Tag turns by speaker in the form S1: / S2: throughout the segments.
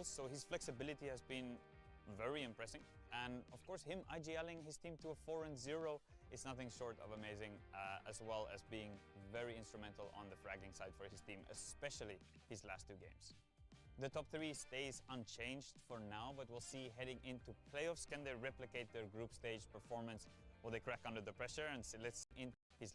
S1: rules, so his flexibility has been very impressive. And of course, him IGLing his team to a 4-0 is nothing short of amazing, as well as being very instrumental on the fragging side for his team, especially his last 2 games. The top 3 stays unchanged for now, but we'll see heading into playoffs, can they replicate their group stage performance? Will they crack under the pressure? And so let's in his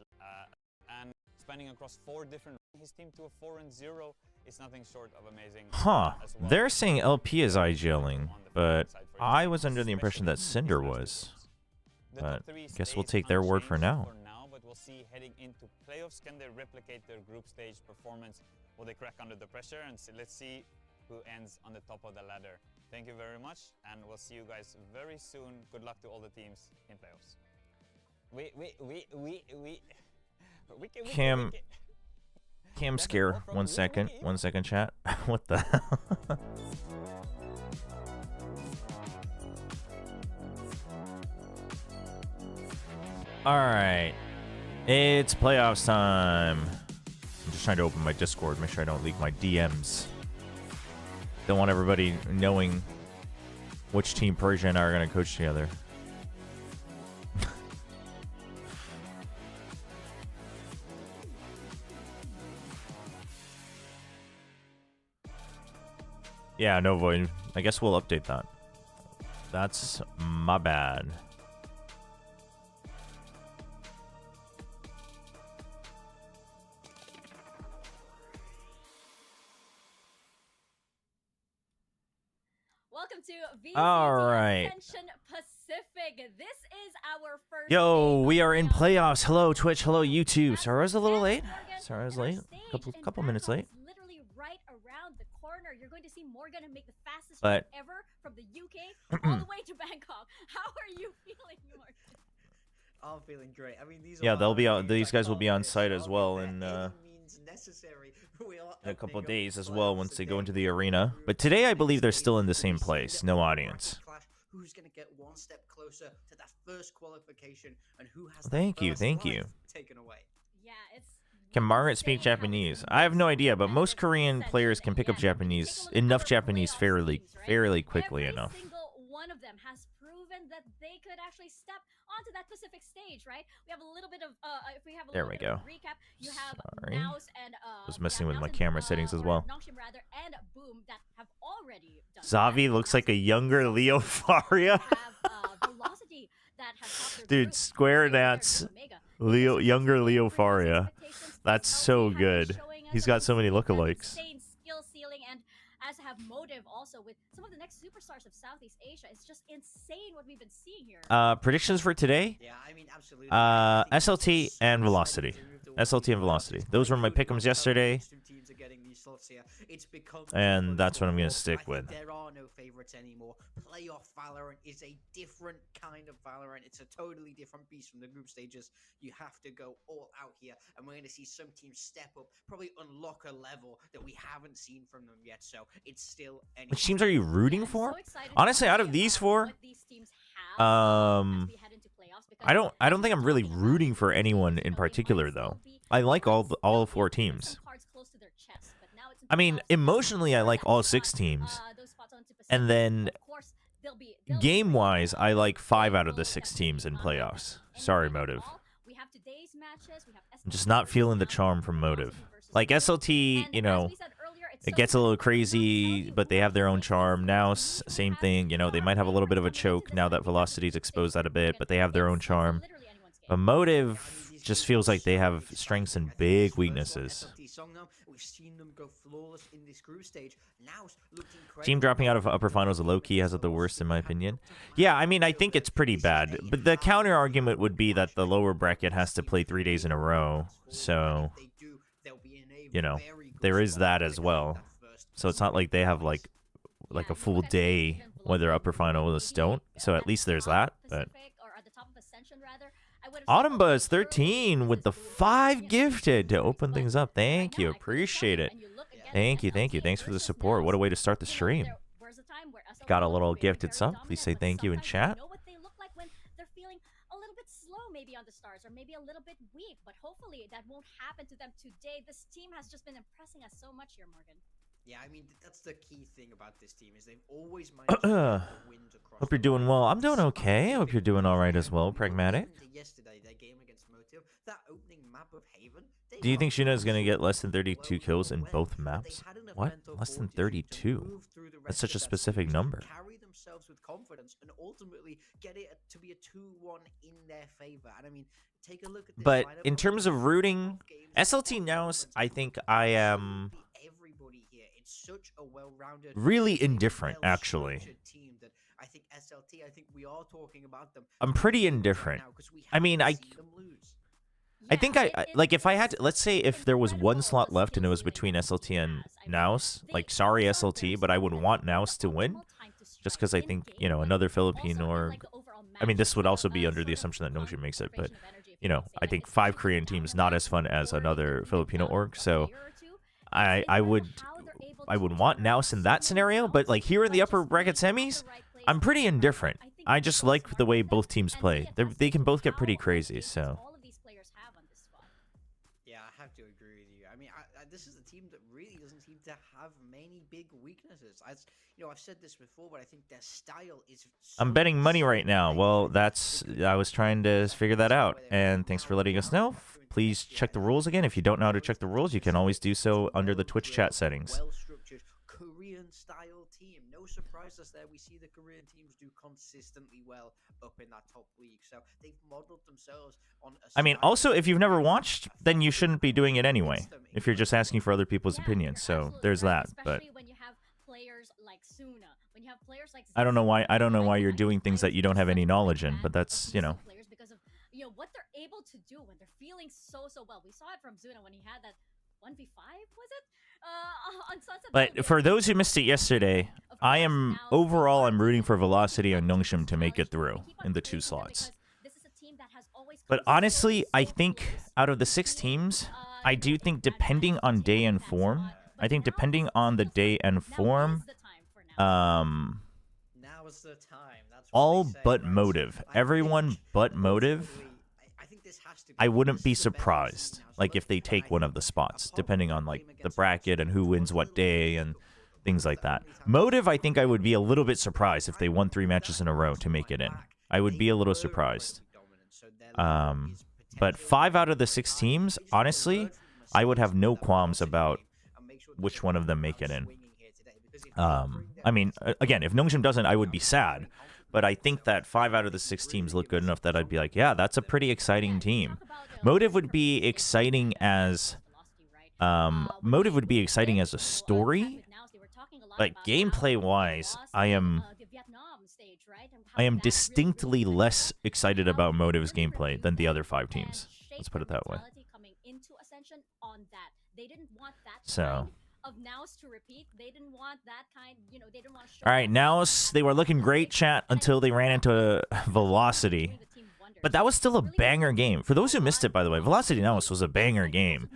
S1: and spanning across 4 different, his team to a 4-0 is nothing short of amazing.
S2: Huh.
S1: Well.
S2: They're saying LP is IGLing, but I was under the impression that Cinder was. But guess we'll take their word for now.
S1: But we'll see heading into playoffs, can they replicate their group stage performance? Will they crack under the pressure? And so let's see who ends on the top of the ladder. Thank you very much, and we'll see you guys very soon. Good luck to all the teams in playoffs.
S2: Cam scare. 1 second. 1 second, chat. What the hell? Alright. It's playoffs time. I'm just trying to open my Discord, make sure I don't leak my DMs. Don't want everybody knowing which team Persia and I are going to coach together. Yeah, no void. I guess we'll update that. That's my bad.
S3: Welcome to VCT Ascension Pacific. This is our first.
S2: Yo, we are in playoffs. Hello Twitch. Hello YouTube. Sorry I was a little late. Sorry I was late. Couple minutes late.
S3: Literally right around the corner. You're going to see Morgan make the fastest
S2: but
S3: trip ever from the UK all the way to Bangkok. How are you feeling, Morgan?
S4: I'm feeling great. I mean, these.
S2: Yeah, they'll be on. These guys will be on site as well in a couple of days as well once they go into the arena. But today, I believe they're still in the same place, no audience.
S4: Who's going to get one step closer to that first qualification, and who has
S2: thank you.
S4: Taken away?
S3: Yeah, it's.
S2: Can Margaret speak Japanese? I have no idea, but most Korean players can pick up Japanese, enough Japanese fairly quickly enough.
S3: Every single one of them has proven that they could actually step onto that Pacific stage, right? We have a little bit of if we have a little bit of recap, you have NAOS and
S2: was messing with my camera settings as well.
S3: And Boom that have already done
S2: Zavi looks like a younger Leo Faria. Dude, Square Nats younger Leo Faria. That's so good. He's got so many lookalikes.
S3: Skill ceiling, and as to have motive also with some of the next superstars of Southeast Asia. It's just insane what we've been seeing here.
S2: Predictions for today?
S4: Yeah, I mean, absolutely.
S2: SLT and Velocity. SLT and Velocity. Those were my pick'ems yesterday. And that's what I'm going to stick with.
S4: There are no favorites anymore. Playoff Valorant is a different kind of Valorant. It's a totally different beast from the group stages. You have to go all out here, and we're going to see some teams step up, probably unlock a level that we haven't seen from them yet. So it's still.
S2: Which teams are you rooting for? Honestly, out of these 4, I don't think I'm really rooting for anyone in particular though. I like all 4 teams. I mean, emotionally, I like all 6 teams. And then, game-wise, I like 5 out of the 6 teams in playoffs. Sorry, Motive. I'm just not feeling the charm from Motive. Like, SLT, you know, it gets a little crazy, but they have their own charm. Now, same thing, you know, they might have a little bit of a choke now that Velocity's exposed that a bit, but they have their own charm. But Motive just feels like they have strengths and big weaknesses. Team dropping out of upper finals low-key has it the worst in my opinion. Yeah, I mean, I think it's pretty bad. But the counter argument would be that the lower bracket has to play 3 days in a row. So, you know, there is that as well. So it's not like they have like a full day when their upper finalists don't. So at least there's that. But Autumn Buzz 13 with the 5 gifted to open things up. Thank you. Appreciate it. Thank you. Thanks for the support. What a way to start the stream. Got a little gifted sub. Please say thank you in chat.
S3: Maybe on the stars, or maybe a little bit weak, but hopefully that won't happen to them today. This team has just been impressing us so much here, Morgan.
S4: Yeah, I mean that's the key thing about this team is they've always managed to get the wins across.
S2: Hope you're doing well. I'm doing okay. Hope you're doing all right as well, Pragmatic.
S4: Yesterday, their game against Motive, that opening map of Haven.
S2: Do you think Shuna is going to get less than 32 kills in both maps? What? Less than 32? That's such a specific number.
S4: Carry themselves with confidence and ultimately get it to be a 2-1 in their favor. And I mean, take a look at this.
S2: But in terms of rooting, SLT NAOS, I think I am
S4: such a well-rounded,
S2: really indifferent, actually.
S4: Team that I think SLT, I think we are talking about them.
S2: I'm pretty indifferent. I mean, I think like if I had to, let's say if there was one slot left and it was between SLT and NAOS, like sorry SLT, but I would want NAOS to win, just because I think, you know, another Philippine org. I mean, this would also be under the assumption that Nongshim makes it, but you know, I think 5 Korean teams not as fun as another Filipino org, so I would want NAOS in that scenario, but like here in the upper bracket semis, I'm pretty indifferent. I just like the way both teams play. They can both get pretty crazy, so.
S4: Yeah, I have to agree with you. I mean, this is a team that really doesn't seem to have many big weaknesses. You know, I've said this before, but I think their style is.
S2: I'm betting money right now. Well, I was trying to figure that out, and thanks for letting us know. Please check the rules again. If you don't know how to check the rules, you can always do so under the Twitch chat settings.
S4: Well-structured Korean-style team. No surprises there. We see the Korean teams do consistently well up in that top league. So they've modeled themselves on.
S2: I mean, also, if you've never watched, then you shouldn't be doing it anyway. If you're just asking for other people's opinions, so there's that. But
S3: when you have players like Suna, when you have players like
S2: I don't know why you're doing things that you don't have any knowledge in, but that's, you know.
S3: You know what they're able to do when they're feeling so well. We saw it from Zuna when he had that 1v5, was it? On Sunset.
S2: But for those who missed it yesterday, I'm rooting for Velocity and Nongshim to make it through in the 2 slots. But honestly, I think out of the 6 teams, I do think depending on day and form, all but Motive, everyone but Motive, I wouldn't be surprised, like, if they take one of the spots, depending on, like, the bracket and who wins what day and things like that. Motive, I think I would be a little bit surprised if they won 3 matches in a row to make it in. I would be a little surprised. But 5 out of the 6 teams, honestly, I would have no qualms about which one of them make it in. I mean, again, if Nongshim doesn't, I would be sad. But I think that 5 out of the 6 teams look good enough that I'd be like, yeah, that's a pretty exciting team. Motive would be exciting as a story. Like gameplay-wise, I am distinctly less excited about Motive's gameplay than the other 5 teams. Let's put it that way. So.
S3: Of NAOS to repeat. They didn't want that kind, you know, they didn't want to.
S2: All right, NAOS, they were looking great, chat, until they ran into Velocity. But that was still a banger game. For those who missed it, by the way, Velocity NAOS was a banger game.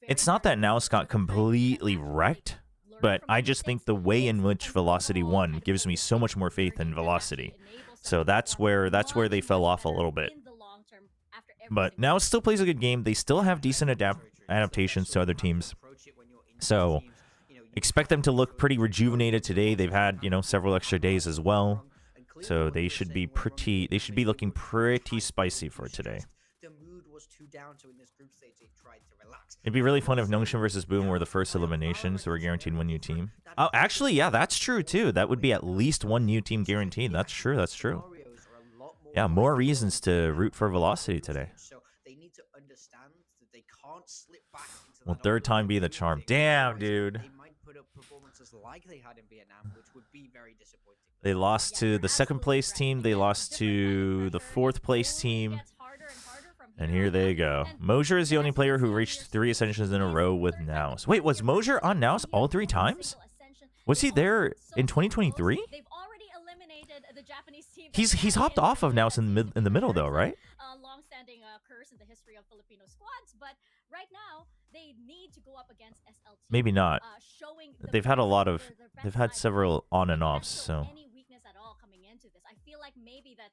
S2: It's not that NAOS got completely wrecked, but I just think the way in which Velocity won gives me so much more faith in Velocity. So that's where they fell off a little bit. But NAOS still plays a good game. They still have decent adaptations to other teams. So expect them to look pretty rejuvenated today. They've had, you know, several extra days as well. So they should be looking pretty spicy for today. It'd be really fun if Nongshim versus Boom were the first elimination, so we're guaranteed 1 new team. Oh, actually, yeah, that's true too. That would be at least 1 new team guaranteed. That's true, that's true. Yeah, more reasons to root for Velocity today. Will 3rd time be the charm? Damn, dude. They lost to the 2nd place team. They lost to the 4th place team. And here they go. Mosier is the only player who reached 3 Ascensions in a row with NAOS. Wait, was Mosier on NAOS all 3 times? Was he there in 2023? He's hopped off of NAOS in the middle though, right?
S3: Long-standing curse in the history of Filipino squads, but right now they need to go up against SLT.
S2: Maybe not. They've had several on and offs, so.
S3: Any weakness at all coming into this. I feel like maybe that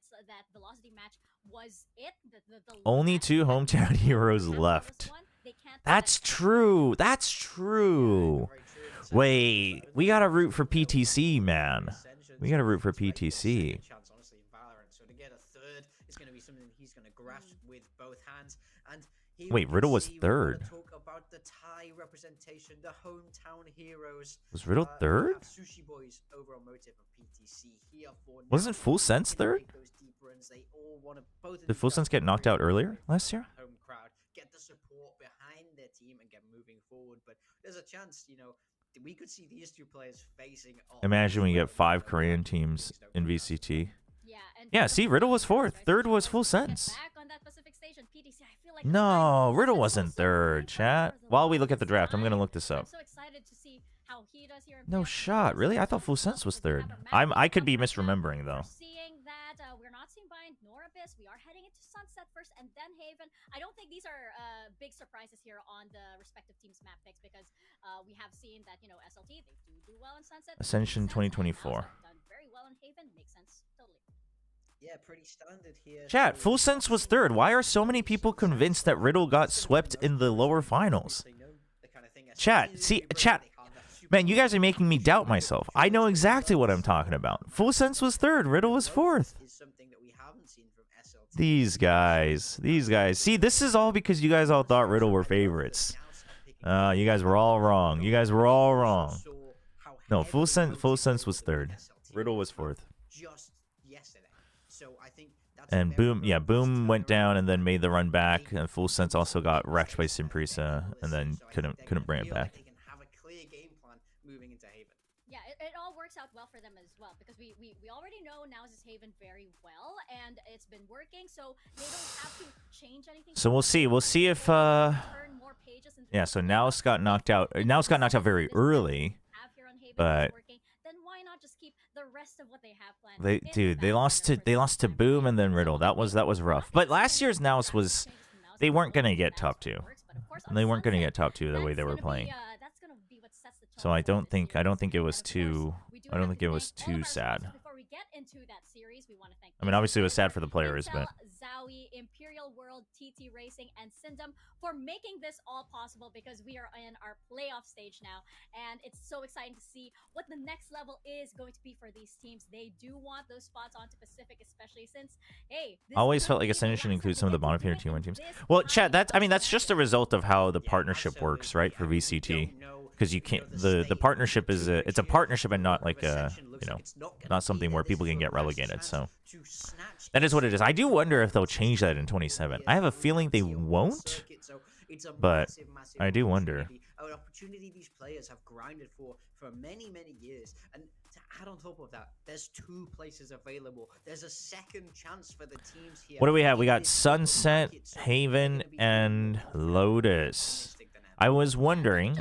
S3: Velocity match was it.
S2: Only 2 hometown heroes left.
S3: they can't.
S2: That's true. That's true. Wait, we gotta root for PTC, man. We gotta root for PTC.
S4: So to get a third is going to be something he's going to grasp with both hands. And
S2: wait, Riddle was third.
S4: Talk about the Thai representation, the hometown heroes.
S2: Was Riddle third?
S4: Sushi Boys over on Motive of PTC here for
S2: Wasn't Full Sense third? Did Full Sense get knocked out earlier last year?
S4: Home crowd, get the support behind their team and get moving forward. But there's a chance, you know, we could see these two players facing off.
S2: Imagine we get 5 Korean teams in VCT.
S3: Yeah,
S2: see, Riddle was 4th. 3rd was Full Sense. No, Riddle wasn't 3rd, chat. While we look at the draft, I'm going to look this up.
S3: I'm so excited to see how he does here.
S2: No shot. Really? I thought Full Sense was 3rd. I could be misremembering, though.
S3: Seeing that we're not seeing Bind nor Abyss. We are heading into Sunset first and then Haven. I don't think these are big surprises here on the respective teams' map picks because we have seen that, you know, SLT, they do well in Sunset.
S2: Ascension 2024.
S3: Done very well in Haven. Makes sense. Totally.
S4: Yeah, pretty standard here.
S2: Chat, Full Sense was 3rd. Why are so many people convinced that Riddle got swept in the lower finals? Chat, see, chat. Man, you guys are making me doubt myself. I know exactly what I'm talking about. Full Sense was 3rd. Riddle was 4th. These guys. See, this is all because you guys all thought Riddle were favorites. You guys were all wrong. You guys were all wrong. No, Full Sense was 3rd. Riddle was 4th. And Boom went down and then made the run back. And Full Sense also got wrecked by Simprisa and then couldn't bring it back.
S3: Yeah, it all works out well for them as well because we already know NAOS' Haven very well and it's been working, so they don't have to change anything.
S2: So we'll see. We'll see if yeah. So NAOS got knocked out. NAOS got knocked out very early, but
S3: then why not just keep the rest of what they have planned?
S2: They lost to Boom and then Riddle. That was rough. But last year's NAOS was, they weren't gonna get top 2. And they weren't gonna get top 2 the way they were playing. So I don't think it was too sad. I mean, obviously it was sad for the players, but
S3: Zowie, Imperial World, TT Racing, and Syndom for making this all possible because we are in our playoff stage now, and it's so exciting to see what the next level is going to be for these teams. They do want those spots onto Pacific, especially since, hey,
S2: I always felt like Ascension should include some of the bottom feeder T1 teams. Well, chat, that's just a result of how the partnership works, right, for VCT. Because you can't, the partnership is it's a partnership and not like a, you know, not something where people can get relegated. So that is what it is. I do wonder if they'll change that in 27. I have a feeling they won't, but I do wonder.
S4: An opportunity these players have grinded for many years, and to add on top of that, there's 2 places available. There's a second chance for the teams here.
S2: What do we have? We got Sunset, Haven, and Lotus. I was wondering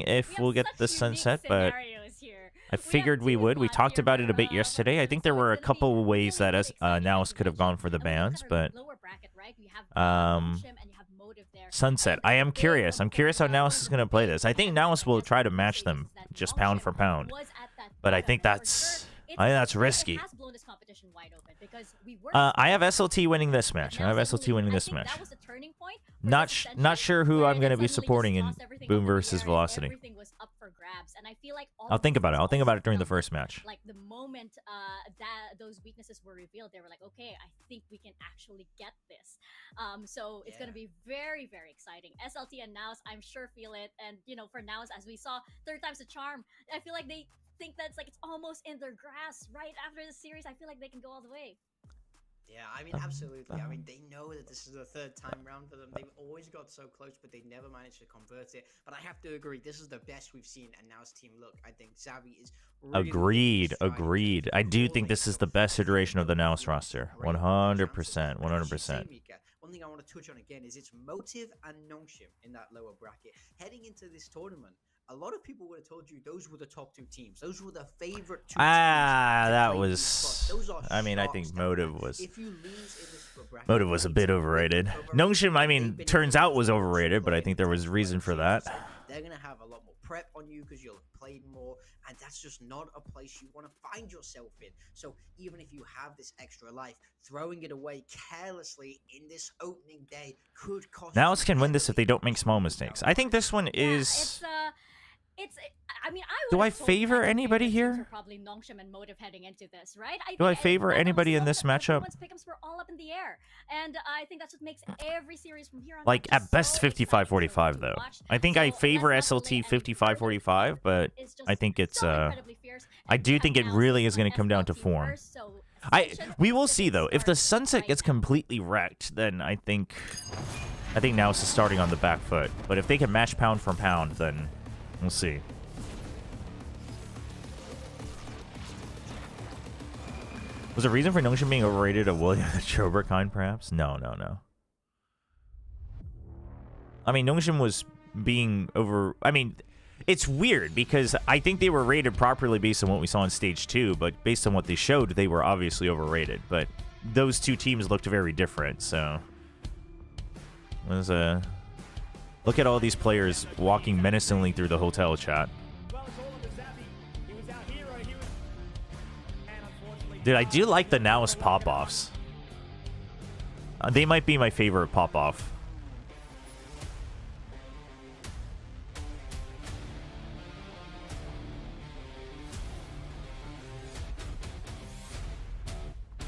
S2: if we'll get the Sunset, but I figured we would. We talked about it a bit yesterday. I think there were a couple ways that NAOS could have gone for the bans, but Sunset. I am curious. I'm curious how NAOS is going to play this. I think NAOS will try to match them just pound for pound, but I think that's risky. I have SLT winning this match. Not sure who I'm going to be supporting in Boom versus Velocity. I'll think about it. I'll think about it during the first match.
S3: Like the moment that those weaknesses were revealed, they were like, okay, I think we can actually get this. So it's going to be very exciting. SLT and NAOS, I'm sure feel it. And you know, for NAOS, as we saw, 3rd time's a charm. I feel like they think that's like it's almost in their grasp right after the series. I feel like they can go all the way.
S4: Yeah, I mean, absolutely. I mean, they know that this is the 3rd time round for them. They've always got so close, but they never managed to convert it. But I have to agree, this is the best we've seen, and NAOS team look. I think Zowie is really
S2: Agreed. I do think this is the best iteration of the NAOS roster. 100%.
S4: One thing I want to touch on again is it's Motive and Nongshim in that lower bracket. Heading into this tournament, a lot of people would have told you those were the top 2 teams. Those were the favorite 2 teams.
S2: That was... I mean, I think Motive was a bit overrated. Nongshim, I mean, turns out was overrated, but I think there was reason for that.
S4: They're going to have a lot more prep on you because you'll have played more, and that's just not a place you want to find yourself in. So even if you have this extra life, throwing it away carelessly in this opening day could cost
S2: NAOS
S4: you
S2: can win this if they don't make
S4: heavily.
S2: small mistakes. I think this one
S3: Yeah,
S2: is...
S3: it's I mean, I
S2: Do
S3: would
S2: I
S3: have told
S2: favor
S3: that the
S2: anybody
S3: favorite teams
S2: here?
S3: were probably Nongshim and Motive heading into this, right?
S2: Do I
S3: think
S2: favor
S3: that
S2: anybody
S3: was
S2: in this
S3: all-
S2: matchup?
S3: Everyone's pick'ems were all up in the air, and I think that's what makes every series from here on.
S2: Like,
S3: out
S2: at best
S3: so exciting
S2: 55-45,
S3: to
S2: though.
S3: watch.
S2: I think
S3: So
S2: I favor
S3: let's not
S2: SLT
S3: delay any further.
S2: 55-45, but
S3: It's just
S2: I think it's,
S3: so incredibly fierce,
S2: I
S3: and
S2: do
S3: we
S2: think
S3: have
S2: it
S3: now
S2: really
S3: seen
S2: is going
S3: an
S2: to come down to
S3: SLT
S2: form.
S3: first, so Ascension
S2: We will
S3: is
S2: see, though. If the
S3: starting
S2: Sunset
S3: right
S2: gets
S3: now.
S2: completely wrecked, then I think NAOS is starting on the back foot. But if they can match pound for pound, then we'll see. Was the reason for Nongshim being overrated a William the Chobra kind, perhaps? No. I mean, Nongshim was being over... I mean, it's weird because I think they were rated properly based on what we saw in Stage 2, but based on what they showed, they were obviously overrated. But those two teams looked very different, so... Look at all these players walking menacingly through the hotel chat. Dude, I do like the NAOS pop-offs. They might be my favorite pop-off.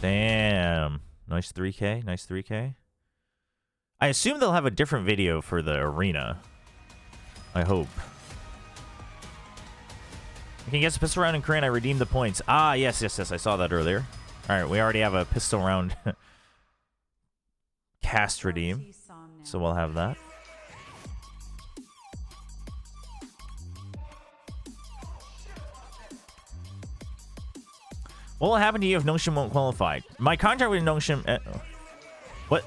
S2: Damn. Nice 3K. Nice 3K. I assume they'll have a different video for the arena. I hope. You can guess a pistol round in Korean. I redeemed the points. Ah, yes. I saw that earlier. All right, we already have a pistol round cast redeem. So we'll have that. What will happen to you if Nongshim won't qualify? My contract with Nongshim... what?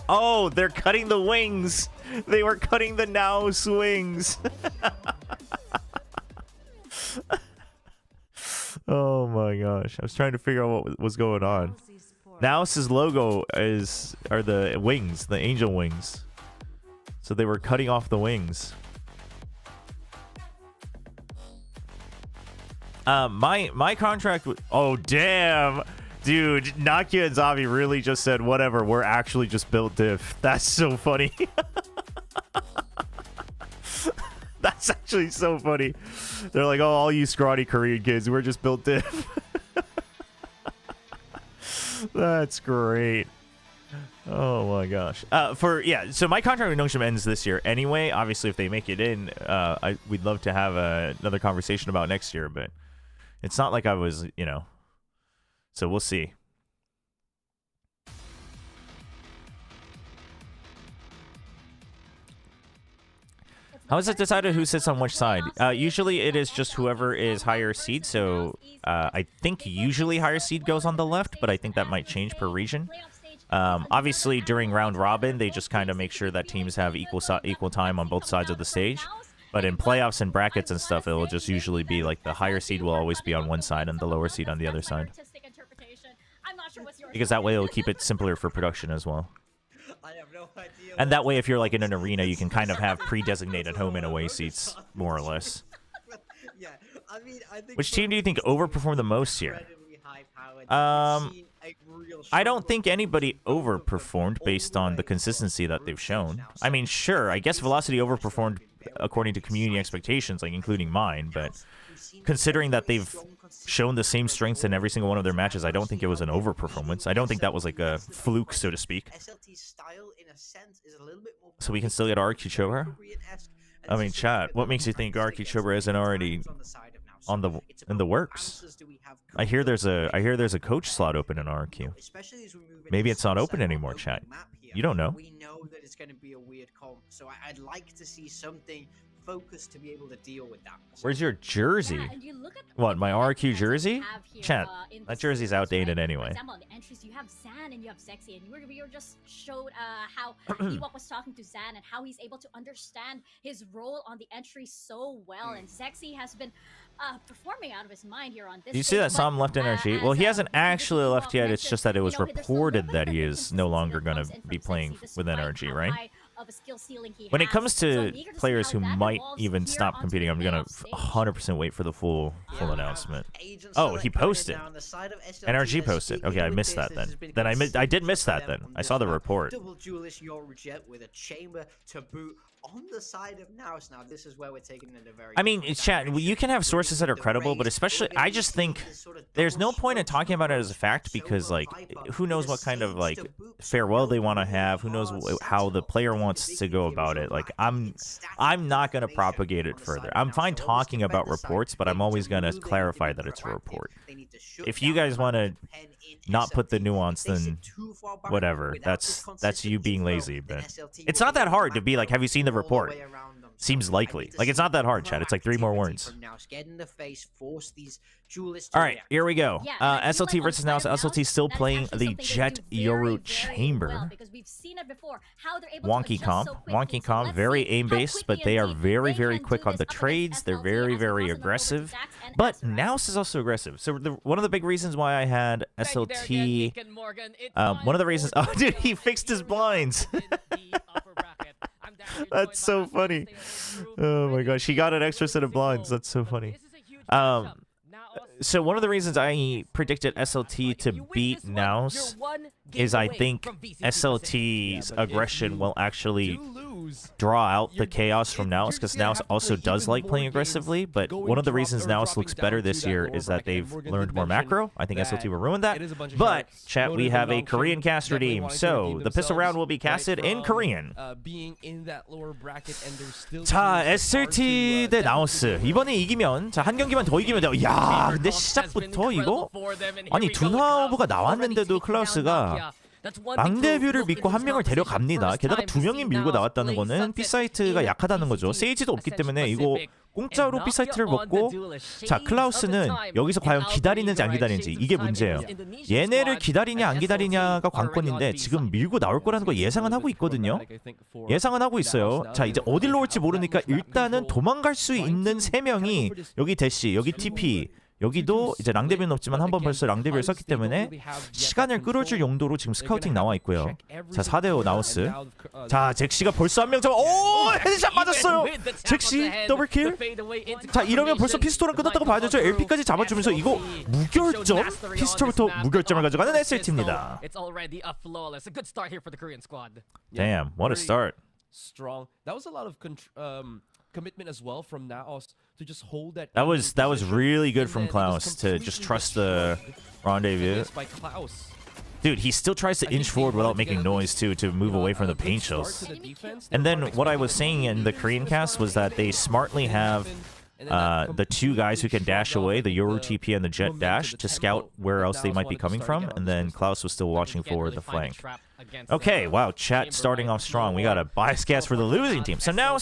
S2: Oh, they're cutting the wings. They were cutting the NAOS wings. Oh my gosh. I was trying to figure out what was going on. NAOS's logo are the wings, the angel wings. So they were cutting off the wings. My contract oh damn. Dude, Nakia and Zavi really just said whatever, we're actually just built diff. That's so funny. That's actually so funny. They're like, oh, all you scrawny Korean kids, we're just built diff. That's great. Oh my gosh. So my contract with Nongshim ends this year anyway. Obviously, if they make it in, we'd love to have another conversation about next year, but it's not like I was, so we'll see. How is it decided who sits on which side? Usually it is just whoever is higher seed. So I think usually higher seed goes on the left, but I think that might change per region. Obviously, during round robin, they just kind of make sure that teams have equal time on both sides of the stage. But in playoffs and brackets and stuff, it will just usually be like the higher seed will always be on one side and the lower seed on the other side. Because that way it'll keep it simpler for production as well.
S4: I have no idea.
S2: And that way, if you're like in an arena, you can kind of have pre-designated home and away seats, more or less.
S4: Yeah, I mean, I think
S2: Which team do you think overperformed the most here? I don't think anybody overperformed based on the consistency that they've shown. I mean, sure, I guess Velocity overperformed according to community expectations, like including mine, but considering that they've shown the same strengths in every single one of their matches, I don't think it was an overperformance. I don't think that was like a fluke, so to speak. So we can still get RQ Chobra? I mean, chat, what makes you think RQ Chobra isn't already in the works? I hear there's a coach slot open in RQ. Maybe it's not open anymore, chat. You don't know.
S4: We know that it's going to be a weird comp, so I'd like to see something focused to be able to deal with that.
S2: Where's your jersey? What, my RQ jersey? Chat, that jersey's outdated anyway.
S3: For example, on the entries, you have Zan and you have Sexy, and we were just showed how Ewok was talking to Zan and how he's able to understand his role on the entry so well, and Sexy has been performing out of his mind here on this.
S2: Do you see that Sam left NRG? Well, he hasn't actually left yet. It's just that it was reported that he is no longer going to be playing with NRG, right?
S3: of a skill ceiling he
S2: When it
S3: has.
S2: comes
S3: So
S2: to
S3: I'm eager to see
S2: players
S3: how
S2: who
S3: that
S2: might
S3: evolves
S2: even
S3: here
S2: stop
S3: onto
S2: competing,
S3: the
S2: I'm gonna
S3: playoff stage.
S2: 100% wait for the full announcement.
S4: Agent
S2: Oh,
S4: select
S2: he
S4: going in
S2: posted.
S4: now on the side of SLT.
S2: NRG
S4: They're
S2: posted.
S4: sticking
S2: Okay, I
S4: with
S2: missed
S4: this.
S2: that
S4: This
S2: then.
S4: has been
S2: Then I did miss
S4: consistent
S2: that
S4: for them
S2: then.
S4: on
S2: I
S4: this
S2: saw the
S4: map.
S2: report.
S4: Double duelist Eurojet with a chamber to boot on the side of NAOS. Now this is where we're taking it a very
S2: I mean,
S4: different
S2: chat,
S4: direction.
S2: you can have sources that are
S4: The
S2: credible, but
S4: race,
S2: especially,
S4: we're gonna
S2: I
S4: be
S2: just
S4: seeing
S2: think
S4: this sort of
S2: there's no
S4: double
S2: point in
S4: strokes
S2: talking about it as a
S4: approach.
S2: fact because,
S4: Chobra,
S2: like,
S4: Viper,
S2: who knows
S4: the
S2: what kind of,
S4: Saints
S2: like,
S4: to boot.
S2: farewell they
S4: No
S2: want to
S4: really
S2: have. Who knows
S4: hard
S2: how the
S4: sentinel.
S2: player
S4: I think
S2: wants
S4: the
S2: to
S4: big
S2: go
S4: theory is
S2: about it. Like,
S4: overacting in static
S2: I'm not going to
S4: information
S2: propagate
S4: on
S2: it
S4: the
S2: further.
S4: side of
S2: I'm
S4: NAOS.
S2: fine
S4: They always
S2: talking
S4: defend
S2: about
S4: the side.
S2: reports, but
S4: They
S2: I'm
S4: need
S2: always
S4: to
S2: going to
S4: move, they need to
S2: clarify
S4: be
S2: that it's a
S4: proactive.
S2: report.
S4: They need to shut
S2: If you
S4: down
S2: guys
S4: the
S2: want to
S4: pen in
S2: not put the
S4: SLT.
S2: nuance,
S4: If they sit
S2: then
S4: too far back
S2: whatever.
S4: without this
S2: That's you
S4: consistent
S2: being
S4: info,
S2: lazy,
S4: then
S2: but
S4: SLT
S2: it's
S4: will
S2: not
S4: be
S2: that
S4: able
S2: hard
S4: to
S2: to be like,
S4: backfill
S2: have you seen the
S4: all
S2: report?
S4: way around them. So
S2: Seems
S4: I
S2: likely.
S4: need to
S2: Like, it's
S4: see
S2: not that
S4: more
S2: hard, chat. It's like 3 more
S4: proactivity
S2: words.
S4: from NAOS. Get in the face, force these duelists
S2: All
S4: to
S2: right,
S4: react.
S2: here we go.
S3: Yeah, and I feel
S2: SLT
S3: like on
S2: versus
S3: the
S2: NAOS.
S3: side of
S2: SLT still
S3: that is
S2: playing
S3: actually
S2: the
S3: something they
S2: Jet
S3: do very,
S2: Yoru
S3: very
S2: Chamber.
S3: well, because we've seen it before, how they're able to
S2: Wonky
S3: adjust
S2: comp,
S3: so quickly.
S2: wonky
S3: So
S2: comp,
S3: let's
S2: very
S3: see
S2: aim
S3: how
S2: based, but
S3: quickly
S2: they are
S3: indeed
S2: very,
S3: they
S2: very
S3: can
S2: quick
S3: do
S2: on the
S3: this up against
S2: trades. They're
S3: SLT
S2: very,
S3: as we
S2: very
S3: cross them over to
S2: aggressive.
S3: Zax and
S2: But
S3: Azrael.
S2: NAOS is also aggressive. So one of the big reasons why I had SLT, one of the reasons. Oh, dude, he fixed his blinds. That's so funny. Oh my gosh, he got an extra set of blinds. That's so funny. So one of the reasons I predicted SLT to beat NAOS is I think SLT's aggression will actually draw out the chaos from NAOS, because NAOS also does like playing aggressively, but one of the reasons NAOS looks better this year is that they've learned more macro. I think SLT will ruin that. But, chat, we have a Korean cast redeem, so the pistol round will be casted in Korean. 자, SLT 대 나우스. 이번에 이기면, 자, 한 경기만 더 이기면 돼요. 야, 근데 시작부터 이거? 아니, 두나우브가 나왔는데도 클라우스가 망대뷰를 믿고 한 명을 데려갑니다. 게다가 2명이 밀고 나왔다는 거는 B사이트가 약하다는 거죠. 세이지도 없기 때문에 이거 공짜로 B사이트를 먹고, 자, 클라우스는 여기서 과연 기다리는지 안 기다리는지, 이게 문제예요. 얘네를 기다리냐 안 기다리냐가 관건인데 지금 밀고 나올 거라는 거 예상은 하고 있거든요. 예상은 하고 있어요. 자, 이제 어디로 올지 모르니까 일단은 도망갈 수 있는 3명이 여기 대시, 여기 TP, 여기도 이제 랑데뷰는 없지만 한번 벌써 랑데뷰를 썼기 때문에 시간을 끌어줄 용도로 지금 스카우팅 나와 있고요. 자, 4대5 나우스. 자, 잭시가 벌써 한 명 잡아. 오! 헤드샷 맞았어요! 잭시 더블킬. 자, 이러면 벌써 피스톨은 끝났다고 봐야 되죠. LP까지 잡아주면서 이거 무결점? 피스톨부터 무결점을 가져가는 SLT입니다. Damn, what a start.
S5: Strong. That was a lot of commitment as well from NAOS to just hold that.
S2: That was really good from Klaus to just trust the rendezvous. Dude, he still tries to inch forward without making noise too, to move away from the paint shells. And then what I was saying in the Korean cast was that they smartly have the 2 guys who can dash away, the Yoru TP and the Jet dash, to scout where else they might be coming from, and then Klaus was still watching forward the flank. Okay, wow, chat starting off strong. We got a bias cast for the losing team. So now,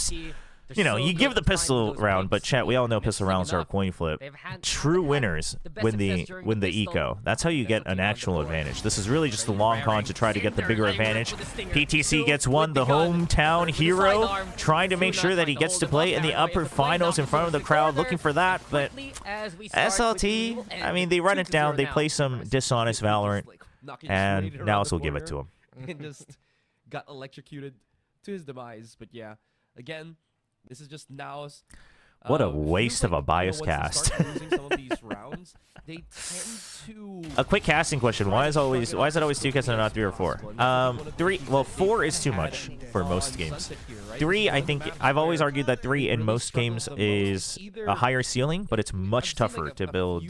S2: you know, you give the pistol round, but chat, we all know pistol rounds are a coin flip. True winners win the eco. That's how you get an actual advantage. This is really just the long con to try to get the bigger advantage. PTC gets one, the hometown hero, trying to make sure that he gets to play in the upper finals in front of the crowd, looking for that. But SLT, I mean, they run it down, they play some dishonest Valorant, and NAOS will give it to him.
S5: And just got electrocuted to his demise. But yeah, again, this is just NAOS.
S2: What a waste of a bias cast. A quick casting question: Why is it always 2 casts and not 3 or 4? 3. Well, 4 is too much for most games. 3, I think I've always argued that 3 in most games is a higher ceiling, but it's much tougher to build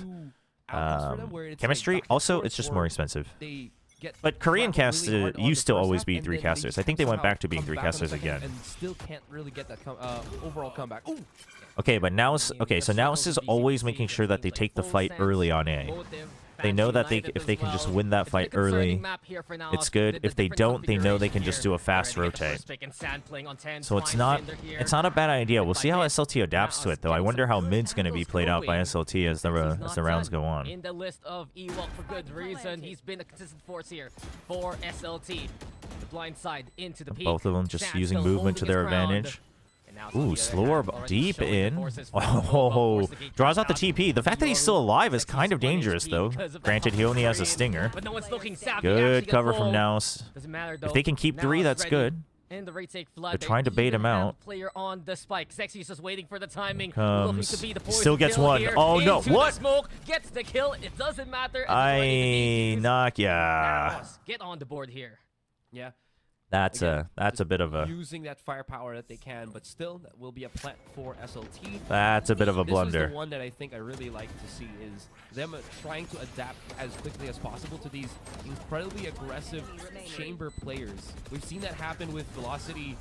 S2: chemistry. Also, it's just more expensive. But Korean cast used to always be 3 casters. I think they went back to being 3 casters again.
S5: And still can't really get that overall comeback. Ooh.
S2: Okay, but now, so NAOS is always making sure that they take the fight early on A. They know that if they can just win that fight early, it's good. If they don't, they know they can just do a fast rotate. So it's not a bad idea. We'll see how SLT adapts to it, though. I wonder how mid's going to be played out by SLT as the rounds go on.
S6: In the list of Ewok for good reason, he's been a consistent force here for SLT. The blind side into the peak.
S2: Both of them just using movement to their advantage. Ooh, slower deep in. Oh, draws out the TP. The fact that he's still alive is kind of dangerous, though. Granted, he only has a stinger. Good cover from NAOS. If they can keep 3, that's good.
S6: in the retake flood.
S2: They're trying to bait
S6: even
S2: him
S6: have
S2: out.
S6: a player on the spike. Sexy is just waiting for the timing.
S2: Comes.
S6: Looking to be the poison
S2: Still gets
S6: kill
S2: one.
S6: here.
S2: Oh, no.
S6: Into
S2: What?
S6: The smoke gets the kill. It doesn't matter. as it's ready to defuse.
S2: Nakia.
S6: NAOS get on the board here.
S5: Yeah.
S2: That's
S5: Again,
S2: a bit of a
S5: using that firepower that they can, but still that will be a plant for SLT.
S2: that's a bit of a
S5: This is
S2: blunder.
S5: the one that I think I really like to see is them trying to adapt as quickly as possible to these incredibly aggressive chamber players. We've seen that happen with Velocity,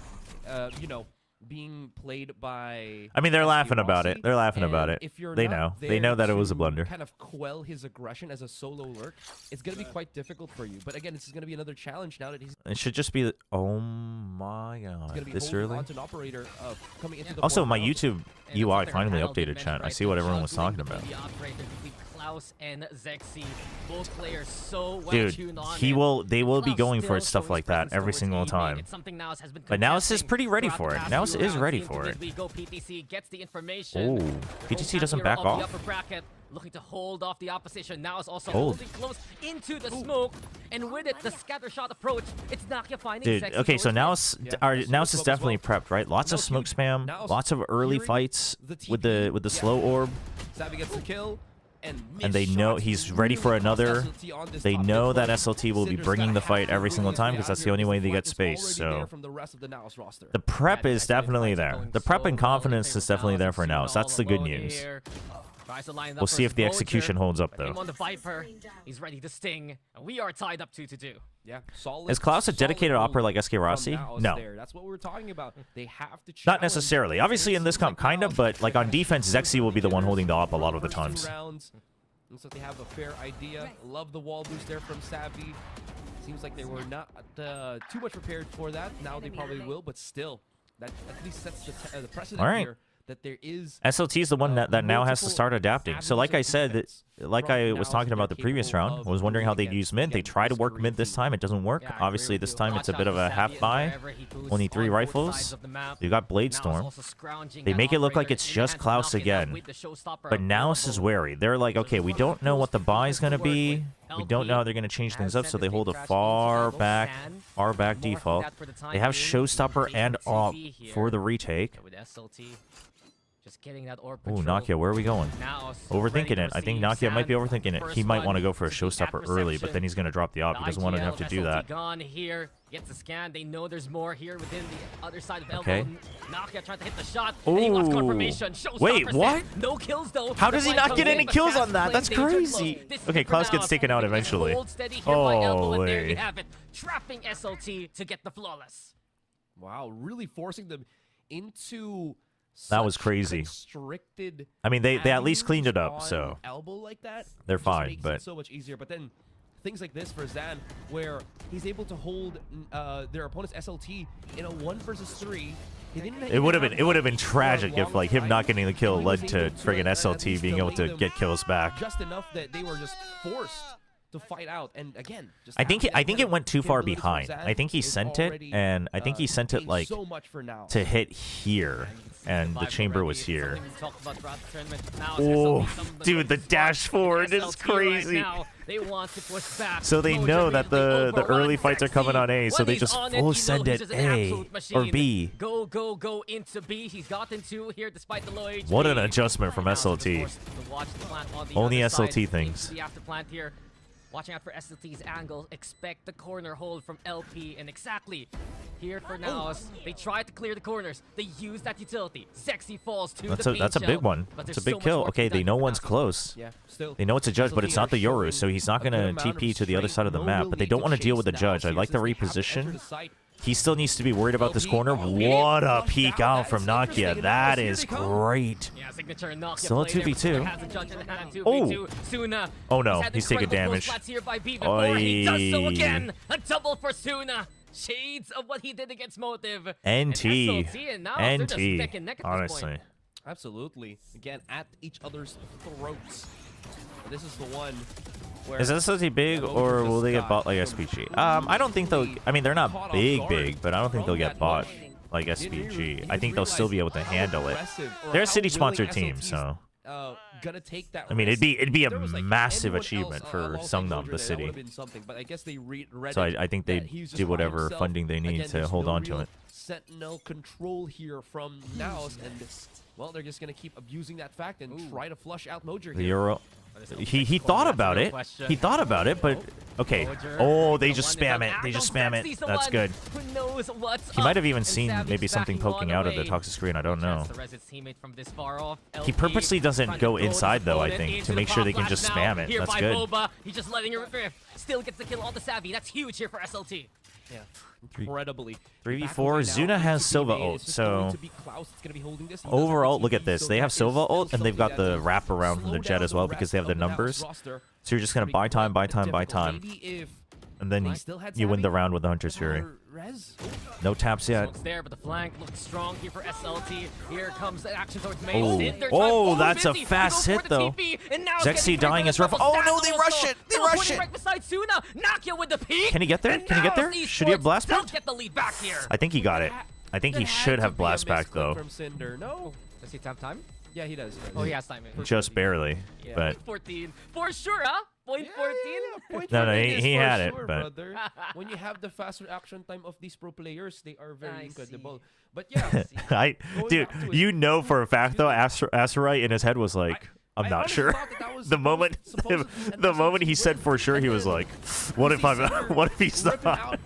S5: you know, being played by.
S2: I mean, they're laughing
S5: Rossi,
S2: about it. They're laughing
S5: and
S2: about it.
S5: If you're
S2: They
S5: not
S2: know. They
S5: there
S2: know that it was a
S5: to
S2: blunder.
S5: Kind of quell his aggression as a solo lurk. It's gonna be quite difficult for you. But again, this is gonna be another challenge now that he's
S2: It should just be. Oh my
S5: gonna
S2: god!
S5: be
S2: This
S5: holding
S2: early.
S5: onto an operator coming into the
S2: Also,
S5: fourth
S2: my
S5: round.
S2: YouTube
S6: And
S2: UI
S6: another
S2: finally
S6: battle
S2: updated,
S6: dimension
S2: chat. I
S6: right
S2: see what
S6: there,
S2: everyone was
S6: juggling
S2: talking about.
S6: between the operator between Klaus and Zexy. Both players so well
S2: Dude,
S6: tuned on
S2: he
S6: it.
S2: will. They will be
S6: Klaus
S2: going for
S6: still
S2: stuff
S6: showing
S2: like
S6: his
S2: that
S6: presence
S2: every
S6: towards
S2: single
S6: E-main.
S2: time.
S6: It's something NAOS has been
S2: But NAOS is
S6: contesting
S2: pretty ready
S6: throughout
S2: for
S6: the
S2: it.
S6: past
S2: NAOS
S6: few
S2: is
S6: rounds.
S2: ready
S6: Into
S2: for
S6: mid
S2: it.
S6: we go. PTC gets the information.
S2: Oh, PTC doesn't back
S6: of the
S2: off.
S6: upper bracket, looking to hold off the opposition. Now is also
S2: Hold.
S6: holding close into the smoke, and with it, the scatter shot approach. It's Nakia finding
S2: Dude,
S6: Sexy
S2: okay, so
S6: towards
S2: NAOS,
S5: Yeah,
S2: our,
S5: the
S2: NAOS
S5: smoke
S2: is
S5: as
S2: definitely
S5: well.
S2: prepped, right? Lots of
S5: No
S2: smoke
S5: cute.
S2: spam,
S5: NAOS
S2: lots of early
S5: hearing
S2: fights
S5: the
S2: with the
S5: TP.
S2: slow orb,
S5: Savvy gets the kill,
S2: and they know he's ready for another. They know that SLT will be bringing the fight every single time because that's the only way they get space. So the prep is definitely there. The prep and confidence is definitely there for NAOS. That's the good news. We'll see if the execution holds up, though.
S6: Him on the Viper, he's ready to sting, and we are tied up 2-2.
S5: Yeah, solid.
S2: Is Klaus a dedicated
S5: solid
S2: opera like SK
S5: from
S2: Rossi?
S5: NAOS
S2: No.
S5: there. That's what we were talking about. They have to
S2: Not
S5: challenge
S2: necessarily. Obviously, in this comp, kind of, but like on defense, Zexy will be the one holding the op a lot of the
S5: First two
S2: times.
S5: rounds, looks like they have a fair idea. Love the wall boost there from Savvy. Seems like they were not too much prepared for that. Now they probably will, but still, that at least sets the precedent
S2: All right.
S5: here that there is.
S2: SLT is the one that now has to start adapting. So like I said, like I was talking about the previous round, I was wondering how they'd use mid. They try to work mid this time. It doesn't work. Obviously, this time it's a bit of a half buy. Only 3 rifles. You got Blade Storm. They make it look like it's just Klaus again. But NAOS is wary. They're like, okay, we don't know what the buy is going to be. We don't know how they're going to change things up, so they hold a far back default. They have Showstopper and Op for the retake.
S6: With SLT, just getting that orb
S2: Ooh,
S6: patrol.
S2: Nakia, where are we going?
S6: NAOS
S2: Overthinking
S6: ready
S2: it.
S6: to
S2: I think
S6: receive
S2: Nakia might be
S6: Sand.
S2: overthinking it. He
S6: First
S2: might
S6: one
S2: want to go for a
S6: to get that
S2: Showstopper early, but then he's going to drop the op. He doesn't want to have to do
S6: IGL,
S2: that.
S6: SLT gone here, gets a scan. They know there's more here within the other side of elbow.
S2: Okay.
S6: Nakia trying to hit the shot. And he wants
S2: Ooh.
S6: confirmation. Showstopper
S2: Wait,
S6: Sand.
S2: what?
S6: No kills though.
S2: How does
S6: The
S2: he
S6: fight
S2: not get
S6: comes in,
S2: any
S6: but
S2: kills
S6: Fast
S2: on that?
S6: playing
S2: That's
S6: danger
S2: crazy.
S6: close. This is
S2: Okay,
S6: it for
S2: Klaus gets
S6: NAOS.
S2: taken out
S6: They just
S2: eventually.
S6: hold steady here by elbow, and there you
S2: Holy.
S6: have it. Trapping SLT to get the flawless.
S5: Wow, really forcing them into.
S2: That was
S5: such
S2: crazy.
S5: Constricted.
S2: I mean, they at least cleaned it up,
S5: avenues
S2: so
S5: on elbow like that.
S2: they're
S5: just
S2: fine,
S5: makes
S2: but-
S5: it so much easier. But then things like this for Zan, where he's able to hold their opponent's SLT in a 1 versus 3.
S2: it would have been tragic if like him not getting the kill led to friggin' SLT being able to get kills back.
S5: Just enough that they were just forced to fight out. And again, just
S2: I think
S5: having that
S2: it went too far
S5: capability from
S2: behind.
S5: Zan
S2: I think he
S5: is
S2: sent it,
S5: already,
S2: and I think he sent it
S5: gained
S2: like
S5: so much for now.
S2: to hit here, and the
S6: Viper
S2: chamber
S6: ready.
S2: was
S6: It's
S2: here.
S6: something we talked about throughout the tournament. Now
S2: Oh,
S6: SLT, some of
S2: dude, the
S6: good
S2: dash
S6: spots.
S2: forward is
S6: SLT
S2: crazy.
S6: Right now, they want to push back.
S2: So they
S6: Closure
S2: know that
S6: immediately
S2: the
S6: overrun
S2: early fights are coming on A, so
S6: When
S2: they
S6: he's
S2: just
S6: on
S2: full
S6: you know
S2: send
S6: he's
S2: it
S6: just an
S2: A
S6: absolute
S2: or
S6: machine.
S2: B.
S6: Go into B. He's gotten 2 here despite the low HP.
S2: What an adjustment from
S6: Now he's
S2: SLT.
S6: forced to watch the plant on the
S2: Only
S6: other side.
S2: SLT things.
S6: Into the after plant here. Watching out for SLT's angle. Expect the corner hold from LP. And exactly here for NAOS. They try to clear the corners. They use that utility. Sexy falls to
S2: That's
S6: the
S2: a
S6: paint
S2: big
S6: shell,
S2: one.
S6: but
S2: It's a
S6: there's
S2: big
S6: so much
S2: kill.
S6: work to
S2: Okay,
S6: be
S2: they
S6: done
S2: know
S6: for
S2: one's
S6: NAOS.
S2: close.
S5: Yeah, still.
S2: They know it's a judge, but
S5: SLT
S2: it's not the
S5: are
S2: Yoru, so he's not
S5: showing
S2: gonna
S5: a good amount
S2: TP
S5: of
S2: to the other
S5: strength.
S2: side of the
S5: No
S2: map.
S5: real
S2: But they
S5: need
S2: don't
S5: to
S2: want to deal
S5: chase
S2: with the
S5: now
S2: judge. I
S5: here
S2: like the
S5: since they have to enter
S2: reposition.
S5: the site.
S2: He still needs to be worried about this
S5: LP.
S2: corner.
S5: Okay,
S2: What a
S5: flush
S2: peek
S5: down.
S2: out from
S5: That's interesting.
S2: Nakia.
S5: And
S2: That
S5: here
S2: is
S5: they come.
S2: great.
S6: Yeah, signature Nakia
S2: Still a
S6: play there.
S2: 2v2.
S6: Has a judge in hand, 2v2.
S2: Oh.
S6: Suna.
S2: Oh, no,
S6: had
S2: he's taking
S6: incredible
S2: damage.
S6: close flats here by B before he does so
S2: Oi.
S6: again. A double for Suna. Shades of what he did against Motive.
S2: NT.
S6: And SLT and now they're just neck and neck at this
S2: Honestly.
S6: point.
S5: Absolutely. Again, at each other's throats. This is the one where
S2: Is SLT big,
S5: Yeah,
S2: or will they get
S5: Scott
S2: bought like SPG? I don't think they'll. I mean, they're
S5: caught
S2: not
S5: off
S2: big,
S5: guard
S2: but I don't think they'll
S5: from
S2: get
S5: that
S2: bought
S5: push.
S2: like
S5: He didn't
S2: SPG. I
S5: even
S2: think they'll still be able to
S5: realize how
S2: handle it.
S5: aggressive or
S2: They're a
S5: how
S2: city-sponsored
S5: willing
S2: team,
S5: SLT's
S2: so
S5: gonna take that.
S2: I mean,
S5: risk.
S2: it'd be a
S5: There was, like,
S2: massive
S5: anyone
S2: achievement
S5: else,
S2: for
S5: alongside
S2: Seongnam,
S5: Chobra,
S2: the
S5: that
S2: city.
S5: would've been something, but I guess they read
S2: So
S5: it
S2: I think
S5: that
S2: they'd
S5: he's just
S2: do
S5: by
S2: whatever
S5: himself.
S2: funding they need
S5: Again,
S2: to
S5: there's
S2: hold
S5: no
S2: on to
S5: real
S2: it.
S5: Sentinel control here from NAOS, and well, they're just gonna keep abusing that fact and try to flush out Mojer
S2: The
S5: here.
S2: Euro. He thought about it. He thought about it, but okay. Oh, they just spam it. They just spam it. That's good.
S6: Who knows what's
S2: He might have
S6: up?
S2: even
S6: And
S2: seen
S6: Savage
S2: maybe something
S6: backing
S2: poking
S6: one
S2: out of the
S6: away.
S2: toxic screen. I don't know.
S6: Chance to res his teammate from this far off.
S2: He purposely doesn't
S6: trying to
S2: go
S6: goad his
S2: inside though, I
S6: opponent
S2: think,
S6: into
S2: to
S6: the
S2: make sure they
S6: pop
S2: can just
S6: flash now.
S2: spam it.
S6: Here
S2: That's
S6: by
S2: good.
S6: Boba. He's just letting it rip. Still gets the kill on the Savvy. That's huge here for SLT.
S5: Yeah, incredibly.
S2: 3v4. Zuna has Sova ult, so overall, look at this. They have Sova ult, and they've got the wrap around from the Jet as well because they have the numbers. So you're just gonna buy time, and then you win the round with the Hunter's Fury. No taps yet.
S6: It's there, but the flank looks strong here for SLT. Here comes the action towards
S2: Oh.
S6: main.
S2: Oh, that's a fast hit, though. Zexy dying is rough. Oh, no, they rush it. They rush it.
S6: Right beside Suna. Nakia with the peak.
S2: Can he get there? Can he get there? Should he have blast back?
S6: Get the lead back here.
S2: I think he got it. I think he should have blast back though.
S5: No.
S6: Does he have time?
S5: Yeah, he does.
S6: Oh, he has time.
S2: Just barely, but
S6: 14 for sure, huh? Point 14.
S2: No, he had it, but
S5: brother. When you have the fast reaction time of these pro players, they are very incredible. But yeah,
S2: dude, you know for a fact though, Asurite in his head was like, I'm not sure. The moment he said for sure, he was like, what if he's not?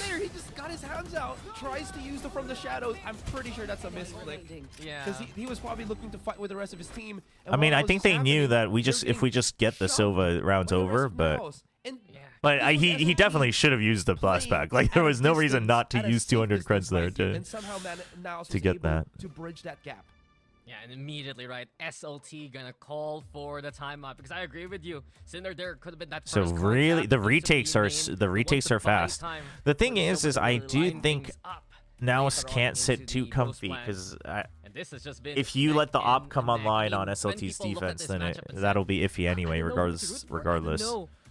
S5: There, he just got his hands out, tries to use them from the shadows. I'm pretty sure that's a misclick.
S6: Yeah.
S5: Because he was probably looking to fight with the rest of his team.
S2: I mean, I think they knew that if we just get the Silva rounds over, but he definitely should have used the blast back. Like there was no reason not to use 200 creds there to get that.
S5: To bridge that gap.
S6: Yeah, and immediately, right, SLT gonna call for the timeout because I agree with you. Cinder there could have been that.
S2: So really, the retakes are fast. The thing is I do think NAOS can't sit too comfy because if you let the op come online on SLT's defense, then that'll be iffy anyway, regardless.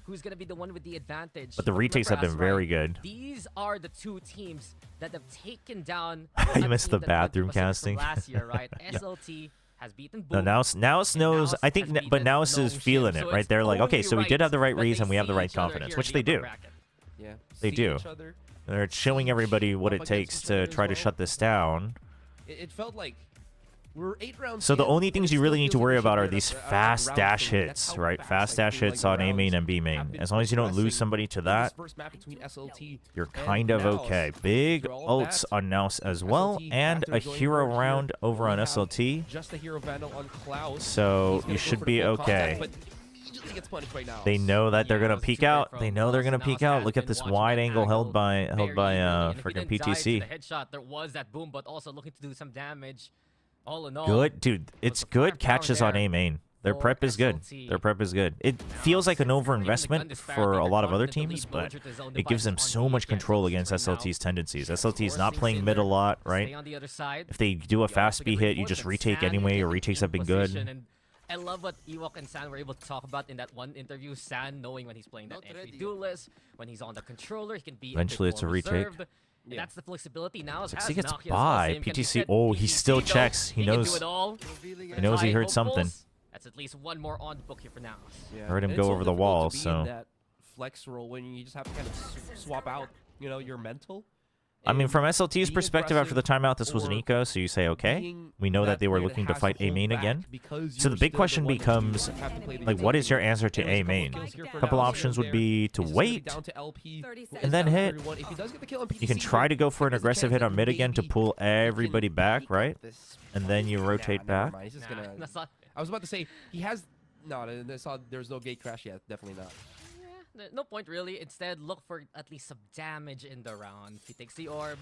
S6: Who's gonna be the one with the advantage?
S2: But the retakes have been very good.
S6: These are the two teams that have taken down.
S2: You missed the bathroom casting.
S6: Last year, right? SLT has beaten.
S2: No, NAOS knows. I think, but NAOS is feeling it, right? They're like, okay, so we did have the right reads and we have the right confidence, which they do.
S5: Yeah,
S2: they do. They're showing everybody what it takes to try to shut this down.
S5: It felt like we're 8 rounds.
S2: So the only things you really need to worry about are these fast dash hits, right? Fast dash hits on A main and B main. As long as you don't lose somebody to that, you're kind of okay. Big ults on NAOS as well, and a hero round over on SLT. So you should be okay. They know that they're gonna peek out. They know they're gonna peek out. Look at this wide angle held by freaking PTC.
S6: The headshot, there was that boom, but also looking to do some damage. All in all,
S2: good, dude. It's good catches on A main. Their prep is good. Their prep is good. It feels like an overinvestment for a lot of other teams, but it gives them so much control against SLT's tendencies. SLT is not playing mid a lot, right? If they do a fast B hit, you just retake anyway. Your retakes have been good.
S6: I love what Ewok and San were able to talk about in that one interview. San knowing when he's playing that entry duelist, when he's on the controller, he can be
S2: eventually it's a retake.
S6: Yeah. That's the flexibility now.
S2: He gets by. PTC, oh, he still checks. He knows. He knows he heard something.
S6: That's at least one more on the book here for now.
S5: Yeah.
S2: Heard him go over the wall, so.
S5: That flex roll when you just have to kind of swap out, your mental.
S2: I mean, from SLT's perspective, after the timeout, this was an eco, so you say, okay, we know that they were looking to fight A main again. So the big question becomes, like, what is your answer to A main? A couple options would be to wait and then hit. You can try to go for an aggressive hit on mid again to pull everybody back, right? And then you rotate back.
S5: I was about to say, he has... No, there's no gate crash yet. Definitely not.
S6: No point really. Instead, look for at least some damage in the round. If he takes the orb,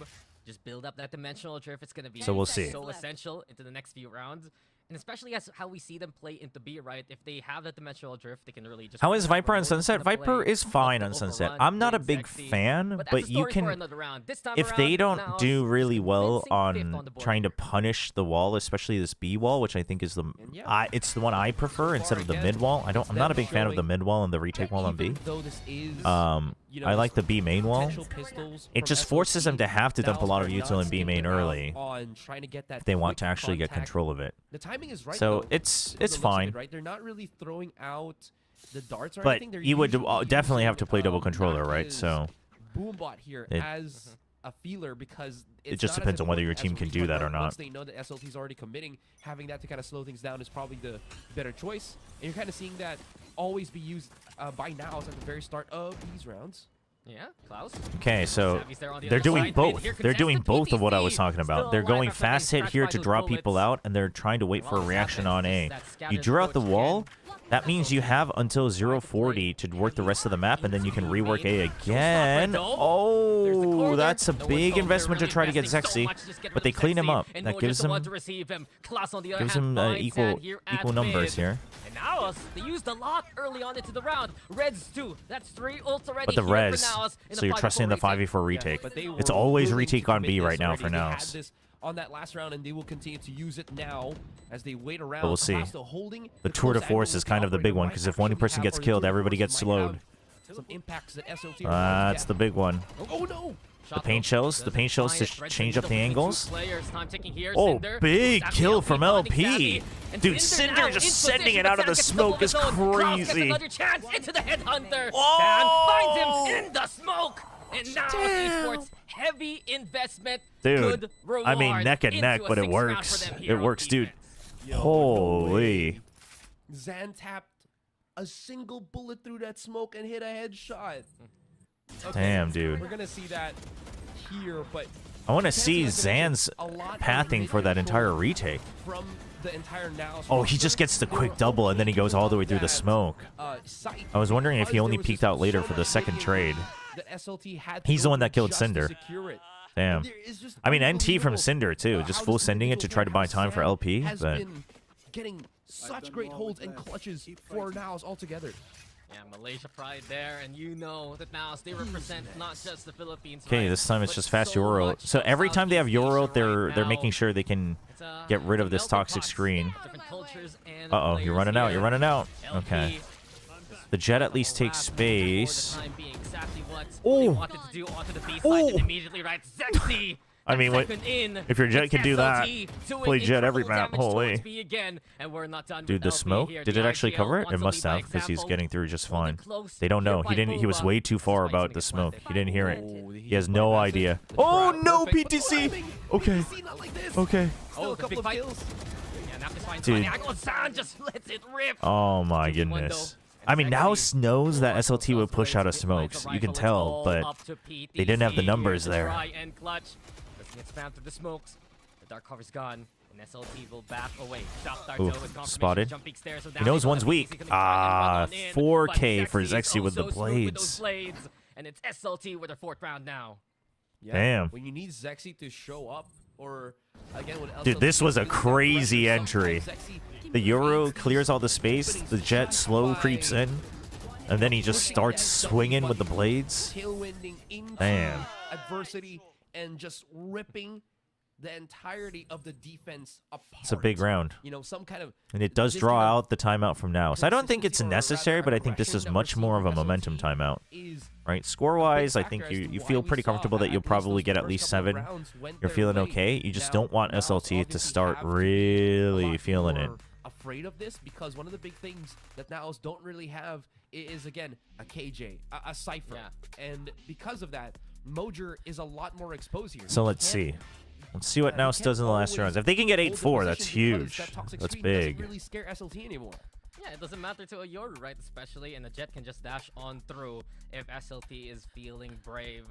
S6: just build up that dimensional drift. It's gonna be
S2: so we'll see.
S6: So essential into the next few rounds. And especially as how we see them play into B, right? If they have that dimensional drift, they can really just...
S2: How is Viper on Sunset? Viper is fine on Sunset. I'm not a big fan, but you can... If they don't do really well on trying to punish the wall, especially this B wall, which I think is the... it's the one I prefer instead of the mid wall. I'm not a big fan of the mid wall and the retake wall on B. I like the B main wall. It just forces them to have to dump a lot of util in B main early if they want to actually get control of it.
S5: timing is right.
S2: So
S5: though,
S2: it's
S5: from the looks of
S2: fine.
S5: it, right? They're not really throwing out the darts or
S2: But
S5: anything. They're
S2: you would
S5: usually
S2: definitely have to
S5: using,
S2: play double controller, right?
S5: Naka's
S2: So
S5: Boombot here
S2: it-
S5: as a feeler because
S2: it
S5: it's
S2: just
S5: not as
S2: depends on whether your
S5: important
S2: team
S5: as
S2: can do that or
S5: once
S2: not.
S5: they know that SLT's already committing, having that to kind of slow things down is probably the better choice. And you're kind of seeing that always be used by now at the very start of these rounds.
S6: Yeah, Klaus.
S2: Okay, so
S6: Savvy's there on the
S2: they're
S6: other
S2: doing
S6: side.
S2: both.
S6: Here
S2: They're doing
S6: contested
S2: both of what I was
S6: PTC.
S2: talking about.
S6: Still
S2: They're
S6: alive
S2: going
S6: after getting
S2: fast hit
S6: scratched
S2: here
S6: by
S2: to
S6: those
S2: draw people
S6: bullets.
S2: out, and they're trying to wait for a
S6: Well,
S2: reaction
S6: happens
S2: on A.
S6: is that
S2: You
S6: scattered
S2: drew out the
S6: approach
S2: wall.
S6: again.
S2: That means you have until 0:40 to work the rest of the map, and then you can rework A again. Oh, that's a big investment to try to get Zexy, but they clean him up. That gives him equal numbers here.
S6: And NAOS, they used a lot early on into the round. Reds too. That's 3 ults already.
S2: But the
S6: here for
S2: res,
S6: NAOS in
S2: so you're trusting the 5v4 retake.
S5: But they
S2: It's
S5: were
S2: always
S5: willing
S2: retake
S5: to
S2: on
S5: commit
S2: B
S5: this
S2: right now
S5: already.
S2: for
S5: They had
S2: NAOS.
S5: this on that last round, and they will continue to use it now as they wait around.
S2: But we'll see.
S5: Clasto holding
S2: The tour de
S5: close
S2: force
S5: angle
S2: is kind of the
S5: operator
S2: big one,
S5: might
S2: because if one
S5: actually
S2: person
S5: have-
S2: gets
S5: or the
S2: killed,
S5: tour de
S2: everybody
S5: force
S2: gets
S5: might
S2: slowed.
S5: have some impacts that SLT are
S2: That's the big one.
S5: Oh no!
S2: The paint shells to change up the angles. Oh, big kill from LP. Dude, Cinder just sending it out of the smoke is crazy.
S6: Another chance into the headhunter.
S2: Oh!
S6: Dan finds him in the smoke. And now Esports heavy investment.
S2: Dude,
S6: Good reward
S2: I mean, neck and
S6: into
S2: neck,
S6: a
S2: but it
S6: 6th round for
S2: works.
S6: them here
S2: It
S6: on
S2: works, dude.
S6: defense.
S2: Holy.
S5: Zan tapped a single bullet through that smoke and hit a headshot. Okay,
S2: Damn, dude.
S5: We're gonna see that here, but
S2: I want to see Zan's
S5: a lot of
S2: pathing for that entire retake.
S5: from the entire NAOS
S2: Oh, he
S5: roster
S2: just gets the quick
S5: were
S2: double, and then he goes all the way through the
S5: that,
S2: smoke.
S5: site
S2: I was wondering if he
S5: because
S2: only
S5: there was
S2: peeked
S5: just
S2: out later
S5: so
S2: for the
S5: much
S2: second
S5: digging
S2: trade.
S5: that SLT had to
S2: He's the
S5: go
S2: one that
S5: through
S2: killed
S5: just to
S2: Cinder.
S5: secure it.
S2: Damn.
S5: There is just
S2: I mean, NT from
S5: unbelievable,
S2: Cinder, too. Just
S5: how
S2: full
S5: this
S2: sending it to
S5: individual
S2: try to buy
S5: player
S2: time for
S5: Zan
S2: LP,
S5: has
S2: but
S5: been getting such great holds and clutches for NAOS altogether.
S6: Yeah, Malaysia pride there, and you know that now they represent not just the Philippines.
S2: okay,
S6: right,
S2: this time it's
S6: but
S2: just fast
S6: so
S2: Euro.
S6: much
S2: So
S6: of
S2: every time they have
S6: Southeast
S2: Euro,
S6: Asia
S2: they're
S6: right
S2: making
S6: now.
S2: sure they can
S6: It's a
S2: get rid of this
S6: melting
S2: toxic
S6: pot.
S2: screen.
S6: Different cultures and
S2: Uh-oh, you're
S6: players
S2: running out,
S6: here.
S2: you're running out.
S6: LP
S2: Okay. The Jet at least takes space.
S6: Oh!
S2: Oh.
S6: Wanted to do onto the B side
S2: Oh.
S6: and immediately right Zexy.
S2: I mean, what-
S6: second in.
S2: if your Jet
S6: It's
S2: can do that,
S6: SLT doing
S2: play Jet every
S6: incredible
S2: map,
S6: damage towards
S2: holy.
S6: B again, and we're not done
S2: Dude,
S6: with
S2: the
S6: LP
S2: smoke?
S6: here.
S2: Did
S6: The
S2: it actually
S6: IGL
S2: cover it? It
S6: wants to
S2: must
S6: lead by
S2: have, because he's
S6: example.
S2: getting through just
S6: Holding
S2: fine.
S6: close
S2: They don't
S6: here
S2: know.
S6: by
S2: He was
S6: Boba.
S2: way too far about the
S6: This is
S2: smoke. He didn't hear it.
S5: Oh,
S2: He has no idea. Oh no, PTC! Okay.
S5: PTC, not like this.
S2: Okay.
S5: Still a
S6: the
S5: couple
S6: big
S5: of
S6: fight.
S5: kills.
S6: Yeah, now this finds
S2: Dude.
S6: Angle. San just lets it rip.
S2: Oh my
S6: 2v1
S2: goodness.
S6: though.
S2: I mean,
S6: And
S2: NAOS knows that
S6: Zexy
S2: SLT would push out of smokes. You can tell, but they didn't have the numbers there.
S6: Try and clutch. Doesn't get spammed through the smokes. The dark cover's gone. And SLT will back away. Shot dart
S2: Ooh,
S6: though with confirmation,
S2: spotted.
S6: jumping stairs, so
S2: He
S6: down
S2: knows
S6: they go.
S2: one's weak.
S6: He's gonna try and run on in,
S2: 4K
S6: but
S2: for
S6: Zexy is
S2: Zexy with the
S6: so smooth with those
S2: blades.
S6: blades. And it's SLT with their 4th round now.
S5: Yeah,
S2: Damn.
S5: When you need Zexy to show up, or again, when
S2: Dude, this was a
S5: really
S2: crazy
S5: aggressive,
S2: entry.
S5: sometimes Zexy
S2: The Euro
S5: needs to
S2: clears all the
S5: keep
S2: space,
S5: opening
S2: the Jet
S5: just
S2: slow
S5: by
S2: creeps in, and then he just
S5: pushing
S2: starts
S5: that
S2: swinging
S5: double
S2: with the
S5: button,
S2: blades.
S5: tailwinding into
S2: Damn.
S5: adversity and just ripping the entirety of the defense apart.
S2: It's a big round.
S5: You know, some kind of
S2: And it does
S5: this
S2: draw
S5: kind of
S2: out the timeout from NAOS. I don't think it's
S5: consistency or rather
S2: necessary, but I think this is
S5: aggression that we're
S2: much
S5: seeing
S2: more of a
S5: from
S2: momentum
S5: SLT
S2: timeout.
S5: is
S2: Right? Score-wise, I
S5: factor
S2: think
S5: as
S2: you
S5: to why
S2: feel
S5: we
S2: pretty
S5: saw
S2: comfortable that
S5: at
S2: you'll
S5: least
S2: probably
S5: those
S2: get at
S5: first
S2: least
S5: couple of
S2: 7.
S5: rounds went
S2: You're
S5: their
S2: feeling
S5: way.
S2: okay. You just
S5: Now,
S2: don't want
S5: NAOS
S2: SLT to
S5: obviously
S2: start
S5: have to be a
S2: really
S5: lot
S2: feeling it.
S5: more afraid of this, because one of the big things that NAOS don't really have is, again, a KJ, a Cypher.
S6: Yeah.
S5: And because of that, Mojer is a lot more exposed here.
S2: So
S5: He
S2: let's
S5: can't-
S2: see. Let's see what NAOS
S5: he
S2: does in the
S5: can't
S2: last
S5: always
S2: rounds. If they can get
S5: hold the
S2: 8-4, that's
S5: position because
S2: huge.
S5: that toxic
S2: That's
S5: screen doesn't
S2: big.
S5: really scare SLT anymore.
S6: Yeah, it doesn't matter to a Yoru, right? Especially, and the Jet can just dash on through if SLT is feeling brave.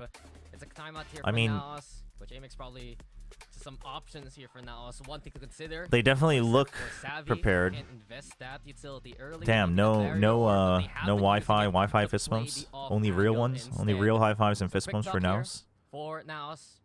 S6: It's a timeout here
S2: I
S6: for
S2: mean-
S6: NAOS, which Amix probably some options here for NAOS. One thing to consider.
S2: They definitely look
S6: for Savvy,
S2: prepared.
S6: can invest that utility early.
S2: Damn,
S6: Look at
S2: no
S6: Vario, they have
S2: no
S6: the
S2: Wi-Fi,
S6: use
S2: Wi-Fi
S6: to
S2: fist
S6: play
S2: bumps.
S6: the off
S2: Only real
S6: angle
S2: ones, only
S6: instead.
S2: real high fives and fist
S6: Quick
S2: bumps for
S6: duck here
S2: NAOS.
S6: For NAOS.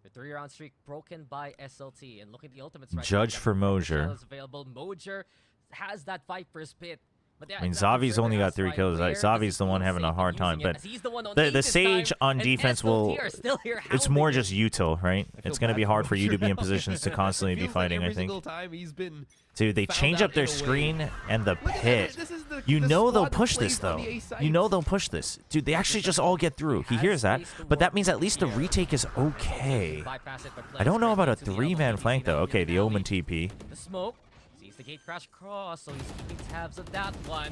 S6: The 3-round streak broken by SLT. And look at the ultimates right
S2: Judge
S6: now.
S2: for
S6: The
S2: Mojer.
S6: shell is available. Mojer has that Viper spit. But yeah,
S2: I mean,
S6: exactly,
S2: Zavi's only
S6: Trevor
S2: got
S6: has
S2: 3
S6: five
S2: kills.
S6: there.
S2: Zavi's
S6: This
S2: the
S6: is
S2: one
S6: cool,
S2: having a
S6: safe
S2: hard
S6: in
S2: time,
S6: using it,
S2: but
S6: as he's the one on
S2: the
S6: eight this
S2: Sage
S6: time,
S2: on
S6: and
S2: defense
S6: SLT
S2: will.
S6: are still here
S2: It's more
S6: hounding
S2: just util, right?
S5: I feel
S2: It's gonna
S5: bad
S2: be
S5: for
S2: hard for you to be in
S5: Mojer.
S2: positions to constantly be
S5: Feels like
S2: fighting. I
S5: every
S2: think.
S5: single time he's been
S2: Dude, they
S5: found
S2: change
S5: out
S2: up their
S5: in a way.
S2: screen and the
S5: Look at
S2: pit.
S5: that. This is the-
S2: You
S5: the
S2: know they'll
S5: squad that
S2: push this
S5: plays on
S2: though.
S5: the A side.
S2: You know they'll push this. Dude, they actually just all get through. He hears that, but that means at least the retake is okay.
S6: Bypass it, but
S2: I don't know
S6: plays
S2: about a
S6: straight into the
S2: 3-man
S6: elbow.
S2: flank though.
S6: Now
S2: Okay, the
S6: here
S2: Omen
S6: Nally.
S2: TP.
S6: The smoke. Sees Sees the gate crash across, so he's keeping tabs of that one.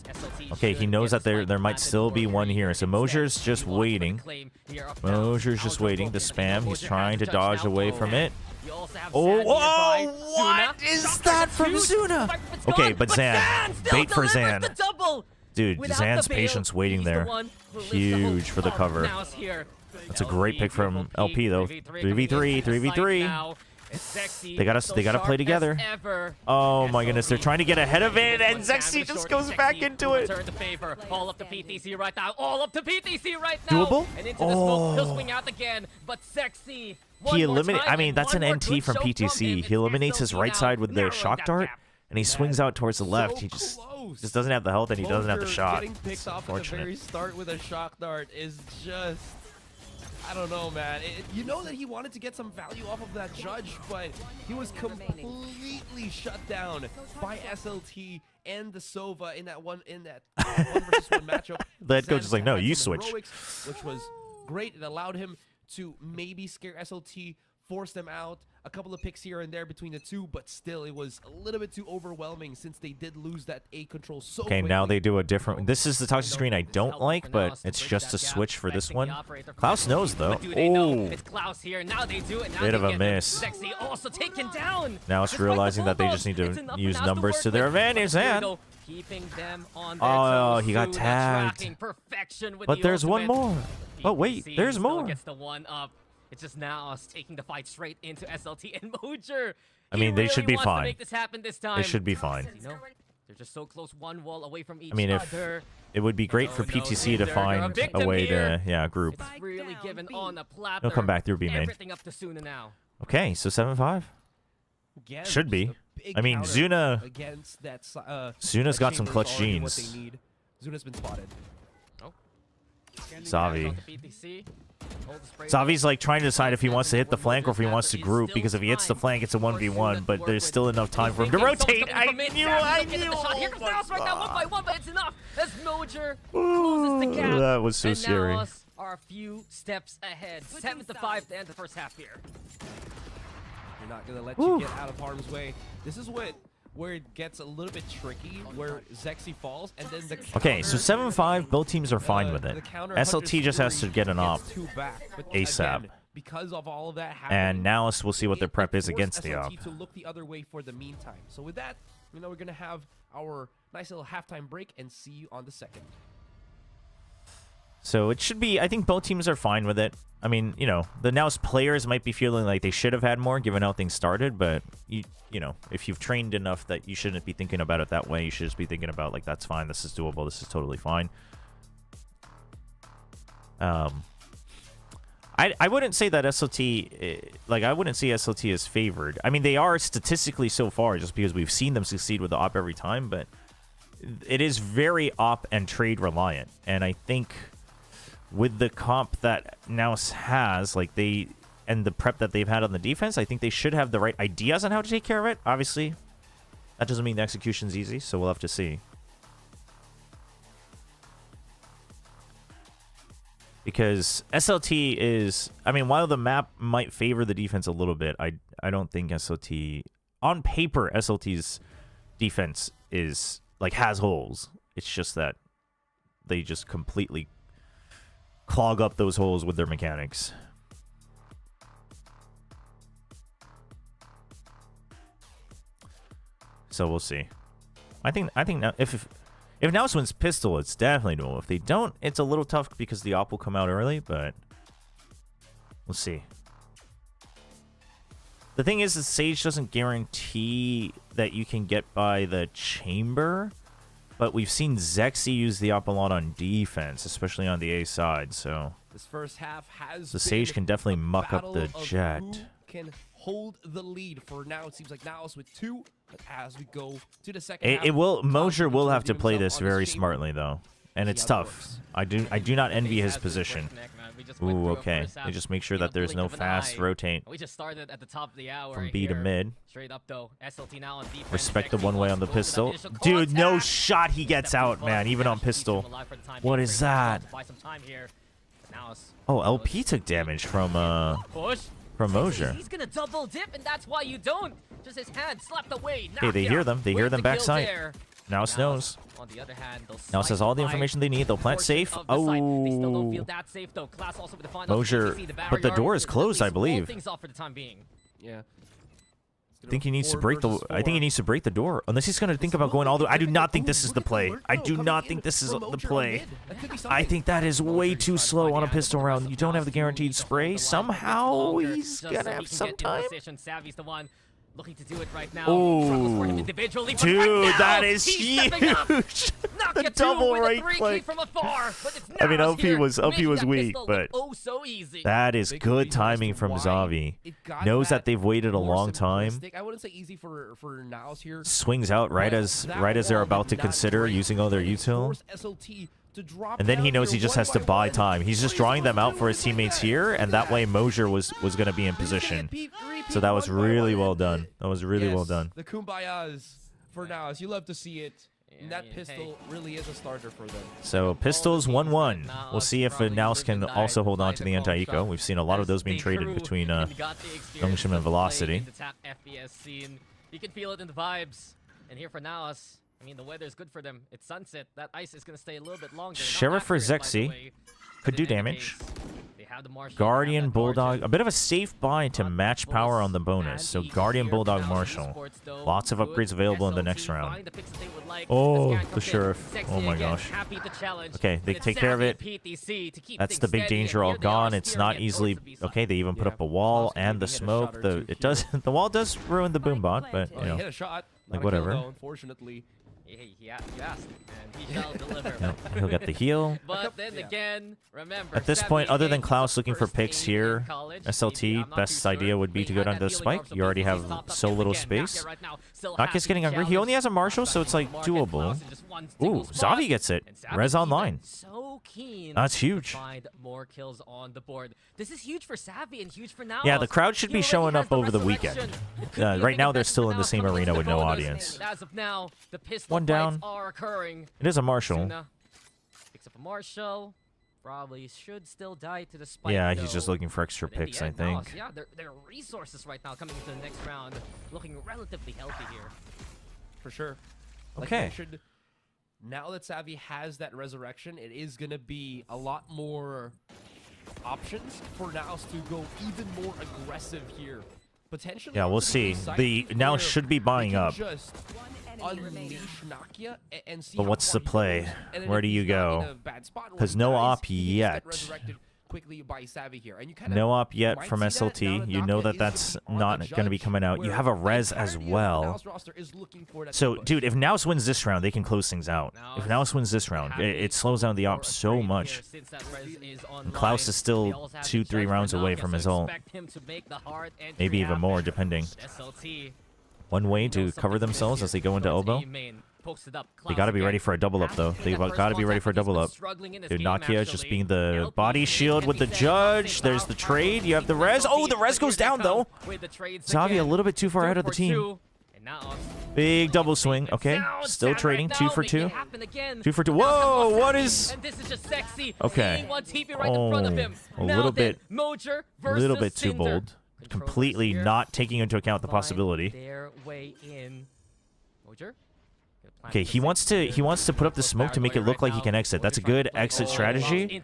S6: SLT
S2: Okay, he knows that there might still be one here. So Mosier's just waiting. Mosier's just waiting. The spam. He's trying to dodge away from it. Oh, what is that from Zuna? Okay, but Zan. Bait for Zan. Dude, Zan's patience waiting there. Huge for the cover. That's a great pick from LP though. 3v3, 3v3. They gotta play together. Oh my goodness, they're trying to get ahead of it, and Zexy just goes back into it.
S6: All up to PTC right now. All up to PTC right now.
S2: Doable?
S6: And into the smoke, he'll swing out again. But Zexy.
S2: He eliminates. I mean, that's an NT from PTC. He eliminates his right side with the shock dart, and he swings out towards the left. He just doesn't have the health, and he doesn't have the shot.
S5: Getting picked off at the very start with a shock dart is just, I don't know, man. You know that he wanted to get some value off of that judge, but he was completely shut down by SLT and the Sova in that one versus one matchup.
S2: The head coach is like, no, you switch.
S5: Which was great. It allowed him to maybe scare SLT, force them out. A couple of picks here and there between the two, but still, it was a little bit too overwhelming since they did lose that A control so
S2: Okay,
S5: quickly.
S2: now they do a different. This is the toxic screen I don't like, but it's just a switch for this one. Klaus knows though. Oh,
S6: it's Klaus here. Now they do it. Now
S2: bit of a miss.
S6: Sexy also taken down.
S2: Now it's realizing that they just need to use numbers to their advantage, and
S6: keeping them on
S2: oh, he got tagged. But there's one more. Oh wait, there's more.
S6: Gets the one up. It's just NAOS taking the fight straight into SLT and Mojer.
S2: I mean, they should be fine.
S6: To make this happen this time.
S2: They should be fine.
S6: You know, they're just so close, one wall away from each
S2: I mean, if it would be great for PTC to find a way to, group.
S6: It's really given on the platter.
S2: He'll come back through B main.
S6: Everything up to Suna now.
S2: Okay, so 7-5. Should be. I mean, Zuna. Zuna's got some clutch genes.
S5: Zuna's been spotted.
S2: Zavi. Zavi's like trying to decide if he wants to hit the flank or if he wants to group, because if he hits the flank, it's a 1v1, but there's still enough time for him to rotate. I knew.
S6: Here comes NAOS right now, 1 by 1, but it's enough as Mojer closes the gap.
S2: That was so scary.
S6: NAOS are a few steps ahead. 7-5 to end the first half here.
S5: They're not going to let you get out of harm's way. This is where it gets a little bit tricky, where Zexy falls, and then the
S2: okay, so 7-5, both teams are fine with it. SLT just has to get an op ASAP.
S5: Because of all of that
S2: and NAOS will see what their prep is against the op.
S5: To look the other way for the meantime. So with that, we're going to have our nice little halftime break and see you on the second.
S2: So it should be, I think both teams are fine with it. I mean, you know, the NAOS players might be feeling like they should have had more given how things started, but you know, if you've trained enough that you shouldn't be thinking about it that way, you should just be thinking about like, that's fine, this is doable, this is totally fine. I wouldn't say that SLT, like I wouldn't see SLT as favored. I mean, they are statistically so far just because we've seen them succeed with the op every time, but it is very op and trade reliant, and I think with the comp that NAOS has, like and the prep that they've had on the defense, I think they should have the right ideas on how to take care of it. Obviously, that doesn't mean the execution's easy, so we'll have to see. Because SLT is, I mean, while the map might favor the defense a little bit, I don't think SLT, on paper, SLT's defense is, like, has holes. It's just that they just completely clog up those holes with their mechanics. So we'll see. I think now if NAOS wins pistol, it's definitely doable. If they don't, it's a little tough because the op will come out early, but we'll see. The thing is that Sage doesn't guarantee that you can get by the chamber, but we've seen Zexy use the op a lot on defense, especially on the A side, so
S5: this first half has
S2: the Sage can definitely muck up the Jet.
S5: Who can hold the lead for now? It seems like NAOS with 2, but as we go to the second half,
S2: Mojer will have to play this very smartly though, and it's tough. I do not envy his position. Ooh, okay. They just make sure that there's no fast rotate.
S6: We just started at the top of the hour
S2: from B to mid.
S6: Straight up though, SLT now on defense.
S2: Respect the one way on the pistol. Dude, no shot he gets out, man, even on pistol. What is that? Oh, LP took damage from from Mosier.
S6: He's gonna double dip, and that's why you don't. Just his hand slapped away.
S2: Hey, they hear them. They hear them backside. Now
S6: Now,
S2: knows.
S6: on the other hand,
S2: Now has all the information they need. They'll plant safe.
S6: They still don't feel
S2: Oh.
S6: that safe though. Class also with the final
S2: Mosier,
S6: CC,
S2: but the door is
S6: at
S2: closed, I
S6: least wall
S2: believe.
S6: things off for the time being.
S5: Yeah.
S2: I think he needs to break the. I think he needs to break the door. Unless he's gonna think about going all the. I do not think this is the play. I do not think this is the play. I think that is way too slow on a pistol round. You don't have the guaranteed spray. Somehow he's gonna have some time.
S6: Savvy's the one looking to do it right now.
S2: Oh,
S6: Struggles for him individually, but
S2: dude,
S6: right now,
S2: that is
S6: he's stepping up.
S2: huge.
S6: Knock
S2: The
S6: it
S2: double
S6: with a
S2: right
S6: 3-key
S2: click.
S6: from afar, but it's
S2: I mean,
S6: Naos
S2: OP
S6: here,
S2: was
S6: making
S2: weak,
S6: that pistol
S2: but
S6: look oh so easy.
S2: that is
S5: Big
S2: good
S5: reason as
S2: timing
S5: to
S2: from
S5: why
S2: Zavi.
S5: it got
S2: Knows that they've waited a
S5: more
S2: long time.
S5: simplistic. I wouldn't say easy for NAOS here.
S2: Swings out right
S5: but
S2: as
S5: that
S2: they're
S5: wall
S2: about to
S5: did not
S2: consider
S5: break,
S2: using all their
S5: and it
S2: util.
S5: forced SLT to drop
S2: And then he
S5: down
S2: knows he
S5: here
S2: just
S5: one
S2: has to
S5: by
S2: buy
S5: one.
S2: time. He's just drawing them out for his teammates here, and that way Mosier was going to be in
S5: He's gonna
S2: position.
S5: repeat
S2: So that was
S5: one by
S2: really
S5: one.
S2: well done. That was really well
S5: Yes,
S2: done.
S5: The kumbayas for NAOS. You love to see it. And
S6: Yeah,
S5: that
S6: yeah,
S5: pistol really is a starter for them.
S2: So pistols 1-1. We'll see if NAOS can also hold on to the anti-eco. We've seen a lot of those being traded between Youngshim and Velocity.
S6: You can feel it in the vibes. And here for NAOS, I mean, the weather's good for them. It's sunset. That ice is going to stay a little bit longer. Not
S2: Sheriff for
S6: accurate, by the
S2: Zexy.
S6: way.
S2: Could
S6: But
S2: do
S6: in any
S2: damage.
S6: case, they have the Marshal, they have
S2: Guardian
S6: that
S2: Bulldog.
S6: margin.
S2: A bit of a safe buy to
S6: Not
S2: match
S6: full
S2: power on the bonus.
S6: and
S2: So
S6: easy
S2: Guardian
S6: here
S2: Bulldog
S6: for NAOS
S2: Marshal.
S6: Esports, though.
S2: Lots of
S6: Good.
S2: upgrades available in the next
S6: SLT
S2: round.
S6: find the picks that they would like.
S2: Oh,
S6: The scan
S2: the
S6: comes in.
S2: Sheriff.
S6: Zexy
S2: Oh my
S6: again,
S2: gosh.
S6: happy to challenge.
S2: Okay, they
S6: It's
S2: take care of
S6: Savvy
S2: it.
S6: PTC to keep
S2: That's
S6: things
S2: the big
S6: steady, and
S2: danger all
S6: here they are
S2: gone. It's
S6: steering
S2: not
S6: it
S2: easily
S6: towards the B
S2: okay. They even put
S5: Yeah.
S2: up a wall
S5: Possibly
S2: and the
S5: he hit a
S2: smoke.
S5: shot or
S2: The
S5: two
S2: it does the wall does ruin the boom bot, but
S5: Oh,
S2: you
S5: he
S2: know.
S5: hit a shot.
S2: Like,
S5: Not a kill,
S2: whatever.
S5: though, unfortunately.
S6: He asked, and he shall deliver.
S2: Yep, he'll get the heal.
S6: But then
S5: Yeah.
S6: again, remember,
S2: At this
S6: Savvy
S2: point, other than
S6: again,
S2: Klaus
S6: he's
S2: looking for
S6: first
S2: picks
S6: aid in
S2: here,
S6: college.
S2: SLT,
S6: Maybe, I'm not
S2: best
S6: too
S2: idea
S6: sure.
S2: would be
S6: They
S2: to go
S6: had
S2: down
S6: that
S2: to the
S6: healing
S2: spike.
S6: arms of
S2: You already
S6: BCT
S2: have
S6: stopped up
S2: so
S6: yet
S2: little
S6: again.
S2: space.
S6: Nakia right now, still
S2: Nakia's
S6: happy
S2: getting
S6: to
S2: hungry. He only has a
S6: challenge.
S2: Marshal, so it's like
S6: Klaus in the market.
S2: doable.
S6: Klaus in just one single
S2: Ooh,
S6: spot.
S2: Zavi gets it.
S6: And Savvy
S2: Res
S6: even
S2: online.
S6: So keen
S2: That's
S6: to
S2: huge.
S6: find more kills on the board. This is huge for Savvy and huge for NAOS.
S2: Yeah, the crowd should
S6: He
S2: be
S6: already
S2: showing
S6: has
S2: up over the
S6: resurrection.
S2: weekend.
S6: It could be a
S2: Right
S6: big
S2: now, they're
S6: advantage
S2: still
S6: for
S2: in the
S6: NAOS
S2: same
S6: coming
S2: arena
S6: into
S2: with
S6: the
S2: no
S6: bonus.
S2: audience.
S6: But as of now, the pistol
S2: One down.
S6: fights are occurring.
S2: It is a Marshal.
S6: Suna picks up a Marshal. Probably should still die to the spike.
S2: Yeah, he's just
S6: though.
S2: looking for extra
S6: But in the
S2: picks, I
S6: end,
S2: think.
S6: NAOS, yeah, their resources right now coming into the next round looking relatively healthy here.
S5: For sure. Like
S2: Okay.
S5: you mentioned, now that Savvy has that resurrection, it is going to be a lot more options for NAOS to go even more aggressive here. Potentially.
S2: Yeah, we'll
S5: to
S2: see.
S5: site
S2: The
S5: where
S2: NAOS should be
S5: they
S2: buying
S5: can
S2: up.
S5: Just unleash Nakia and see
S2: But
S5: how
S2: what's
S5: far
S2: the
S5: he
S2: play?
S5: goes. And then
S2: Where
S5: if
S2: do you
S5: he's not
S2: go?
S5: in a bad spot where
S2: 'Cause
S5: he
S2: no
S5: dies,
S2: op
S5: he needs to get
S2: yet.
S5: resurrected quickly by Savvy here. And you kinda
S2: No op yet
S5: might
S2: from
S5: see that now
S2: SLT.
S5: that
S2: You know
S5: Nakia
S2: that
S5: is
S2: that's
S5: gonna be on
S2: not
S5: the
S2: going to be
S5: judge,
S2: coming out. You
S5: where
S2: have a
S5: the
S2: res as
S5: entirety of the
S2: well.
S5: NAOS roster is looking for that
S2: So,
S5: push.
S2: dude, if NAOS wins this round, they can close things out. If NAOS wins this round, it slows down the op so much. Klaus is still 2-3 rounds away from his ult. Maybe even more, depending. One way to cover themselves as they go into elbow. They got to be ready for a double up, though. They got to be ready for a double up. Dude, Nakia is just being the body shield with the judge. There's the trade. You have the res. Oh, the res goes down, though. Zavi a little bit too far ahead of the team. Big double swing. Okay, still trading. 2 for 2. 2 for 2. Whoa, what is...
S6: And this is just sexy.
S2: Okay.
S6: One TP right in front of him.
S2: a
S6: Now
S2: little
S6: then,
S2: bit...
S6: Mojer
S2: A little bit
S6: versus
S2: too
S6: Cinder.
S2: bold. Completely
S6: Controllers here
S2: not taking into account the
S6: find
S2: possibility.
S6: Their way in. Mojer.
S2: Okay, he wants to put up the smoke to make it look like he can exit. That's a good exit strategy.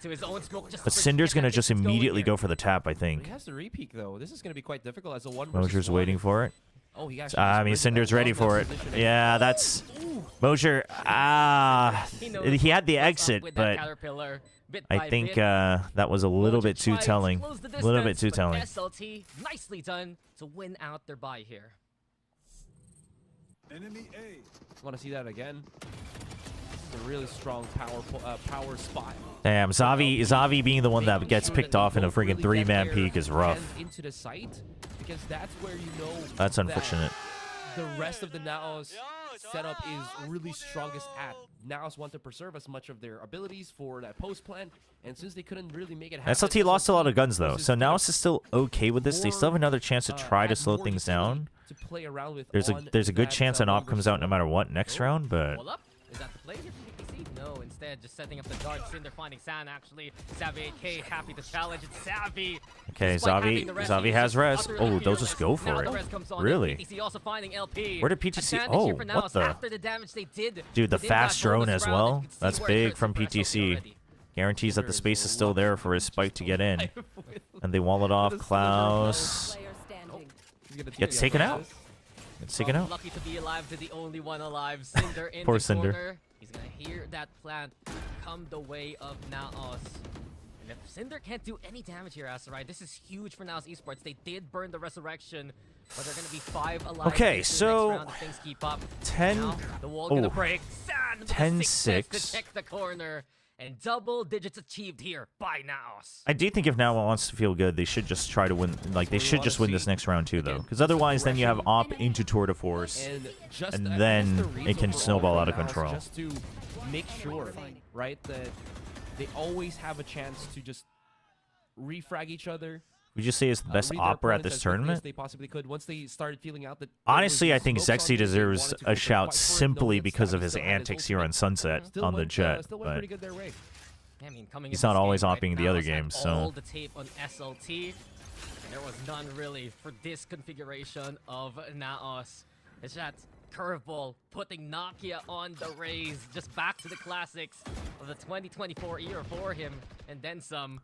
S2: But Cinder's gonna just immediately go for the tap, I
S5: He
S2: think.
S5: has the repeat though. This is going to be quite difficult as a one.
S2: Mojer's waiting for it.
S5: Oh, he actually
S2: I
S5: just
S2: mean,
S5: bridged
S2: Cinder's
S5: that
S2: ready
S5: long
S2: for it.
S5: positioning.
S2: Yeah, that's... Mosier, he had the exit, but I think that was a little bit too telling. A little bit too telling.
S6: SLT nicely done to win out their bye here.
S5: Want to see that again? It's a really strong power spot.
S2: Damn, Zavi being the one that gets picked off in a friggin' 3-man peak is rough.
S5: Into the site, because that's where you know.
S2: That's unfortunate.
S5: The rest of the NAOS setup is really strongest at. NAOS want to preserve as much of their abilities for that post plan, and since they couldn't really make it happen,
S2: SLT lost a lot of guns though, so NAOS is still okay with this. They still have another chance to try to slow things down.
S5: To play around with
S2: There's a good chance an op comes out no matter what next round, but
S6: Hold up. Is that the play here from BPC? no, instead just setting up the dart. Cinder finding San actually. Savvy AK happy to challenge. It's Savvy.
S2: Okay, Xavi has res. Oh, they'll just go for it. Really?
S6: PTC also finding LP.
S2: Where did PTC? Oh, what the?
S6: After the damage they did.
S2: Dude, the
S6: within
S2: fast
S6: that
S2: drone
S6: bonus
S2: as
S6: round,
S2: well.
S6: you can see
S2: That's
S6: where it
S2: big
S6: hurts
S2: from
S6: the pressure
S2: PTC.
S6: already.
S2: Guarantees that the space is still there for his spike to get in. And they wall it off. Klaus gets taken out. Gets taken out.
S6: Lucky to be alive to the only one alive. Cinder in
S2: Poor
S6: the
S2: Cinder.
S6: corner. He's gonna hear that plant come the way of NAOS. And if Cinder can't do any damage here, Asteroid, this is huge for NAOS Esports. They did burn the Resurrection, but they're gonna be 5 alive.
S2: Okay,
S6: into the
S2: so
S6: next round if things keep up.
S2: 10
S6: Now, the wall gonna
S2: oh,
S6: break. San with a
S2: 10-6
S6: to check the corner. And double digits achieved here by NAOS.
S2: I do think if NAOS wants to feel good, they should just try to win. Like, they should just win this next round too, though. Because otherwise, then you have Op into Tour de Force. And then it can snowball out of control.
S5: Just to make sure, right, that they always have a chance to just refrag each other.
S2: Would you say it's the best
S5: read their
S2: opera at
S5: opponents
S2: this
S5: as quickly as
S2: tournament?
S5: They possibly could. Once they started feeling out that
S2: Honestly, I think
S5: smokes on
S2: Zexy
S5: them, they
S2: deserves
S5: wanted to
S2: a
S5: go
S2: shout
S5: quite for it.
S2: simply
S5: No,
S2: because of
S5: Savvy
S2: his
S5: still had
S2: antics
S5: whole
S2: here on
S5: stick.
S2: Sunset
S5: Still
S2: on the
S5: went,
S2: jet.
S5: still went
S2: But
S5: pretty good their way.
S6: Yeah, I mean, coming
S2: He's
S6: into
S2: not
S6: this
S2: always
S6: game, right,
S2: opping the other
S6: NAOS had
S2: games, so-
S6: all the tape on SLT. There was none really for this configuration of NAOS. It's that curveball putting Nokia on the raise, just back to the classics of the 2024 year for him, and then some.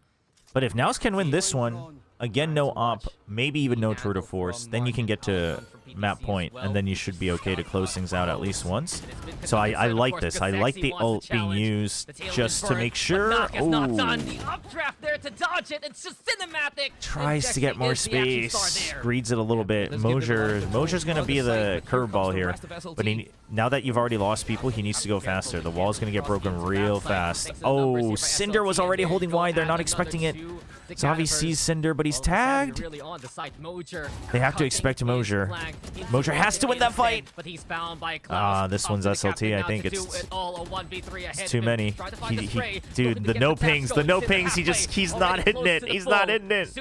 S2: But if NAOS can win this one, again, no Op, maybe even no Tour de Force, then you can get to map point, and then you should be okay to close things out at least once. So I like this. I like the ult being used just to make sure.
S6: Not done.
S2: Oh,
S6: The updraft there to dodge it. It's just cinematic.
S2: tries to get more space, reads it a little bit.
S5: Let's give it
S2: Mosier's going to be the curveball here. But
S5: he,
S2: now that you've already lost people, he needs to go faster. The wall's going to get broken real fast. Oh, Cinder was already holding wide. They're not expecting it. Xavi sees Cinder, but he's tagged. They have to expect Mosier. Mosier has to win that fight. This one's SLT. I think it's too many. Dude, the no pings. He's not hitting it. He's not hitting it.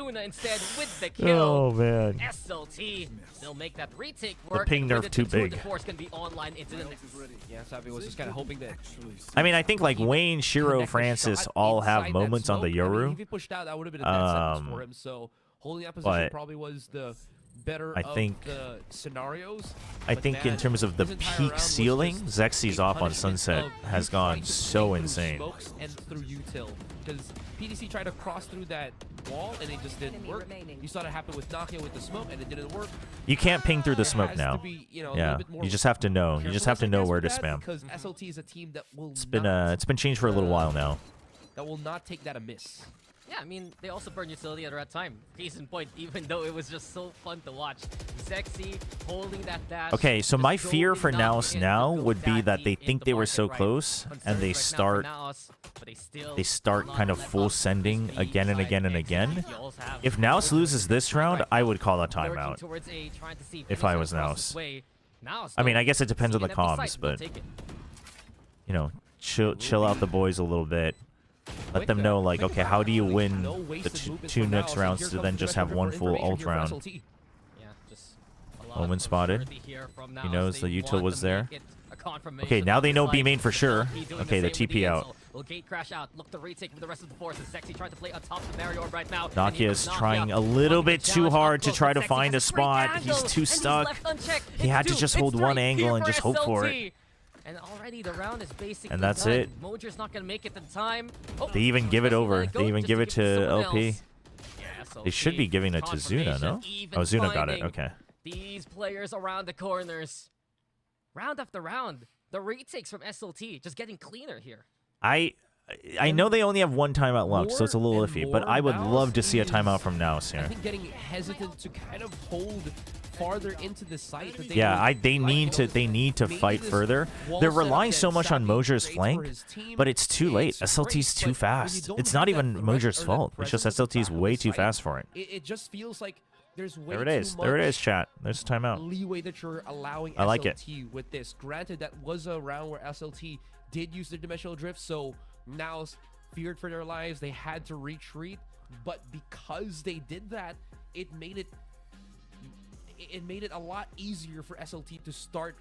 S2: Oh, man.
S6: SLT, they'll make that retake work.
S2: The ping nerf too big.
S5: yeah, Savvy was just kind of hoping that.
S2: I mean, I think like Wayne, Shiro, Francis all have moments on the Yoru.
S5: If he pushed out, that would have been a dead sentence for him. So holding that position
S2: but
S5: probably was the better
S2: I
S5: of
S2: think-
S5: the scenarios.
S2: I
S5: But
S2: think in
S5: man,
S2: terms of the
S5: this entire
S2: peak
S5: round was
S2: ceiling,
S5: just
S2: Zexy's
S5: a
S2: off on
S5: punishment
S2: Sunset
S5: of
S2: has
S5: him
S2: gone
S5: trying to
S2: so
S5: play through
S2: insane.
S5: smokes and through util, because PDC tried to cross through that wall and it just didn't work. You saw it happen with Nokia with the smoke and it didn't work.
S2: You can't ping through the
S5: There
S2: smoke
S5: has to
S2: now.
S5: be, you know, a
S2: Yeah,
S5: little bit more
S2: you just have to know. You just have to
S5: carefulness, I
S2: know
S5: guess,
S2: where
S5: with
S2: to
S5: that,
S2: spam.
S5: Because SLT is a team that will
S2: It's been changed for a little while now.
S5: that will not take that amiss.
S6: Yeah, I mean, they also burned utility at the right time. Case in point, even though it was just so fun to watch. Sexy holding that dash.
S2: Okay, so
S6: just
S2: my fear
S6: going
S2: for
S6: up
S2: NAOS
S6: in
S2: now
S6: to go
S2: would be that they
S6: in
S2: think
S6: the
S2: they were
S6: market,
S2: so
S6: right?
S2: close and they
S6: Concerns right
S2: start
S6: now for NAOS, but they
S2: they start
S6: still
S2: kind of
S6: let
S2: full
S6: up
S2: sending
S6: this
S2: again and
S6: lead
S2: again and
S6: side
S2: again.
S6: exit. You also have
S2: If NAOS loses this round,
S6: Right.
S2: I would call a
S6: working
S2: timeout.
S6: towards a, trying to see
S2: if I
S6: finishing
S2: was
S6: across
S2: NAOS.
S6: this way. NAOS,
S2: I mean,
S6: though,
S2: I guess it depends on the
S6: seeing an empty
S2: comms,
S6: site, they'll
S2: but
S6: take it.
S2: you know, chill out the boys a little bit. Let them know, like, okay, how do you win the two next rounds to then just have one full ult round?
S6: Yeah, just a lot
S2: Omen
S6: of
S2: spotted.
S6: maturity here from
S2: He
S6: NAOS.
S2: knows
S6: They
S2: the util
S6: want
S2: was
S6: to
S2: there.
S6: make it a confirmation
S2: Okay, now
S6: of
S2: they
S6: his
S2: know
S6: life.
S2: B main for sure.
S6: LP doing
S2: Okay, the
S6: same with
S2: TP out.
S6: intel. Will gate crash out. Look to retake with the rest of the forces. Sexy trying to play atop the Mario right now. And
S2: Nokia
S6: here
S2: is
S6: comes
S2: trying
S6: Nokia.
S2: a little
S6: Wanting
S2: bit
S6: to
S2: too
S6: challenge
S2: hard
S6: up
S2: to
S6: close,
S2: try
S6: but
S2: to
S6: Sexy
S2: find
S6: has
S2: a
S6: great
S2: spot.
S6: angle,
S2: He's too
S6: and
S2: stuck.
S6: left unchecked.
S2: He had to
S6: It's
S2: just
S6: two.
S2: hold
S6: It's
S2: one
S6: three
S2: angle
S6: here
S2: and
S6: for
S2: just hope for it.
S6: SLT. And already the round is basically
S2: And that's
S6: done.
S2: it.
S6: Mojer's not gonna make it in time. Oh,
S2: They even give it
S6: Sexy
S2: over.
S6: let go
S2: They even
S6: just
S2: give it to
S6: someone
S2: LP.
S6: else. Yeah,
S2: They should be giving it to Zuna, no?
S6: Even
S2: Oh, Zuna got it.
S6: finding
S2: Okay.
S6: These players around the corners. Round after round. The retakes from SLT just getting cleaner here.
S2: I know they only have one timeout left, so it's a little
S5: More
S2: iffy,
S5: and
S2: but I would
S5: more
S2: love to
S5: NAOS
S2: see a timeout
S5: is,
S2: from NAOS
S5: I
S2: here.
S5: think getting hesitant to kind of hold farther into the site. That they
S2: Yeah,
S5: would
S2: they
S5: like
S2: need to
S5: maybe
S2: fight
S5: this
S2: further.
S5: wall
S2: They're
S5: setup
S2: relying
S5: that
S2: so much on
S5: Savvy
S2: Mosier's
S5: creates
S2: flank,
S5: for his team,
S2: but it's too late.
S5: it's
S2: SLT's
S5: great,
S2: too
S5: but when you
S2: fast.
S5: don't
S2: It's
S5: have
S2: not
S5: that
S2: even
S5: threat
S2: Mosier's
S5: or that
S2: fault. It's just
S5: presence at the
S2: SLT's
S5: back of
S2: way
S5: the
S2: too
S5: site,
S2: fast for it.
S5: It just feels like there's way
S2: There it
S5: too
S2: is. There it
S5: much
S2: is, chat. There's a timeout.
S5: leeway that you're allowing
S2: I like it.
S5: SLT with this. Granted, that was a round where SLT did use their dimensional drift, so now feared for their lives. They had to retreat, but because they did that, it made it a lot easier for SLT to start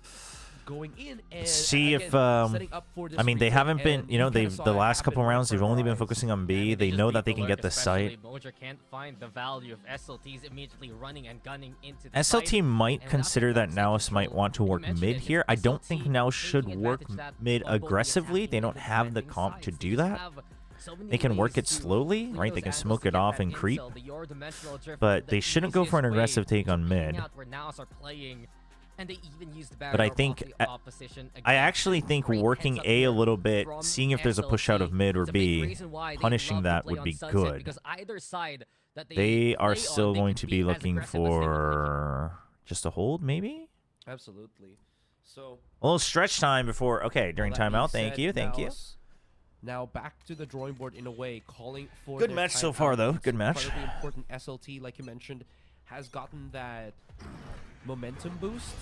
S5: going in and
S2: see
S5: again,
S2: if
S5: setting up for this
S2: I mean, they
S5: retake,
S2: haven't been,
S5: and
S2: you know,
S5: kinda
S2: they've
S5: saw
S2: the
S5: that
S2: last couple
S5: happen
S2: rounds they've
S5: with
S2: only been
S5: Rise.
S2: focusing on B.
S6: And
S2: They
S6: just
S2: know
S6: beat
S2: that they
S6: the
S2: can
S6: lurk,
S2: get the
S6: especially
S2: site.
S6: Mojer can't find the value of SLTs immediately running and gunning into the
S2: SLT
S6: site,
S2: might
S6: and
S2: consider that
S6: that's
S2: NAOS might
S6: control.
S2: want to
S6: You
S2: work
S6: mentioned
S2: mid
S6: it,
S2: here. I don't think
S6: SLT
S2: NAOS should
S6: taking
S2: work
S6: advantage that
S2: mid
S6: on both the
S2: aggressively. They
S6: attacking
S2: don't
S6: and
S2: have the
S6: defending
S2: comp to
S6: sides.
S2: do
S6: They
S2: that.
S6: have so many
S2: They can work
S6: ways
S2: it
S6: to
S2: slowly,
S6: clear
S2: right? They
S6: those
S2: can
S6: angles
S2: smoke
S6: to
S2: it
S6: get
S2: off
S6: that
S2: and creep.
S6: intel, the Euro-dimensional drift
S2: But
S6: the
S2: they shouldn't go for an
S6: easiest way
S2: aggressive take on
S6: to
S2: mid.
S6: out where NAOS are playing, and they even use the
S2: But I
S6: barrier
S2: think
S6: of the opposition
S2: I
S6: against
S2: actually
S6: it.
S2: think
S6: Great
S2: working
S6: heads up
S2: A a
S6: here
S2: little bit,
S6: from
S2: seeing if there's a push out of
S6: SLT.
S2: mid or
S6: It's a big
S2: B,
S6: reason why they
S2: punishing
S6: love to
S2: that
S6: play
S2: would
S6: on
S2: be
S6: Sunset,
S2: good.
S6: because either side that
S2: They are
S6: play
S2: still
S6: on, they
S2: going
S6: can
S2: to
S6: be
S2: be
S6: as
S2: looking
S6: aggressive as they would like.
S2: for just a hold, maybe?
S5: Absolutely. So
S2: A little stretch time before. Okay, during
S5: that being
S2: timeout. Thank
S5: said,
S2: you. Thank you.
S5: NAOS now back to the drawing board in a way, calling for
S2: Good
S5: their
S2: match so
S5: timeout.
S2: far, though.
S5: It's
S2: Good match.
S5: incredibly important. SLT, like you mentioned, has gotten that momentum boost,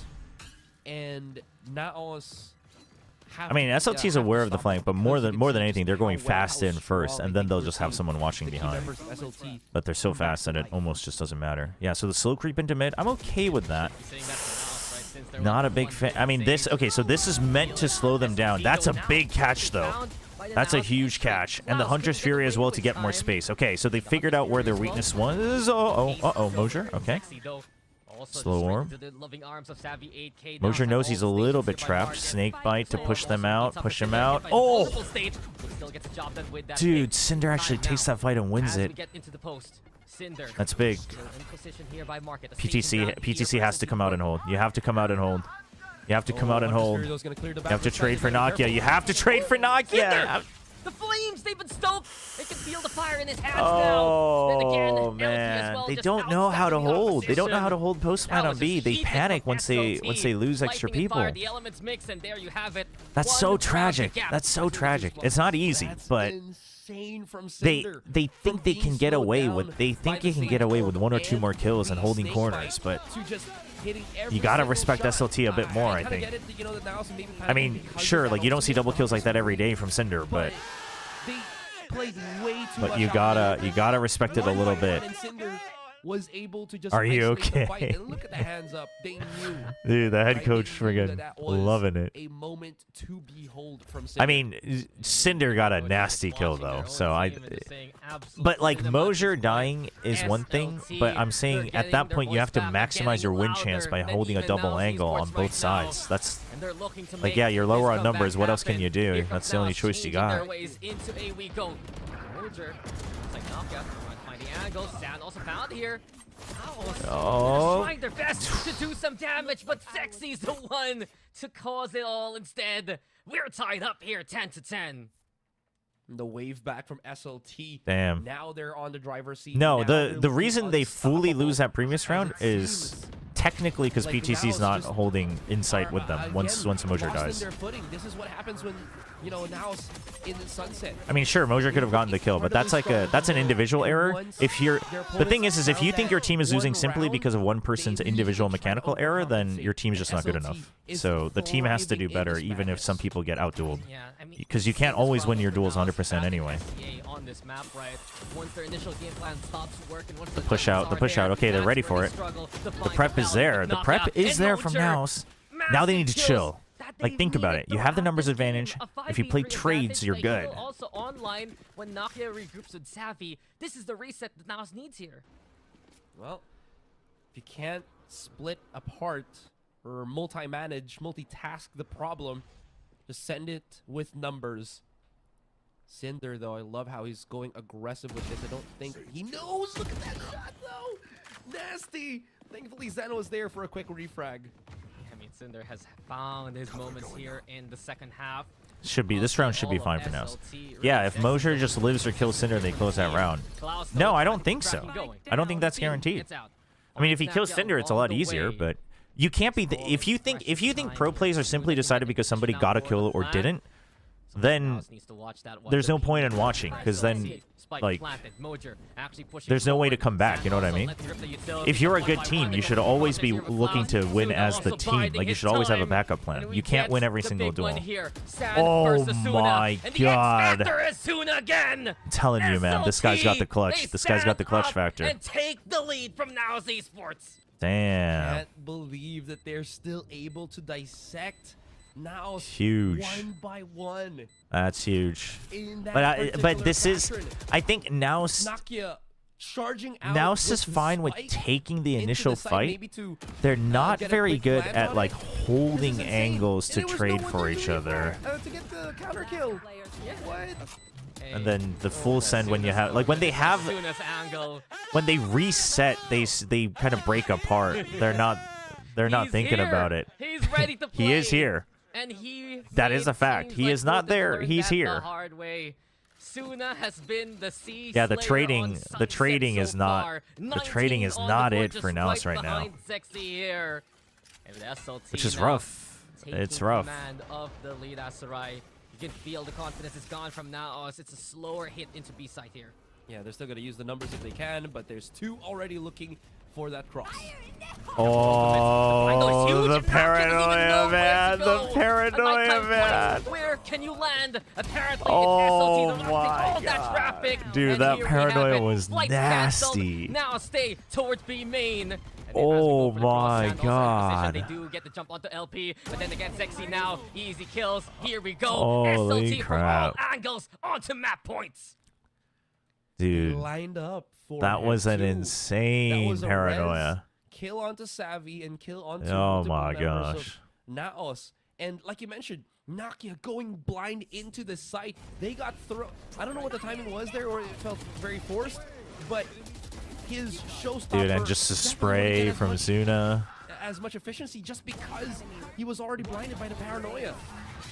S5: and NAOS.
S2: I mean, SLT is aware of the flank, but more than anything, they're going fast in first, and then they'll just have someone watching behind. But they're so fast that it almost just doesn't matter. Yeah, so the slow creep into mid, I'm okay with that. Not a big fan. I mean, this, okay, so this is meant to slow them down. That's a big catch, though. That's a huge catch. And the Hunter's Fury as well to get more space. Okay, so they figured out where their weakness was. Uh-oh, Mojer, okay. Slow orb. Mojer knows he's a little bit trapped. Snake bite to push them out, push him out. Oh! Dude, Cinder actually takes that fight and wins it. That's big. PTC has to come out and hold. You have to come out and hold. You have to come out and hold. You have to trade for Nakia. You have to trade for Nakia.
S6: The flames, they've been stoked. They can feel the fire in his hands
S2: Oh,
S6: now. Then again, LT
S2: man.
S6: as well,
S2: They
S6: just
S2: don't know how to
S6: outstepping the
S2: hold. They don't know how to
S6: opposition.
S2: hold post plan
S6: That
S2: on
S6: was
S2: B.
S6: just
S2: They
S6: cheating
S2: panic
S6: from
S2: once they
S6: SLT.
S2: lose extra
S6: Lightning and
S2: people.
S6: fire, the elements mix, and there you have it.
S2: That's
S6: One
S2: so
S6: round
S2: tragic.
S6: gap.
S2: That's so tragic. It's not easy, but they think they can get away with one or two more kills and holding corners, but you gotta respect SLT a bit more, I think. I mean, sure, like you don't see double kills like that every day from Cinder, but you gotta respect it a little bit.
S5: Was able to just
S2: Are you
S5: isolate the fight.
S2: okay?
S5: And look at the hands up. They knew.
S2: Dude, the head
S5: right?
S2: coach
S5: They knew
S2: friggin'
S5: that was
S2: loving it.
S5: A moment to behold from Cinder.
S2: I mean, Cinder got a nasty kill though, so but like Mojer dying is one thing, but I'm saying at that point you have to maximize your win chance by holding a double angle on both sides. That's like, yeah, you're lower on numbers. What else can you do? That's the only choice you got.
S6: Also found here.
S2: Oh.
S6: Trying their best to do some damage, but Sexy's the one to cause it all instead. We're tied up here 10-10.
S5: The wave back from SLT.
S2: Damn.
S5: Now they're on the driver's seat.
S2: No,
S5: Now
S2: the
S5: they're
S2: reason they fully lose that previous round
S5: as it
S2: is
S5: seems.
S2: technically because
S5: Like,
S2: PTC's
S5: NAOS
S2: not
S5: just
S2: holding insight with them once Mojer
S5: lost in
S2: dies.
S5: their footing. This is what happens when, NAOS in the sunset.
S2: I mean, sure, Mojer could have gotten the kill, but that's like that's an individual error. If the thing is if you think your team is losing simply because of one person's individual mechanical error, then your team's just not good enough. So the team has to do better, even if some people get outdueled, because you can't always win your duels 100% anyway.
S6: On this map, right? Once their initial game plan stops working, once
S2: The push out. Okay, they're ready for it. The prep is there. The prep is there from NAOS. Now they need to chill. Like, think about it. You have the numbers advantage. If you play trades, you're good.
S6: Also online, when Nakia regroups with Savvy, this is the reset that NAOS needs here.
S5: Well, if you can't split apart or multi-manage, multitask the problem, just send it with numbers. Cinder, though, I love how he's going aggressive with this. I don't think he knows. Look at that shot, though. Nasty. Thankfully, Zeno was there for a quick refrag.
S6: I mean, Cinder has found his moments here in the second half.
S2: This round should be fine for now. Yeah, if Mojer just lives or kills Cinder, they close that round. No, I don't think so. I don't think that's guaranteed. I mean, if he kills Cinder, it's a lot easier, but you can't be if you think pro plays are simply decided because somebody got a kill or didn't, then there's no point in watching, because then like there's no way to come back, you know what I mean? If you're a good team, you should always be looking to win as the team. Like, you should always have a backup plan. You can't win every single duel. Oh my god. I'm telling you, man, this guy's got the clutch. This guy's got the clutch factor.
S6: And take the lead from NAOS Esports.
S2: Damn.
S5: Can't believe that they're still able to dissect Now
S2: Huge.
S5: 1 by 1.
S2: That's huge.
S5: In that
S2: But
S5: particular
S2: this is,
S5: pattern.
S2: I think NAOS
S5: Nakia charging out
S2: NAOS is
S5: with
S2: fine with
S5: spike
S2: taking the
S5: into
S2: initial
S5: side,
S2: fight.
S5: maybe to,
S2: They're not
S5: get a
S2: very
S5: quick
S2: good
S5: land
S2: at
S5: on
S2: like
S5: it. This
S2: holding
S5: is insane.
S2: angles
S5: And
S2: to
S5: there was
S2: trade
S5: no one
S2: for
S5: to
S2: each
S5: do
S2: other.
S5: to get the counter kill. What?
S2: And then the full send when you have, like when they have,
S6: Suna's angle.
S2: when they reset, they kind of break apart. They're not
S6: He's
S2: thinking
S6: here.
S2: about it.
S6: He's ready to play.
S2: He is here.
S6: And he
S2: That is a fact.
S6: seems
S2: He
S6: like
S2: is not
S6: Wood
S2: there.
S6: learned
S2: He's
S6: that
S2: here.
S6: The hard way. Suna has been the siege
S2: Yeah, the
S6: slayer
S2: trading-
S6: on
S2: the
S6: Sunset
S2: trading
S6: so
S2: is not-
S6: far.
S2: the trading
S6: 19
S2: is
S6: on
S2: not
S6: the board,
S2: it
S6: just
S2: for NAOS right now.
S6: behind Sexy here. And with SLT
S2: Which is
S6: now
S2: rough.
S6: taking
S2: It's rough.
S6: command of the lead Asarai. You can feel the confidence is gone from NAOS. It's a slower hit into B side here.
S5: Yeah, they're still going to use the numbers if they can, but there's 2 already looking for that cross.
S2: Oh,
S6: Huge.
S2: the
S6: Not gonna even know
S2: paranoia,
S6: where
S2: man.
S6: to
S2: The
S6: go. A
S2: paranoia,
S6: nighttime
S2: man.
S6: flight. Where can you land? Apparently,
S2: Oh
S6: it's SLT. They're
S2: my
S6: locking all that
S2: God.
S6: traffic.
S2: Dude,
S6: And
S2: that
S6: here we have
S2: paranoia
S6: it.
S2: was
S6: Flights canceled.
S2: nasty.
S6: Now stay towards B main. And as we
S2: Oh
S6: go for the cross
S2: my
S6: hand, also in position,
S2: God.
S6: They do get the jump onto LP, but then again, Sexy now. Easy kills. Here we go.
S2: Holy
S6: SLT
S2: crap.
S6: from all angles onto map points.
S2: Dude,
S5: Lined up for
S2: that
S5: him,
S2: was an
S5: too. That
S2: insane
S5: was a
S2: paranoia.
S5: kill onto Savvy and kill onto
S2: Oh
S5: multiple
S2: my
S5: members of
S2: gosh.
S5: NAOS. And like you mentioned, Nakia going blind into the site. They got thrown. I don't know what the timing was there, or it felt very forced, but his showstopper.
S2: Dude, and just a
S5: definitely
S2: spray
S5: wouldn't get
S2: from Zuna.
S5: as much efficiency just because he was already blinded by the paranoia.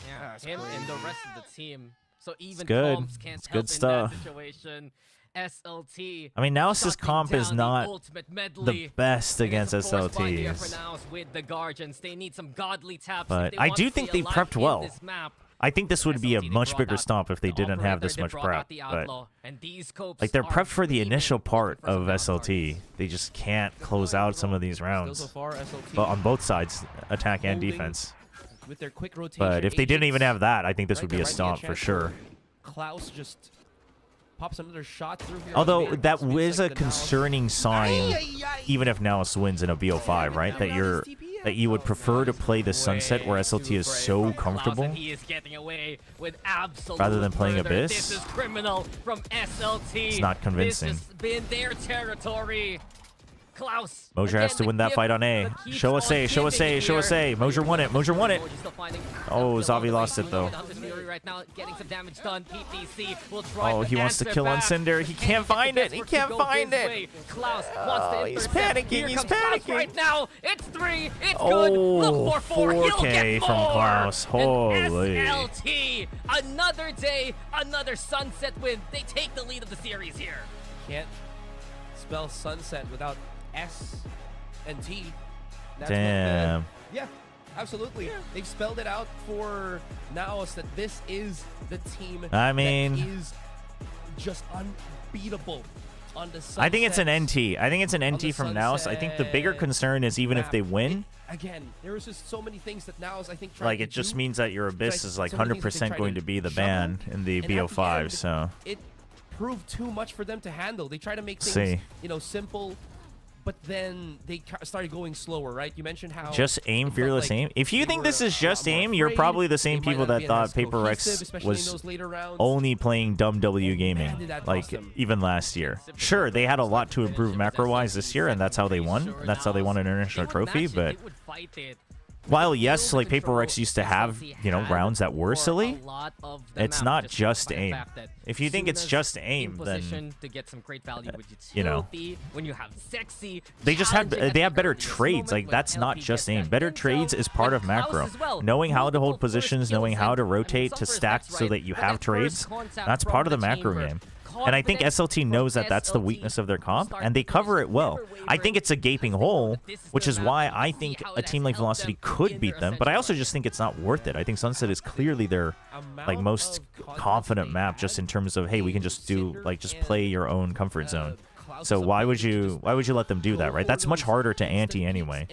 S6: Yeah, him and the rest of the team. So even
S2: good.
S6: comps can't
S2: It's
S6: help
S2: good
S6: in
S2: stuff.
S6: that situation. SLT.
S2: I mean, NAOS's
S6: shutting
S2: comp is
S6: down the
S2: not
S6: ultimate
S2: the
S6: medley.
S2: best
S6: And
S2: against
S6: it's a forced bind here for
S2: SLTs.
S6: NAOS with the Guardians. They need some godly taps.
S2: But
S6: if they
S2: I
S6: want
S2: do
S6: to
S2: think
S6: stay
S2: they
S6: alive
S2: prepped
S6: in
S2: well.
S6: this map.
S2: I think this would be a
S6: SLT, they
S2: much
S6: brought
S2: bigger
S6: out
S2: stomp if they
S6: the
S2: didn't have
S6: operator,
S2: this
S6: they
S2: much
S6: brought
S2: prep.
S6: out the
S2: But
S6: outlaw, and these scopes
S2: like their
S6: are
S2: prep for the
S6: really
S2: initial
S6: looking
S2: part
S6: for some
S2: of
S6: down
S2: SLT,
S6: targets.
S2: they just can't close out some of these
S5: Still
S2: rounds.
S5: so far, SLT
S2: But on both sides, attack and
S5: holding
S2: defense.
S5: with their quick rotation.
S2: But if they didn't even
S5: agents,
S2: have that, I think this
S5: right,
S2: would be
S5: there
S2: a
S5: might
S2: stomp for
S5: chance
S2: sure.
S5: Klaus just pops another shot through here.
S2: Although
S5: on mid.
S2: that
S5: Speaks
S2: was
S5: like
S2: a
S5: the NAOS.
S2: concerning sign, even if NAOS wins in a BO5, right? That you would prefer to play the Sunset where
S6: Way
S2: SLT
S6: too
S2: is
S6: brave
S2: so
S6: from Klaus,
S2: comfortable.
S6: and he is getting away with absolute
S2: Rather than playing
S6: murder.
S2: Abyss.
S6: This is criminal from SLT.
S2: It's not convincing.
S6: This has been their territory. Klaus.
S2: Mosier has
S6: again,
S2: to
S6: the
S2: win that
S6: gift
S2: fight on A.
S6: that keeps
S2: Show us
S6: on
S2: A, show us
S6: giving
S2: A, show us
S6: here.
S2: A. Mosier won it, Mosier won it.
S6: Mosier still finding
S2: Oh,
S6: Phil on
S2: Zavi
S6: the
S2: lost
S6: way.
S2: it, though.
S6: Hunter's Fury right now, getting some damage done. PTC will try
S2: Oh,
S6: to
S2: he wants to
S6: answer
S2: kill on
S6: back.
S2: Cinder. He
S6: Can
S2: can't
S6: get the
S2: find it. He
S6: guesswork to
S2: can't
S6: go
S2: find
S6: his
S2: it.
S6: way? Klaus
S2: Oh,
S6: wants to
S2: he's
S6: intercept.
S2: panicking,
S6: Here
S2: he's
S6: comes Klaus
S2: panicking.
S6: right now. It's 3. It's good.
S2: Oh,
S6: Look for 4. He'll
S2: 4K
S6: get
S2: from
S6: more.
S2: Klaus.
S6: And
S2: Holy.
S6: SLT, another day, another Sunset win. They take the lead of the series here.
S5: Can't spell sunset without S and T. That's
S2: Damn.
S5: yeah, absolutely. They've spelled it out for NAOS that this is the team
S2: I mean-
S5: that is just unbeatable on the sunset.
S2: I think it's an NT. I think it's an
S5: On
S2: NT
S5: the
S2: from NAOS. I think the bigger
S5: Sunset
S2: concern is even if
S5: map.
S2: they win,
S5: Again, there was just so many things that NAOS, I think, tried
S2: like
S5: to
S2: it just
S5: do.
S2: means that your Abyss is like
S5: so many things that they
S2: 100%
S5: tried
S2: going to be the
S5: shovel,
S2: ban in the
S5: and at the
S2: BO5.
S5: end,
S2: So
S5: it proved too much for them to handle. They try to make
S2: See.
S5: things, simple, but then they started going slower, right? You mentioned how
S2: just aim,
S5: it felt
S2: fearless
S5: like
S2: aim. If you
S5: they
S2: think
S5: were
S2: this is
S5: a
S2: just
S5: lot more
S2: aim, you're
S5: afraid.
S2: probably the same
S5: They might
S2: people
S5: not
S2: that
S5: be
S2: thought
S5: as
S2: Paper Rex
S5: cohesive, especially in
S2: was
S5: those later rounds.
S2: only playing dumb W
S5: Man,
S2: gaming,
S5: did that
S2: like
S5: cost them.
S2: even last year. Sure, they had a lot to improve macro-wise this year, and that's how they won. That's how they won an international trophy. But while yes, like Paper Rex used to have, rounds that were silly, it's not just aim. If you think it's just aim, then
S6: to get some great value with
S2: you know,
S6: utility, when you have Sexy,
S2: they just have
S6: challenging
S2: they have better
S6: at this
S2: trades.
S6: moment
S2: Like
S6: when
S2: that's not
S6: LP
S2: just
S6: gets
S2: aim.
S6: that
S2: Better
S6: intro,
S2: trades is part
S6: and
S2: of
S6: Klaus
S2: macro.
S6: as well.
S2: Knowing how to hold
S6: Multiple first
S2: positions, knowing
S6: kills
S2: how to
S6: and
S2: rotate
S6: some
S2: to
S6: first
S2: stack
S6: hits,
S2: so
S6: right?
S2: that you
S6: But
S2: have
S6: that
S2: trades.
S6: first contact
S2: That's
S6: from
S2: part of the
S6: the
S2: macro
S6: chamber.
S2: game. And I think SLT knows that that's the weakness of their comp, and they cover it well. I think it's a gaping hole, which is why I think a team like Velocity could beat them, but I also just think it's not worth it. I think Sunset is clearly their most confident map, just in terms of, hey, we can just do just play your own comfort zone. So why would you let them do that, right? That's much harder to ante anyway.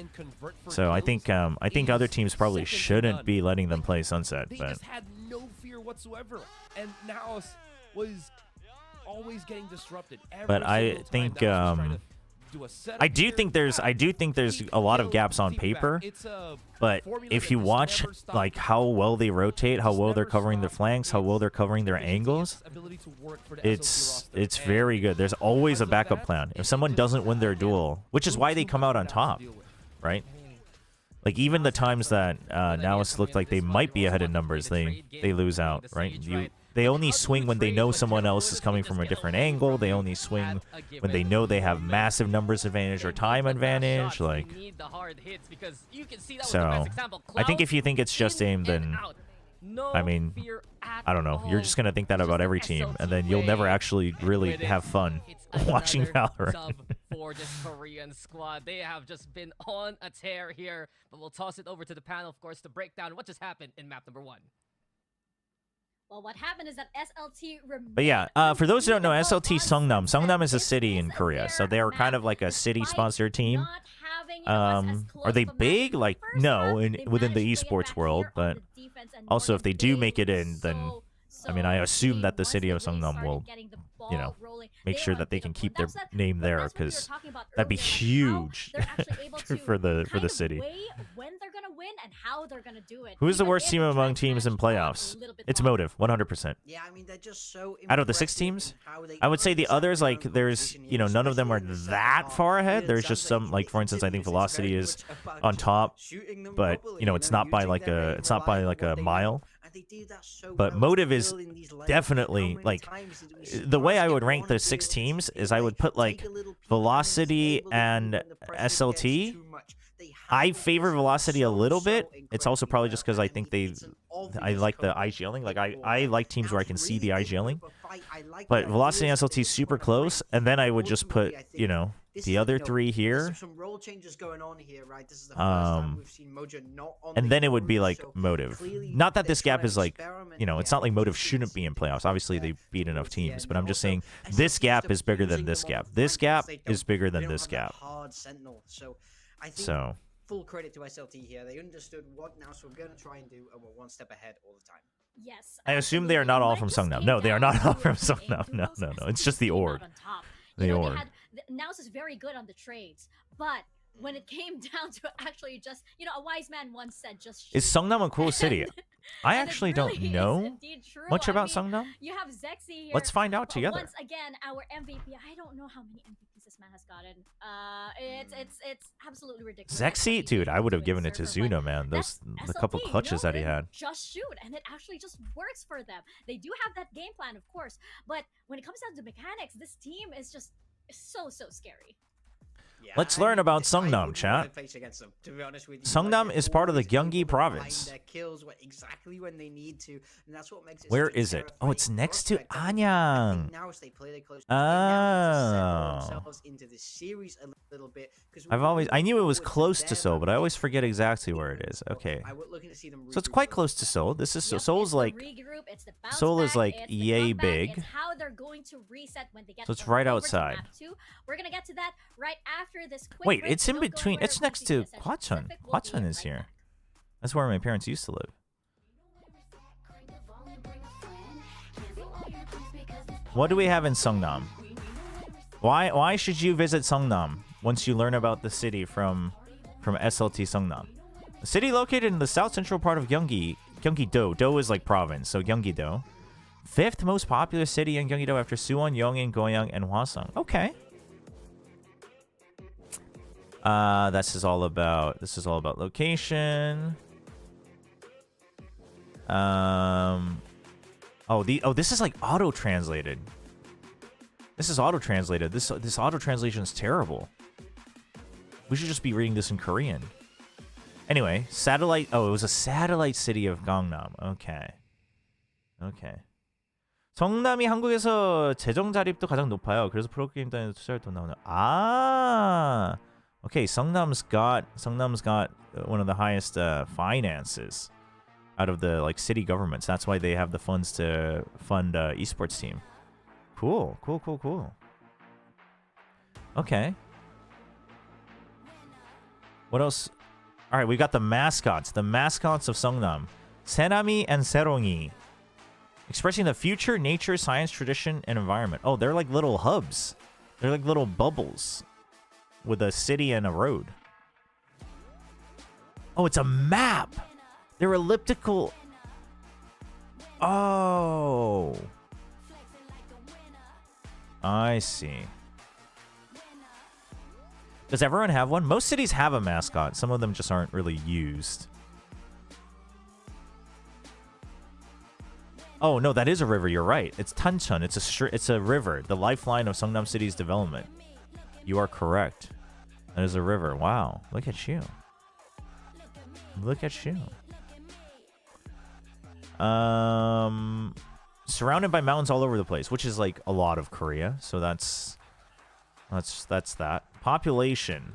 S2: So I think other teams probably shouldn't be letting them play Sunset,
S5: They
S2: but
S5: just had no fear whatsoever, and NAOS was always getting disrupted. Every
S2: But I
S5: single time
S2: think,
S5: NAOS was trying to do a setup
S2: I do
S5: here.
S2: think there's a lot of gaps on paper, but if you watch like how well they rotate, how well they're covering their flanks, how well they're covering their angles, it's very good. There's always a backup plan. If someone doesn't win their duel, which is why they come out on top, right? Like even the times that NAOS looked like they might be ahead in numbers, they lose out, right? They only swing when they know someone else is coming from a different angle. They only swing when they know they have massive numbers advantage or time advantage. Like, so I think if you think it's just aim, then I mean, I don't know. You're just gonna think that about every team, and then you'll never actually really have fun watching Valorant.
S6: For this Korean squad, they have just been on a tear here. But we'll toss it over to the panel, of course, to break down what just happened in map number 1.
S3: Well, what happened is that SLT
S2: But yeah, for those who don't know, SLT Seongnam. Seongnam is a city in Korea, so they are kind of like a city-sponsored team. Are they big? Like, no, within the esports world, but also if they do make it in, then I mean, I assume that the city of Seongnam will, you know, make sure that they can keep their name there, because that'd be huge for the city.
S3: When they're gonna win and how they're gonna do it.
S2: Who's the worst team among teams in playoffs? It's Motive, 100%.
S4: Yeah, I mean, they're just so
S2: Out of the 6 teams, I would say the others, like, there's, you know, none of them are that far ahead. There's just some, like, for instance, I think Velocity is on top, but, you know, it's not by like a mile. But Motive is definitely, like, the way I would rank the 6 teams is I would put, like, Velocity and SLT. I favor Velocity a little bit. It's also probably just because I think I like the IGLing. Like, I like teams where I can see the IGLing. But Velocity and SLT super close, and then I would just put, you know, the other 3 here. And then it would be like Motive. Not that this gap is like, you know, it's not like Motive shouldn't be in playoffs. Obviously, they beat enough teams, but I'm just saying this gap is bigger than this gap. This gap is bigger than this gap. So.
S4: Full credit to SLT here. They understood what NAOS were going to try and do, and were one step ahead all the time.
S3: Yes.
S2: I assume they are not all from Seongnam. No, they are not all from Seongnam. No. It's just the org. The org.
S3: NAOS is very good on the trades, but when it came down to actually just, you know, a wise man once said, just shoot.
S2: Is Seongnam a cool city? I actually don't know much about Seongnam.
S3: You have Zexy here.
S2: Let's find out together.
S3: Once again, our MVP. I don't know how many MVPs this man has gotten. It's absolutely ridiculous.
S2: Zexy, dude, I would have given it to Zuno, man. The couple clutches that he had.
S3: Just shoot, and it actually just works for them. They do have that game plan, of course, but when it comes down to mechanics, this team is just so scary.
S4: Yeah,
S2: Let's learn about Seongnam, chat. Seongnam is part of the Gyeonggi province. Where is it? Oh, it's next to Anyang. Oh. I knew it was close to Seoul, but I always forget exactly where it is. Okay. So it's quite close to Seoul. This is Seoul's like Seoul is like yay big. So it's right outside.
S3: We're gonna get to that right after this quick
S2: Wait,
S3: break.
S2: it's in
S3: Don't go
S2: between.
S3: anywhere.
S2: It's next to Hwacheon. Hwacheon is here. That's where my parents used to live. What do we have in Seongnam? Why should you visit Seongnam once you learn about the city from SLT Seongnam? A city located in the south central part of Gyeonggi. Gyeonggi-do. Do is like province, so Gyeonggi-do. 5th most popular city in Gyeonggi-do after Suwon, Yongin, Goyang, and Hwasong. Okay. This is all about location. This is like auto translated. This is auto translated. This auto translation is terrible. We should just be reading this in Korean. Anyway, satellite. Oh, it was a satellite city of Gangnam. Okay. 성남이 한국에서 재정 자립도 가장 높아요. 그래서 프로게임 단위로 투자를 더 나오는. Okay, Seongnam's got one of the highest finances out of the like city governments. That's why they have the funds to fund esports team. Cool. Okay. What else? All right, we got the mascots. The mascots of Seongnam, Senami and Serongi, expressing the future, nature, science, tradition, and environment. Oh, they're like little hubs. They're like little bubbles. with a city and a road. Oh, it's a map. They're elliptical. Oh. I see. Does everyone have one? Most cities have a mascot. Some of them just aren't really used. Oh, no, that is a river. You're right. It's Tancheon. It's a river. The lifeline of Seongnam City's development. You are correct. That is a river. Wow. Look at you. Look at you. Surrounded by mountains all over the place, which is like a lot of Korea. So that's that. Population.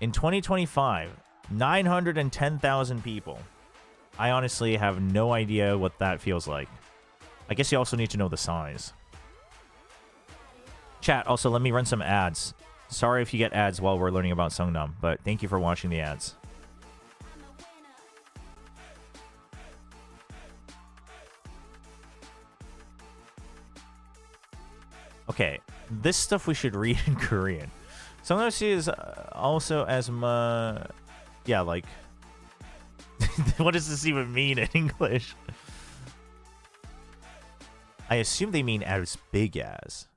S2: In 2025, 910,000 people. I honestly have no idea what that feels like. I guess you also need to know the size. Chat, also let me run some ads. Sorry if you get ads while we're learning about Seongnam, but thank you for watching the ads. Okay, this stuff we should read in Korean. Seongnam City is also as much... Yeah, like... What does this even mean in English? I assume they mean as big as.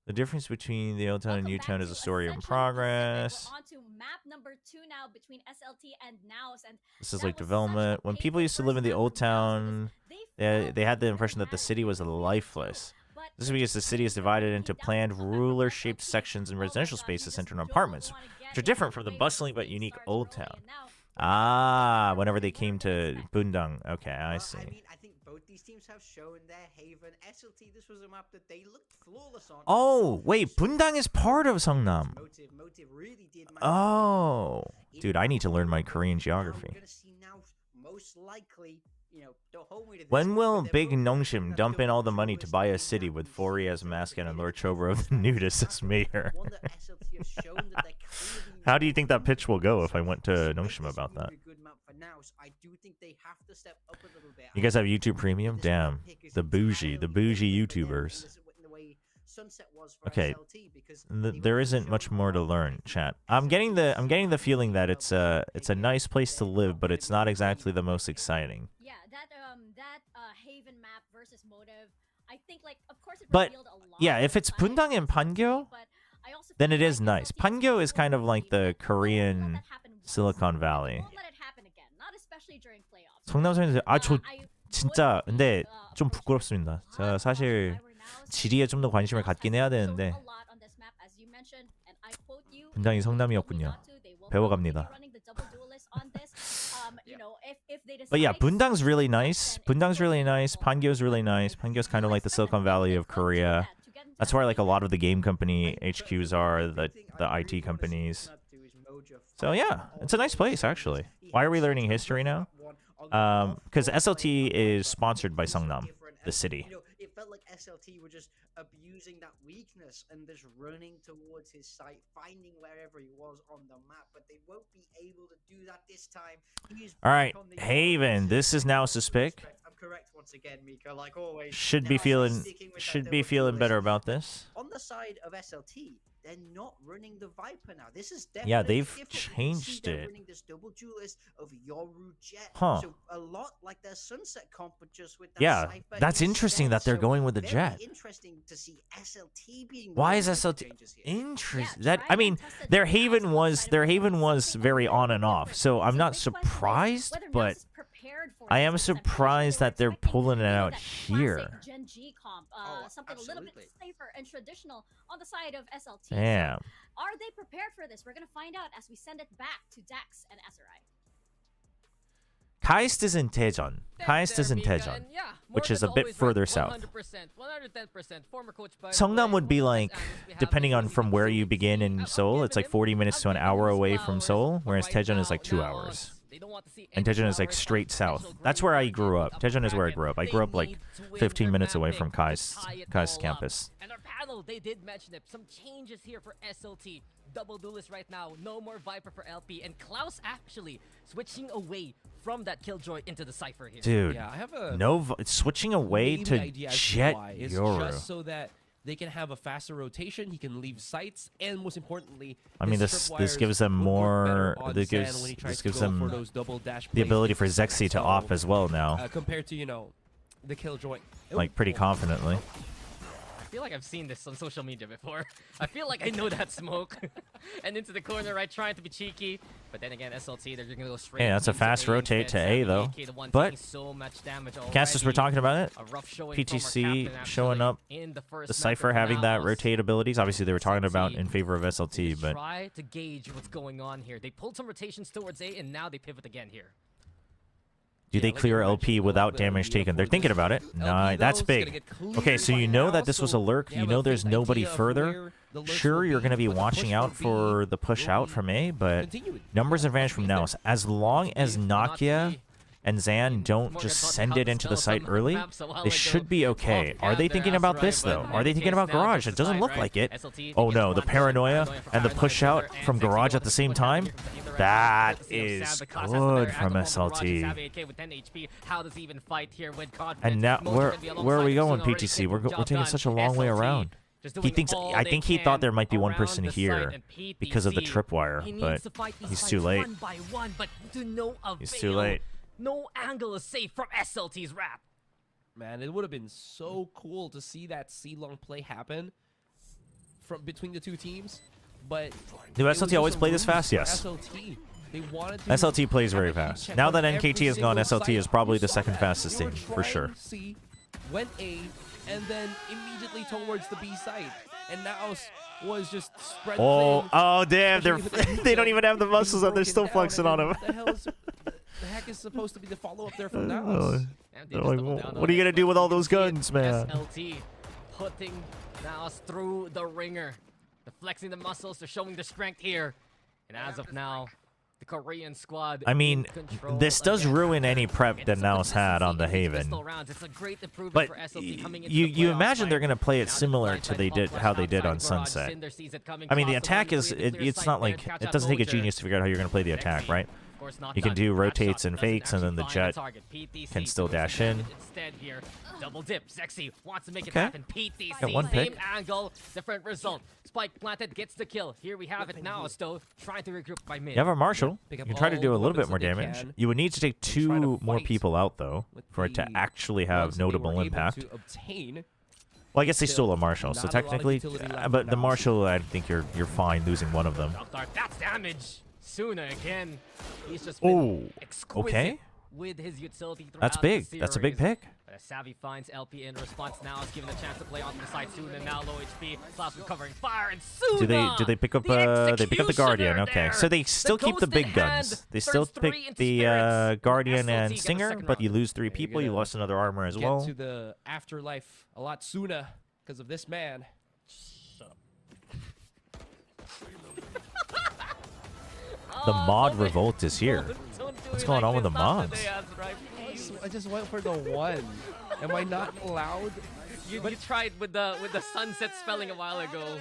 S2: The difference between the old town and new town is a story in progress.
S3: We're on to map number 2 now between SLT and NAOS, and
S2: this is like development. When people used to live in the old town, they had the impression that the city was lifeless. This is because the city is divided into planned ruler-shaped sections and residential spaces centered on apartments, which are different from the bustling but unique old town. Ah, whenever they came to Bundang. Okay, I see.
S4: I mean, I think both these teams have shown their haven. SLT, this was a map that they looked flawless on.
S2: Oh, wait, Bundang is part of Seongnam.
S4: Motive really did
S2: Oh, dude, I need to learn my Korean geography.
S4: We're gonna see now, most likely, you know, don't hold me to this,
S2: When will
S4: but
S2: Big
S4: they're
S2: Nongshim dump in all the money to buy a city with Fori as a mascot and Lord Chobra of the Nudist as mayor? How do you think that pitch will go if I went to Nongshim about that? You guys have YouTube Premium? Damn. The bougie YouTubers. Okay, there isn't much more to learn, chat. I'm getting the feeling that it's a nice place to live, but it's not exactly the most exciting.
S3: Yeah, that Haven map versus Motive, I think, like, of course it
S2: But
S3: revealed a lot.
S2: yeah, if it's Bundang and Pangyo, then it is nice. Pangyo is kind of like the Korean Silicon Valley. 성남선에서 저 진짜 근데 좀 부끄럽습니다. 제가 사실 지리에 좀 더 관심을 갖긴 해야 되는데 분당이 성남이었군요. 배워갑니다. But yeah, Bundang's really nice. Bundang's really nice. Pangyo's really nice. Pangyo's kind of like the Silicon Valley of Korea. That's where like a lot of the game company HQs are, the IT companies. So yeah, it's a nice place actually. Why are we learning history now? Because SLT is sponsored by Seongnam, the city.
S4: You know, it felt like SLT were just abusing that weakness and just running towards his site, finding wherever he was on the map, but they won't be able to do that this time.
S2: All right, Haven, this is NAOS' pick.
S4: I'm correct once again, Mika, like always.
S2: Should be feeling better about this.
S4: On the side of SLT, they're not running the Viper now. This is
S2: yeah,
S4: definitely
S2: they've changed it.
S4: running this double duelist of Yoru Jet.
S2: Huh.
S4: So a lot like their Sunset comp, but just with that
S2: Yeah,
S4: Cypher
S2: that's interesting
S4: instead.
S2: that they're
S4: So
S2: going with the
S4: very
S2: Jet.
S4: Interesting to see SLT being.
S2: Why
S4: one
S2: is
S4: of the
S2: SLT
S4: changes here.
S2: interesting? That I mean, their Haven was very on and off. So I'm not surprised, but I am surprised that they're pulling it out here.
S3: Something a little bit safer and traditional on the side of SLT.
S2: Damn.
S3: Are they prepared for this? We're gonna find out as we send it back to Dax and SRI.
S2: Kaist is in Daejeon. Kaist is in Daejeon, which is a bit further south.
S6: 110%, former coach, but
S2: Seongnam would be like, depending on from where you begin in Seoul, it's like 40 minutes to an hour away from Seoul, whereas Daejeon is like 2 hours. And Daejeon is like straight south. That's where I grew up. Daejeon is where I grew up. I grew up like 15 minutes away from Kaist's campus.
S6: And our panel, they did mention it. Some changes here for SLT. Double duelist right now. No more Viper for LP. And Klaus actually switching away from that Killjoy into the Cypher here.
S2: Dude,
S5: yeah, I have a
S2: switching away to
S5: maybe idea as to
S2: Jet
S5: why. It's
S2: Yoru.
S5: just so that they can have a faster rotation. He can leave sights, and most importantly,
S2: I mean, this gives them more. This gives them the ability for Zexy to off as well now,
S5: compared to the Killjoy.
S2: like pretty confidently.
S6: I feel like I've seen this on social media before. I feel like I know that smoke. And into the corner, right, trying to be cheeky. But then again, SLT, they're gonna go straight.
S2: Yeah, that's a fast rotate to A though. But
S6: so much damage
S2: casters were talking about it.
S6: PTC
S2: PTC showing up. The Cypher having that rotate abilities. Obviously, they were talking about in favor of SLT, but
S6: try to gauge what's going on here. They pulled some rotations towards A, and now they pivot again here.
S2: do they clear LP without damage taken? They're thinking about it. Nah, that's big. Okay, so you know that this was a lurk. You know there's nobody further. Sure, you're going to be watching out for the push out from A, but numbers advantage from NAOS. As long as Nakia and Zan don't just send it into the site early, they should be okay. Are they thinking about this, though? Are they thinking about Garage? It doesn't look like it. Oh, no, the paranoia and the push out from Garage at the same time? That is good from SLT. And now, where are we going, PTC? We're taking such a long way around. He thinks. I think he thought there might be one person here because of the tripwire, but he's too late. He's too late.
S6: No angle is safe from SLT's wrap.
S5: Man, it would have been so cool to see that C-long play happen from between the two teams. But
S2: do SLT always play this fast? Yes. SLT plays very fast. Now that NKT has gone, SLT is probably the second fastest team, for sure.
S5: C went A, and then immediately towards the B side. And NAOS was just spread thin.
S2: Oh, damn. They don't even have the muscles and they're still flexing on him.
S5: What the heck is supposed to be the follow-up there from NAOS?
S2: Like, what are you going to do with all those guns, man?
S6: SLT putting NAOS through the ringer. They're flexing the muscles. They're showing their strength here. And as of now, the Korean squad.
S2: I mean, this does ruin any prep that NAOS had on the Haven. But you imagine they're going to play it similar to how they did on Sunset. I mean, the attack is it's not like it doesn't take a genius to figure out how you're going to play the attack, right? You can do rotates and fakes, and then the Jet can still dash in.
S6: Double dip. Sexy wants to make it happen. PTC, same angle, different result. Spike planted, gets the kill. Here we have it now, though, trying to regroup by mid.
S2: You have a Marshal. You can try to do a little bit more damage. You would need to take 2 more people out, though, for it to actually have notable impact. Well, I guess they stole a Marshal, so technically, but the Marshal, I think you're fine losing one of them.
S6: That's damage. Suna again. He's just been exquisite with his utility.
S2: That's big. That's a big pick.
S6: But Savvy finds LP in response now. Is given a chance to play onto the side. Suna now low HP. Klaus recovering fire, and Suna.
S2: Do they pick up the Guardian? Okay, so they still keep the big guns. They still pick the Guardian and Stinger, but you lose 3 people. You lost another armor as well.
S5: Get to the afterlife a lot sooner because of this man.
S2: The mod revolt is here. What's going on with the mods?
S5: I just went for the 1. Am I not allowed?
S6: You tried with the sunset spelling a while ago.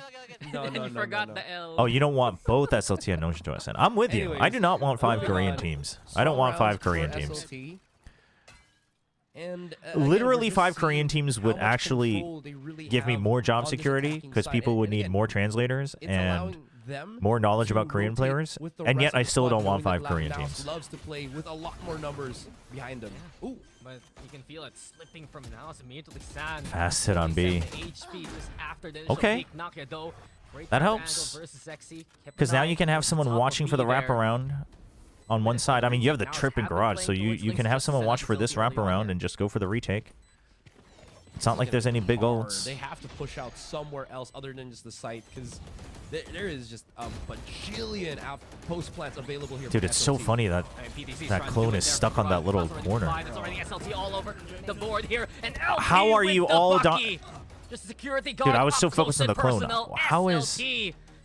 S5: No,
S6: and you forgot the L.
S2: Oh, you don't want both SLT and Notion to SN. I'm with you. I do not want 5 Korean teams. I don't want 5 Korean teams.
S5: And
S2: literally 5 Korean teams would actually give me more job security because people would need more translators and more knowledge about Korean players, and yet I still don't want 5 Korean teams.
S5: Loves to play with a lot more numbers behind them.
S6: Ooh, but you can feel it slipping from NAOS immediately.
S2: Fast hit on B. Okay, that helps because now you can have someone watching for the wraparound on one side. I mean, you have the trip in Garage, so you can have someone watch for this wraparound and just go for the retake. It's not like there's any big ults.
S5: They have to push out somewhere else other than just the site because there is just a bajillion post plants available here.
S2: Dude, it's so funny that that clone is stuck on that little corner. How are you all done? Dude, I was so focused on the clone. How is...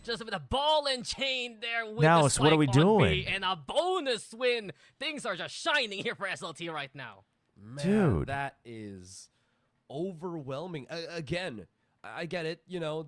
S6: Just with a ball and chain there with
S2: now, what are we doing?
S6: And a bonus win. Things are just shining here for SLT right now.
S5: Man, dude, that is overwhelming. Again, I get it. You know,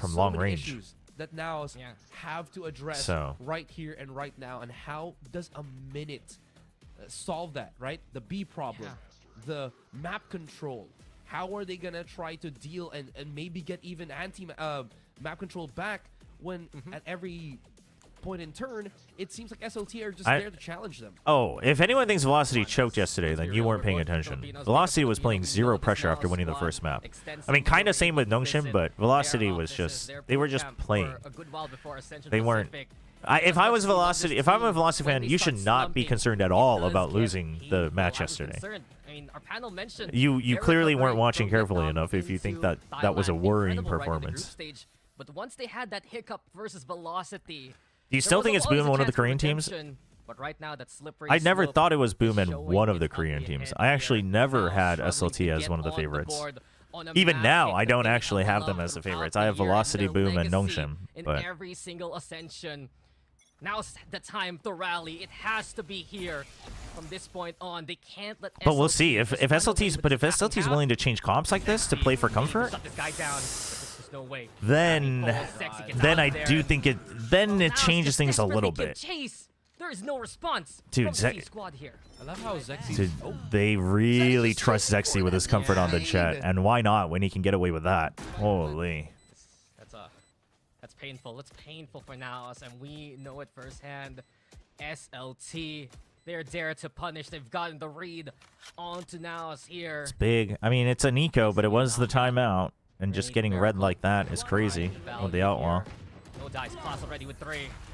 S2: from
S5: so
S2: long
S5: many
S2: range.
S5: issues that NAOS
S6: Yeah.
S5: have to address
S2: So-
S5: right here and right now. And how does a minute solve that, right? The B problem, the map control. How are they gonna try to deal and maybe get even map control back when at every point in turn, it seems like SLT are just there to challenge them.
S2: Oh, if anyone thinks Velocity choked yesterday, then you weren't paying attention. Velocity was playing zero pressure after winning the first map. I mean, kind of same with Nongshim, but Velocity was just, they were just playing. They weren't. If I was Velocity, if I'm a Velocity fan, you should not be concerned at all about losing the match yesterday. You clearly weren't watching carefully enough if you think that that was a worrying performance.
S6: But once they had that hiccup versus Velocity,
S2: do you still think it's Boom and one of the Korean teams?
S6: But right now, that slippery
S2: I never thought it was Boom and one of the Korean teams. I actually never had SLT as one of the favorites. Even now, I don't actually have them as the favorites. I have Velocity, Boom, and Nongshim. But
S6: every single Ascension. Now's the time to rally. It has to be here. From this point on, they can't let.
S2: But we'll see if SLT's willing to change comps like this to play for comfort.
S6: No way.
S2: Then I do think it. Then it changes things a little bit.
S6: There is no response.
S2: Dude,
S6: squad here.
S5: I love how Zexy.
S2: Dude, they really trust Zexy with his comfort on the jet, and why not when he can get away with that? Holy.
S6: That's painful. It's painful for NAOS, and we know it firsthand. SLT. They're there to punish. They've gotten the read onto NAOS here.
S2: It's big. I mean, it's a Nico, but it was the timeout. And just getting red like that is crazy with the Outlaw.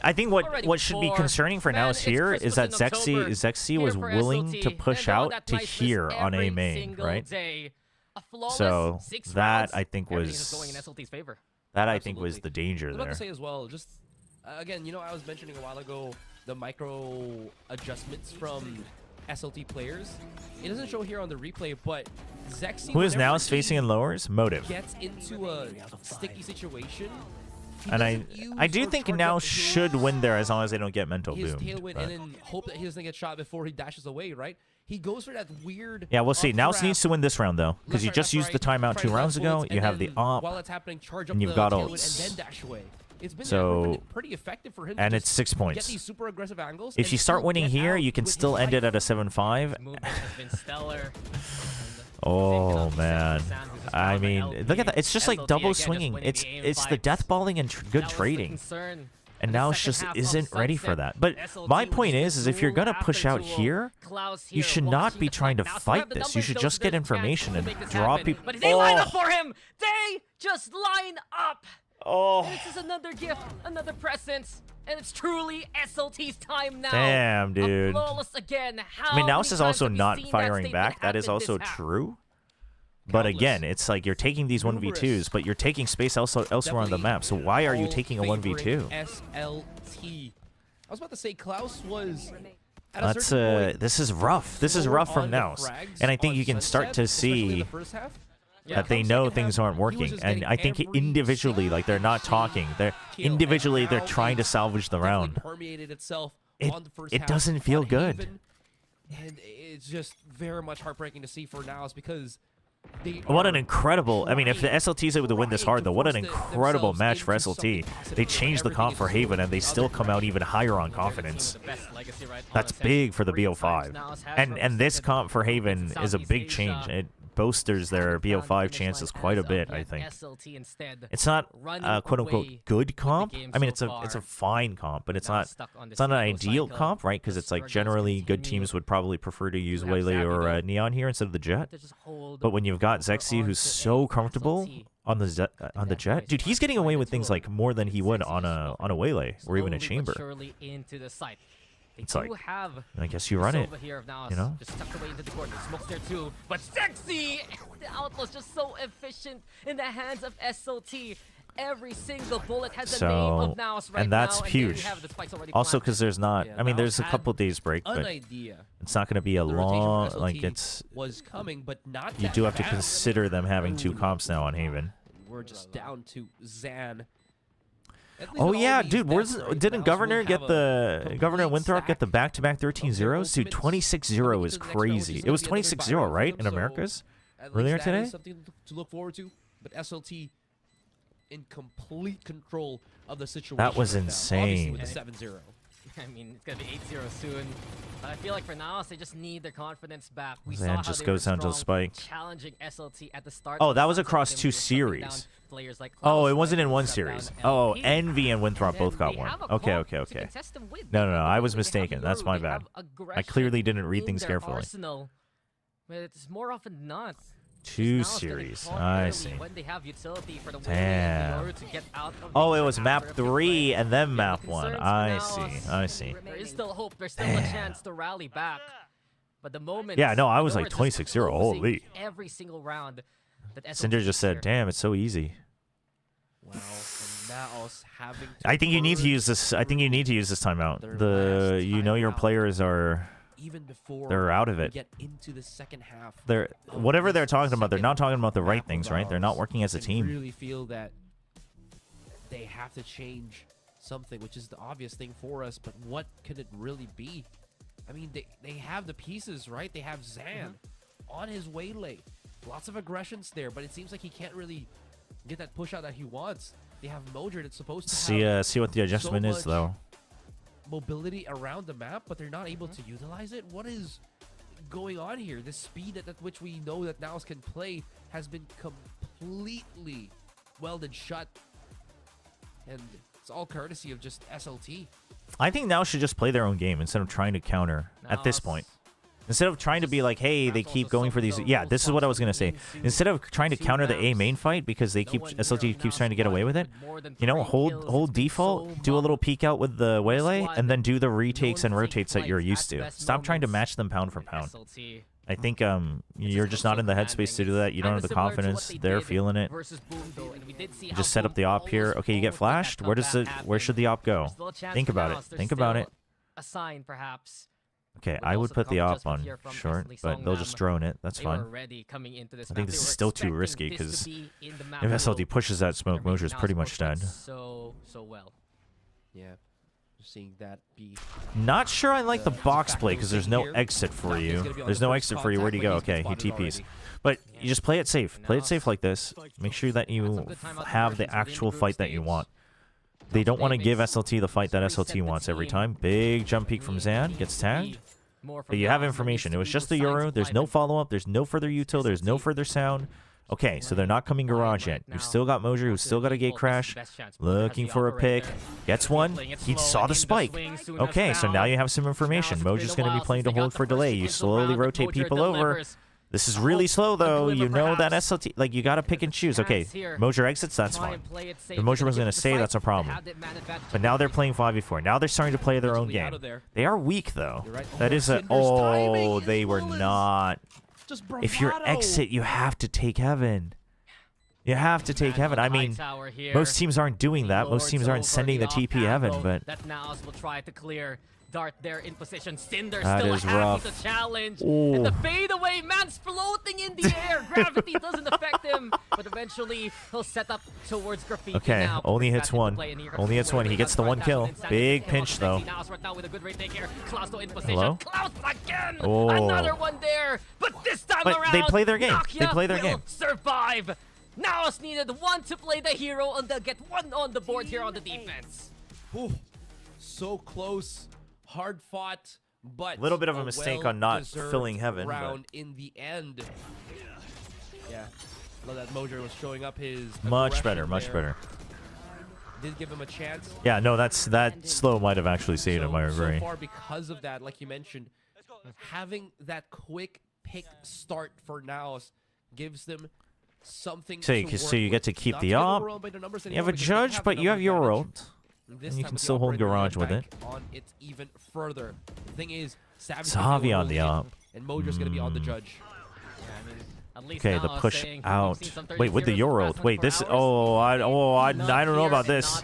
S2: I think what should be concerning for NAOS here is that Zexy was willing to push out to here on A main, right? So that I think was the danger there.
S5: I was about to say as well, just again, you know, I was mentioning a while ago the micro adjustments from SLT players. It doesn't show here on the replay, but Zexy,
S2: who is NAOS facing in lowers? Motive.
S5: Gets into a sticky situation.
S2: And I do think NAOS should win there as long as they don't get mental boomed.
S5: Tailwind and then hope that he doesn't get shot before he dashes away, right? He goes for that weird.
S2: Yeah, we'll see. NAOS needs to win this round though, because you just used the timeout 2 rounds ago. You have the op,
S5: while it's happening, charge up
S2: and you've got ults.
S5: And then dash away. It's been
S2: so
S5: pretty effective for him.
S2: And
S5: to
S2: it's 6 points.
S5: Get these super aggressive angles
S2: if you start winning here, you can still end it at a 7-5. Oh man, I mean, look at that. It's just like double swinging. It's the death balling and good trading. And NAOS just isn't ready for that. But my point is if you're gonna push out here, you should not be trying to fight this. You should just get information and draw people.
S6: But they line up for him. They just line up.
S2: Oh.
S6: And this is another gift, another presence, and it's truly SLT's time now.
S2: Damn, dude.
S6: Flawless again.
S2: I mean, NAOS is also not firing back. That is also true. But again, it's like you're taking these 1v2s, but you're taking space elsewhere on the map. So why are you taking a 1v2?
S5: SLT. I was about to say Klaus was.
S2: That's this is rough. This is rough from NAOS, and I think you can start to see that they know things aren't working. And I think individually, like they're not talking. They're trying to salvage the round. It doesn't feel good.
S5: And it's just very much heartbreaking to see for NAOS because.
S2: What an incredible... I mean, if the SLT is able to win this hard, though, what an incredible match for SLT. They changed the comp for Haven, and they still come out even higher on confidence. That's big for the BO5. And this comp for Haven is a big change. It bolsters their BO5 chances quite a bit, I think. It's not a quote-unquote good comp. I mean, it's a fine comp, but it's not an ideal comp, right? Because it's like generally good teams would probably prefer to use Waylay or Neon here instead of the Jet. But when you've got Zexy, who's so comfortable on the Jet, dude, he's getting away with things like more than he would on a Waylay or even a Chamber. It's like, I guess you run it, you know?
S6: Just tucked away into the corner. Smokes there too, but Zexy! The outlaw's just so efficient in the hands of SLT. Every single bullet has the name of NAOS right
S2: and that's
S6: now,
S2: huge. Also, because there's not, I mean, there's a couple days break, but it's not going to be a long, like you do have to consider them having 2 comps now on Haven.
S5: We're just down to Zan.
S2: Oh yeah, dude, didn't Governor Governor Winthrop get the back-to-back 13-0s? Dude, 26-0 is crazy. It was 26-0, right, in Americas earlier today?
S5: Something to look forward to, but SLT in complete control of the situation.
S2: That was insane.
S5: Obviously with the 7-0.
S6: I mean, it's gonna be 8-0 soon. But I feel like for NAOS, they just need their confidence back. We
S2: Zan
S6: saw how
S2: just
S6: they
S2: goes
S6: were
S2: down to the
S6: strong,
S2: spike.
S6: challenging SLT at the start.
S2: Oh,
S6: of
S2: that
S6: the
S2: was
S6: Sunset
S2: across
S6: game.
S2: 2
S6: They were shutting down
S2: series.
S6: players like
S2: Oh,
S6: Klaus,
S2: it wasn't in
S6: who
S2: one
S6: shut
S2: series.
S6: down
S2: Oh,
S6: LP.
S2: Envy and Winthrop
S6: And
S2: both got
S6: they
S2: one.
S6: have a
S2: Okay,
S6: comp
S2: okay,
S6: to
S2: okay.
S6: contest them with.
S2: No,
S6: They
S2: no,
S6: have
S2: I
S6: Yoru,
S2: was
S6: they have
S2: mistaken. That's
S6: Yoru,
S2: my
S6: they
S2: bad.
S6: have
S2: I
S6: aggression
S2: clearly didn't read
S6: in
S2: things
S6: their
S2: carefully.
S6: arsenal. But it's more often than not.
S2: 2
S6: NAOS getting
S2: series.
S6: caught
S2: I
S6: early
S2: see.
S6: when they have utility for the
S2: Damn.
S6: Yoru to get out of
S2: Oh,
S6: the
S2: it was
S6: after
S2: map
S6: a big
S2: 3
S6: play.
S2: and then
S6: Yeah,
S2: map
S6: the
S2: 1.
S6: concerns for
S2: I
S6: NAOS,
S2: see. I see.
S6: There is still hope. There's still
S2: Damn.
S6: a chance to rally back. But the moment.
S2: Yeah, no, I was like
S6: Yoru just
S2: 26-0.
S6: closing
S2: Holy.
S6: Every single round. That SLT
S2: Cinder just said,
S6: here.
S2: "Damn, it's so easy."
S5: Well, and NAOS having to
S2: I think you need to
S5: burn
S2: use this. I think you need to use this timeout.
S5: Their last
S2: You know your
S5: timeout.
S2: players are
S5: even before
S2: they're out of
S5: we
S2: it.
S5: get into the second half.
S2: They're
S5: of
S2: whatever they're
S5: this
S2: talking about. They're not
S5: second
S2: talking about the right
S5: map
S2: things,
S5: of
S2: right? They're not
S5: ours,
S2: working as a
S5: and
S2: team.
S5: really feel that they have to change something, which is the obvious thing for us. But what could it really be? I mean, they have the pieces, right? They have Zan on his waylay. Lots of aggressions there, but it seems like he can't really get that push out that he wants. They have Mojer that's supposed to have
S2: See what the adjustment is
S5: much
S2: though.
S5: mobility around the map, but they're not able to utilize it. What is going on here? The speed at which we know that NAOS can play has been completely welded shut, and it's all courtesy of just SLT.
S2: I think now should just play their own game instead of trying to counter at this point. Instead of trying to be like, hey, they keep going for these. Yeah, this is what I was gonna say. Instead of trying to counter the A main fight because they keep SLT keeps trying to get away with it. You know, hold default, do a little peek out with the waylay, and then do the retakes and rotates that you're used to. Stop trying to match them pound for pound. I think you're just not in the headspace to do that. You don't have the confidence. They're feeling it. You just set up the op here. Okay, you get flashed. Where should the op go? Think about it. Think about it.
S6: A sign, perhaps.
S2: Okay,
S6: But
S2: I would
S6: also
S2: put the op
S6: coming
S2: on
S6: here from
S2: short,
S6: Esli
S2: but they'll just drone it. That's
S6: They were
S2: fine.
S6: ready coming into this
S2: I think
S6: map.
S2: this
S6: They
S2: is
S6: were
S2: still too
S6: expecting
S2: risky
S6: this to
S2: because
S6: be in the map
S2: if
S6: pool.
S2: SLT pushes that smoke,
S6: They're
S2: Mojer's
S6: making
S2: pretty
S6: NAOS
S2: much
S6: work
S2: dead.
S6: So well.
S5: Yeah, just seeing that be.
S2: Not sure I like the
S5: The
S2: box
S5: fact
S2: play
S5: that
S2: because
S5: we're
S2: there's no
S5: here,
S2: exit for
S5: Nokia's
S2: you.
S5: gonna be on
S2: There's
S5: the
S2: no
S5: first
S2: exit for you. Where do you
S5: contact,
S2: go?
S5: but he's
S2: Okay, he
S5: been spotted
S2: TPs.
S5: already.
S2: But
S6: Yeah.
S2: you just play it safe. Play it safe like this. Make sure that
S6: Had some
S2: you
S6: good timeout
S2: have the
S6: conversions within
S2: actual
S6: group
S2: fight that you
S6: stage.
S2: want. They don't want to give
S6: Dynamics.
S2: SLT the fight that
S6: Reset
S2: SLT
S6: the
S2: wants every
S6: team.
S2: time. Big jump peek from Zan. Gets tagged. But you have information. It was just the Euro. There's no follow-up. There's no further util. There's no further sound. Okay, so they're not coming garage yet. You've still got Mojer, who's still got a gate crash. Looking for a pick. Gets one. He saw the spike. Okay, so now you have some information. Mojer's going to be playing to hold for delay. You slowly rotate people over. This is really slow, though. You know that SLT, like, you got to pick and choose. Okay, Mojer exits, that's fine. If Mojer was going to stay, that's a problem. But now they're playing 5v4. Now they're starting to play their own game. They are weak, though.
S5: You're right.
S2: That is a...
S5: Cinder's
S2: Oh,
S5: timing is
S2: they were
S5: flawless.
S2: not...
S5: Just
S2: If you're
S5: bravado.
S2: exit, you have to take heaven. You have to take heaven. I mean, most teams aren't doing that. Most teams aren't sending the TP heaven, but...
S6: that NAOS will try to clear. Dart there in position. Cinder
S2: That
S6: still
S2: is
S6: happy
S2: rough.
S6: to challenge.
S2: Ooh.
S6: And the fadeaway, man's floating in the air. Gravity doesn't affect him, but eventually he'll set up towards Graffiti.
S2: Okay,
S6: now.
S2: only
S6: Back
S2: hits
S6: into
S2: one.
S6: play, and here comes
S2: Only hits
S6: the
S2: one. He
S6: winner.
S2: gets the one
S6: That's
S2: kill.
S6: right, that's
S2: Big
S6: Insanity.
S2: pinch, though.
S6: NAOS right now with a good retake here. Klaus in position.
S2: Hello?
S6: Klaus again.
S2: Oh.
S6: Another one there. But this time
S2: But
S6: around,
S2: they play their game. They
S6: Nokia
S2: play their
S6: will
S2: game.
S6: survive. NAOS needed one to play the hero, and they'll get one on the board here on the defense.
S5: Ooh, so close, hard fought, but
S2: Little bit of a mistake on not
S5: well-deserved
S2: filling heaven, but-
S5: round in the end. Yeah, love that Mojer was showing up his
S2: Much better,
S5: aggression
S2: much
S5: there.
S2: better.
S5: Did give him a chance.
S2: Yeah, no, that slow might have actually saved him, I agree.
S5: So far, because of that, like you mentioned, having that quick pick start for NAOS gives them something
S2: So
S5: to
S2: you-
S5: work
S2: so you get to
S5: with.
S2: keep
S5: Not
S2: the
S5: to get
S2: op.
S5: overwhelmed by the numbers
S2: You have a
S5: anymore because they
S2: judge,
S5: have
S2: but
S5: the
S2: you have
S5: number
S2: your
S5: advantage.
S2: ult.
S5: This
S2: And you
S5: time
S2: can
S5: with the
S2: still hold
S5: operator
S2: garage with
S5: bank on it even further. The thing is, Savage
S2: Savi on the op.
S5: and Mojer's gonna be on the judge.
S2: Okay, the push out. Wait, with the Euro ult. Wait, this... I don't know about this.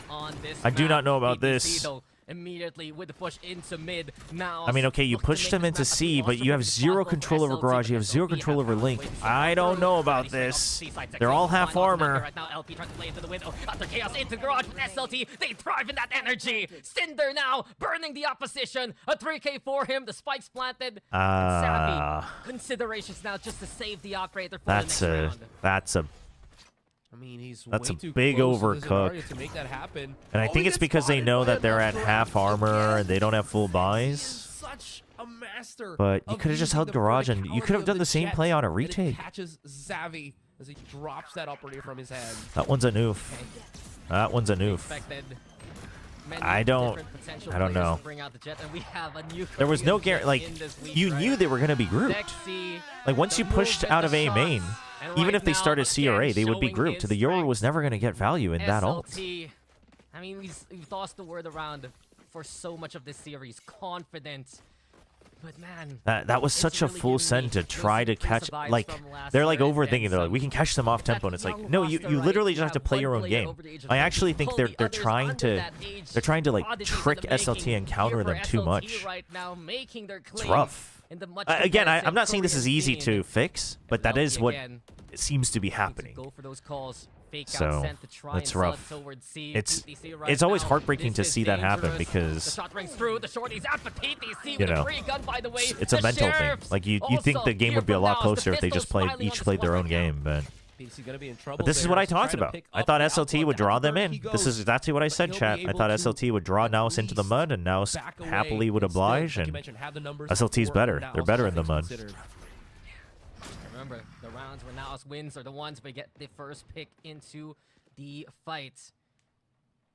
S2: I do not know about this.
S6: Immediately with the push into mid. Now,
S2: I mean, okay, you pushed them into C, but you have zero control over garage. You have zero control over link. I don't know about this. They're all half armor.
S6: Right now, LP trying to play into the window. After chaos into garage with SLT, they thrive in that energy. Cinder now burning the opposition. A 3K for him. The spikes planted. Savvy considerations now just to save the operator for the next round.
S2: That's a
S5: I mean, he's
S2: That's
S5: way
S2: a
S5: too
S2: big
S5: close to the
S2: overcook.
S5: Zenyatta to make that happen.
S2: And I
S5: Oh,
S2: think
S5: he
S2: it's
S5: gets
S2: because they
S5: spotted
S2: know
S5: by
S2: that they're at
S5: another
S2: half
S5: drop
S2: armor
S5: again.
S2: and they don't have full
S5: He is
S2: buys.
S5: such a master.
S2: But you
S5: of
S2: could have just
S5: using
S2: held
S5: the
S2: garage and you could have
S5: verticality
S2: done
S5: of
S2: the same
S5: jet,
S2: play on a
S5: and it
S2: retake.
S5: catches Xavi as he drops that operator from his hand.
S2: That one's a noof. That one's a noof.
S6: Expected many
S2: I don't
S6: different potential
S2: know.
S6: players to bring out the Jet, and we have a new
S2: There was no
S6: Korean
S2: guarantee.
S6: Jet
S2: Like,
S6: in this week,
S2: you
S6: right?
S2: knew they were going to be grouped.
S6: Lexi,
S2: Like, once
S6: the
S2: you pushed
S6: movement,
S2: out of
S6: the
S2: A
S6: shots,
S2: main,
S6: and
S2: even
S6: right
S2: if they
S6: now,
S2: started CRA,
S6: again,
S2: they would be
S6: showing
S2: grouped.
S6: his
S2: The Yoru was
S6: strength.
S2: never going to get value in that ult.
S6: SLT. I mean, we've tossed the word around for so much of this series. Confident. But man,
S2: That was
S6: it's
S2: such a
S6: really
S2: full
S6: giving
S2: send
S6: me
S2: to try to
S6: those
S2: catch.
S6: vibes
S2: Like,
S6: from last
S2: they're like
S6: year, and
S2: overthinking. They're like,
S6: some-
S2: we can catch them off tempo, and it's like,
S6: young
S2: no, you
S6: roster, right?
S2: literally
S6: You
S2: just have to
S6: have
S2: play
S6: one
S2: your own
S6: player
S2: game.
S6: over the age of
S2: I
S6: 30,
S2: actually think
S6: pull
S2: they're
S6: the others
S2: trying
S6: under
S2: to
S6: that age.
S2: they're trying to like
S6: Prodigies in
S2: trick
S6: the
S2: SLT
S6: making.
S2: and counter
S6: Here for
S2: them too
S6: SLT
S2: much.
S6: right now, making their
S2: It's
S6: claim
S2: rough.
S6: in the much
S2: Again, I'm
S6: competitive
S2: not saying this is
S6: Korean
S2: easy
S6: scene.
S2: to fix, but that
S6: LP
S2: is what
S6: again
S2: it seems to be
S6: needs to
S2: happening.
S6: Go for those calls. Fake
S2: So,
S6: out sent to try
S2: that's
S6: and sell it
S2: rough.
S6: towards C.
S2: It's
S6: PTC right
S2: it's always
S6: now.
S2: heartbreaking to
S6: This
S2: see
S6: is
S2: that happen
S6: dangerous.
S2: because
S6: The shot rings through. The shorty's out for PTC
S2: you
S6: with
S2: know,
S6: a free gun, by the way.
S2: it's a
S6: The
S2: mental thing.
S6: Sheriffs
S2: Like you think
S6: also
S2: the game
S6: here
S2: would be a
S6: from
S2: lot
S6: NAOS.
S2: closer
S6: The
S2: if they just
S6: pistol smiling on
S2: each
S6: the
S2: played their
S6: squad
S2: own
S6: right now.
S2: game, but.
S5: PTC gonna be in trouble
S2: But this is
S5: there,
S2: what I
S5: as he's trying
S2: talked
S5: to
S2: about.
S5: pick
S2: I
S5: up
S2: thought
S5: the
S2: SLT
S5: outlaw.
S2: would draw
S5: Down the
S2: them
S5: road
S2: in.
S5: he
S2: This
S5: goes.
S2: is exactly what I
S5: But
S2: said,
S5: he'll be
S2: chat. I
S5: able
S2: thought
S5: to
S2: SLT would draw
S5: at
S2: NAOS into the
S5: least
S2: mud, and NAOS
S5: back away
S2: happily would
S5: and still,
S2: oblige.
S5: like you
S2: And
S5: mentioned, have the numbers
S2: SLT's
S5: for
S2: better.
S5: NAOS
S2: They're better in the
S5: things
S2: mud.
S5: considered.
S6: Remember, the rounds where NAOS wins are the ones we get the first pick into the fight.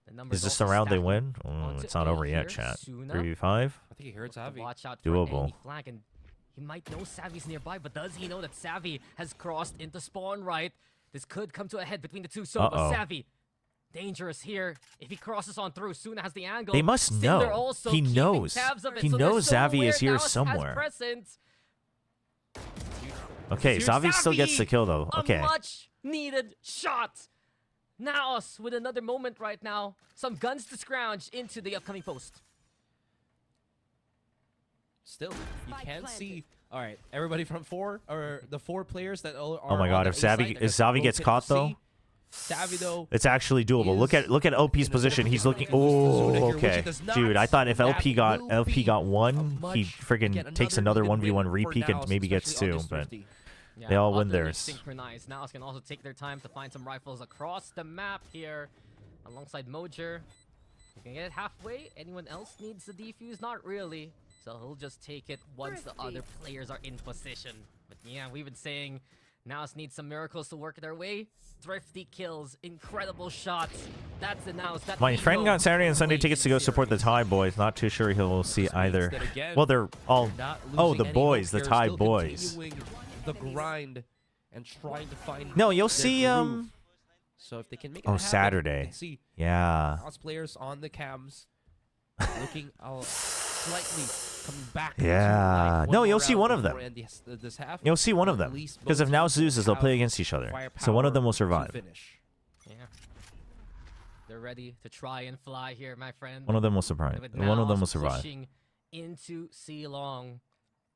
S6: The numbers
S2: Is this the
S6: also
S2: round they
S6: stack
S2: win?
S6: onto
S2: It's not
S6: A
S2: over yet,
S6: here.
S2: chat.
S6: Suna
S2: 3v5.
S5: I think he heard
S6: to
S5: Xavi.
S6: watch out for
S2: Doable.
S6: any flag, and he might know Savvy's nearby, but does he know that Savvy has crossed into spawn right? This could come to a head between the two. So,
S2: Uh-oh.
S6: but Savvy, dangerous here. If he crosses on through, Suna has the angle.
S2: They must
S6: Cinder
S2: know.
S6: also
S2: He
S6: keeping
S2: knows.
S6: tabs of it,
S2: He
S6: so they're
S2: knows
S6: so
S2: Xavi
S6: aware
S2: is here
S6: NAOS has
S2: somewhere.
S6: presence.
S2: Okay,
S6: Here's
S2: Xavi still gets the
S6: Xavi!
S2: kill though.
S6: A
S2: Okay.
S6: much needed shot. NAOS with another moment right now. Some guns to scrounge into the upcoming post.
S5: Still, you can see. All right, everybody from four, or the four players that are.
S2: Oh my
S5: on
S2: God!
S5: the
S2: If
S5: A side,
S2: Xavi
S5: they're
S2: if
S5: gonna
S2: Xavi gets
S5: rotate
S2: caught
S5: to
S2: though,
S5: C. Xavi though.
S2: it's actually doable. Look
S5: is
S2: at LP's
S5: in a
S2: position. He's looking.
S5: different position
S2: Oh,
S5: here, which he
S2: okay,
S5: does not.
S2: dude. I thought if
S5: That
S2: LP
S5: will be
S2: got
S5: a
S2: one, he
S5: much-
S2: friggin'
S5: again,
S2: takes another
S5: needed
S2: 1v1
S5: win for
S2: repeak and
S5: NAOS,
S2: maybe gets
S5: especially on
S2: two.
S5: this
S2: But
S5: 50.
S2: They all win
S6: utterly
S2: theirs.
S6: Synchronized. NAOS can also take their time to find some rifles across the map here, alongside Mojer. You can get it halfway. Anyone else needs the defuse? Not really. So he'll just take it once the other players are in position. But yeah, we've been saying NAOS needs some miracles to work their way. Thrifty kills, incredible shots. That's the NAOS. That
S2: My
S6: we
S2: friend
S6: know
S2: got Saturday and
S6: from
S2: Sunday
S6: late
S2: tickets to
S6: in
S2: go support the
S6: series.
S2: Thai boys. Not too sure he'll see
S5: This means
S2: either.
S5: that again,
S2: Well, they're all.
S5: not
S2: Oh,
S5: losing
S2: the
S5: any
S2: boys,
S5: hope
S2: the
S5: here,
S2: Thai
S5: still
S2: boys.
S5: continuing the grind and trying to find.
S2: No, you'll
S5: their
S2: see.
S5: groove. So if they can make it
S2: Oh,
S5: happen, you
S2: Saturday.
S5: can see
S2: Yeah.
S5: NAOS players on the cams looking slightly coming back.
S2: Yeah.
S5: into
S2: No,
S5: life.
S2: you'll
S5: One
S2: see
S5: more
S2: one
S5: round
S2: of them.
S5: before end this half,
S2: You'll see one of
S5: but
S2: them.
S5: at least
S2: Because if
S5: both
S2: now
S5: teams
S2: loses, they'll
S5: have
S2: play against each other. So one of them will
S5: firepower to
S2: survive.
S5: finish.
S6: Yeah. They're ready to try and fly here, my friend.
S2: One of them will survive.
S6: With
S2: One of them
S6: NAOS
S2: will survive.
S6: pushing into C long.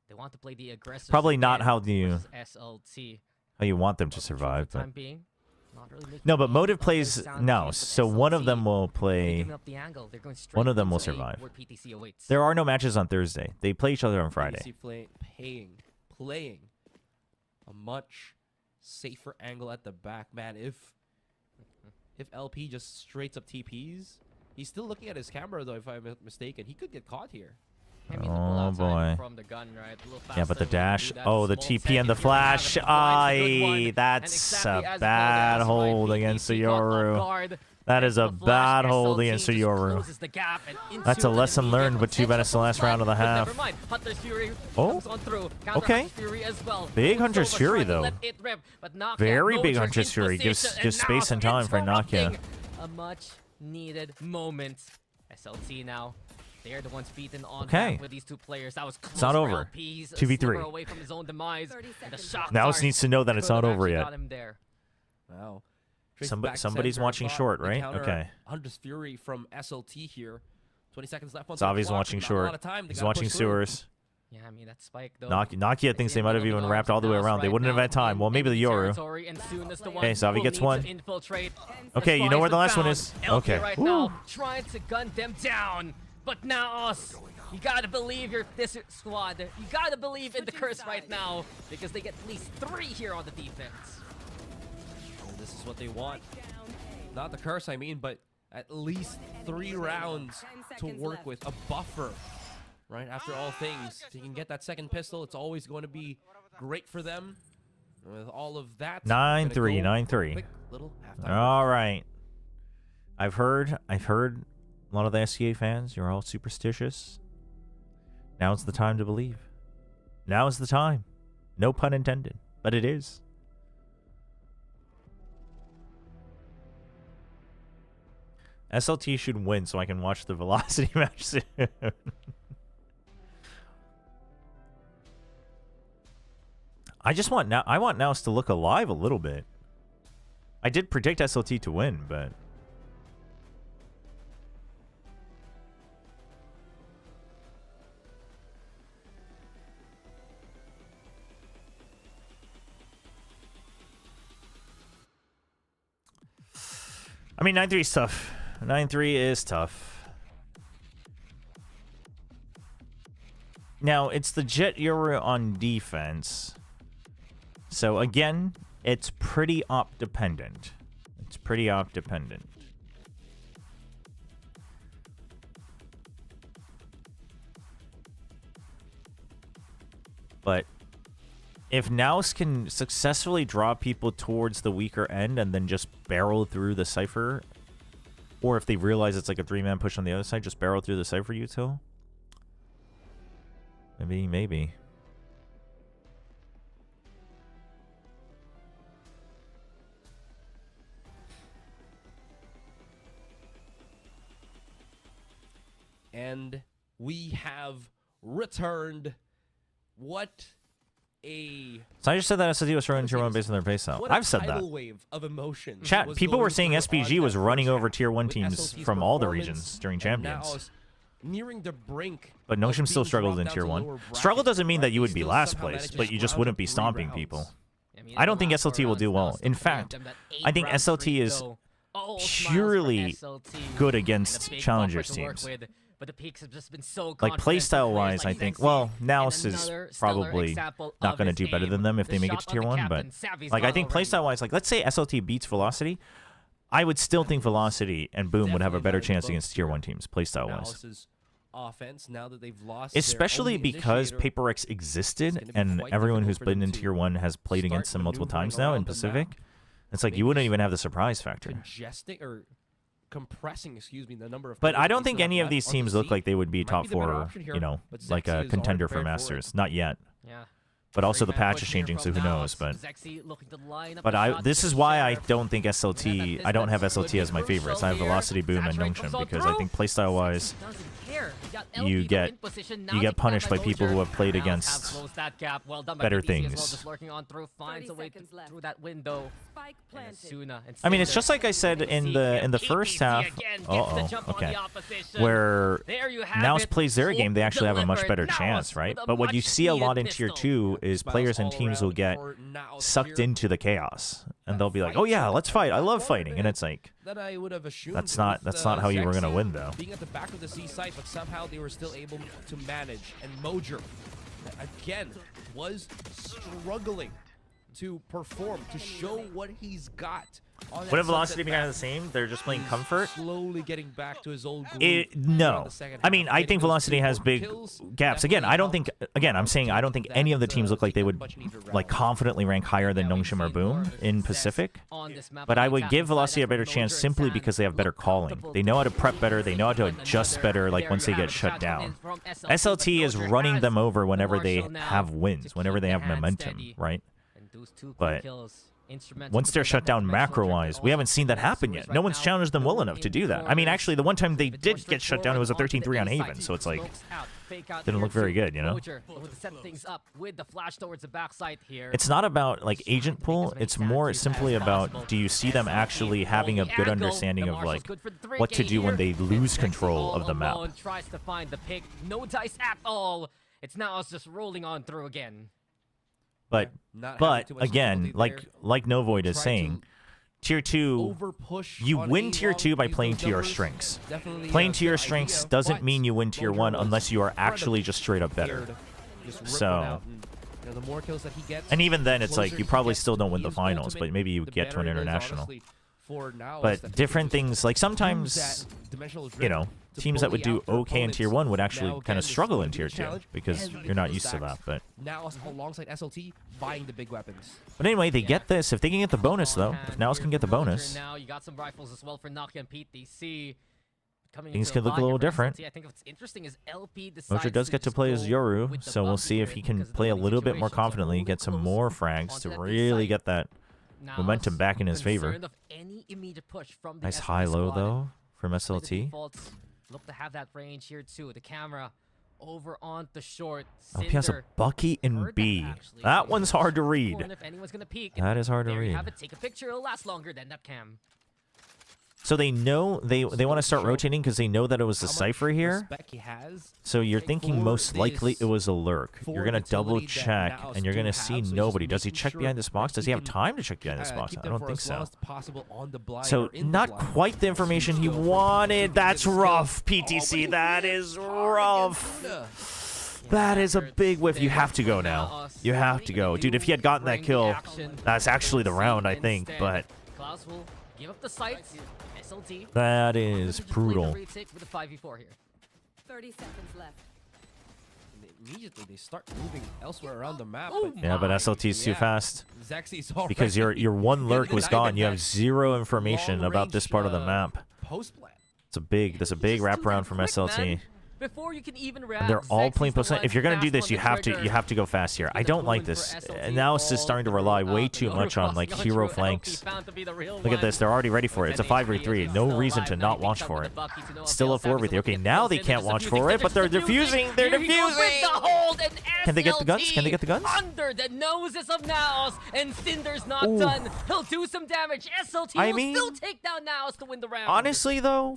S6: They want to play the aggressive.
S2: Probably not
S6: again
S2: how you
S6: versus SLT.
S2: how you want them to
S6: For
S2: survive,
S6: the
S2: but
S6: time being, not really making
S2: no. But
S6: any
S2: Motive
S6: of their
S2: plays
S6: sound
S2: now,
S6: cues, but
S2: so one of them
S6: SLT,
S2: will
S6: they're
S2: play.
S6: giving up the angle. They're going straight
S2: One of them will
S6: into A,
S2: survive.
S6: where PTC awaits.
S2: There are no matches on Thursday. They play each other on Friday.
S5: PTC playing a much safer angle at the back, man. If LP just straight up TPs, he's still looking at his camera though. If I'm not mistaken, he could get caught here.
S6: I mean, the
S2: Oh,
S6: pullout time
S2: boy.
S6: From the gun, right? A little
S2: Yeah, but the
S6: faster when you
S2: dash.
S6: do that
S2: Oh, the
S6: small
S2: TP
S6: tech,
S2: and the
S6: if you don't have
S2: flash.
S6: it, the blind's a good one.
S2: Aye,
S6: And
S2: that's
S6: exactly
S2: a
S6: as you called it,
S2: bad
S6: that's right,
S2: hold against the
S6: PTC caught off
S2: Yoru.
S6: guard.
S2: That is
S6: The
S2: a
S6: flash,
S2: bad hold
S6: SLT
S2: against the
S6: just
S2: Yoru.
S6: closes the gap and into
S2: That's a
S6: an
S2: lesson
S6: immediate
S2: learned, but too bad it's the
S6: potential
S2: last round of the
S6: but
S2: half.
S6: Never mind. Hunter's Fury
S2: Oh.
S6: comes on through. Counter
S2: Okay.
S6: Hunter's Fury as well.
S2: Big
S6: Moves
S2: Hunter's
S6: over,
S2: Fury,
S6: trying to
S2: though.
S6: let it rip, but Nokia,
S2: Very big
S6: Mojer's
S2: Hunter's
S6: in
S2: Fury. Gives
S6: position,
S2: gives
S6: and
S2: space and time for Nokia.
S6: interrupting a much needed moment. SLT now. They're the ones beaten on
S2: Okay.
S6: back with these two players. That was close.
S2: not
S6: for
S2: over.
S6: LP. He's a
S2: 2v3.
S6: sliver away from his own demise.
S3: 30
S6: And the
S3: seconds
S6: shock
S2: NAOS
S6: dart
S2: needs to know that it's
S6: could
S2: not
S6: have
S2: over
S6: actually
S2: yet.
S6: got him there.
S5: Wow.
S2: Somebody's watching short, right? Okay.
S5: Hunter's Fury from SLT here. 20 seconds left on
S2: Xavi's
S5: the clock.
S2: watching
S5: Not a lot
S2: short.
S5: of time. They
S2: He's
S5: gotta
S2: watching
S5: push through.
S2: sewers.
S6: Yeah, I mean, that spike, though.
S2: Nokia thinks they might have even wrapped all the way around. They wouldn't have had time. Well, maybe the Yoru. Okay, Xavi gets one. Okay, you know where the last one is. Okay.
S6: Right
S2: Woo.
S6: now, trying to gun them down. But NAOS, you gotta believe this squad. You gotta believe in the curse right now because they get at least 3 here on the defense.
S5: And this This is what they want. Not the curse, I mean, but at least 3 rounds to work with. A buffer, right? After all things, if you can get that second pistol, it's always going to be great for them. With all of that,
S2: 9-3, 9-3.
S5: quick little halftime.
S2: All right. I've heard a lot of the SCA fans, you're all superstitious. Now's the time to believe. Now is the time. No pun intended, but it is. SLT should win so I can watch the Velocity match soon. I want NAOS to look alive a little bit. I did predict SLT to win, but I mean 9-3 is tough. 9-3 is tough. Now, it's the Jet Yoru on defense. So again, it's pretty op dependent. It's pretty op dependent. But if NAOS can successfully draw people towards the weaker end and then just barrel through the Cypher, or if they realize it's like a 3-man push on the other side, just barrel through the Cypher util. Maybe.
S5: And we have returned. What a...
S2: So I just said that SLT was running tier 1 based on their base out. I've said that.
S5: Wave of emotion.
S2: Chat, people were saying SPG was running over tier 1 teams from all the regions during Champions.
S5: Nearing the brink.
S2: But Noshim still struggled in tier 1. Struggle doesn't mean that you would be last place, but you just wouldn't be stomping people. I don't think SLT will do well. In fact, I think SLT is purely good against challengers teams.
S6: But the peaks have just been so
S2: like playstyle wise, I think. Well, NAOS is probably not going to do better than them if they make it to tier 1. But like I think playstyle wise, like let's say SLT beats Velocity, I would still think Velocity and Boom would have a better chance against tier 1 teams playstyle wise.
S5: Offense now that they've lost,
S2: especially because Paper X existed and everyone who's been in tier 1 has played against them multiple times now in Pacific. It's like you wouldn't even have the surprise factor.
S5: Compressing, the number of.
S2: But I don't think any of these teams look like they would be top 4, you know, like a contender for Masters. Not yet.
S6: Yeah.
S2: But also the patch is changing, so who knows? But this is why I don't think SLT. I don't have SLT as my favorites. I have Velocity, Boom, and Nongshim because I think playstyle wise, you get punished by people who have played against better things. I mean, it's just like I said in the first half. Okay, where NAOS plays their game, they actually have a much better chance, right? But what you see a lot in tier 2 is players and teams will get sucked into the chaos, and they'll be like, "Oh yeah, let's fight! I love fighting," and it's like, that's not how you were gonna win though.
S5: Being at the back of the C site, but somehow they were still able to manage. And Mojer, again, was struggling to perform, to show what he's got.
S2: What if Velocity being kind of the same? They're just playing comfort.
S5: Slowly getting back to his old groove.
S2: No, I mean I think Velocity has big gaps. Again, I don't think. Again, I'm saying I don't think any of the teams look like they would like confidently rank higher than Nongshim or Boom in Pacific. But I would give Velocity a better chance simply because they have better calling. They know how to prep better. They know how to adjust better. Like once they get shut down, SLT is running them over whenever they have wins, whenever they have momentum, right? But once they're shut down macro-wise, we haven't seen that happen yet. No one's challenged them well enough to do that. I mean, actually, the one time they did get shut down, it was a 13-3 on Haven, so it's like, didn't look very good, you know? It's not about, like, agent pool. It's more simply about, do you see them actually having a good understanding of, like, what to do when they lose control of the map?
S6: No dice at all. It's now just rolling on through again.
S2: But again, like Novoid is saying, tier 2, you win tier 2 by playing to your strengths. Playing to your strengths doesn't mean you win tier 1 unless you are actually just straight up better. So
S5: You know, the more kills that he gets,
S2: And even then, it's like
S5: closer
S2: you
S5: he
S2: probably
S5: gets
S2: still don't
S5: to
S2: win the
S5: his
S2: finals,
S5: ultimate,
S2: but maybe you
S5: the
S2: get to an
S5: better it is,
S2: international.
S5: honestly, for NAOS that
S2: But
S5: they
S2: different
S5: can just
S2: things, like
S5: use
S2: sometimes,
S5: that dimensional
S2: you
S5: drift
S2: know,
S5: to
S2: teams that would
S5: bully
S2: do
S5: out their
S2: okay in Tier
S5: opponents.
S2: 1 would
S5: Now,
S2: actually
S5: again,
S2: kind of
S5: this is
S2: struggle
S5: going
S2: in
S5: to be a
S2: Tier 2
S5: challenge.
S2: because
S5: Heavy
S2: you're not
S5: into
S2: used to that.
S5: stacks.
S2: But
S5: NAOS alongside SLT buying the big weapons.
S2: anyway, they
S6: Yeah.
S2: get this. If they can get the bonus, though, if NAOS can get the bonus,
S6: Now you got some rifles as well for Nokia and PTC. Coming
S2: Things
S6: into
S2: could look a
S6: line
S2: little
S6: here for
S2: different.
S6: SLT. I think what's interesting is LP decides
S2: Mojo does get to
S6: just
S2: play as
S6: go
S2: Yoru,
S6: with the
S2: so we'll
S6: Buffy
S2: see if
S6: here
S2: he can
S6: because of the
S2: play a
S6: winning
S2: little bit more
S6: situation. So
S2: confidently,
S6: really
S2: get some
S6: close
S2: more frags
S6: onto
S2: to
S6: that B
S2: really
S6: site.
S2: get that
S6: Now
S2: momentum back in his favor.
S6: concerned of any immediate push from the
S2: Nice
S6: SLT
S2: high-low,
S6: squad.
S2: though, from
S6: Play the
S2: SLT.
S6: defaults. Look to have that range here too. The camera over on the short.
S2: LP has a
S6: Cinder
S2: Bucky
S6: heard
S2: and
S6: that
S2: B.
S6: actually.
S2: That one's hard to
S6: Corner
S2: read.
S6: if anyone's gonna peek.
S2: That is hard to
S6: There you
S2: read.
S6: have it. Take a picture. It'll last longer than that cam.
S2: So they know they want to start rotating because they know that it was a
S5: How much
S2: cipher here.
S5: respect he has.
S2: So you're
S5: for
S2: thinking most likely
S5: this
S2: it was a lurk.
S5: forward
S2: You're gonna double
S5: utility that
S2: check
S5: NAOS
S2: and you're
S5: do
S2: gonna
S5: have,
S2: see
S5: so just
S2: nobody. Does he
S5: making
S2: check
S5: sure
S2: behind this box?
S5: that
S2: Does
S5: he
S2: he have
S5: can,
S2: time to check behind this box?
S5: keep
S2: I
S5: them
S2: don't
S5: for
S2: think
S5: as long
S2: so.
S5: as possible on the blind
S2: So
S5: or in the
S2: not
S5: blind.
S2: quite the information he
S5: Go from
S2: wanted.
S5: PTC
S2: That's
S5: to the
S2: rough,
S5: skill.
S2: PTC.
S5: Oh,
S2: That
S5: but
S2: is
S5: hard against
S2: rough.
S5: Luna.
S2: That is a
S6: Efforts
S2: big whiff. You
S6: there
S2: have to go
S6: for
S2: now.
S6: NAOS.
S2: You have to go. Dude, if he had gotten that
S6: Bring the
S2: kill,
S6: action.
S2: that's actually the round, I think.
S6: Instead,
S2: But
S6: Klaus will give up the sights. SLT.
S2: that
S6: Just
S2: is
S6: play the
S2: brutal.
S6: retake with a 5v4 here.
S7: 30 seconds left.
S5: And immediately they start moving elsewhere around the map.
S6: Oh
S5: but
S2: Yeah, but
S6: my.
S2: SLT's too
S5: Yeah.
S2: fast.
S5: Zexy's already
S2: Because your one lurk was
S5: not
S2: gone.
S5: even
S2: You have
S5: that
S2: zero information about this part of the
S5: long-range,
S2: map.
S5: post plan.
S2: That's a big wraparound from SLT.
S6: Before you can even
S2: And
S6: react,
S2: they're all
S6: Zexy's
S2: playing
S6: the
S2: post.
S6: one
S2: If you're gonna do
S6: fast
S2: this,
S6: on
S2: you
S6: the
S2: have
S6: trigger.
S2: to go fast here.
S6: See
S2: I
S6: the
S2: don't like
S6: movement
S2: this.
S6: for SLT
S2: And now it's just starting to rely way too much on like hero flanks. Look at this, they're already ready for it. It's a 5v3. No reason to not watch for it. Still a 4v3. Okay, now they can't watch for it, but they're defusing. They're defusing. Can they get the guns? Can they get the guns?
S6: Under the noses of NAOS, and Cinder's not
S2: Ooh.
S6: done. He'll do some damage. SLT
S2: I
S6: will
S2: mean,
S6: still take down NAOS to win the round.
S2: Honestly, though,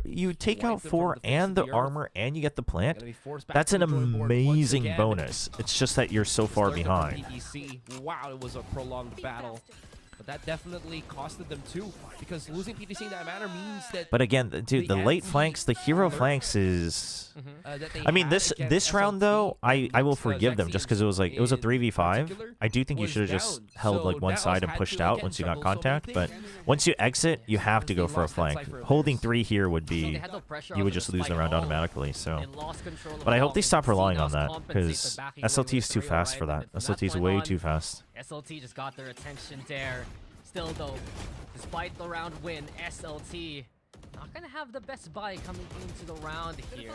S2: you take out
S5: Wipe them from
S2: 4
S5: the face
S2: and
S5: of
S2: the
S5: the earth.
S2: armor and you get the plant.
S5: Gonna be forced back
S2: That's
S5: to
S2: an
S5: the drawing board once
S2: amazing
S5: again.
S2: bonus. It's just that you're so far
S5: Started from
S2: behind.
S5: PTC. Wow, it was a prolonged battle. But that definitely costed them too, because losing PTC in that manner means that.
S2: But again, dude, the late flanks, the hero
S5: alert.
S2: flanks is.
S5: That they
S2: I mean,
S5: had
S2: this
S5: against
S2: round though,
S5: SLT
S2: I will
S5: against,
S2: forgive them just because it was like it was a
S5: in
S2: 3v5.
S5: particular
S2: I do think you
S5: was
S2: should have just
S5: down.
S2: held
S5: So
S2: like one
S5: NAOS
S2: side and
S5: had
S2: pushed
S5: to,
S2: out
S5: again,
S2: once you got
S5: juggle so many
S2: contact. But
S5: things.
S2: once you exit, you have to go for a
S5: lost that
S2: flank.
S5: cipher of
S2: Holding
S5: theirs.
S2: 3 here would
S6: So
S2: be
S6: they had no pressure
S2: you would
S6: onto
S2: just
S6: the
S2: lose the
S6: spike
S2: round
S6: at all.
S2: automatically. So.
S6: They lost control of
S2: But I
S6: the
S2: hope
S6: ball.
S2: they
S6: You
S2: stop
S6: can see
S2: relying on
S6: NAOS
S2: that
S6: compensate
S2: because
S6: by backing away
S2: SLT is
S6: with
S2: too
S6: 3-0
S2: fast
S6: right
S2: for that.
S6: from that
S2: SLT is
S6: point
S2: way
S6: on.
S2: too fast.
S6: SLT just got their attention there. Still though, despite the round win, SLT not gonna have the best buy coming into the round here.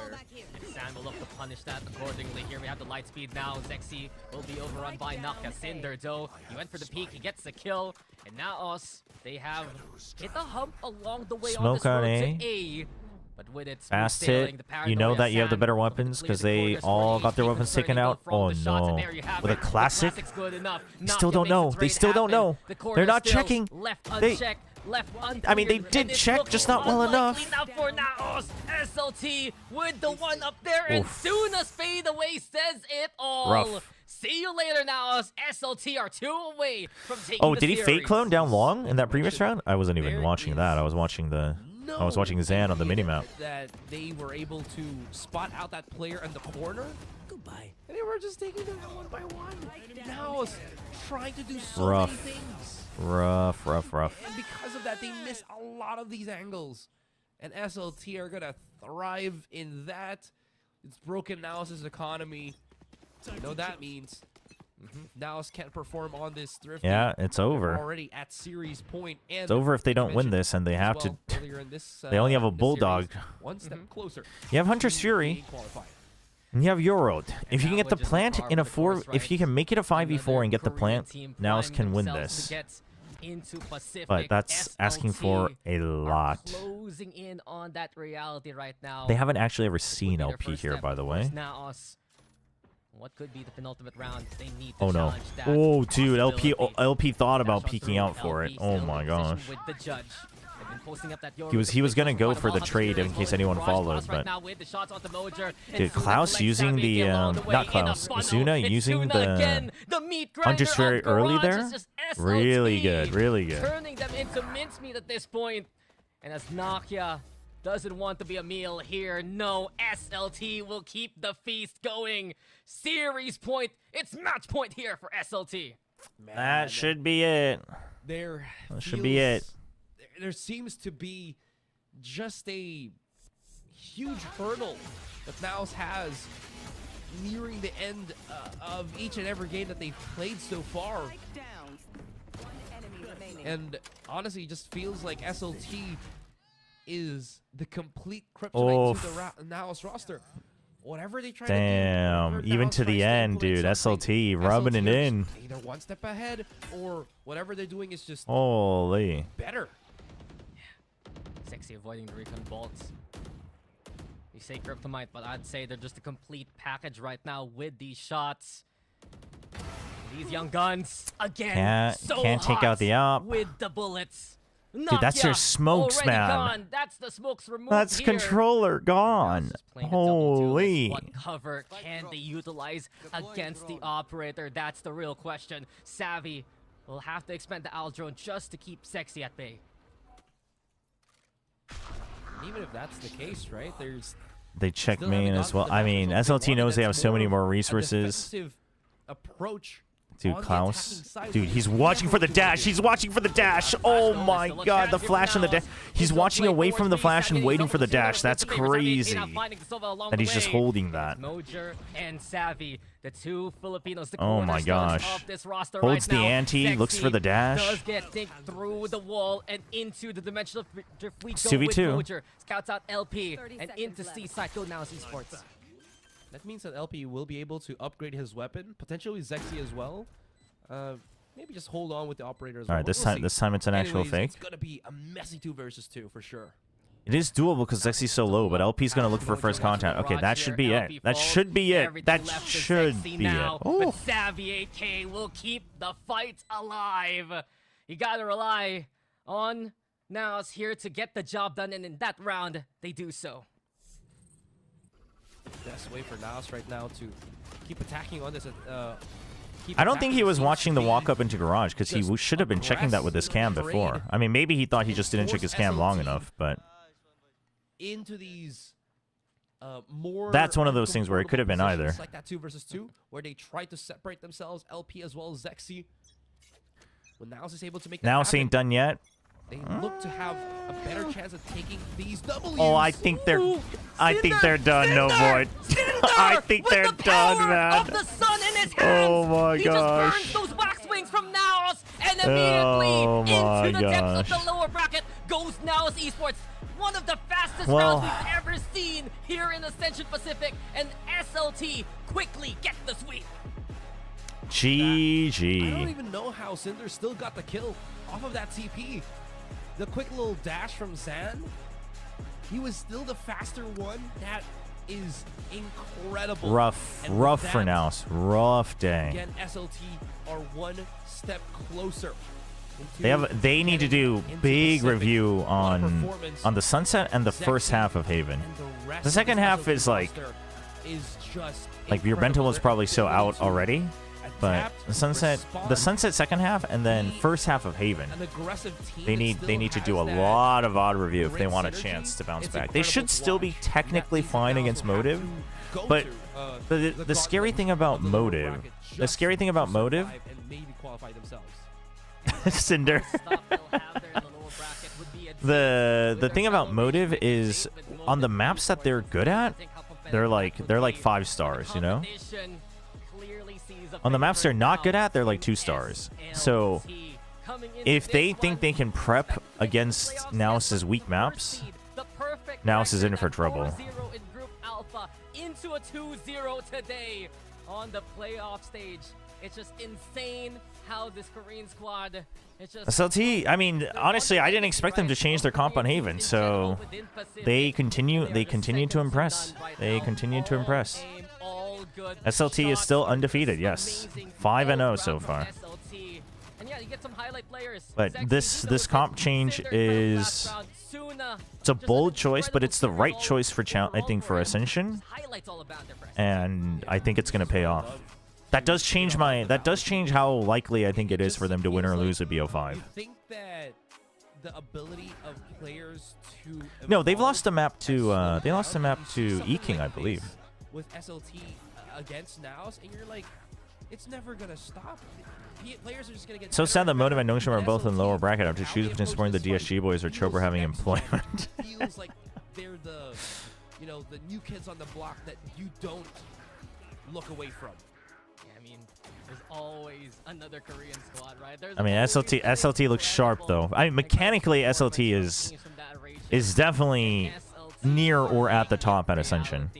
S6: And Sam will look to punish that accordingly. Here we have the light speed now. Zexy will be overrun by Naka. Cinder though, he went for the peek, he gets the kill. And now us, they have hit a hump along the way on this
S2: Smoke on
S6: road
S2: A.
S6: to A. But with it,
S2: Fast
S6: sailing,
S2: hit.
S6: the
S2: You know
S6: paranoia
S2: that you have the
S6: Sam
S2: better
S6: will
S2: weapons
S6: clear
S2: because
S6: the
S2: they
S6: corners for
S2: all
S6: A.
S2: got their
S6: Be
S2: weapons
S6: concerning
S2: taken
S6: though
S2: out.
S6: from
S2: Oh
S6: the shots, and
S2: no.
S6: there you have
S2: With a
S6: it. The
S2: classic.
S6: classic's good enough.
S2: They still
S6: Nokia
S2: don't
S6: makes
S2: know.
S6: the
S2: They
S6: trade
S2: still don't
S6: happen.
S2: know.
S6: The corner
S2: They're not
S6: still
S2: checking.
S6: Left
S2: They-
S6: unchecked. Left
S2: I mean, they
S6: uncleared,
S2: did
S6: and it
S2: check,
S6: looks
S2: just not well
S6: unlikely
S2: enough.
S6: now for NAOS. SLT with the one up there, and
S2: Oof.
S6: soon as fade away says it all.
S2: Rough.
S6: See you later, NAOS. SLT are 2 away from taking
S2: Oh,
S6: the
S2: did he
S6: series.
S2: fake clone down long in that previous round? I wasn't even
S5: There
S2: watching
S5: is
S2: that. I was watching Zan on the minimap.
S5: That they were able to spot out that player in the corner. Goodbye. And they were just taking them out one by one. Now it's trying to do so
S2: Rough.
S5: many things.
S2: Rough.
S5: And because of that, they miss a lot of these angles. And SLT are gonna thrive in that. It's broken NAOS' economy. You know what that means. NAOS can't perform on this thrift.
S2: Yeah, it's over.
S5: Already at series point. And
S2: It's over if they don't win this, and they have to. They only have a bulldog.
S5: One step closer.
S2: You have Hunter's
S5: to
S2: Fury,
S5: being qualified.
S2: and you have Eurod. If you can
S6: that
S2: get the
S6: was just
S2: plant
S6: par
S2: in a
S6: for the
S2: 4,
S6: course,
S2: if
S6: right?
S2: you can make it a 5v4 and get the
S6: Another
S2: plant,
S6: Korean team
S2: NAOS can
S6: prime
S2: win
S6: themselves to
S2: this.
S6: get into Pacific.
S2: But that's asking for
S6: SLT
S2: a
S6: are
S2: lot.
S6: closing in on that reality right now.
S2: They haven't actually ever
S6: This would
S2: seen
S6: be their
S2: LP
S6: first
S2: here,
S6: step
S2: by the
S6: towards
S2: way.
S6: NAOS. What could be the penultimate round? They need to
S2: Oh no.
S6: challenge that
S2: Oh dude,
S6: possibility.
S2: LP thought about
S6: Dash on
S2: peeking
S6: through.
S2: out for it.
S6: LP
S2: Oh
S6: still
S2: my
S6: in position
S2: gosh.
S6: with the judge. They've been posting up that
S2: He was gonna go for the trade in case anyone followed, but dude, Klaus using the not Klaus, Zuna using the Hunter's Fury early there, really good, really good.
S6: Turning them into mincemeat at this point. And as Nokia doesn't want to be a meal here. No, SLT will keep the feast going. Series point. It's match point here for SLT.
S5: Man,
S2: That should be it.
S5: There
S2: That should be it.
S5: There seems to be just a huge hurdle that NAOS has nearing the end of each and every game that they've played so far. And honestly, it just feels like SLT is the complete kryptonite to the NAOS roster. Whatever they try to do,
S2: Damn, even
S5: NAOS
S2: to the
S5: tries to
S2: end,
S5: implement
S2: dude.
S5: something,
S2: SLT rubbing it
S5: are
S2: in.
S5: just either one step ahead, or whatever they're doing is just
S2: Holy.
S5: better.
S6: Sexy avoiding the recon bolts. You say Kryptonite, but I'd say they're just a complete package right now with these shots. These young guns, again,
S2: Can't take out the op.
S6: with the bullets.
S2: Dude, that's your
S6: Nakia
S2: smokes,
S6: already
S2: man.
S6: gone. That's the smokes removed
S2: That's
S6: here.
S2: controller gone.
S6: Just playing a double duelist.
S2: Holy.
S6: What cover can they utilize against the operator? That's the real question. Savvy will have to expend the Owl Drone just to keep Sexy at bay.
S5: And even if that's the case, right?
S2: They check
S5: still
S2: me in
S5: haven't
S2: as
S5: gotten
S2: well.
S5: to the
S2: I
S5: match
S2: mean,
S5: result
S2: SLT knows they have
S5: that's
S2: so many
S5: more
S2: more
S5: a
S2: resources.
S5: defensive approach.
S2: Dude,
S5: on the
S2: Klaus.
S5: attacking side,
S2: Dude,
S5: which
S2: he's
S5: is
S2: watching
S5: never
S2: for the
S5: too
S2: dash.
S5: good.
S2: He's watching for the dash. Oh my god, the flash and the dash. He's watching away from the flash and waiting for the dash. That's crazy that he's just holding that.
S6: Mojer and Savvy, the two Filipinos, the
S2: Oh my
S6: cornerstones
S2: gosh.
S6: of this roster
S2: Holds
S6: right
S2: the
S6: now.
S2: ante, looks for the
S6: Sexy
S2: dash.
S6: Does get think through the wall and into the dimensional drift. We
S2: It's
S6: go with
S2: 2v2.
S6: Mojer. Scouts out LP
S7: 30
S6: and
S7: seconds
S6: into
S7: left.
S6: Seaside. Go now, Esports.
S5: That means that LP will be able to upgrade his weapon, potentially Zexy as well. Maybe just hold on with the operator as
S2: All
S5: well.
S2: right, this
S5: We'll
S2: time
S5: see.
S2: it's an actual
S5: Anyways,
S2: fake.
S5: It's gonna be a messy 2 versus 2 for sure.
S2: It is doable because Zexy's so low, but LP's gonna look for first contact. Okay, that should be it. That should be it. That should be it.
S6: But
S2: Oh,
S6: Savvy AK will keep the fight alive. You gotta rely on NAOS here to get the job done, and in that round, they do so.
S5: Best way for NAOS right now to keep attacking on this.
S2: I don't think he was watching the walk up into garage because he should have been checking that with his cam before. I mean, maybe he thought he just didn't check his cam long enough, but
S5: into these more
S2: that's one of those things where it could have been either.
S5: positions like that 2 versus 2 where they try to separate themselves, LP as well as Zexy. When NAOS is able to make that
S2: Now
S5: happen,
S2: ain't done yet.
S5: they look to have a better chance of taking these W's.
S2: Oh, I think they're done. No void. I think
S6: With
S2: they're
S6: the
S2: done,
S6: power
S2: man.
S6: Of the sun in his hands,
S2: Oh my
S6: he
S2: gosh.
S6: just burns those wax wings from NAOS, and immediately
S2: Oh my
S6: into the depths
S2: gosh.
S6: of the lower bracket goes NAOS Esports. One of the fastest
S2: Well-
S6: rounds we've ever seen here in Ascension Pacific, and SLT quickly get the sweep.
S5: I don't
S2: GG.
S5: even know how Cinder still got the kill off of that TP. The quick little dash from Zan, he was still the faster one. That is incredible.
S2: Rough
S5: And
S2: for
S5: that,
S2: NAOS. Rough day.
S5: Again, SLT are one step closer. into
S2: They need to do
S5: into
S2: big
S5: Pacific.
S2: review
S5: A lot of
S2: on
S5: performance.
S2: the Sunset and the first
S5: Zexy
S2: half of Haven.
S5: and the rest
S2: The
S5: of
S2: second
S5: this
S2: half
S5: SLT
S2: is like
S5: roster is just
S2: your
S5: incredible.
S2: Bento was
S5: Their
S2: probably so
S5: ability
S2: out
S5: to
S2: already, but
S5: adapt,
S2: the Sunset second half and then first half of Haven.
S5: an aggressive team
S2: They
S5: that
S2: need
S5: still
S2: to do a
S5: has that
S2: lot of odd review if they
S5: great
S2: want a
S5: synergy.
S2: chance to bounce
S5: It's
S2: back. They should
S5: incredible to
S2: still be
S5: watch.
S2: technically
S5: That
S2: fine
S5: team
S2: against
S5: now will have
S2: Motive,
S5: to go
S2: but
S5: to,
S2: the scary thing about
S5: of the lower
S2: Motive,
S5: bracket
S2: the
S5: just
S2: scary thing
S5: to
S2: about Motive,
S5: survive and maybe qualify themselves.
S2: Cinder. The thing about Motive is on the maps that they're good at, they're like 5 stars, you know? On the maps they're not good at, they're like 2 stars. So if they think they can prep against NAOS's weak maps, NAOS is in for trouble.
S6: In Group Alpha into a 2-0 today on the playoff stage. It's just insane how this Korean squad. It's just
S2: SLT, I mean, honestly, I didn't expect them to change their comp on Haven, so they continue to impress. They continue to impress. SLT is still undefeated, yes. 5-0 so far. But this comp change is, it's a bold choice, but it's the right choice for I think for Ascension, and I think it's going to pay off. That does change how likely I think it is for them to win or lose a BO5.
S5: You think that the ability of players to
S2: No, they've
S5: evolve
S2: lost a map to
S5: as
S2: they lost a map
S5: you see
S2: to
S5: something
S2: E-King,
S5: like
S2: I believe.
S5: this with SLT against NAOS, and you're like, it's never gonna stop. Players are just gonna get
S2: So
S5: better
S2: sad that
S5: and
S2: Motive and
S5: better.
S2: Nongshim are both in
S5: SLT,
S2: lower bracket. I have to
S5: how
S2: choose
S5: they
S2: between supporting the
S5: approach this
S2: DSG boys or
S5: fight
S2: Chobra having
S5: feels
S2: employment.
S5: feels like they're the, you know, the new kids on the block that you don't look away from.
S6: Yeah, I mean, there's always another Korean squad, right? There's
S2: I mean,
S6: always
S2: SLT
S6: another
S2: SLT looks sharp though. I mean, mechanically SLT is definitely near or at the top at Ascension.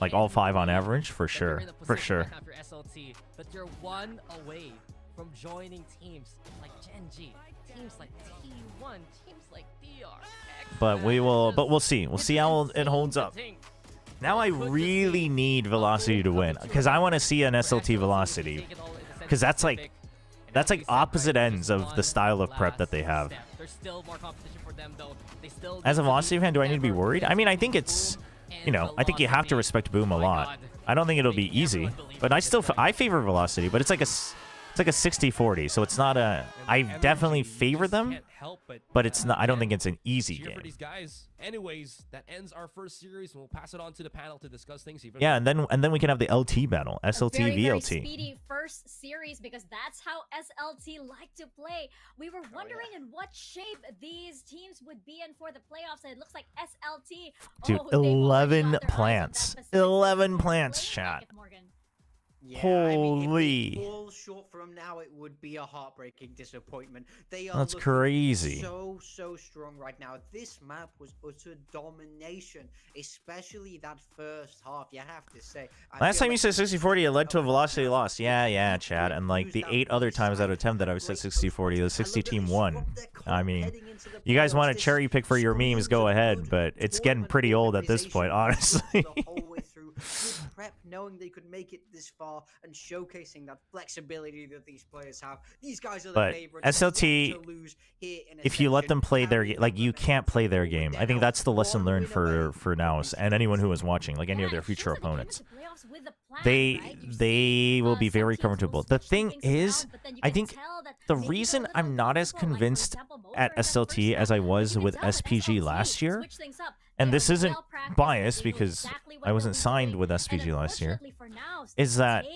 S2: Like all 5 on average, for sure, for sure.
S6: SLT, but you're one away from joining teams like Gen G, teams like T1, teams like DRX.
S2: But we'll see. We'll see how it holds up. Now I really need Velocity to win because I want to see an SLT Velocity because that's like opposite ends of the style of prep that they have.
S6: There's still more competition for them though. They still
S2: As a Velocity fan, do I need to be worried? I mean, I think it's, you know, I think you have to respect Boom a lot. I don't think it'll be easy, but I favor Velocity, but it's like a 60-40, so it's not a. I definitely favor them, but it's not. I don't think it's an easy
S5: Cheer for
S2: game.
S5: these guys. Anyways, that ends our first series, and we'll pass it on to the panel to discuss things even.
S2: Yeah, and then we can have the LT battle, SLT
S3: very,
S2: VLT.
S3: very speedy first series because that's how SLT like to play. We were wondering in what shape these teams would be in for the playoffs, and it looks like SLT.
S2: Dude,
S3: they've already
S2: 11
S3: got their eyes on
S2: plants.
S3: that Pacific
S2: 11
S3: Coast
S2: plants,
S3: play
S2: chat.
S3: bracket, Morgan.
S4: Yeah,
S2: Holy.
S4: I mean, if they fall short from now, it would be a heartbreaking disappointment. They are
S2: That's
S4: looking
S2: crazy.
S4: so strong right now. This map was utter domination, especially that first half. You have to say.
S2: Last time you said 60-40, it led to a Velocity loss. Yeah, Chad. And like the 8 other times out of 10 that I said 60-40, the 60 team won. I mean, you guys want to cherry pick for your memes, go ahead, but it's getting pretty old at this point, honestly.
S4: Good prep, knowing they could make it this far and showcasing that flexibility that these players have. These guys are the
S2: But
S4: favorites.
S2: SLT,
S4: to lose here in
S2: if you let them
S4: Ascension.
S2: play their
S4: Can
S2: game,
S4: we
S2: like you can't play their game. I think that's the lesson learned
S4: One
S2: for NAOS and anyone who is watching, like any of their future opponents. They will be very comfortable. The thing is, I think the reason I'm not as convinced at SLT as I was with SPG last year, and this isn't biased because I wasn't signed with SPG last year, is that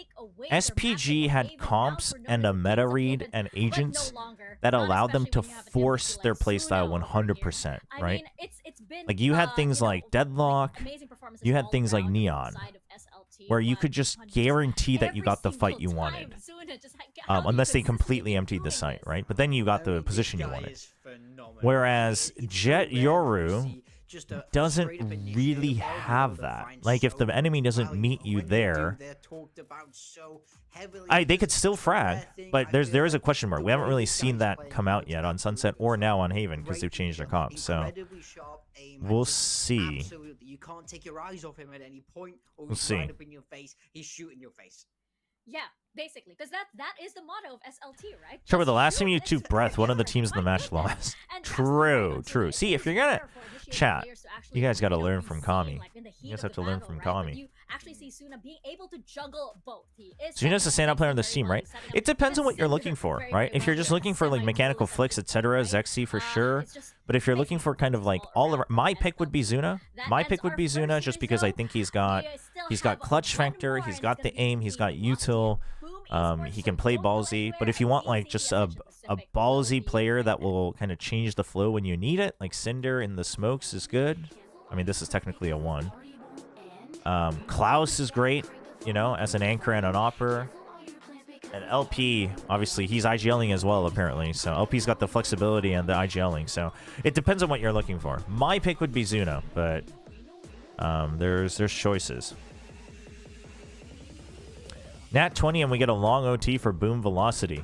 S2: SPG had comps and a meta read and agents that allowed them to force their playstyle 100%, right? Like you had things like Deadlock, you had things like Neon, where you could just guarantee that you got the fight you wanted. Unless they completely emptied the site, right? But then you got the position you wanted. Whereas Jet Yoru doesn't really have that. Like if the enemy doesn't meet you there, they could still frag, but there is a question mark. We haven't really seen that come out yet on Sunset or now on Haven because they've changed their comps. So we'll see.
S4: Absolutely, you can't take your eyes off him at any point, or
S2: We'll
S4: he's
S2: see.
S4: right up in your face. He's shooting your face.
S3: Yeah, basically, because that is the motto of SLT, right?
S2: Trevor, the
S3: Just
S2: last time
S3: shoot
S2: you
S3: it
S2: took breath, one of the teams in the match lost.
S3: And that's
S2: True,
S3: what
S2: true.
S3: happens.
S2: See,
S3: It
S2: if you're
S3: is
S2: gonna
S3: rare for initiating
S2: chat,
S3: players to actually,
S2: you guys got to learn
S3: be
S2: from
S3: seen,
S2: Kami.
S3: like, in the heat
S2: You guys
S3: of
S2: have to
S3: the
S2: learn
S3: battle,
S2: from
S3: right? But
S2: Kami.
S3: you actually see Suna being able to juggle both. He is
S2: Suna's a standout player on this team, right? It depends on what you're looking for, right? If you're just looking for like mechanical flicks, etc., Zexy for sure. But if you're looking for kind of like all around, my pick would be Zuna. My pick would be Zuna just because I think he's got clutch factor, he's got the aim, he's got util. He can play ballsy, but if you want like just a ballsy player that will kind of change the flow when you need it, like Cinder in the smokes is good. I mean, this is technically a 1. Klaus is great, you know, as an anchor and an opper. And LP, obviously, he's IGLing as well, apparently. So LP's got the flexibility and the IGLing. So it depends on what you're looking for. My pick would be Zuna, but there's choices. Nat 20 and we get a long OT for Boom Velocity.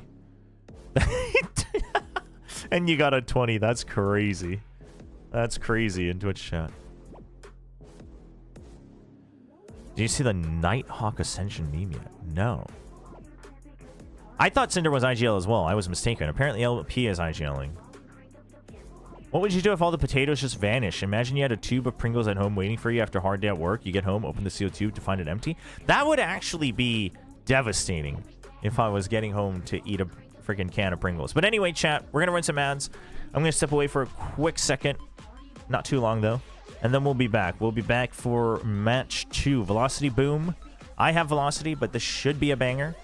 S2: And you got a 20. That's crazy. That's crazy in Twitch chat. Did you see the Nighthawk Ascension meme yet? No. I thought Cinder was IGL as well. I was mistaken. Apparently LP is IGLing. What would you do if all the potatoes just vanish? Imagine you had a tube of Pringles at home waiting for you after a hard day at work. You get home, open the sealed tube to find it empty. That would actually be devastating if I was getting home to eat a freaking can of Pringles. But anyway, chat, we're gonna run some ads. I'm gonna step away for a quick second, not too long though, and then we'll be back. We'll be back for match 2, Velocity Boom. I have Velocity, but this should be a banger.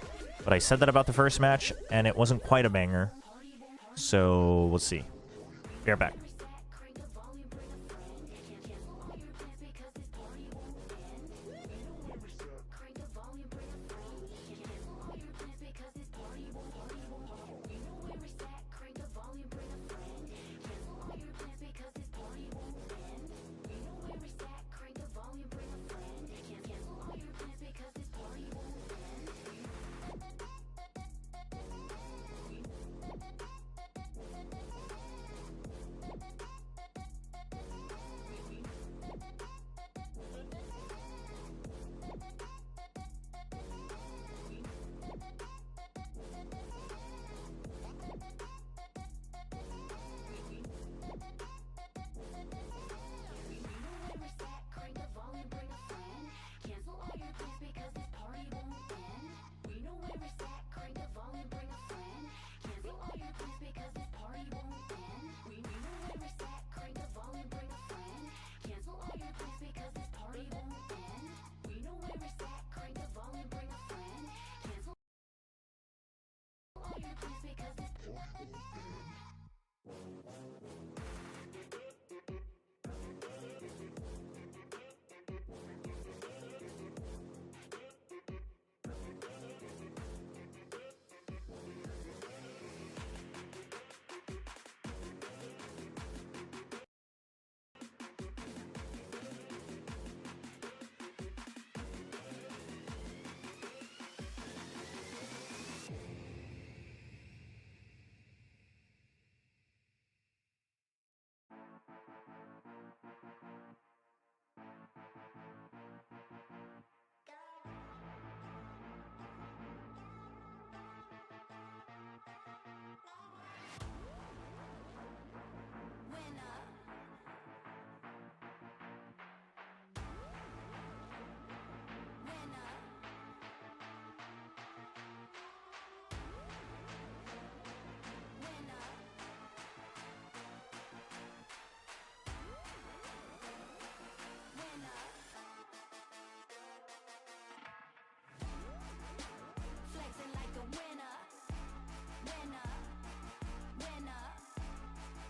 S2: But I said that about the first match, and it wasn't quite a banger. So we'll see. Be right back.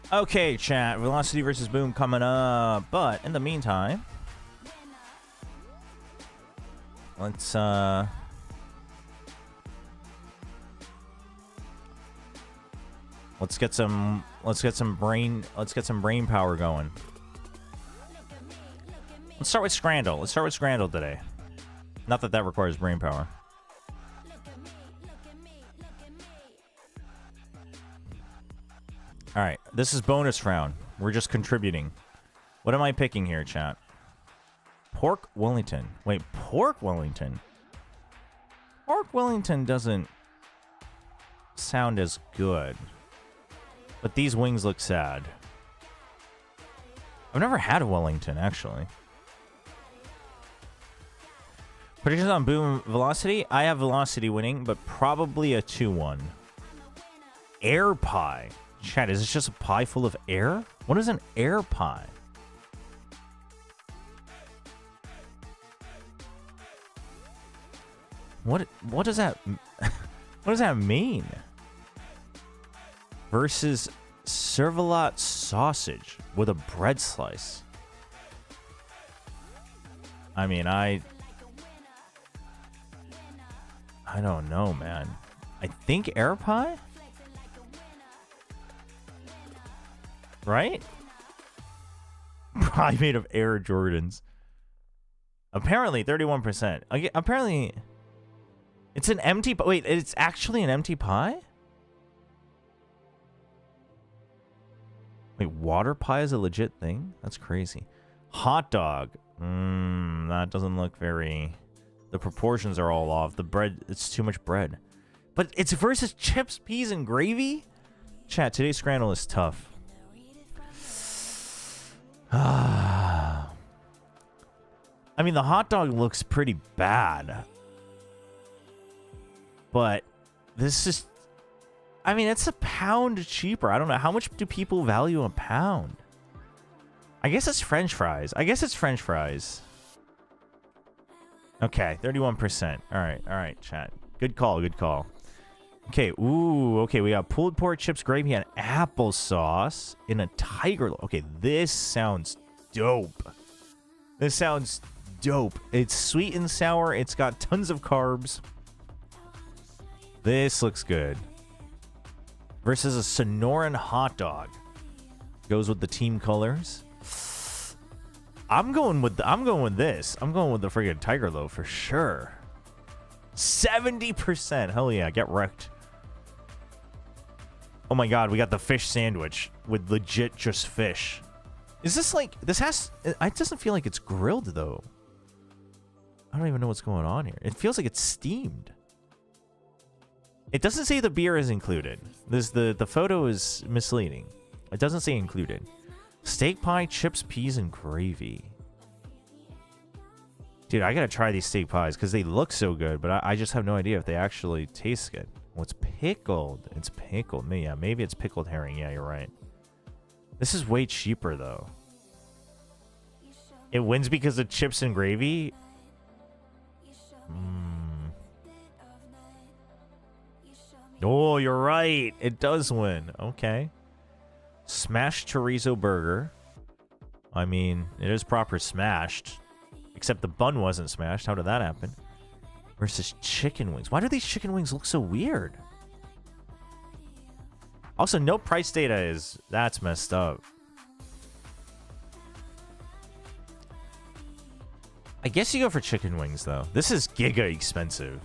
S2: Okay, chat. Velocity versus Boom coming up. But in the meantime, let's get some brain power going. Let's start with Scrandle. Let's start with Scrandle today. Not that that requires brain power. All right, this is bonus round. We're just contributing. What am I picking here, chat? Pork Wellington. Wait, Pork Wellington? Pork Wellington doesn't sound as good. But these wings look sad. I've never had a Wellington, actually. Predictions on Boom Velocity? I have Velocity winning, but probably a 2-1. Air pie. Chat, is this just a pie full of air? What is an air pie? What does that what does that mean? Versus servelat sausage with a bread slice. I mean, I don't know, man. I think air pie? Right? Pie made of Air Jordans. Apparently, 31%. Apparently, it's an empty... Wait, it's actually an empty pie? Wait, water pie is a legit thing? That's crazy. Hot dog. That doesn't look very... The proportions are all off. The bread, it's too much bread. But it's versus chips, peas, and gravy? Chat, today's Scrandle is tough. I mean, the hot dog looks pretty bad. But this is... I mean, it's a pound cheaper. I don't know. How much do people value a pound? I guess it's French fries. I guess it's French fries. Okay, 31%. All right, chat. Good call, good call. Okay, ooh, okay, we got pulled pork chips, gravy, and applesauce in a tiger. Okay, this sounds dope. This sounds dope. It's sweet and sour. It's got tons of carbs. This looks good. Versus a Sonoran hot dog. Goes with the team colors. I'm going with this. I'm going with the friggin' tiger loaf for sure. 70%. Hell yeah, get wrecked. Oh my god, we got the fish sandwich with legit just fish. Is this like, this has, it doesn't feel like it's grilled though. I don't even know what's going on here. It feels like it's steamed. It doesn't say the beer is included. The photo is misleading. It doesn't say included. Steak pie, chips, peas, and gravy. Dude, I gotta try these steak pies because they look so good, but I just have no idea if they actually taste good. Well, it's pickled. It's pickled. Yeah, maybe it's pickled herring. Yeah, you're right. This is way cheaper, though. It wins because of chips and gravy? Oh, you're right. It does win. Okay. Smashed chorizo burger. I mean, it is proper smashed. Except the bun wasn't smashed. How did that happen? Versus chicken wings. Why do these chicken wings look so weird? Also, no price data is... That's messed up. I guess you go for chicken wings, though. This is giga expensive.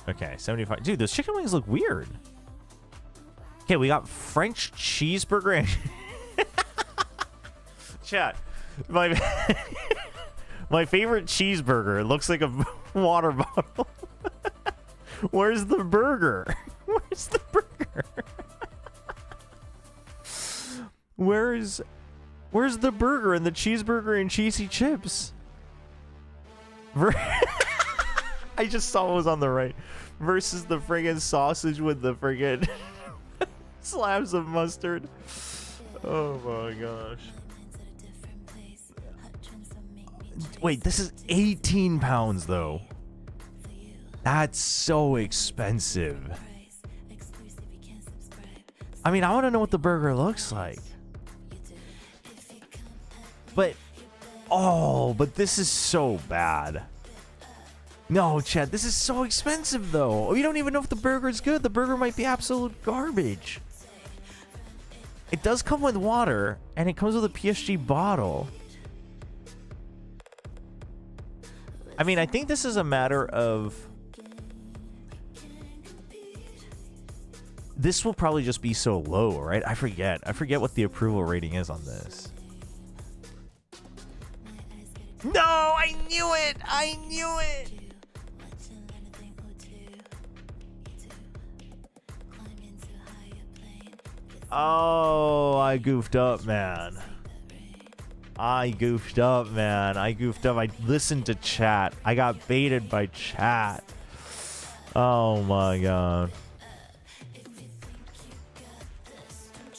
S2: Okay, 75. Dude, those chicken wings look weird. Okay, we got French cheeseburger and... Chat. My favorite cheeseburger looks like a water bottle. Where's the burger? Where's the burger? Where's the burger and the cheeseburger and cheesy chips? I just saw what was on the right. Versus the friggin' sausage with the friggin' slabs of mustard. Oh my gosh. Wait, this is 18 pounds though. That's so expensive. I mean, I want to know what the burger looks like. But, oh, but this is so bad. No, Chad, this is so expensive though. We don't even know if the burger is good. The burger might be absolute garbage. It does come with water, and it comes with a PSG bottle. I mean, I think this is a matter of... This will probably just be so low, right? I forget what the approval rating is on this. No, I knew it! I knew it! Oh, I goofed up, man. I goofed up. I listened to chat. I got baited by chat. Oh my god.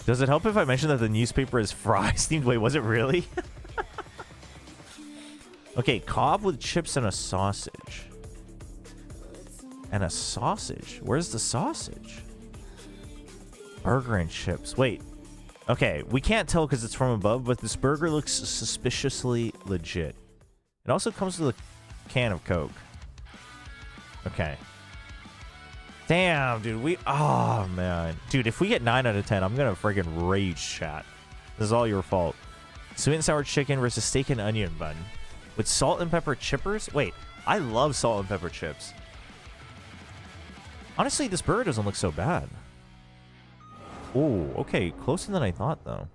S2: Does it help if I mention that the newspaper is fry steamed? Wait, was it really? Okay, cob with chips and a sausage. And a sausage? Where's the sausage? Burger and chips. Wait. Okay, we can't tell because it's from above, but this burger looks suspiciously legit. It also comes with a can of Coke. Okay. Damn, dude. Oh, man. Dude, if we get 9 out of 10, I'm going to friggin' rage, chat. This is all your fault. Sweet and sour chicken versus steak and onion bun. With salt and pepper chippers? Wait, I love salt and pepper chips. Honestly, this burger doesn't look so bad. Oh, okay. Closer than I thought, though.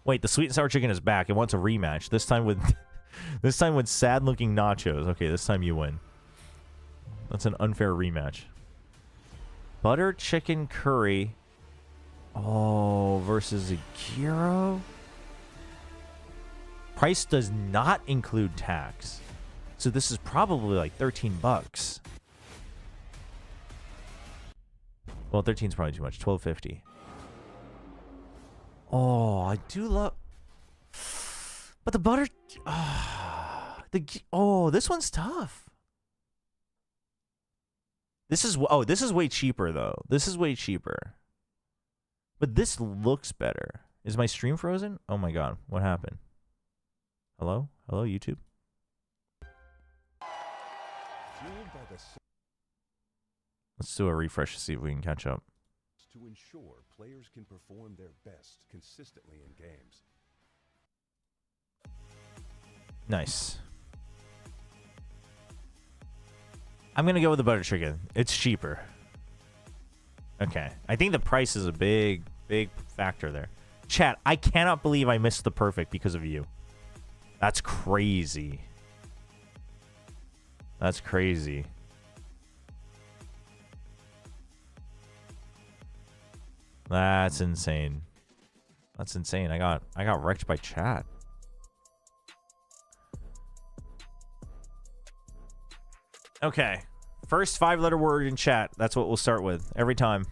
S2: Wait, the sweet and sour chicken is back. It wants a rematch. This time with sad-looking nachos. Okay, this time you win. That's an unfair rematch. Butter chicken curry. Oh, versus a gyro. Price does not include tax. So this is probably like 13 bucks. Well, 13 is probably too much. 1250. Oh, I do love... But the butter... this one's tough. This is... Oh, this is way cheaper, though. This is way cheaper. But this looks better. Is my stream frozen? Oh my god. What happened? Hello? Hello, YouTube? Let's do a refresh to see if we can catch up.
S8: To ensure players can perform their best consistently in games.
S2: Nice. I'm gonna go with the butter chicken. It's cheaper. Okay. I think the price is a big factor there. Chat, I cannot believe I missed the perfect because of you. That's crazy. That's crazy. That's insane. That's insane. I got wrecked by chat. Okay. First 5-letter word in chat. That's what we'll start with every time.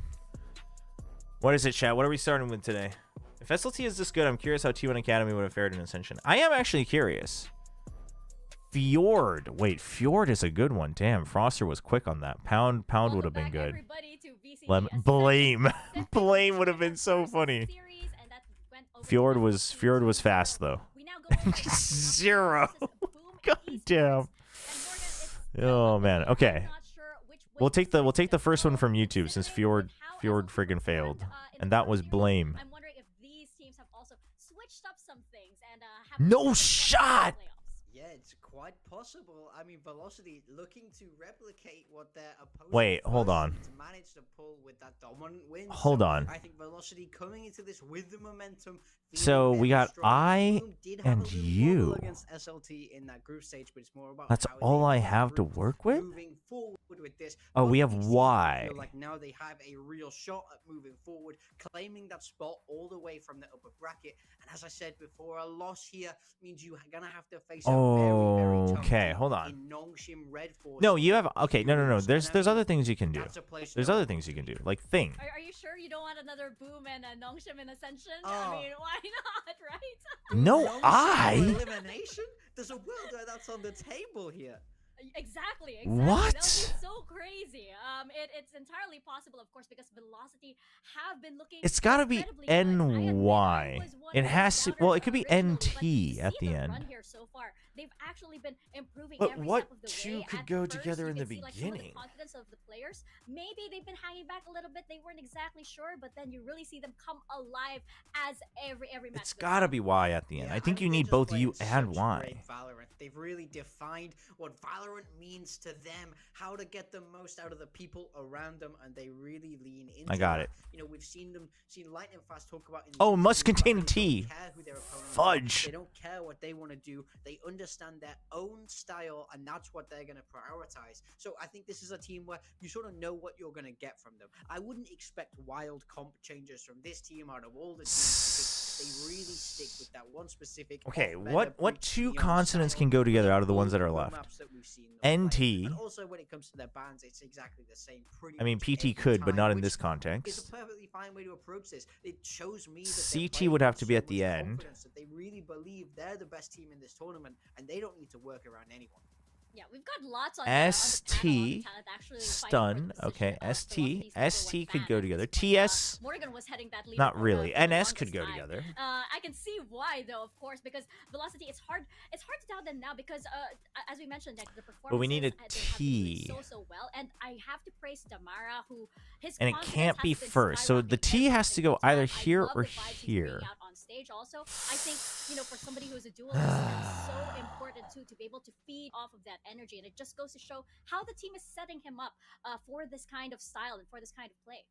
S2: What is it, chat? What are we starting with today? If SLT is this good, I'm curious how T1 Academy would have fared in Ascension. I am actually curious. Fjord. Wait, Fjord is a good one. Damn, Froster was quick on that. Pound would have been good. Blame. Blame would have been so funny. Fjord was fast though. 0. God damn. Oh man. Okay. We'll take the first one from YouTube since Fjord friggin' failed, and that was Blame.
S3: I'm wondering if these teams have also switched up some things and have
S2: No shot.
S4: Yeah, it's quite possible. I mean, Velocity looking to replicate what their opponent.
S2: Wait, hold on.
S4: To manage to pull with that dominant win.
S2: Hold on.
S4: I think Velocity coming into this with the momentum.
S2: So we got I and you.
S4: Against SLT in that group stage, but it's more about
S2: That's
S4: how
S2: all
S4: they
S2: I have to work with?
S4: moving forward with this.
S2: Oh, we
S4: But
S2: have
S4: these teams
S2: Y.
S4: feel like now they have a real shot at moving forward, claiming that spot all the way from the upper bracket. And as I said before, a loss here means you're gonna have to face a very tough
S2: Okay,
S4: team
S2: hold on.
S4: in Nongshim Red Force.
S2: No, you have okay. No. There's other things you can do.
S4: That's a place
S2: There's
S4: to
S2: other
S4: go.
S2: things you can do, like Thing.
S3: Are you sure you don't want another Boom and a Nongshim in Ascension?
S4: Oh.
S3: I mean, why not, right?
S2: No,
S4: Nongshim
S2: I.
S4: elimination? There's a world where that's on the table here.
S3: Exactly.
S2: What?
S3: That would be so crazy. It's entirely possible, of course, because Velocity have been looking.
S2: It's got to be
S3: incredibly good. I admit,
S2: NY.
S3: I was one
S2: It
S3: of
S2: has
S3: the
S2: to. Well, it
S3: doubters
S2: could be
S3: originally, but
S2: NT
S3: you
S2: at
S3: see
S2: the
S3: the
S2: end.
S3: run here so far. They've actually been improving
S2: But
S3: every
S2: what
S3: step of the
S2: two
S3: way.
S2: could
S3: At
S2: go
S3: first,
S2: together
S3: you
S2: in
S3: can
S2: the
S3: see, like, some of
S2: beginning?
S3: the confidence of the players. Maybe they've been hanging back a little bit. They weren't exactly sure, but then you really see them come alive as every match.
S2: It's
S3: goes
S2: got to
S3: on.
S2: be Y at the end.
S4: Yeah,
S2: I think you
S4: they're
S2: need
S4: just
S2: both
S4: playing
S2: U and
S4: such
S2: Y.
S4: great Valorant. They've really defined what Valorant means to them, how to get the most out of the people around them, and they really lean into
S2: I got
S4: that.
S2: it.
S4: You know, we've seen Lightning Fast talk about. In the
S2: Oh,
S4: interviews
S2: must
S4: about
S2: contain
S4: how
S2: a
S4: they
S2: T.
S4: don't care who their opponents are.
S2: Fudge.
S4: They don't care what they want to do. They understand their own style, and that's what they're going to prioritize. So I think this is a team where you sort of know what you're going to get from them. I wouldn't expect wild comp changes from this team out of all the teams because they really stick with that one specific.
S2: Okay,
S4: off-meta
S2: what
S4: breach
S2: two
S4: beyond
S2: consonants
S4: style
S2: can go together out of the
S4: all
S2: ones that are
S4: the
S2: left?
S4: maps that we've seen them play.
S2: NT.
S4: And also when it comes to their bans, it's exactly the same. Pretty
S2: I mean,
S4: much
S2: PT
S4: every
S2: could, but
S4: time,
S2: not in
S4: which
S2: this
S4: is
S2: context.
S4: a perfectly fine way to approach this. It shows me that
S2: CT would have to be at the end.
S4: Confidence that they really believe they're the best team in this tournament, and they don't need to work around anyone.
S3: Yeah, we've got lots on
S2: ST,
S3: the panel, on the talent actually
S2: stun. Okay, ST could go together. TS,
S3: Morgan was heading that lead
S2: not
S3: for
S2: really.
S3: the
S2: NS could
S3: longest
S2: go
S3: time.
S2: together.
S3: I can see why though, of course, because Velocity. It's hard to doubt them now because as we mentioned, like the performance.
S2: But we need a
S3: they have been doing
S2: T.
S3: so well, and I have to praise Damara, who his
S2: And it
S3: confidence
S2: can't
S3: has
S2: be
S3: been
S2: first. So the
S3: skyrocketing
S2: T
S3: every
S2: has to go
S3: single time.
S2: either
S3: I
S2: here
S3: love
S2: or
S3: the vibes he's bringing
S2: here.
S3: out on stage. Also, I think for somebody who's a duelist, that's so important too to be able to feed off of that energy, and it just goes to show how the team is setting him up for this kind of style and for this kind of play.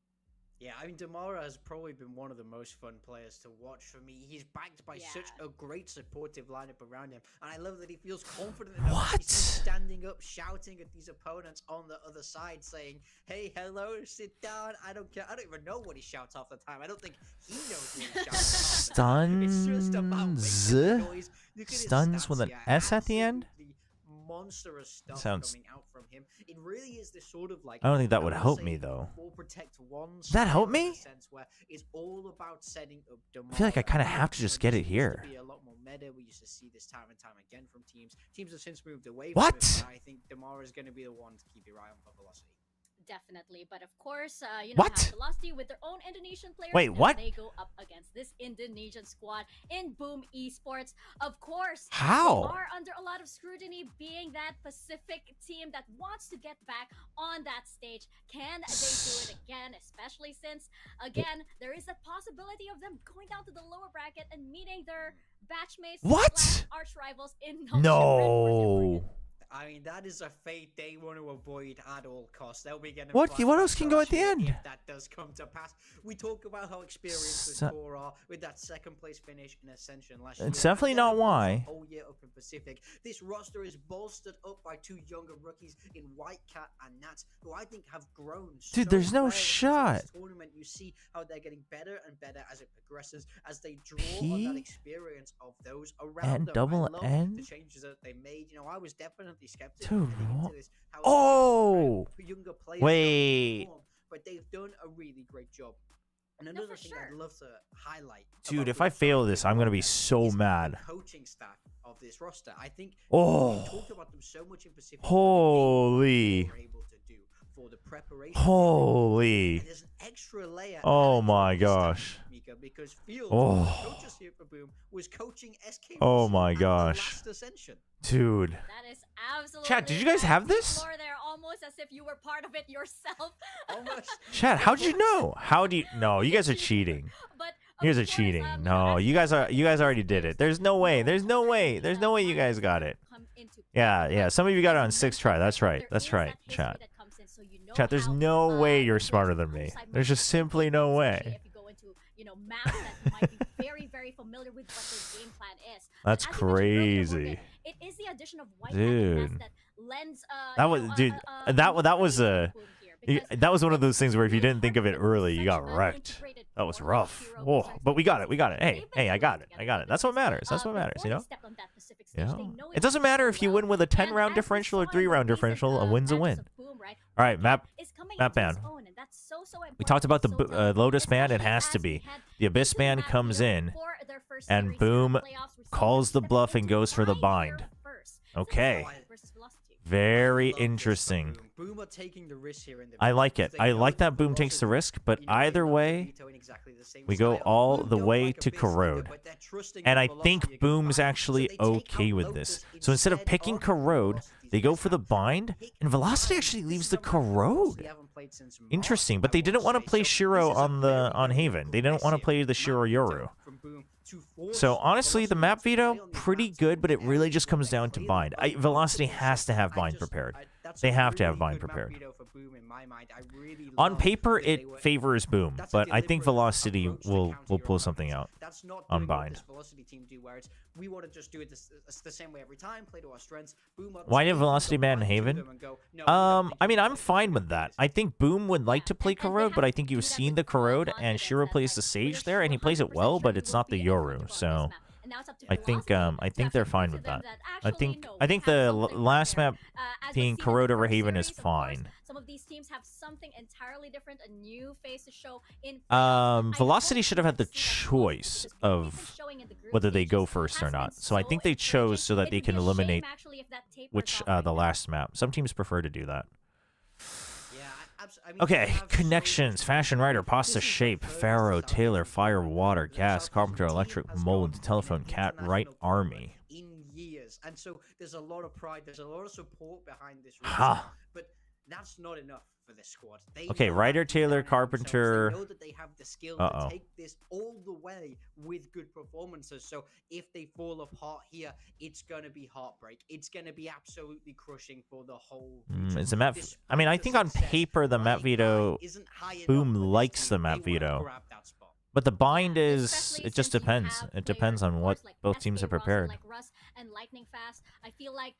S4: Yeah, I mean, Damara has probably been one of the most fun players to watch for me. He's backed by such a great supportive lineup around him, and I love that he feels confident enough.
S2: What?
S4: He's standing up, shouting at these opponents on the other side, saying, "Hey, hello, sit down." I don't care. I don't even know what he shouts half the time. I don't think he knows what he shouts. Half the time. It's just about making
S2: Stuns.
S4: noise. Look at his
S2: Stuns
S4: stats
S2: with an
S4: here.
S2: S at the end?
S4: Absolutely monstrous stuff
S2: Sounds-
S4: coming out from him. It really is this sort of like,
S2: I don't think that
S4: I
S2: would
S4: wanna
S2: help
S4: say
S2: me, though.
S4: All protect one.
S2: Does that help
S4: style in
S2: me?
S4: a sense where it's all about setting up
S2: I feel like I
S4: Damara.
S2: kind of have to
S4: You know,
S2: just get
S4: this
S2: it
S4: used to
S2: here.
S4: be a lot more meta. We used to see this time and time again from teams. Teams have since moved away
S2: What?
S4: from it. But I think Damara is going to be the one to keep your eye on for Velocity.
S3: Definitely, but of course, you know,
S2: What?
S3: have Velocity with their own Indonesian players.
S2: Wait,
S3: and
S2: what?
S3: They go up against this Indonesian squad in Boom Esports. Of course,
S2: How?
S3: they are under a lot of scrutiny, being that Pacific team that wants to get back on that stage. Can they do it again? Especially since, again, there is that possibility of them going down to the lower bracket and meeting their batchmates,
S2: What?
S3: arch rivals in
S2: No.
S4: I mean, that is a fate they want to avoid at all costs. They'll be getting
S2: What
S4: flashbacks
S2: else can
S4: to
S2: go
S4: last
S2: at the
S4: year
S2: end?
S4: If that does come to pass. We talk about how experienced the
S2: So-
S4: score are with that second place finish in Ascension last
S2: It's
S4: year.
S2: definitely
S4: And
S2: not
S4: then
S2: why.
S4: the whole year up in Pacific. This roster is bolstered up by two younger rookies in Whitecat and Nats, who I think have grown.
S2: Dude,
S4: so
S2: there's no
S4: well into
S2: shot.
S4: this tournament. You see how they're getting better and better as it progresses, as they draw on that
S2: P
S4: experience of those around
S2: and
S4: them.
S2: double
S4: I love
S2: N?
S4: the changes that they made. You know, I was definitely skeptical
S2: Dude,
S4: heading
S2: what?
S4: into this. How
S2: Oh!
S4: younger players
S2: Wait.
S4: perform, but they've done a really great job. And
S3: No,
S4: another
S3: for
S4: thing
S3: sure.
S4: I'd love to highlight,
S2: Dude,
S4: about
S2: if I
S4: this
S2: fail
S4: roster
S2: this, I'm gonna be
S4: is
S2: so
S4: the
S2: mad.
S4: coaching staff of this roster. I think
S2: Oh.
S4: we talked about them so much in Pacific.
S2: Holy.
S4: What they were able to do for the preparation.
S2: Holy.
S4: And there's an extra layer.
S2: Oh
S4: added to
S2: my
S4: this staff,
S2: gosh.
S4: Mika, because Fields,
S2: Oh.
S4: one of the coaches here for Boom, was coaching SK.
S2: Oh
S4: Russell
S2: my
S4: at the
S2: gosh.
S4: last Ascension.
S2: Dude.
S3: That is absolutely.
S2: Chat, did you guys have this?
S3: Floor there, almost as if you were part of it yourself.
S4: Almost.
S2: Chat, how'd you know? How do you No, you guys are cheating.
S3: But
S2: You
S3: of
S2: guys are
S3: course,
S2: cheating.
S3: you
S2: No,
S3: know,
S2: you guys already did it. There's no way. There's no way. There's no way you guys got it.
S3: come into play.
S2: Yeah. Some of you got it on
S3: As you
S2: 6th try.
S3: mentioned,
S2: That's right.
S3: there
S2: That's
S3: is
S2: right.
S3: that history
S2: Chat.
S3: that comes in, so you know
S2: Chat, there's
S3: how,
S2: no way you're
S3: there's
S2: smarter
S3: an
S2: than me.
S3: upside
S2: There's just
S3: market,
S2: simply no
S3: especially
S2: way.
S3: if you go into, you know, maps that you might be very, very familiar with what their game plan is. But
S2: That's
S3: as you mentioned earlier,
S2: crazy.
S3: Morgan, it is the addition of white
S2: Dude.
S3: that lends
S2: That
S3: you
S2: was-
S3: know,
S2: dude, that was
S3: a
S2: That was one of those things where if you didn't think of it early, you got wrecked. That was rough. Whoa, but we got it. We got it. Hey, I got it. I got it. That's what matters. That's what matters, you know? You know? It doesn't matter if you win with a 10-round differential or 3-round differential. A win's a win. All right, map ban. We talked about the Lotus ban. It has to be. The Abyss ban comes in, and Boom calls the bluff and goes for the bind. Okay. Very interesting.
S4: Boom are taking the risk here in the
S2: I like it.
S4: they
S2: I
S4: know
S2: like that
S4: the
S2: Boom takes the
S4: velocity,
S2: risk, but
S4: you know, they
S2: either
S4: love
S2: way,
S4: Vito in exactly the same
S2: we go
S4: style.
S2: all
S4: Boom
S2: the
S4: don't
S2: way
S4: like
S2: to
S4: Abyss
S2: Corrode.
S4: either, but they're trusting
S2: And
S4: in
S2: I
S4: velocity
S2: think
S4: against
S2: Boom's
S4: Bind.
S2: actually
S4: So they take
S2: okay
S4: out
S2: with
S4: Lotus
S2: this. So instead of
S4: instead
S2: picking
S4: of
S2: Corrode,
S4: Velocity's
S2: they go
S4: best
S2: for the
S4: bet.
S2: bind,
S4: Pick
S2: and Velocity
S4: Bind.
S2: actually
S4: This
S2: leaves
S4: is
S2: the
S4: something Velocity
S2: Corrode.
S4: haven't played since March,
S2: Interesting, but they
S4: I
S2: didn't want to
S4: say.
S2: play
S4: So
S2: Shiro
S4: this is a
S2: on
S4: very,
S2: on
S4: very
S2: Haven. They didn't want to
S4: aggressive
S2: play the Shiro
S4: map
S2: Yoru.
S4: veto from Boom to force
S2: So honestly, the
S4: Velocity
S2: map
S4: to play
S2: veto
S4: on these
S2: pretty
S4: maps
S2: good, but it
S4: and
S2: really just
S4: when
S2: comes
S4: they
S2: down to
S4: play them
S2: bind.
S4: both
S2: Velocity
S4: together,
S2: has to have
S4: I
S2: bind
S4: just-
S2: prepared.
S4: that's
S2: They
S4: a
S2: have to have
S4: really
S2: bind
S4: good map
S2: prepared.
S4: veto for Boom in my mind. I really
S2: On
S4: love
S2: paper,
S4: that they
S2: it
S4: were-
S2: favors Boom,
S4: that's a
S2: but I think
S4: deliberate
S2: Velocity
S4: approach to
S2: will
S4: counter your
S2: pull something
S4: opponents.
S2: out.
S4: That's not
S2: on
S4: doing what
S2: bind.
S4: this Velocity team do, where it's we want to just do it the same way every time, play to our strengths. Boom are the
S2: Why did
S4: team who
S2: Velocity
S4: go
S2: ban
S4: back to
S2: Haven?
S4: them and go, "No, we don't think
S2: I
S4: you
S2: mean,
S4: can
S2: I'm
S4: play
S2: fine
S4: this
S2: with
S4: way,
S2: that.
S4: this
S2: I think Boom would like to play
S3: and they
S2: Corrode,
S3: have
S2: but I
S3: to
S2: think
S3: do
S2: you've
S3: that
S2: seen
S3: with
S2: the
S3: full
S2: Corrode, and
S3: confidence
S2: Shiro
S3: that,
S2: plays the
S3: like,
S2: Sage
S3: we're
S2: there, and he plays it
S3: 100%
S2: well,
S3: sure
S2: but
S3: we
S2: it's
S3: will
S2: not the
S3: be able to
S2: Yoru.
S3: go on
S2: So
S3: this map. And now it's up to
S2: I think
S3: Velocity
S2: they're
S3: to
S2: fine
S3: prove
S2: with
S3: to them
S2: that.
S3: that actually, no, we have
S2: the
S3: something
S2: last
S3: prepared.
S2: map
S3: As we've
S2: being
S3: seen in
S2: Corrode
S3: the
S2: over
S3: first
S2: Haven is
S3: series, of course,
S2: fine.
S3: some of these teams have something entirely different, a new face to show in playoffs. I
S2: Velocity
S3: hope
S2: should have had
S3: we
S2: the
S3: see that
S2: choice
S3: because what they've been
S2: of
S3: showing in the group
S2: whether they go
S3: stages
S2: first or
S3: has
S2: not.
S3: been
S2: So I think they
S3: encouraging.
S2: chose so that
S3: It
S2: they
S3: would
S2: can
S3: be a shame,
S2: eliminate
S3: actually, if that tapers
S2: which
S3: off right
S2: the
S3: now.
S2: last map. Some teams prefer to do that.
S4: Yeah, I mean,
S2: Okay,
S4: you have so
S2: connections,
S4: much
S2: Fashion Rider, Pasta
S4: This is the
S2: Shape,
S4: furthest
S2: Pharaoh,
S4: South
S2: Taylor,
S4: Asian
S2: Fire,
S4: team
S2: Water,
S4: the
S2: Gas,
S4: South
S2: Carpenter,
S4: Asian team
S2: Electric,
S4: has
S2: Mold,
S4: gone
S2: Telephone,
S4: in an
S2: Cat, Right,
S4: international
S2: Army.
S4: tournament in years, and so there's a lot of pride, there's a lot of support behind this
S2: Ha.
S4: roster, but that's not enough for this squad. They
S2: Okay,
S4: know
S2: Ryder,
S4: that deep down
S2: Taylor,
S4: in themselves,
S2: Carpenter.
S4: they know that they have the skill
S2: Uh-oh.
S4: to take this all the way with good performances. So if they fall apart here, it's gonna be heartbreak. It's gonna be absolutely crushing for the whole. region.
S2: It's a map. I
S4: Despite
S2: mean, I
S4: the
S2: think on
S4: success,
S2: paper the map
S4: right
S2: veto,
S4: high isn't high enough
S2: Boom
S4: for this
S2: likes
S4: team.
S2: the map
S4: They wanna
S2: veto.
S4: grab that spot.
S2: but the bind
S3: Yeah,
S2: is
S3: especially
S2: it just
S3: since you
S2: depends.
S3: have
S2: It depends
S3: players,
S2: on
S3: of
S2: what
S3: course, like
S2: both teams
S3: SK
S2: are
S3: Russell,
S2: prepared.
S3: like Russ and Lightning Fast. I feel like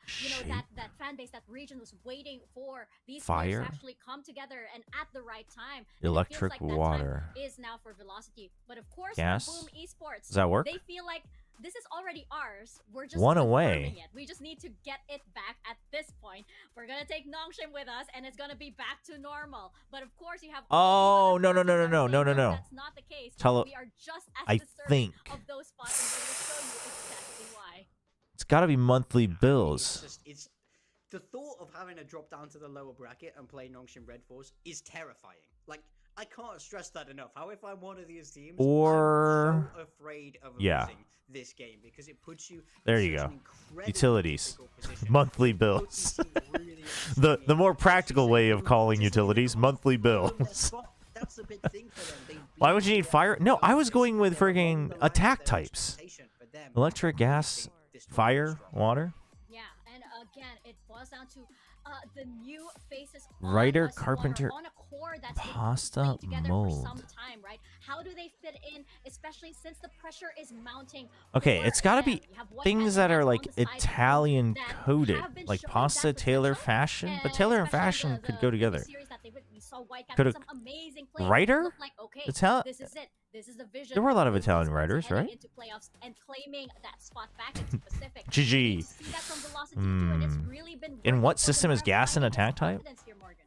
S3: that fan base, that region was waiting for these players
S2: Fire.
S3: to actually come together and at the right time. And it
S2: Electric
S3: feels like that
S2: Water.
S3: time is now for Velocity, but of course,
S2: Gas?
S3: Boom Esports.
S2: Does that work?
S3: They feel like this is already ours. We're just
S2: One
S3: confirming
S2: away.
S3: it. We just need to get it back at this point. We're gonna take Nongshim with us, and it's gonna be back to normal. But of course, you have.
S2: Oh,
S3: all these other
S2: no,
S3: players
S2: no,
S3: that
S2: no,
S3: say,
S2: no.
S3: That's not the case.
S2: Tell-
S3: we are just as
S2: I
S3: deserving
S2: think
S3: of those spots, and we're gonna show you exactly why.
S2: it's got to be monthly
S4: It's
S2: bills.
S4: just, it's the thought of having to drop down to the lower bracket and play Nongshim Red Force is terrifying. Like, I can't stress that enough. How if I'm one of these teams,
S2: Or-
S4: I'm so afraid of
S2: Yeah.
S4: losing this game because it puts you
S2: There
S4: in
S2: you
S4: such
S2: go.
S4: an incredibly
S2: Utilities.
S4: difficult position.
S2: Monthly
S4: It puts
S2: bills.
S4: these teams really in a
S2: The
S4: position
S2: more
S4: where
S2: practical
S4: they
S2: way of
S4: just
S2: calling
S4: need to
S2: utilities,
S4: earn
S2: monthly
S4: their
S2: bills.
S4: spot. That's the big thing for them. They've
S2: Why
S4: been
S2: would you need
S4: there
S2: fire?
S4: for
S2: No, I was
S4: years.
S2: going with
S4: They're
S2: friggin'
S4: along the line of
S2: attack
S4: their
S2: types.
S4: expectation for them.
S2: Electric,
S4: I
S2: gas,
S4: think this tournament
S2: fire,
S4: is strong.
S2: water.
S3: Yeah, and again, it boils down to the new faces
S2: Writer,
S3: on a squad or
S2: carpenter,
S3: on a core that's been
S2: pasta,
S3: playing together
S2: mold.
S3: for some time, right? How do they fit in, especially since the pressure is mounting?
S2: Okay,
S3: for
S2: it's got to
S3: them?
S2: be
S3: You have one
S2: things
S3: Panther
S2: that are
S3: that's
S2: like
S3: on the side
S2: Italian
S3: that
S2: coded,
S3: have been
S2: like
S3: showing
S2: pasta,
S3: that
S2: tailor,
S3: potential,
S2: fashion. But
S3: and
S2: tailor and
S3: especially
S2: fashion
S3: the
S2: could go
S3: previous
S2: together.
S3: series that we saw White Cap
S2: Coulda-
S3: with some amazing players.
S2: Writer?
S3: Looked like, okay,
S2: Itali-
S3: this is it. This is the vision.
S2: There were a lot of
S3: for
S2: Italian
S3: esports
S2: writers,
S3: heading
S2: right?
S3: Into playoffs and claiming that spot back into Pacific.
S2: GG.
S3: We need to see that from Velocity too, and it's really been
S2: In
S3: working
S2: what
S3: for
S2: system is
S3: Demar
S2: gas an
S3: finding
S2: attack type?
S3: confidence here, Morgan.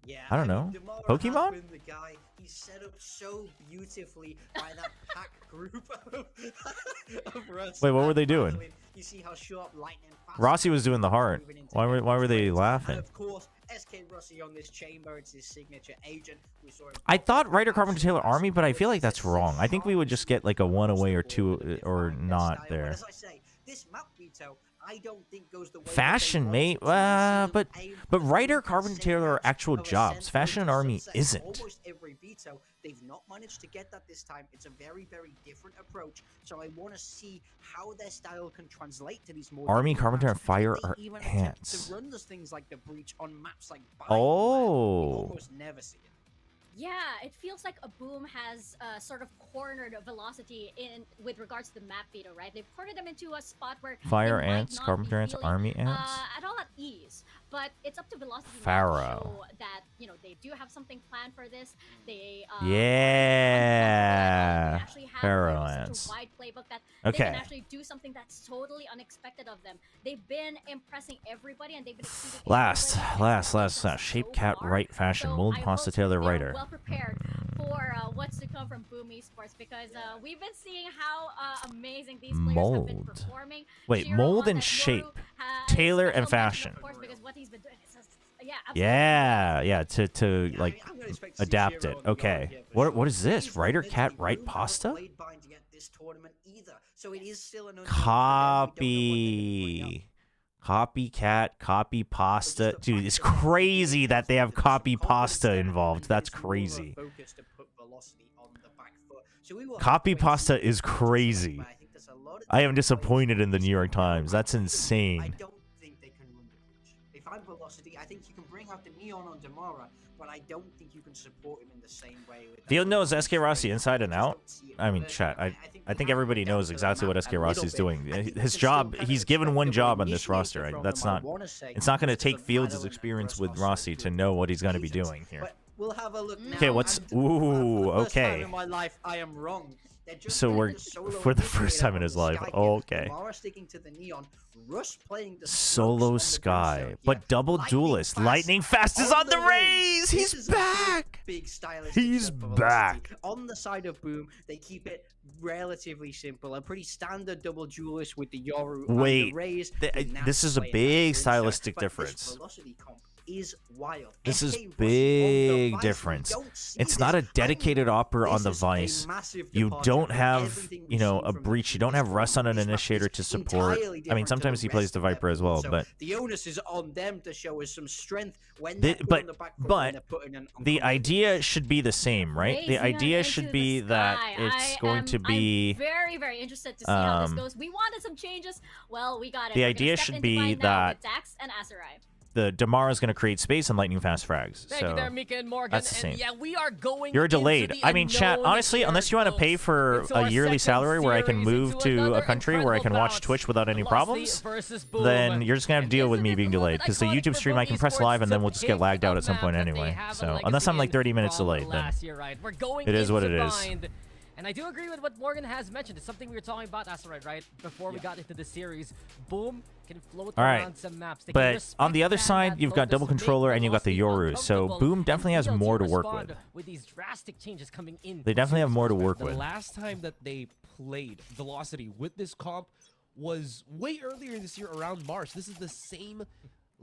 S4: Yeah,
S2: I don't
S4: mean,
S2: know.
S4: Demar
S2: Pokemon?
S4: has been the guy. He's set up so beautifully by that pack group of Russ.
S2: Wait, what were they
S4: and
S2: doing?
S4: Madeline. You see how sharp, lightning fast
S2: Rossi was doing the heart.
S4: moving into
S2: Why were they
S4: and
S2: laughing?
S4: of course, SK Rossi on this chamber. It's his signature agent. We saw him
S2: I thought Ryder, Carpenter, Taylor, Army, but I feel like that's wrong. I think we would just get like a one away or two or not there.
S4: As I say, this map veto, I don't think goes the way that they
S2: Fashion,
S4: want
S2: mate.
S4: it to.
S2: But
S4: Aim
S2: Ryder,
S4: for
S2: Carpenter,
S4: the
S2: Taylor are
S4: same
S2: actual
S4: of a
S2: jobs.
S4: central
S2: Fashion and
S4: to
S2: Army
S4: sunset.
S2: isn't.
S4: Almost every veto, they've not managed to get that this time. It's a very, very different approach. So I want to see how their style can translate to these more
S2: Army,
S4: difficult
S2: Carpenter,
S4: maps.
S2: and Fire
S4: If they
S2: are
S4: even attempt
S2: ants.
S4: to run those things like the breach on maps like Bioware,
S2: Oh.
S4: we almost never see it.
S3: Yeah, it feels like a Boom has sort of cornered Velocity in with regards to the map veto, right? They've cornered them into a spot where
S2: Fire
S3: they might
S2: ants,
S3: not be
S2: Carpenter ants,
S3: feeling,
S2: Army ants.
S3: at all at ease. But it's up to Velocity now to
S2: Pharaoh.
S3: show that they do have something planned for this. They
S2: Yeah.
S3: actually have
S2: Pharaoh
S3: such
S2: ants.
S3: a wide playbook that they
S2: Okay.
S3: can actually do something that's totally unexpected of them. They've been impressing everybody and they've been exceeding
S2: Last.
S3: expectations
S2: Shape
S3: so
S2: cat,
S3: far.
S2: right fashion,
S3: So
S2: mold,
S3: I
S2: pasta,
S3: hope
S2: Taylor,
S3: they're
S2: writer.
S3: well prepared for what's to come from Boom Esports because we've been seeing how amazing these players have been
S2: Mold.
S3: performing.
S2: Wait,
S3: Shiro
S2: mold
S3: on
S2: and
S3: that
S2: shape.
S3: Yoru has
S2: Tailor
S3: special
S2: and
S3: mention,
S2: fashion.
S3: Of course, because what he's been doing is just, absolutely
S2: Yeah, to
S4: Yeah,
S2: like
S4: I'm gonna expect to see
S2: adapt
S4: Shiro
S2: it.
S4: on the
S2: Okay.
S4: yard here for sure.
S2: What is this?
S4: These
S2: Ryder,
S4: admittedly,
S2: cat, right,
S4: Boom haven't
S2: pasta?
S4: played Bind yet this tournament either, so it is still an unknown for them. We don't know what they're gonna bring up.
S2: Copycat, copy pasta. Dude, it's crazy that they have copy pasta involved. That's crazy. Copy pasta is crazy. I am disappointed in the New York Times. That's
S4: I
S2: insane.
S4: don't think they can run the bridge. If I'm Velocity, I think you can bring out the Neon on Demara, but I don't think you can support him in the same way. With
S2: Field knows SK Rossi inside and out. I mean, chat. I think everybody knows exactly what SK Rossi is doing. His job. He's given one job on this roster. That's not. It's not going to take Fields' experience with Rossi to know what he's going to be doing here.
S4: But we'll have a look now.
S2: Okay, what's-
S4: and
S2: ooh,
S4: for the first time
S2: okay.
S4: in my life, I am wrong. They're just
S2: So
S4: playing
S2: we're
S4: the solo
S2: for the
S4: initiator
S2: first time in
S4: on
S2: his
S4: the
S2: life.
S4: Sky here.
S2: Okay.
S4: Demara sticking to the Neon, Rush playing the
S2: Solo
S4: Smokes on the
S2: Sky,
S4: Brimstone.
S2: but
S4: Yeah,
S2: double
S4: Lightning
S2: duelist.
S4: Fast
S2: Lightning Fast is on the Rays.
S4: This
S2: He's
S4: is a big,
S2: back.
S4: Big stylistic
S2: He's
S4: step for Velocity.
S2: back.
S4: On the side of Boom, they keep it relatively simple. A pretty standard double duelist with the Yoru and
S2: Wait,
S4: the Rays.
S2: this is a big stylistic difference.
S4: Velocity comp is wild.
S2: This is
S4: SK Rossi on the
S2: big
S4: Vice, we
S2: difference.
S4: don't see
S2: It's
S4: this
S2: not a
S4: happening.
S2: dedicated opera on
S4: This
S2: the
S4: is a
S2: Vice.
S4: massive
S2: You
S4: departure
S2: don't
S4: from
S2: have,
S4: everything
S2: you
S4: we've
S2: know,
S4: seen
S2: a
S4: from
S2: breach. You
S4: them
S2: don't have
S4: this
S2: Russ on an
S4: tournament. This map
S2: initiator
S4: is
S2: to support.
S4: entirely
S2: I mean,
S4: different to
S2: sometimes
S4: the
S2: he plays
S4: rest
S2: the
S4: of their
S2: Viper as well,
S4: pool, so
S2: but
S4: the onus is on them to show us some strength when
S2: The-
S4: they're put
S2: but-
S4: on the back foot,
S2: but
S4: when they're putting an
S2: the
S4: uncomfortable
S2: idea should be the same, right? The
S3: Raising
S2: idea
S3: into
S2: should
S3: the
S2: be that
S3: sky.
S2: it's going to
S3: I'm
S2: be.
S3: very, very interested to see how this
S2: um,
S3: goes. We wanted some changes. Well, we got it.
S2: The
S3: We're gonna
S2: idea
S3: step
S2: should
S3: into
S2: be
S3: Bind now
S2: that
S3: with Dax and Azurai.
S2: The Damara is going to create space and lightning fast frags.
S6: Thank you
S2: So
S6: there, Mika and Morgan.
S2: that's the
S6: And
S2: same.
S6: yeah, we are going
S2: you're
S6: into
S2: delayed.
S6: the
S2: I mean, chat.
S6: unknown
S2: Honestly,
S6: here,
S2: unless you want to pay
S6: folks.
S2: for
S6: Into
S2: a
S6: our
S2: yearly
S6: second
S2: salary where I can
S6: series,
S2: move
S6: into
S2: to a
S6: another
S2: country where I can
S6: incredible
S2: watch
S6: bout.
S2: Twitch without any
S6: Velocity
S2: problems,
S6: versus Boom.
S2: then you're just gonna have to
S6: And
S2: deal
S6: this
S2: with
S6: is
S2: me
S6: a
S2: being
S6: little
S2: delayed
S6: bit
S2: because the
S6: iconic
S2: YouTube
S6: for
S2: stream I
S6: Boom
S2: can press
S6: Esports
S2: live and then
S6: to
S2: we'll just get
S6: pick
S2: lagged out
S6: a
S2: at some
S6: map
S2: point
S6: that they
S2: anyway.
S6: have a
S2: So
S6: legacy
S2: unless I'm like
S6: in
S2: 30 minutes
S6: from
S2: delayed, then
S6: last year, right? We're going
S2: it is what it
S6: into
S2: is.
S6: Bind. And I do agree with what Morgan has mentioned. It's something we were talking about, Asteroid, right? Before we got into the series. Boom can float around some maps. They can
S2: But on the
S6: respect
S2: other
S6: that
S2: side, you've got
S6: focus
S2: double
S6: to make
S2: controller and you've got the
S6: Velocity
S2: Yoru. So
S6: uncomfortable,
S2: Boom
S6: and
S2: definitely has
S6: VLT
S2: more to work
S6: respond
S2: with.
S6: With these drastic changes coming in.
S2: They definitely have more to work
S5: The
S2: with.
S5: last time that they played Velocity with this comp was way earlier this year, around March. This is the same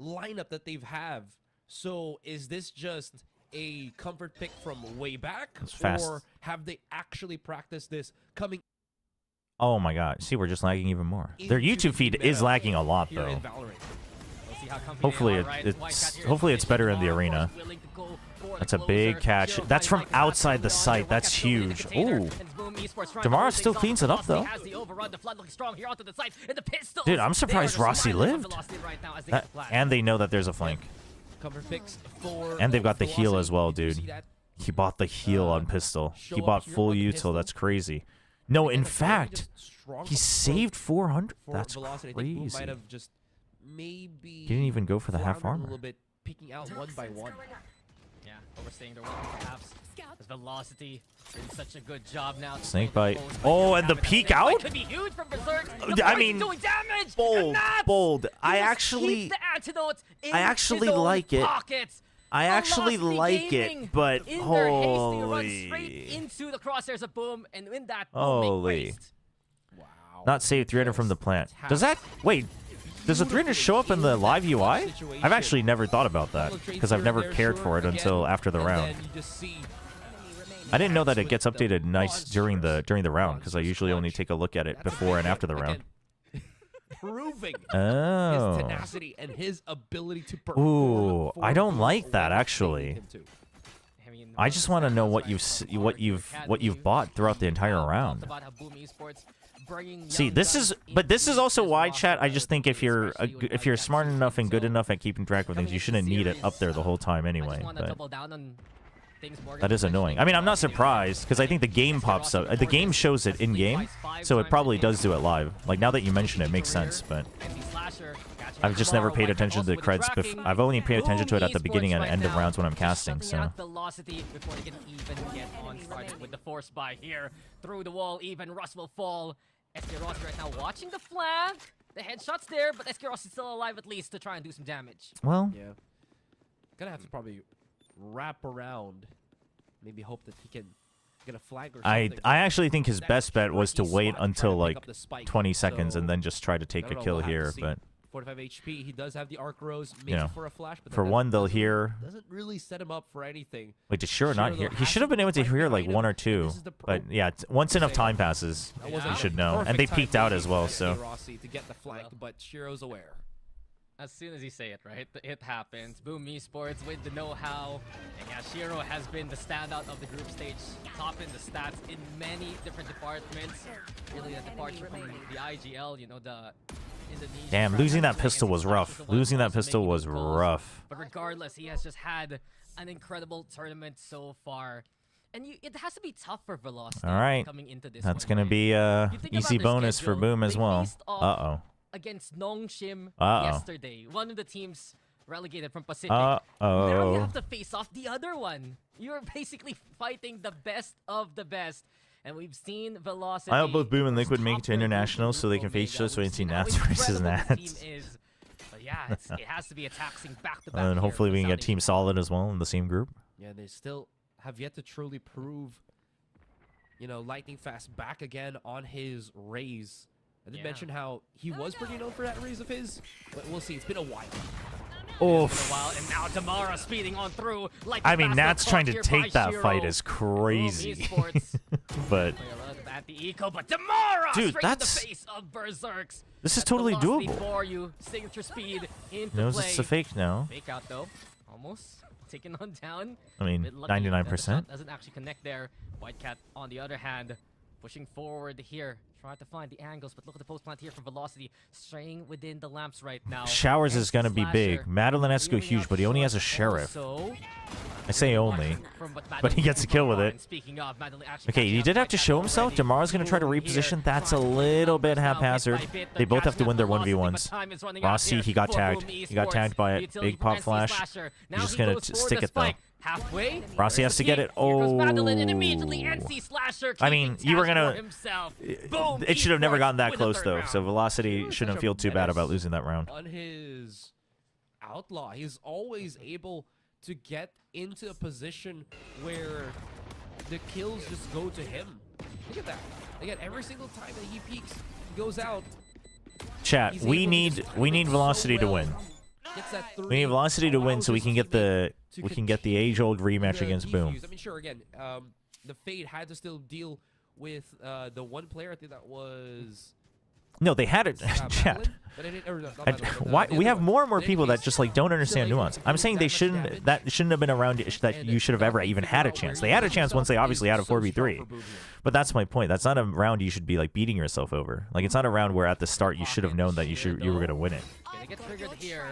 S5: lineup that they've have. So is this just a comfort pick from way back,
S2: fast.
S5: or have they actually practiced this coming?
S2: Oh my god. See, we're just lagging even more. Their
S5: into
S2: YouTube feed
S5: the
S2: is
S5: meta
S2: lagging a lot,
S5: here
S2: though.
S5: in Valorant?
S6: We'll see how comfy
S2: Hopefully
S6: they
S2: it-
S6: are, right?
S2: it's-
S6: Wildcat here
S2: hopefully
S6: is
S2: it's better in the
S6: finishing
S2: arena.
S6: off, willing to go for
S2: That's
S6: the
S2: a big
S6: closer.
S2: catch.
S6: Shiro
S2: That's from
S6: probably likes
S2: outside the
S6: to
S2: site.
S6: on
S2: That's
S6: there. Wildcat
S2: huge.
S6: still in the container,
S2: Ooh.
S6: and Boom Esports trying to
S2: Damara
S6: pull
S2: still
S6: things
S2: cleans
S6: off.
S2: it up, though.
S6: Velocity has the overrun. The flood looking strong here onto the site. And the pistols.
S2: Dude, I'm
S6: They
S2: surprised
S6: are just
S2: Rossi
S6: smiling on
S2: lived.
S6: Velocity right now as they
S2: That-
S6: get flashed.
S2: and they know that there's a flank.
S5: Comfort picks for
S2: And they've got the heal
S5: Velocity.
S2: as well,
S5: You do
S2: dude.
S5: see that
S2: He bought the heal on pistol.
S5: show
S2: He
S5: up
S2: bought
S5: here
S2: full
S5: on the
S2: util.
S5: pistol.
S2: That's crazy. No, in
S5: Again, a very
S2: fact,
S5: just strong
S2: he
S5: approach
S2: saved 400.
S5: for
S2: That's
S5: Velocity. I think Boom
S2: crazy.
S5: might have just maybe
S2: He didn't even go for the half
S5: floundered a
S2: armor.
S5: little bit, peeking out one by one.
S6: Yeah, overstaying their welcome perhaps. As Velocity doing such a good job now. to
S2: Snake
S6: play the
S2: bite.
S6: close,
S2: Oh,
S6: but
S2: and the
S6: damage.
S2: peek
S6: Snake bite
S2: out?
S6: could be huge from Berserk.
S2: I
S6: The Force
S2: mean,
S6: doing damage.
S2: bold,
S6: and Naps,
S2: bold.
S6: he
S2: I
S6: just
S2: actually-
S6: keeps the antidote in
S2: I actually
S6: his own
S2: like it.
S6: pockets.
S2: I actually
S6: Velocity
S2: like
S6: Gaming,
S2: it, but
S6: in their haste, they run
S2: holy.
S6: straight into the crosshairs of Boom, and in that
S2: Holy.
S6: Boom make waste.
S5: Wow.
S2: Not save 300 from the plant. Does that... Wait. Does the 300 show up in the live UI? I've actually never thought about that, because I've never cared for it until after the round. I didn't know that it gets updated nice during the round, because I usually only take a look at it before and after the round.
S5: Proving
S2: Oh.
S5: his tenacity and his ability to perform.
S2: Ooh,
S5: for
S2: I don't
S5: Boom
S2: like that,
S5: while
S2: actually.
S5: saving him too.
S6: I mean,
S2: I just want to know what you've bought throughout the entire round.
S6: About how Boom Esports bringing
S2: See,
S6: young
S2: this is,
S6: guns
S2: but this is
S6: into
S2: also
S6: this
S2: why,
S6: roster,
S2: chat. I just think if you're
S6: especially with
S2: if you're
S6: Wildcat
S2: smart enough and good
S6: so
S2: enough at keeping track of things, you shouldn't need it up there the whole time
S6: I
S2: anyway.
S6: just want to
S2: But
S6: double down on things Morgan
S2: that is
S6: was
S2: annoying.
S6: mentioning.
S2: I mean, I'm not
S6: Velocity
S2: surprised because I think the game pops up. The game shows it in game, so it probably does do it live. Like now that you mention it, it makes sense. But I've just never paid attention to the creds. I've only paid attention to it at the beginning and end of rounds when I'm casting. So
S6: Velocity before they can even get on started with the force buy here through the wall. Even Russ will fall. SK Ross right now watching the flank. The headshot's there, but SK Ross is still alive at least to try and do some damage.
S2: well,
S5: Yeah. Gonna have to probably wrap around. Maybe hope that he can get a flag or
S2: I
S5: something.
S2: actually think his
S5: That
S2: best bet was to
S5: tricky
S2: wait
S5: spot, try
S2: until
S5: to pick
S2: like
S5: up the spike.
S2: 20 seconds and
S5: So,
S2: then just try to take
S5: I
S2: a
S5: don't know,
S2: kill
S5: we'll have to
S2: here.
S5: see.
S2: But
S5: 45 HP. He does have the arc rose, maybe
S2: know,
S5: for a flash. But
S2: for
S5: that
S2: one, they'll
S5: doesn't-
S2: hear.
S5: Doesn't really set him up for anything.
S2: Wait, did Shiro not
S5: Shiro,
S2: hear?
S5: though,
S2: He
S5: has
S2: should have been able to
S5: right
S2: hear like
S5: behind
S2: one
S5: him,
S2: or
S5: and
S2: two.
S5: this is the
S2: But yeah, once enough
S5: Okay.
S2: time passes,
S5: That was
S2: you
S5: a
S2: should know. And
S5: perfect
S2: they
S5: time
S2: peeked out
S5: maybe
S2: as well.
S5: by
S2: So
S5: Rossi to get the flank, but Shiro's aware.
S6: As soon as you say it, right? It happens. Boom Esports with the know-how. And yeah, Shiro has been the standout of the group stage, top in the stats in many different departments. Really, a departure from the IGL, you know, the Indonesian.
S2: damn, losing that pistol was
S6: Against
S2: rough.
S6: the one
S2: Losing that
S6: also
S2: pistol
S6: making
S2: was
S6: the goals.
S2: rough.
S6: But regardless, he has just had an incredible tournament so far. And it has to be tough for Velocity
S2: All right,
S6: coming into this
S2: that's
S6: one,
S2: gonna
S6: right?
S2: be
S6: You think
S2: easy
S6: about the
S2: bonus for
S6: schedule,
S2: Boom as
S6: they
S2: well.
S6: faced off
S2: Uh
S6: against Nongshim
S2: Uh-oh.
S6: yesterday. One of the teams relegated from Pacific. Now you
S2: oh.
S6: have to face off the other one. You're basically fighting the best of the best. And we've seen Velocity.
S2: I hope both Boom and Liquid make it to
S6: top
S2: international
S6: group
S2: so they can
S6: Omega.
S2: face each other. So we
S6: We've
S2: can see
S6: seen how
S2: Nats versus
S6: incredible the
S2: Nats.
S6: team is. But yeah, it has to be a taxing back-to-back.
S2: And
S6: here
S2: hopefully we
S6: for
S2: can get
S6: Saudi.
S2: Team Solid as well in the same group.
S5: Yeah, they still have yet to truly prove, you know, Lightning Fast back again on his raise. I did
S6: Yeah.
S5: mention how he was pretty known for that raise of his, but we'll see. It's been a while.
S2: Oh,
S6: It's been a while, and now Damara speeding on through. Like
S2: I mean,
S6: fast
S2: Nats
S6: caught
S2: trying to
S6: here
S2: take
S6: by
S2: that
S6: Shiro.
S2: fight is
S6: Boom
S2: crazy.
S6: Esports.
S2: But
S6: Play a look at the eco, but Damara
S2: Dude,
S6: straight
S2: that's-
S6: in the face of Berserks.
S2: this is
S6: That's
S2: totally
S6: velocity
S2: doable.
S6: for you. Signature speed into
S2: Knows
S6: play.
S2: it's a fake now.
S6: Fake out though, almost taken on down.
S2: I mean,
S6: Bit lucky that the
S2: 99%.
S6: shot doesn't actually connect there. Whitecat on the other hand, pushing forward here, trying to find the angles, but look at the post plant here from Velocity, straying within the lamps right now.
S2: Showers
S6: And
S2: is gonna be big.
S6: Slasher
S2: Madeline has to go
S6: wheeling
S2: huge,
S6: out
S2: but he only has a
S6: short
S2: sheriff.
S6: also.
S2: I say only.
S6: From what
S2: But he gets a kill with it.
S6: And speaking of, Madeline actually
S2: Okay,
S6: catching
S2: he
S6: up
S2: did have
S6: quite
S2: to
S6: fast
S2: show himself.
S6: already.
S2: Tomorrow's going to try to
S6: Boom
S2: reposition.
S6: here,
S2: That's a
S6: trying to
S2: little
S6: lead
S2: bit
S6: numbers now,
S2: haphazard.
S6: bit by bit.
S2: They
S6: They're
S2: both have to
S6: catching
S2: win
S6: up
S2: their
S6: velocity, but
S2: 1v1s.
S6: time is running out
S2: Rossi,
S6: here
S2: he got
S6: for
S2: tagged.
S6: Boom
S2: He got
S6: Esports.
S2: tagged by a
S6: Utility
S2: big
S6: from
S2: pop
S6: NC
S2: flash.
S6: Slasher. Now
S2: He's just
S6: he
S2: going
S6: goes
S2: to
S6: for
S2: stick
S6: the
S2: it, though.
S6: spike. Halfway.
S2: Rossi has to get it.
S6: Here goes
S2: Oh.
S6: Madeline, and immediately NC Slasher.
S2: I mean, you were
S6: going
S2: gonna-
S6: to himself. Boom.
S2: It should have never
S6: Esports
S2: gotten that
S6: with the
S2: close,
S6: third
S2: though.
S6: round.
S2: So Velocity shouldn't
S5: Such a
S2: feel too bad
S5: menace
S2: about losing that round.
S5: on his outlaw. He's always able to get into a position where the kills just go to him. Look at that. Again, every single time that he peeks, he goes out.
S2: Chat,
S5: He's
S2: we
S5: able to
S2: need
S5: just
S2: we
S5: time
S2: need
S5: it
S2: Velocity
S5: so
S2: to
S5: well.
S2: win.
S5: Gets that
S2: We need
S5: three,
S2: Velocity to win
S5: allows
S2: so we
S5: his
S2: can get
S5: teammate
S2: the age-old rematch
S5: the
S2: against
S5: defuse.
S2: Boom.
S5: I mean, sure, again, the Fade had to still deal with the one player. I think that was
S2: No, they had it. Chat.
S5: Madeline, but it, or not
S2: I-
S5: Madeline, but,
S2: why
S5: the
S2: we
S5: other
S2: have
S5: one.
S2: more and more
S5: In
S2: people that
S5: case,
S2: just like don't
S5: still
S2: understand
S5: able
S2: nuance.
S5: to
S2: I'm
S5: do
S2: saying
S5: that
S2: they
S5: much
S2: shouldn't
S5: damage.
S2: that shouldn't have been a round that
S5: And
S2: you should have ever
S5: Gotham
S2: even
S5: figure
S2: had a
S5: out where
S2: chance.
S5: he
S2: They had a
S5: puts
S2: chance once they
S5: himself
S2: obviously
S5: is
S2: had a
S5: so strong
S2: 4v3.
S5: for Boom here.
S2: But that's my point. That's not a round you should be like beating yourself over. Like it's not a round where at the start you should have known that you were going to win it.
S6: Gonna get triggered here.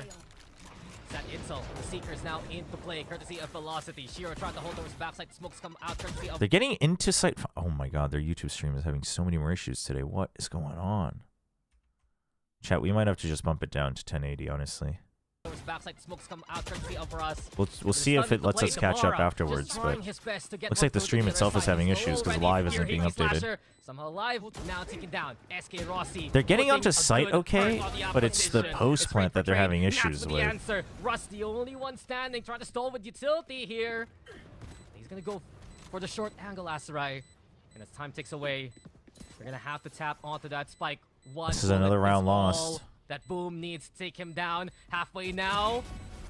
S6: That insult. The Seeker's now into play, courtesy of Velocity. Shiro trying to hold those backside. Smokes come out, courtesy of
S2: They're getting into sight. Oh my god, their YouTube stream is having so many more issues today. What is going on? Chat, we might have to just bump it down to 1080, honestly.
S6: those backside. Smokes come out, courtesy of us.
S2: We'll see if it lets us catch up afterwards, but looks like the stream itself is having issues because live isn't being updated.
S6: Somehow live, now taken down. SK Rossi.
S2: They're getting
S6: putting
S2: onto
S6: a
S2: site
S6: good
S2: okay,
S6: hurt on the
S2: but it's the
S6: opposition.
S2: post
S6: It's
S2: plant
S6: right
S2: that they're
S6: for
S2: having
S6: trade.
S2: issues
S6: That's the
S2: with.
S6: answer. Russ, the only one standing, trying to stall with utility here. He's gonna go for the short angle, Asarai. And as time ticks away, they're gonna have to tap onto that spike.
S2: This is another round lost.
S6: That Boom needs to take him down. Halfway now.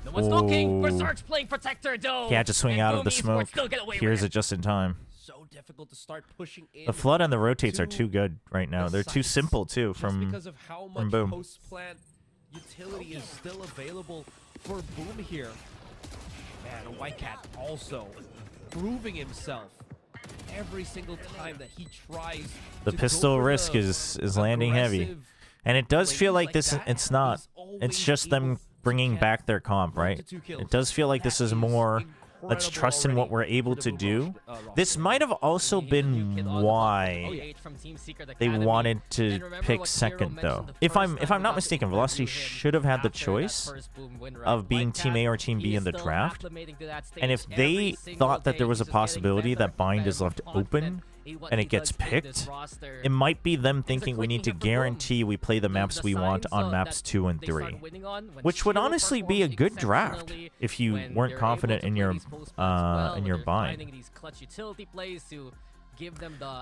S6: No one's looking.
S2: Oh.
S6: Berserk's playing Protector, though.
S2: He had to swing
S6: And
S2: out of
S6: Boom
S2: the
S6: Esports
S2: smoke.
S6: still get away with
S2: Here's
S6: it.
S2: it just in time.
S5: So difficult to start pushing in.
S2: The flood and the rotates are too good right now.
S5: the
S2: They're too
S5: sites,
S2: simple too
S5: just
S2: from
S5: because of how
S2: from
S5: much
S2: Boom.
S5: post-plant utility is still available for Boom here. Man, Whitecat also proving himself every single time that he tries.
S2: The
S5: to go
S2: pistol
S5: for
S2: risk
S5: the
S2: is landing heavy.
S5: aggressive
S2: And it does feel
S5: plays
S2: like this
S5: that.
S2: it's not.
S5: He's always
S2: It's just them
S5: able to
S2: bringing
S5: get
S2: back their comp,
S5: 1
S2: right?
S5: to 2 kills.
S2: It does feel like this
S5: That
S2: is
S5: is
S2: more let's
S5: incredible
S2: trust in what
S5: already
S2: we're able
S5: for
S2: to
S5: the
S2: do.
S5: Boom roster.
S2: This might have also been why they wanted to pick second though. If I'm not mistaken, Velocity should have had the choice of being Team A or Team B in the draft. And if they thought that there was a possibility that Bind is left open and it gets picked, it might be them thinking we need to guarantee we play the maps we want on maps 2 and 3. Which would honestly be a good draft if you weren't confident in your bind.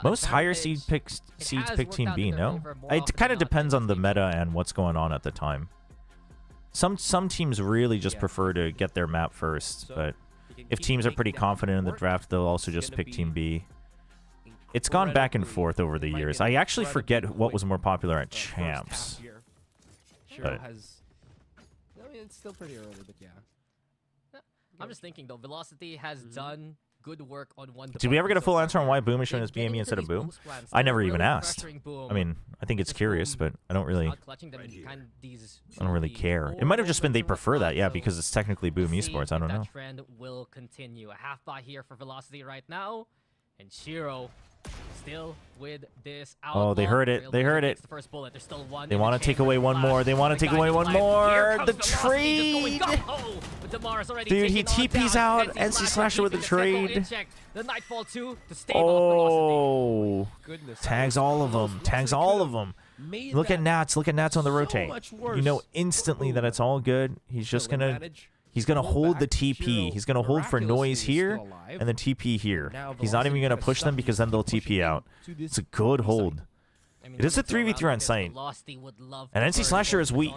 S2: Most higher seeds pick Team B, no? It kind of depends on the meta and what's going on at the time. Some teams really just prefer to get their map first, but if teams are pretty confident in the draft, they'll also just pick Team B. It's gone back and forth over the years. I actually forget what was more popular at Champs.
S5: Shiro
S2: But-
S5: has. I mean, it's still pretty early, but yeah.
S6: I'm just thinking though, Velocity has done good work on one.
S2: Did we ever get a
S6: department
S2: full
S6: so
S2: answer on
S6: far.
S2: why Boom is showing
S6: They're
S2: as
S6: getting
S2: BME
S6: into
S2: instead of
S6: these
S2: Boom?
S6: post plans.
S2: I
S6: They're
S2: never even
S6: really
S2: asked.
S6: pressuring Boom.
S2: I mean, I think it's
S6: Just
S2: curious,
S6: Boom
S2: but I don't really
S6: outclutching them in kind of these
S2: care. It might have just been they prefer that, yeah, because it's technically Boom Esports. I don't know.
S6: That trend will continue. A half buy here for Velocity right now, and Shiro still with this outlaw.
S2: Oh, they heard it. They heard it.
S6: The first bullet. There's still one.
S2: They
S6: in
S2: want
S6: the
S2: to take
S6: chamber.
S2: away one more. They want to take away one more. The trade. Dude, he TP's out. NC Slasher with the trade.
S6: The Nightfall 2 to stave off
S2: Oh,
S5: Goodness.
S2: tags all of them. Tags all of them. Look at Nats. Look at Nats on the rotate. You know instantly that it's all good. He's just gonna. He's gonna hold the TP. He's gonna hold for noise here and the TP here. He's not even gonna push them because then they'll TP out. It's a good hold. It is a 3v3 on site. And NC Slasher is weak,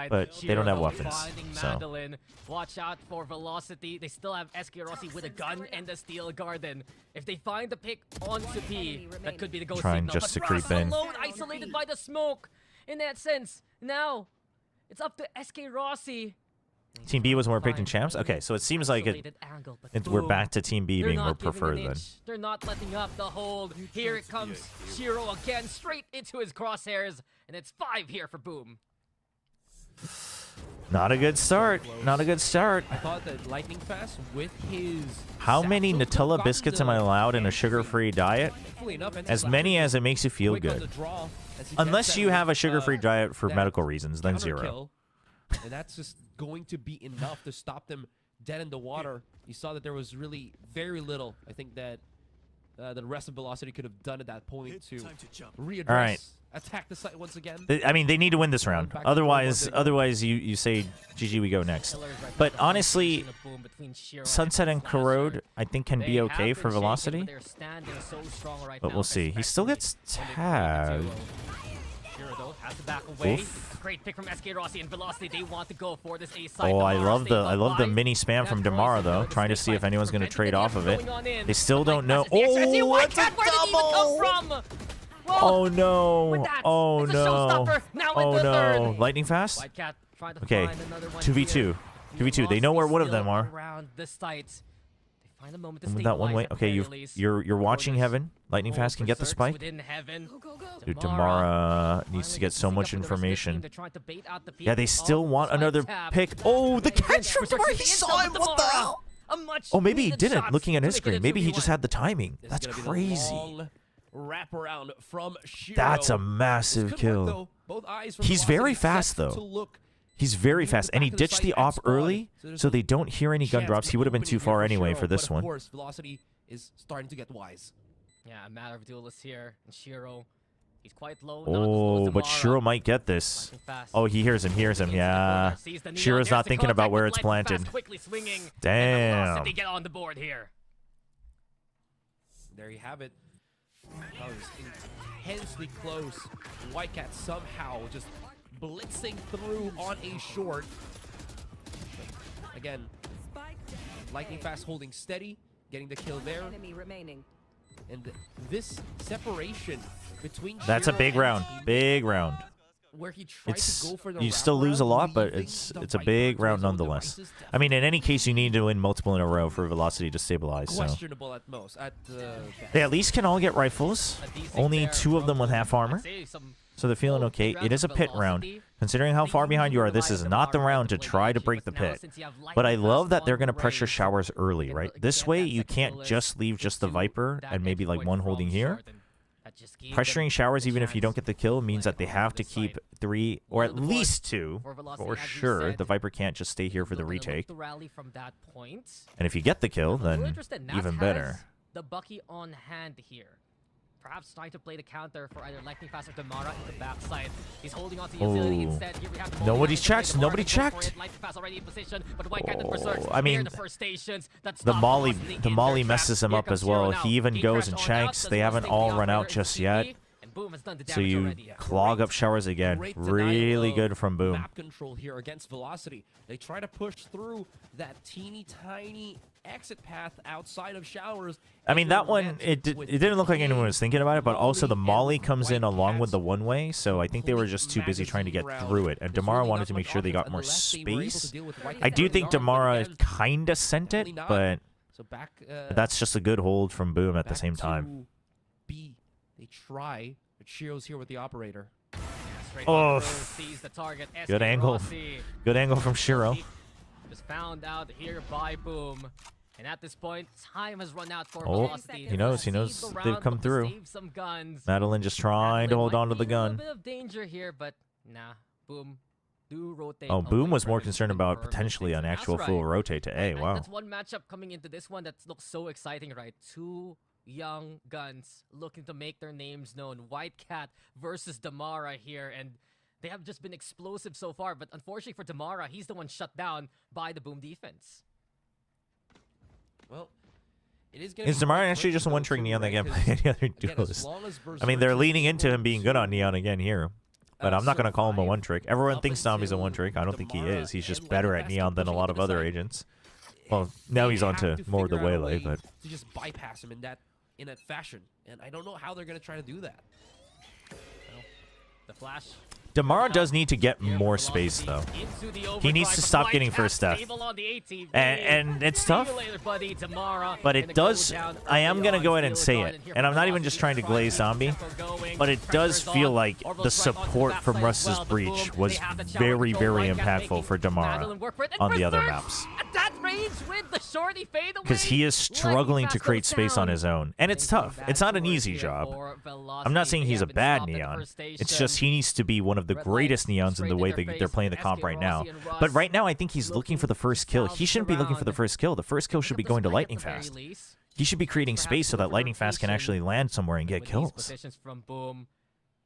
S2: but they don't have weapons. So
S6: Watch out for Velocity. They still have SK Rossi with a gun and a Steel Garden. If they find the pick onto P, that could be the go
S2: Trying
S6: signal.
S2: just
S6: But
S2: to creep
S6: Russ
S2: in.
S6: alone, isolated by the smoke. In that sense, now it's up to SK Rossi.
S2: Team B was more picked in Champs? Okay, so it seems like we're back to Team B being more preferred then.
S6: They're not letting up the hold. Here it comes. Shiro again, straight into his crosshairs. And it's 5 here for Boom.
S2: Not a good start. Not a good start.
S5: I thought that Lightning Fast with his...
S2: How many
S5: Satchel could have
S2: Nutella
S5: gotten
S2: biscuits am
S5: the
S2: I allowed in a
S5: advantage here.
S2: sugar-free diet?
S5: Thankfully enough,
S2: As many as it makes you feel
S5: quick on
S2: good.
S5: the draw, as he
S2: Unless
S5: gets
S2: you
S5: that
S2: have a
S5: with,
S2: sugar-free diet for
S5: that
S2: medical reasons, then
S5: counter
S2: 0.
S5: kill, and that's just going to be enough to stop them dead in the water. You saw that there was really very little. I think that the rest of Velocity could have done at that point to readdress,
S2: All right.
S5: attack the site once again.
S2: I mean, they need to win this round.
S5: Back to
S2: Otherwise,
S5: the board they go.
S2: you say, GG, we go next. But honestly, Sunset and Corrode, I think, can be okay for Velocity. But we'll see. He still gets tagged.
S6: Has to back away.
S2: Oof.
S6: Great pick from SK Rossi and Velocity. They want to go for this A side.
S2: Oh, I
S6: Damara
S2: love the
S6: staying
S2: mini spam from Damara though, trying to see if anyone's going to trade off of it. They still don't know.
S6: Oh,
S2: Oh, it's a double! Oh no! Oh no! Oh no! Lightning fast? Okay, 2v2. 2v2. They know where one of them are. With that one way. Okay, you're watching heaven. Lightning fast can get the spike. Dude, Damara needs to get so much information. Yeah, they still want another pick. Oh, the catch from Damara! He saw it! What the hell? Oh, maybe he didn't. Looking at his screen, maybe he just had the timing. That's crazy.
S5: Wrap around from Shiro.
S2: That's a massive kill. He's very fast though. He's very fast, and he ditched the op early, so they don't hear any gun drops. He would have been too far anyway for this one.
S5: Of course, Velocity is starting to get wise.
S6: Yeah, a matter of duelists here, and Shiro, he's quite low.
S2: Oh, but Shiro might get this. Oh, he hears him, Yeah. Shiro's not thinking about where it's planted. Damn.
S6: They get on the board here.
S5: There you have it. That was intensely close. Whitecat somehow just blitzing through on a short. But again, Lightning Fast holding steady, getting the kill there.
S7: Enemy remaining.
S5: And this separation between
S2: That's a
S5: Shiro
S2: big
S5: and
S2: round.
S5: team,
S2: Big round.
S5: where he tried to go for the
S2: You still lose a lot, but it's a big round nonetheless. I mean, in any case, you need to win multiple in a row for Velocity to stabilize. So
S5: Questionable at most.
S2: they at least can all get rifles. Only 2 of them with half armor, so they're feeling okay. It is a pit round. Considering how far behind you are, this is not the round to try to break the pit. But I love that they're going to pressure showers early, right? This way, you can't just leave just the Viper and maybe like one holding here. Pressuring showers, even if you don't get the kill, means that they have to keep 3 or at least 2 for sure. The Viper can't just stay here for the retake. And if you get the kill, then even better.
S6: The Bucky on hand here. Perhaps trying to play the counter for either Lightning Fast or Damara in the backside. He's holding on to utility instead. Here we have
S2: Nobody checked. Nobody checked. I mean, the Molly messes him up as well. He even goes and shanks. They haven't all run out just yet. So you clog up showers again. Really good from Boom.
S5: Map control here against Velocity. They try to push through that teeny tiny exit path outside of showers.
S2: I mean, that one, it didn't look like anyone was thinking about it, but also the Molly comes in along with the one-way, so I think they were just too busy trying to get through it. And Damara wanted to make sure they got more space. I do think Damara kind of sent it, but that's just a good hold from Boom at the same time.
S5: B, they try, but Shiro's here with the operator.
S2: Oh, good angle. Good angle from Shiro.
S6: Just found out here by Boom. And at this point, time has run out for
S2: Oh,
S6: Velocity.
S2: he knows they've come through. Madeline just trying to hold on to the gun.
S6: A little bit of danger here, but nah, Boom do rotate.
S2: Oh, Boom was more concerned about potentially an actual full rotate to A. Wow.
S6: That's one matchup coming into this one that looks so exciting, right? 2 young guns looking to make their names known. Whitecat versus Damara here, and they have just been explosive so far, but unfortunately for Damara, he's the one shut down by the Boom defense.
S5: Well, it is going to
S2: Is Damara actually just a one-trick Neon that can't play any other duelist? I mean, they're leaning into him being good on Neon again here, but I'm not going to call him a one-trick. Everyone thinks Zombie's a one-trick. I don't think he is. He's just better at Neon than a lot of other agents. Well, now he's on to more of the Waylay, but...
S5: to just bypass him in that fashion, and I don't know how they're going to try to do that.
S6: Well, the flash
S2: Damara does need to get more space, though. He needs to stop getting first death. And it's tough, but it does... I am going to go ahead and say it, and I'm not even just trying to glaze zombie, but it does feel like the support from Russ's Breach was very, very impactful for Damara on the other maps. Because he is struggling to create space on his own, and it's tough. It's not an easy job. I'm not saying he's a bad Neon. It's just he needs to be one of the greatest Neons in the way they're playing the comp right now. But right now, I think he's looking for the first kill. He shouldn't be looking for the first kill. The first kill should be going to Lightning Fast. He should be creating space so that Lightning Fast can actually land somewhere and get kills.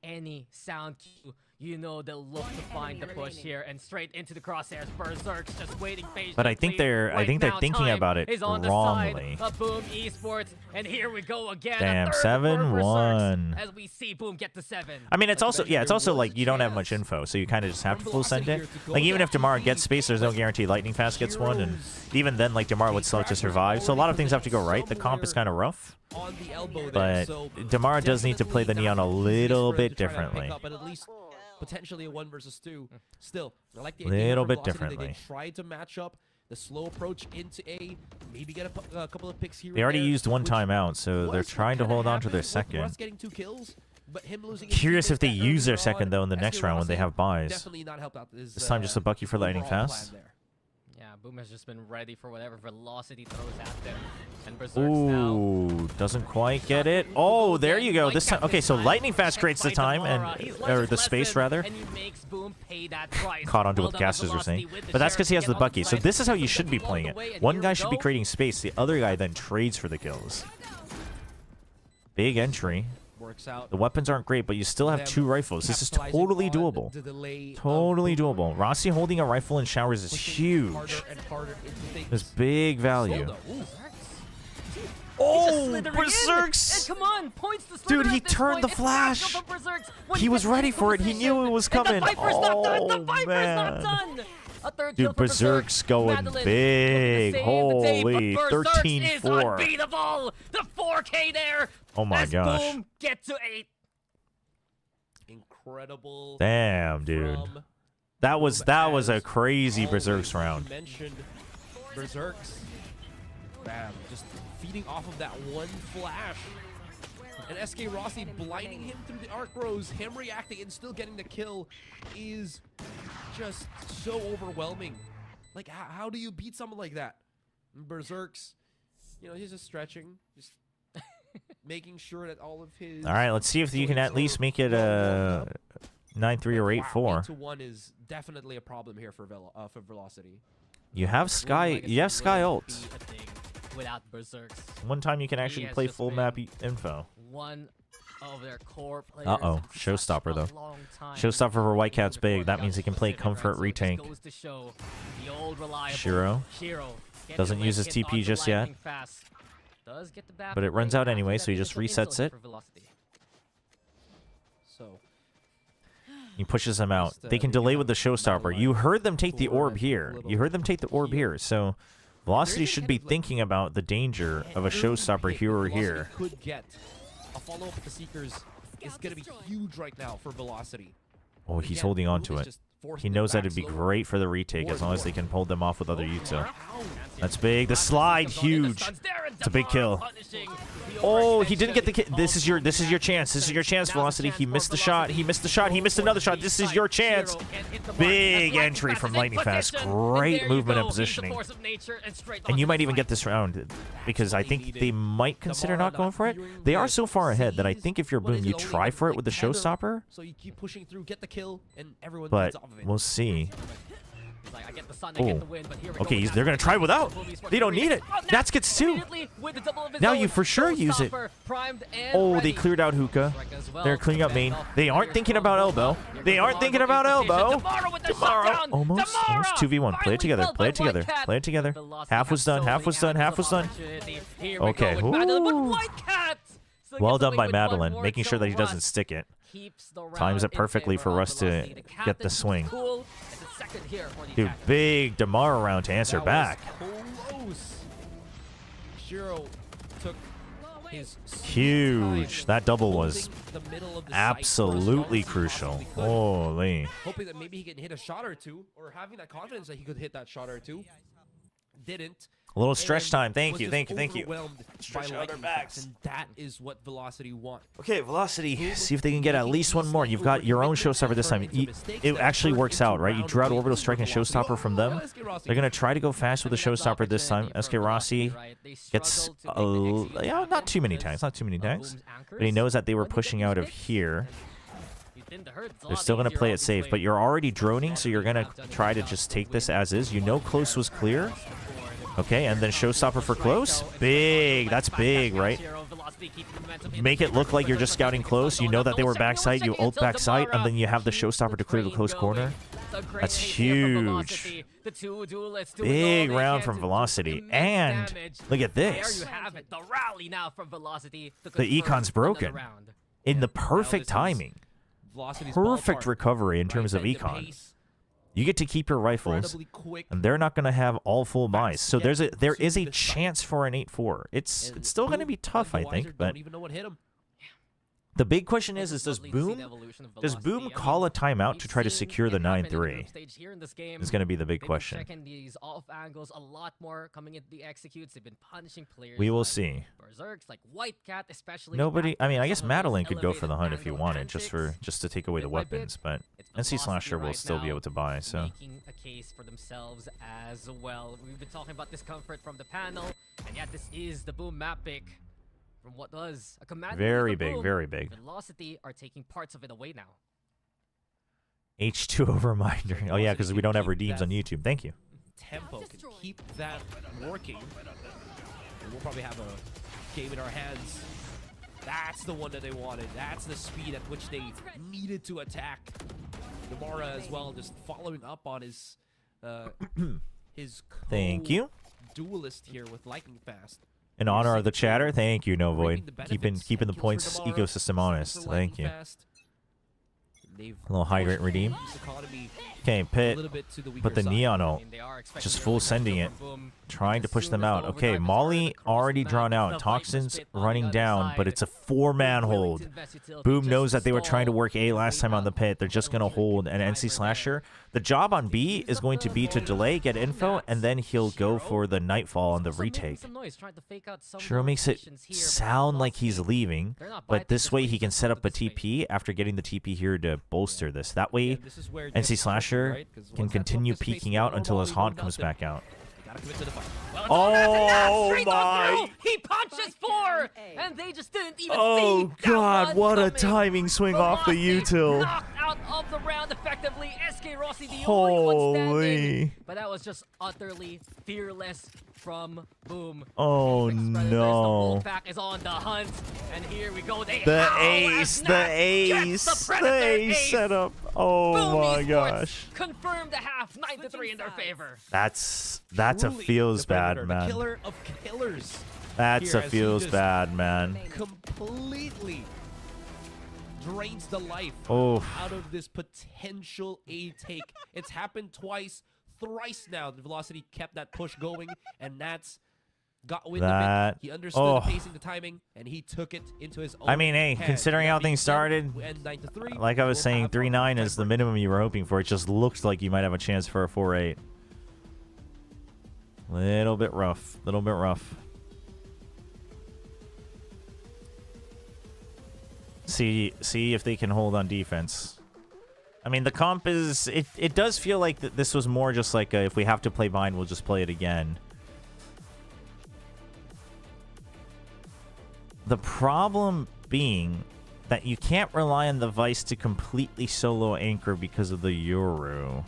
S6: Any sound cue, you know they'll look to find the push here and straight into the crosshairs. Berserk's just waiting patiently.
S2: But I think they're thinking about it wrongly.
S6: Boom Esports, and here we go again.
S2: Damn, 7-1.
S6: As we see Boom get to 7.
S2: I mean, it's also like you don't have much info, so you kind of just have to full send it. Like even if Damara gets space, there's no guarantee Lightning Fast gets one, and even then, like Damara would still have to survive. So a lot of things have to go right. The comp is kind of rough. But Damara does need to play the Neon a little bit differently.
S5: Potentially a 1 versus 2. Still, I like the
S2: little bit differently.
S5: They tried to match up the slow approach into A, maybe get a couple of picks here.
S2: They already used one timeout, so they're trying to hold on to their second. Curious if they use their second though in the next round when they have buys. This time just a Bucky for Lightning Fast.
S6: Yeah, Boom has just been ready for whatever velocity throws at them. And Berserk's now
S2: doesn't quite get it. Oh, there you go. This time, okay, so Lightning Fast creates the time or the space rather.
S6: And he makes Boom pay that price.
S2: Caught onto what the casters were saying, but that's because he has the Bucky. So this is how you should be playing it. One guy should be creating space. The other guy then trades for the kills. Big entry. The weapons aren't great, but you still have 2 rifles. This is totally doable. Totally doable. Rossi holding a rifle in showers is huge. There's big value. Oh, Berserk's!
S6: Come on, points to
S2: dude, he turned the flash. He was ready for it. He knew it was coming. Oh, man. Dude, Berserk's going big. Holy, 13-4.
S6: Unbeatable. The 4K there.
S2: Oh my gosh.
S6: Boom, get to 8.
S5: Incredible.
S2: Damn, dude. That was a crazy Berserk's round.
S5: Mentioned Berserk's. Bam, just feeding off of that one flash. And SK Rossi blinding him through the arc rows, him reacting and still getting the kill is just so overwhelming. Like, how do you beat someone like that? Berserk's, you know, he's just stretching, just making sure that all of his...
S2: All right, let's see if you can at least make it a 9-3 or 8-4.
S5: 8-1 is definitely a problem here for Velocity.
S2: You have Sky ult.
S6: Without Berserk's.
S2: One time you can actually play full map info.
S6: One of their core players.
S2: Uh-oh. Showstopper, though. Showstopper for White Cat's big. That means he can play Comfort Retank. Shiro. Doesn't use his TP just yet. But it runs out anyway, so he just resets it. He pushes them out. They can delay with the Showstopper. You heard them take the orb here. So Velocity should be thinking about the danger of a Showstopper here or here.
S5: Could get a follow-up with the Seekers is going to be huge right now for Velocity.
S2: Oh, he's holding on to it. He knows that it'd be great for the retake as long as they can hold them off with other Yuta. That's big. The slide, huge. It's a big kill. Oh, he didn't get the kill. This is your chance. This is your chance, Velocity. He missed the shot. He missed the shot. He missed another shot. This is your chance. Big entry from Lightning Fast. Great movement and positioning. And you might even get this round because I think they might consider not going for it. They are so far ahead that I think if you're Boom, you try for it with the Showstopper.
S5: So you keep pushing through, get the kill, and everyone
S2: but we'll see. Oh. Okay, they're going to try without. They don't need it. Nats gets 2. Now you for sure use it. Oh, they cleared out Hookah. They're cleaning up main. They aren't thinking about elbow. Tomorrow. Almost 2v1. Play it together. Play it together. Half was done. Okay. Ooh. Well done by Madeline, making sure that he doesn't stick it. Times it perfectly for Russ to get the swing. Dude, big Damara round to answer back.
S5: Shiro took his
S2: Huge. That double was
S5: holding the middle of the
S2: absolutely
S5: sight for as long as he
S2: crucial.
S5: possibly could,
S2: Holy.
S5: hoping that maybe he can hit a shot or two, or having that confidence that he could hit that shot or two. Didn't.
S2: A little stretch
S5: and
S2: time. Thank
S5: was
S2: you,
S5: just
S2: thank you, thank you.
S5: overwhelmed by
S2: Stretch out our
S5: lightning
S2: backs.
S5: fast, and that is what Velocity want.
S2: Okay, Velocity. See if they can get at least one more. You've got your own showstopper this time. It actually works out, right? You drew out Orbital Strike and Showstopper from them. They're going to try to go fast with the Showstopper this time. SK Rossi gets, yeah, not too many times. Not too many times. But he knows that they were pushing out of here. They're still going to play it safe, but you're already droning, so you're going to try to just take this as is. You know close was clear. Okay, and then Showstopper for close. Big. That's big, right? Make it look like you're just scouting close. You know that they were backside. You ult backside, and then you have the Showstopper to clear the close corner. That's huge. Big round from Velocity. And look at this. The Econ's broken. In the perfect timing. Perfect recovery in terms of Econ. You get to keep your rifles, and they're not going to have all full buys. So there is a chance for an 8-4. It's still going to be tough, I think, but the big question is does Boom call a timeout to try to secure the 9-3? It's going to be the big question. We will see. Nobody, I mean, I guess Madeline could go for the hunt if he wanted, just to take away the weapons, but NC Slasher will still be able to buy, so.
S6: Making a case for themselves as well. We've been talking about discomfort from the panel, and yet this is the Boom map pick. From what was a command
S2: very big, very big.
S6: Velocity are taking parts of it away now.
S2: H2 reminder. Oh yeah, because we don't have redeems on YouTube. Thank you.
S5: Tempo can keep that working. And we'll probably have a game in our hands. That's the one that they wanted. That's the speed at which they needed to attack. Namara as well, just following up on his
S2: Thank you.
S5: Duelist here with lightning fast.
S2: In honor of the chatter, thank you, Novoid. Keeping the points ecosystem honest. Thank you. A little hydrant redeem. Okay, Pit. But the Neon ult. Just full sending it. Trying to push them out. Okay, Molly already drawn out. Toxins running down, but it's a 4-man hold. Boom knows that they were trying to work A last time on the Pit. They're just going to hold an NC Slasher. The job on B is going to be to delay, get info, and then he'll go for the Nightfall on the retake. Sure makes it sound like he's leaving, but this way he can set up a TP after getting the TP here to bolster this. That way, NC Slasher can continue peeking out until his haunt comes back out. Oh my!
S6: He punches 4, and they just didn't even
S2: Oh
S6: see
S2: god, what a timing swing off the util.
S6: Knocked out of the round effectively. SK Rossi, the only one standing. But that was just utterly fearless from Boom.
S2: Oh no.
S6: The Wolfpack is on the hunt, and here we go.
S2: The ace setup. Oh
S6: Boom
S2: my
S6: Esports
S2: gosh.
S6: confirmed the half, 9-3 in their favor.
S2: That's a feels bad, man.
S5: Killer of killers.
S2: That's a feels bad, man.
S5: Completely drains the life
S2: Oh.
S5: out of this potential A take. It's happened twice, thrice now. The Velocity kept that push going, and Nats got wind of it. He understood the pacing, the timing, and he took it into his own
S2: I mean, hey,
S5: hands.
S2: considering how things started,
S5: We end 9-3.
S2: like I was saying,
S5: We'll have
S2: 3-9 is the
S5: tiebreaker.
S2: minimum you were hoping for. It just looked like you might have a chance for a 4-8. Little bit rough. Little bit rough. See if they can hold on defense. I mean, the comp is... It does feel like this was more just like if we have to play behind, we'll just play it again. The problem being that you can't rely on the Vice to completely solo anchor because of the Yoru.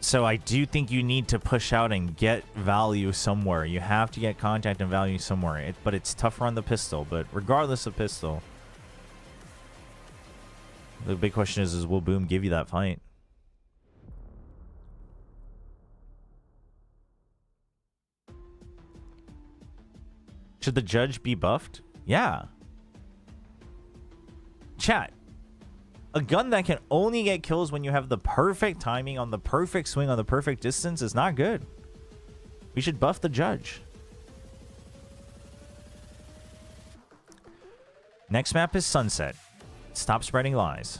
S2: So I do think you need to push out and get value somewhere. You have to get contact and value somewhere. But it's tougher on the pistol. But regardless of pistol, the big question is will Boom give you that fight? Should the judge be buffed? Yeah. Chat. A gun that can only get kills when you have the perfect timing on the perfect swing on the perfect distance is not good. We should buff the judge. Next map is Sunset. Stop spreading lies.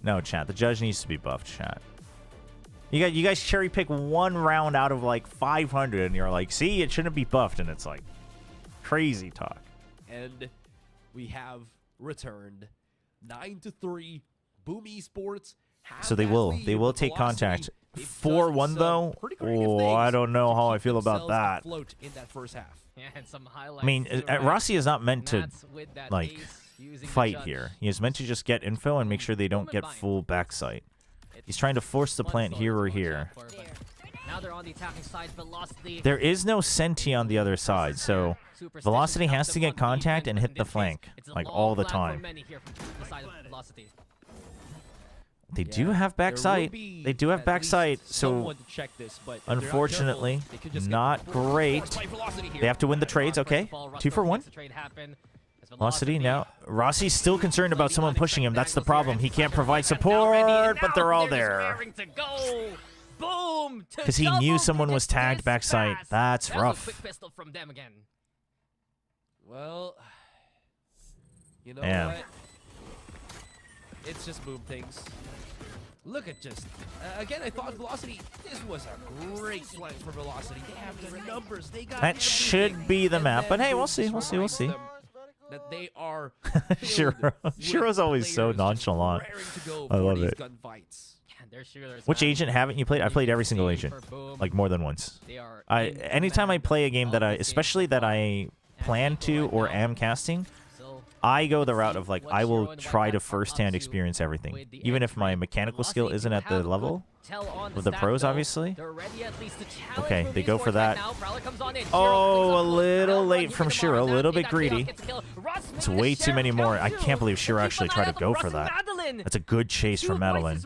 S2: No, chat. The judge needs to be buffed, chat. You guys cherry pick one round out of like 500, and you're like, see, it shouldn't be buffed, and it's like crazy talk.
S5: And we have returned 9-3. Boom Esports.
S2: So they will take contact. 4-1 though. Oh, I don't know how I feel about that.
S5: In that first half.
S6: Yeah, and some
S2: I mean, Rossi is not meant to like fight
S6: judge.
S2: here. He is meant to just get info and make sure they don't get full backside. He's trying to force the plant here or here.
S6: Now they're on the attacking side. Velocity.
S2: There is no Senti on the other side, so Velocity has to get contact and hit the flank, like all the time. They do have backside. They do have backside, so unfortunately, not great. They have to win the trades, okay? 2 for 1. Velocity now. Rossi's still concerned about someone pushing him. That's the problem. He can't provide support, but they're all there. Because he knew someone was tagged backside. That's rough.
S5: Well, you know
S2: Damn.
S5: what? It's just boom things. Look at just again. I thought Velocity. This was a great flank for Velocity. They have the numbers. They got.
S2: That should be the map, but hey, we'll see. We'll see. We'll see.
S5: That they are.
S2: Shiro's always so nonchalant. I love it. Which agent haven't you played? I played every single agent, like more than once. Anytime I play a game that especially that I plan to or am casting, I go the route of like I will try to first-hand experience everything, even if my mechanical skill isn't at the level with the pros, obviously. Okay, they go for that. Oh, a little late from Shiro, a little bit greedy. It's way too many more. I can't believe Shiro actually tried to go for that. That's a good chase from Madeline.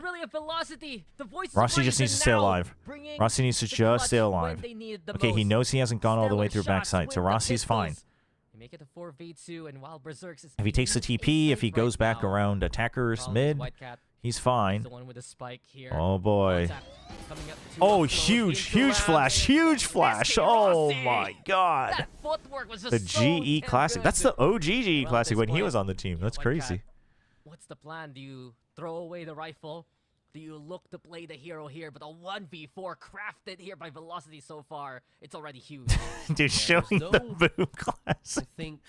S2: Rossi just needs to stay alive. Rossi needs to just stay alive. Okay, he knows he hasn't gone all the way through backside, so Rossi's fine.
S6: Make it a 4v2, and while Berserks is
S2: if he takes the TP, if he goes back around attackers mid, he's fine. Oh boy. Oh, huge flash. Oh my god. The GE Classic. That's the OG GE Classic when he was on the team. That's crazy.
S6: What's the plan? Do you throw away the rifle? Do you look to play the hero here? But a 1v4 crafted here by Velocity so far. It's already huge.
S2: Dude, showing the Boom Classic.
S5: I think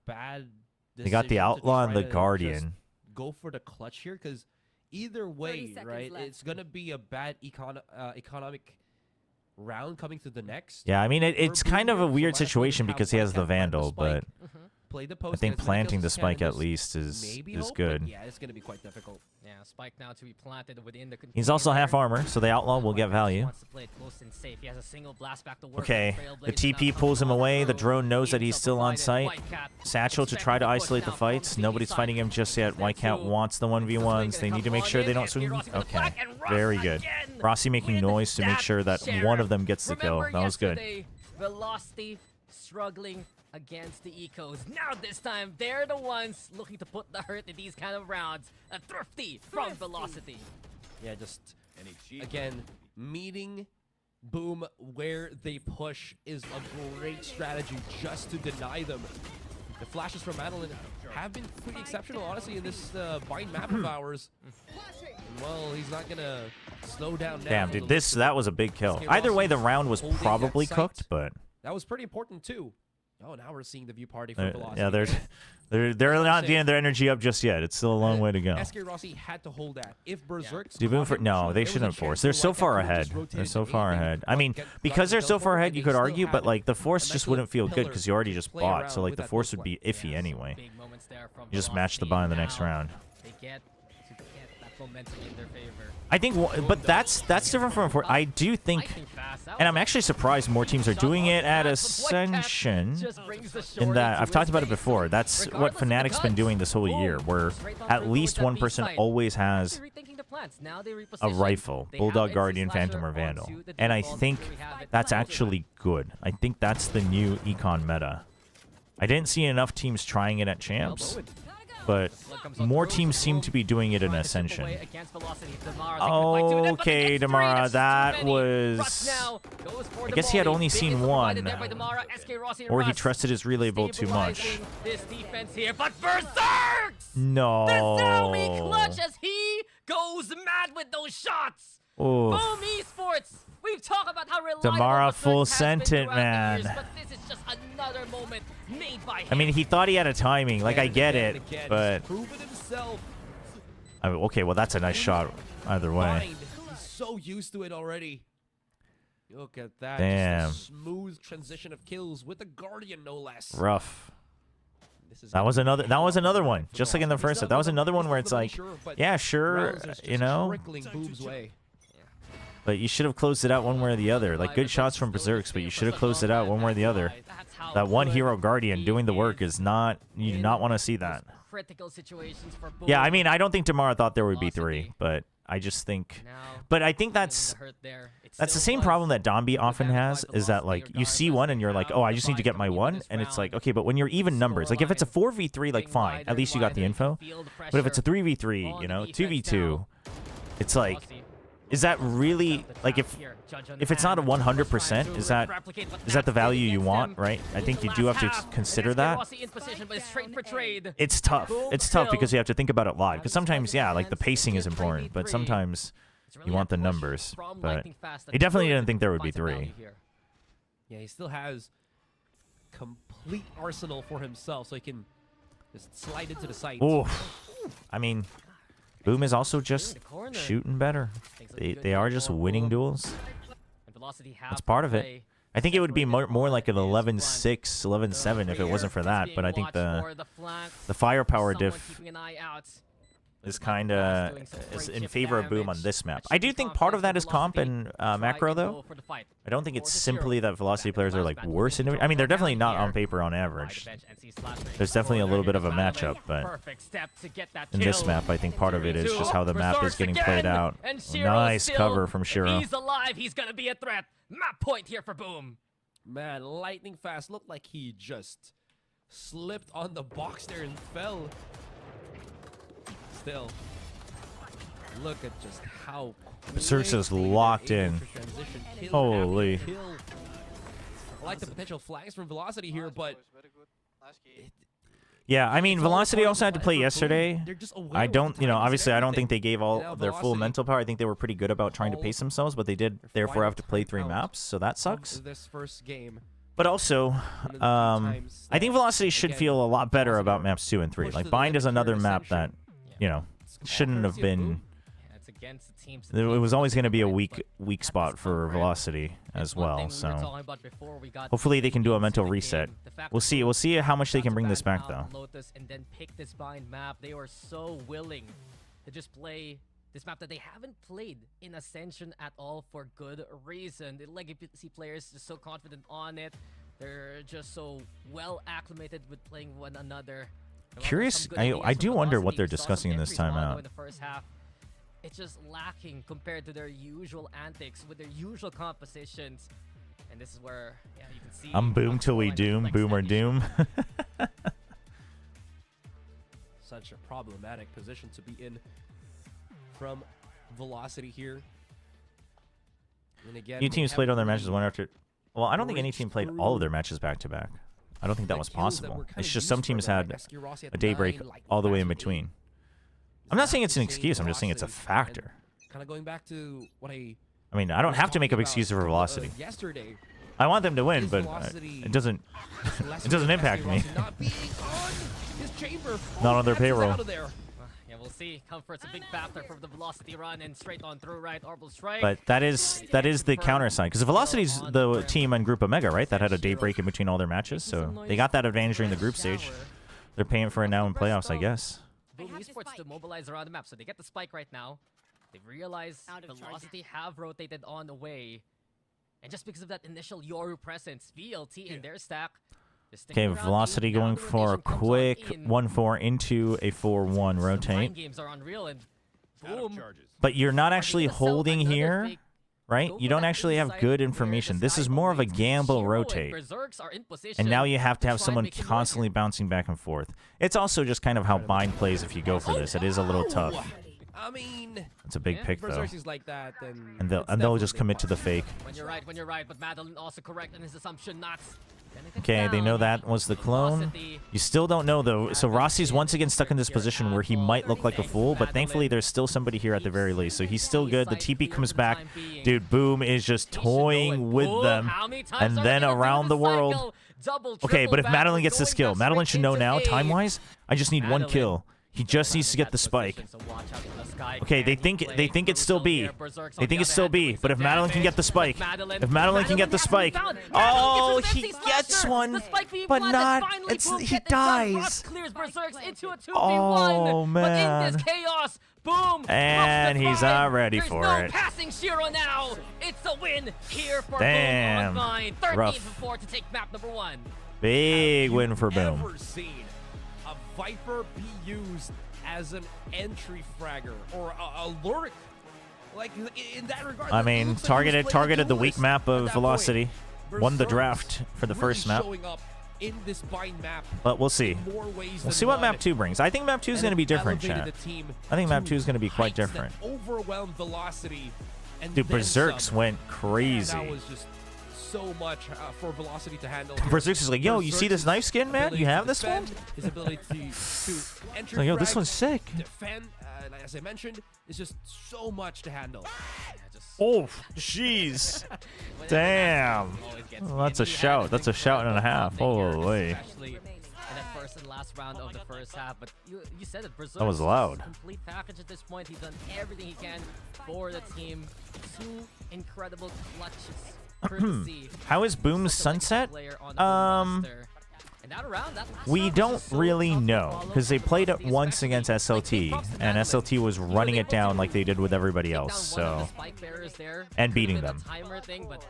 S5: bad.
S2: They got the Outlaw and the Guardian.
S5: Go for the clutch here, because either way, right, it's gonna be a bad economic round coming to the next.
S2: Yeah, I mean it's kind of a weird situation because he has the Vandal, but I think planting the spike at least is good.
S5: Yeah, it's gonna be quite difficult.
S6: Yeah, spike now to be planted within the.
S2: He's also half armor, so the Outlaw will get value. Okay, the TP pulls him away. The drone knows that he's still on site. Satchel to try to isolate the fights. Nobody's fighting him just yet. Whitecat wants the 1v1s. They need to make sure they don't swing. Okay, very good. Rossi making noise to make sure that one of them gets the kill. That was good.
S6: Velocity struggling against the Ecos. Now this time, they're the ones looking to put the hurt in these kind of rounds. A thrifty from Velocity.
S5: Yeah, just, again, meeting Boom where they push is a great strategy just to deny them. The flashes from Madeline have been pretty exceptional, honestly, in this bind map of ours. Well, he's not gonna slow down now.
S2: Damn, dude, that was a big kill. Either way, the round was probably cooked, but
S5: that was pretty important too. Oh, now we're seeing the view party for Velocity.
S2: Yeah, they're not getting their energy up just yet. It's still a long way to go.
S5: SK Rossi had to hold that. If Berserk's
S2: no, they shouldn't force. They're so far ahead. They're so far ahead. I mean, because they're so far ahead, you could argue, but like the force just wouldn't feel good because you already just bought. So like the force would be iffy anyway. You just match the buy in the next round.
S6: They get that momentum in their favor.
S2: I think, but that's different from. I do think, and I'm actually surprised more teams are doing it at Ascension. In that I've talked about it before. That's what Fnatic's been doing this whole year, where at least one person always has a rifle, Bulldog, Guardian, Phantom, or Vandal, and I think that's actually good. I think that's the new econ meta. I didn't see enough teams trying it at Champs. but more teams seem to be doing it in Ascension. Okay, Damara, that was... I guess he had only seen one. Or he trusted his relay bolt too much.
S6: This defense here, but Berserks!
S2: No.
S6: The Zoe clutch as he goes mad with those shots.
S2: Oof.
S6: Boom Esports. We've talked about how reliable
S2: Damara full
S6: Berserk has been
S2: sent it,
S6: throughout the
S2: man.
S6: years, but this is just another moment made by him.
S2: I mean, he thought he had a timing. Like, I get it, but... I mean, okay, well, that's a nice shot either way.
S5: He's so used to it already. Look at that.
S2: Damn.
S5: Just a smooth transition of kills with the Guardian, no less.
S2: Rough. That was another one. Just like in the first set. That was another one where it's like, yeah, sure, you know. But you should have closed it out one way or the other. Like, good shots from Berserks, but you should have closed it out one way or the other. That one hero Guardian doing the work is not... You do not want to see that.
S6: Critical situations for Boom.
S2: Yeah, I mean, I don't think Damara thought there would be 3, but I just think... But I think that's the same problem that Dombi often has, is that, like, you see one and you're like, oh, I just need to get my one, and it's like, okay, but when you're even numbers, like, if it's a 4v3, like, fine, at least you got the info. But if it's a 3v3, you know, 2v2, it's like... Is that really, like, if it's not a 100%, is that the value you want, right? I think you do have to consider that. It's tough. It's tough because you have to think about it live. Because sometimes, yeah, like, the pacing is important, but sometimes you want the numbers. But he definitely didn't think there would be 3.
S5: Yeah, he still has complete arsenal for himself, so he can just slide into the site.
S2: Oof. I mean... Boom is also just shooting better. They are just winning duels. That's part of it. I think it would be more like an 11-6, 11-7 if it wasn't for that, but I think the firepower diff is kind of in favor of Boom on this map. I do think part of that is comp and macro, though. I don't think it's simply that Velocity players are, like, worse. I mean, they're definitely not on paper on average. There's definitely a little bit of a matchup, but in this map, I think part of it is just how the map is getting played out. Nice cover from Shiro.
S6: He's alive. He's going to be a threat. Map point here for Boom.
S5: Man, lightning fast. Looked like he just slipped on the box there and fell. Still, look at just how
S2: Berserk's is locked in. Holy.
S5: I like the potential flags from Velocity here, but
S2: yeah, I mean, Velocity also had to play yesterday. I don't, you know, obviously I don't think they gave all of their full mental power. I think they were pretty good about trying to pace themselves, but they did therefore have to play 3 maps, so that sucks.
S5: This first game.
S2: But also, I think Velocity should feel a lot better about maps 2 and 3. Like, Bind is another map that, you know, shouldn't have been... It was always going to be a weak spot for Velocity as well, so hopefully they can do a mental reset. We'll see. We'll see how much they can bring this back, though.
S6: And then pick this Bind map. They are so willing to just play this map that they haven't played in Ascension at all for good reason. The Legacy players are so confident on it. They're just so well acclimated with playing one another.
S2: Curious, I do wonder what they're discussing in this timeout.
S6: In the first half, it's just lacking compared to their usual antics with their usual compositions. And this is where, yeah, you can see...
S2: I'm Boom till we doom, Boom or doom.
S5: Such a problematic position to be in from Velocity here. And again,
S2: New teams played all their matches one after... Well, I don't think any team played all of their matches back-to-back. I don't think that was possible. It's just some teams had a daybreak all the way in between. I'm not saying it's an excuse. I'm just saying it's a factor.
S5: Kind of going back to what I
S2: mean, I don't have to make up excuses for Velocity. I want them to win, but it doesn't impact me. Not on their payroll.
S6: Yeah, we'll see. Comfort's a big factor for the Velocity run and straight on through, right? Orbital strike.
S2: But that is the counter side, because Velocity's the team on Group Omega, right? That had a daybreak in between all their matches, so they got that advantage during the group stage. They're paying for it now in playoffs, I guess.
S6: Boom Esports to mobilize around the map, so they get the spike right now. They realize Velocity have rotated on the way, and just because of that initial Yoru presence, VLT in their stack.
S2: Okay, Velocity going for a quick 1-4 into a 4-1 rotate.
S6: Games are unreal and boom.
S2: But you're not actually holding here, right? You don't actually have good information. This is more of a gamble rotate. And now you have to have someone constantly bouncing back and forth. It's also just kind of how bind plays if you go for this. It is a little tough.
S5: I mean,
S2: It's a big pick, though.
S5: Berserk is like that, then
S2: And they'll just commit to the fake.
S6: When you're right, but Madeline also correct in his assumption not.
S2: Okay, they know that was the clone. You still don't know, though. So Rossi's once again stuck in this position where he might look like a fool, but thankfully there's still somebody here at the very least. So he's still good. The TP comes back. Dude, Boom is just toying with them. And then around the world. Okay, but if Madeline gets the skill, Madeline should know now, time-wise, I just need one kill. He just needs to get the spike. Okay, they think it's still B. They think it's still B, but if Madeline can get the spike, oh, he gets one, but not. He dies. Oh man.
S6: Boom!
S2: And he's not ready for it.
S6: Passing Shiro now. It's a win here for
S2: Damn.
S6: Boom on 9. 13
S2: Rough.
S6: for 4 to take map number 1.
S2: Big win for Boom.
S5: Ever seen a Viper be used as an entry fragger or a lurk? Like in that regard.
S2: I
S5: it
S2: mean,
S5: looks like he was playing
S2: targeted the
S5: duelist
S2: weak map
S5: at
S2: of
S5: that
S2: Velocity.
S5: point.
S2: Won the
S5: Berserk's
S2: draft for the first
S5: really
S2: map.
S5: showing up in this bind map
S2: But we'll see.
S5: in more ways
S2: We'll
S5: than
S2: see what
S5: one.
S2: map 2 brings. I think map 2 is
S5: And
S2: going to be
S5: it
S2: different,
S5: elevated
S2: chat.
S5: the team
S2: I think map
S5: to
S2: 2 is going to be quite
S5: heights that
S2: different.
S5: overwhelmed Velocity and
S2: Dude,
S5: then
S2: Berserk's
S5: some.
S2: went
S5: That
S2: crazy.
S5: was just so much for Velocity to handle. here.
S2: Berserk's is like, yo, you see this
S5: Berserk's
S2: knife skin, man?
S5: ability
S2: You
S5: to
S2: have this one?
S5: defend, his ability to enter
S2: Like, yo, this
S5: frag,
S2: one's sick.
S5: defend, as I mentioned, is just so much to handle.
S2: Oh, jeez. Damn. Well, that's a shout. That's a shout and a half. Holy.
S6: Especially in that first and last round of the first half. But you said it, Berserk.
S2: That was loud.
S6: Complete package at this point. He's done everything he can for the team. 2 incredible clutches. Courtesy
S2: How is Boom's
S6: of such a
S2: sunset?
S6: player on the roster. And that round, that last
S2: We
S6: round was
S2: don't
S6: just so
S2: really
S6: tough to
S2: know
S6: follow
S2: because they
S6: for
S2: played it
S6: Velocity,
S2: once against
S6: especially. Like, big
S2: SLT,
S6: props to
S2: and
S6: Madeline.
S2: SLT was
S6: You know,
S2: running
S6: they
S2: it down
S6: also
S2: like they did with everybody
S6: take
S2: else.
S6: down one of
S2: So,
S6: the spike bearers there.
S2: and beating
S6: Could've been
S2: them.
S6: a timer thing, but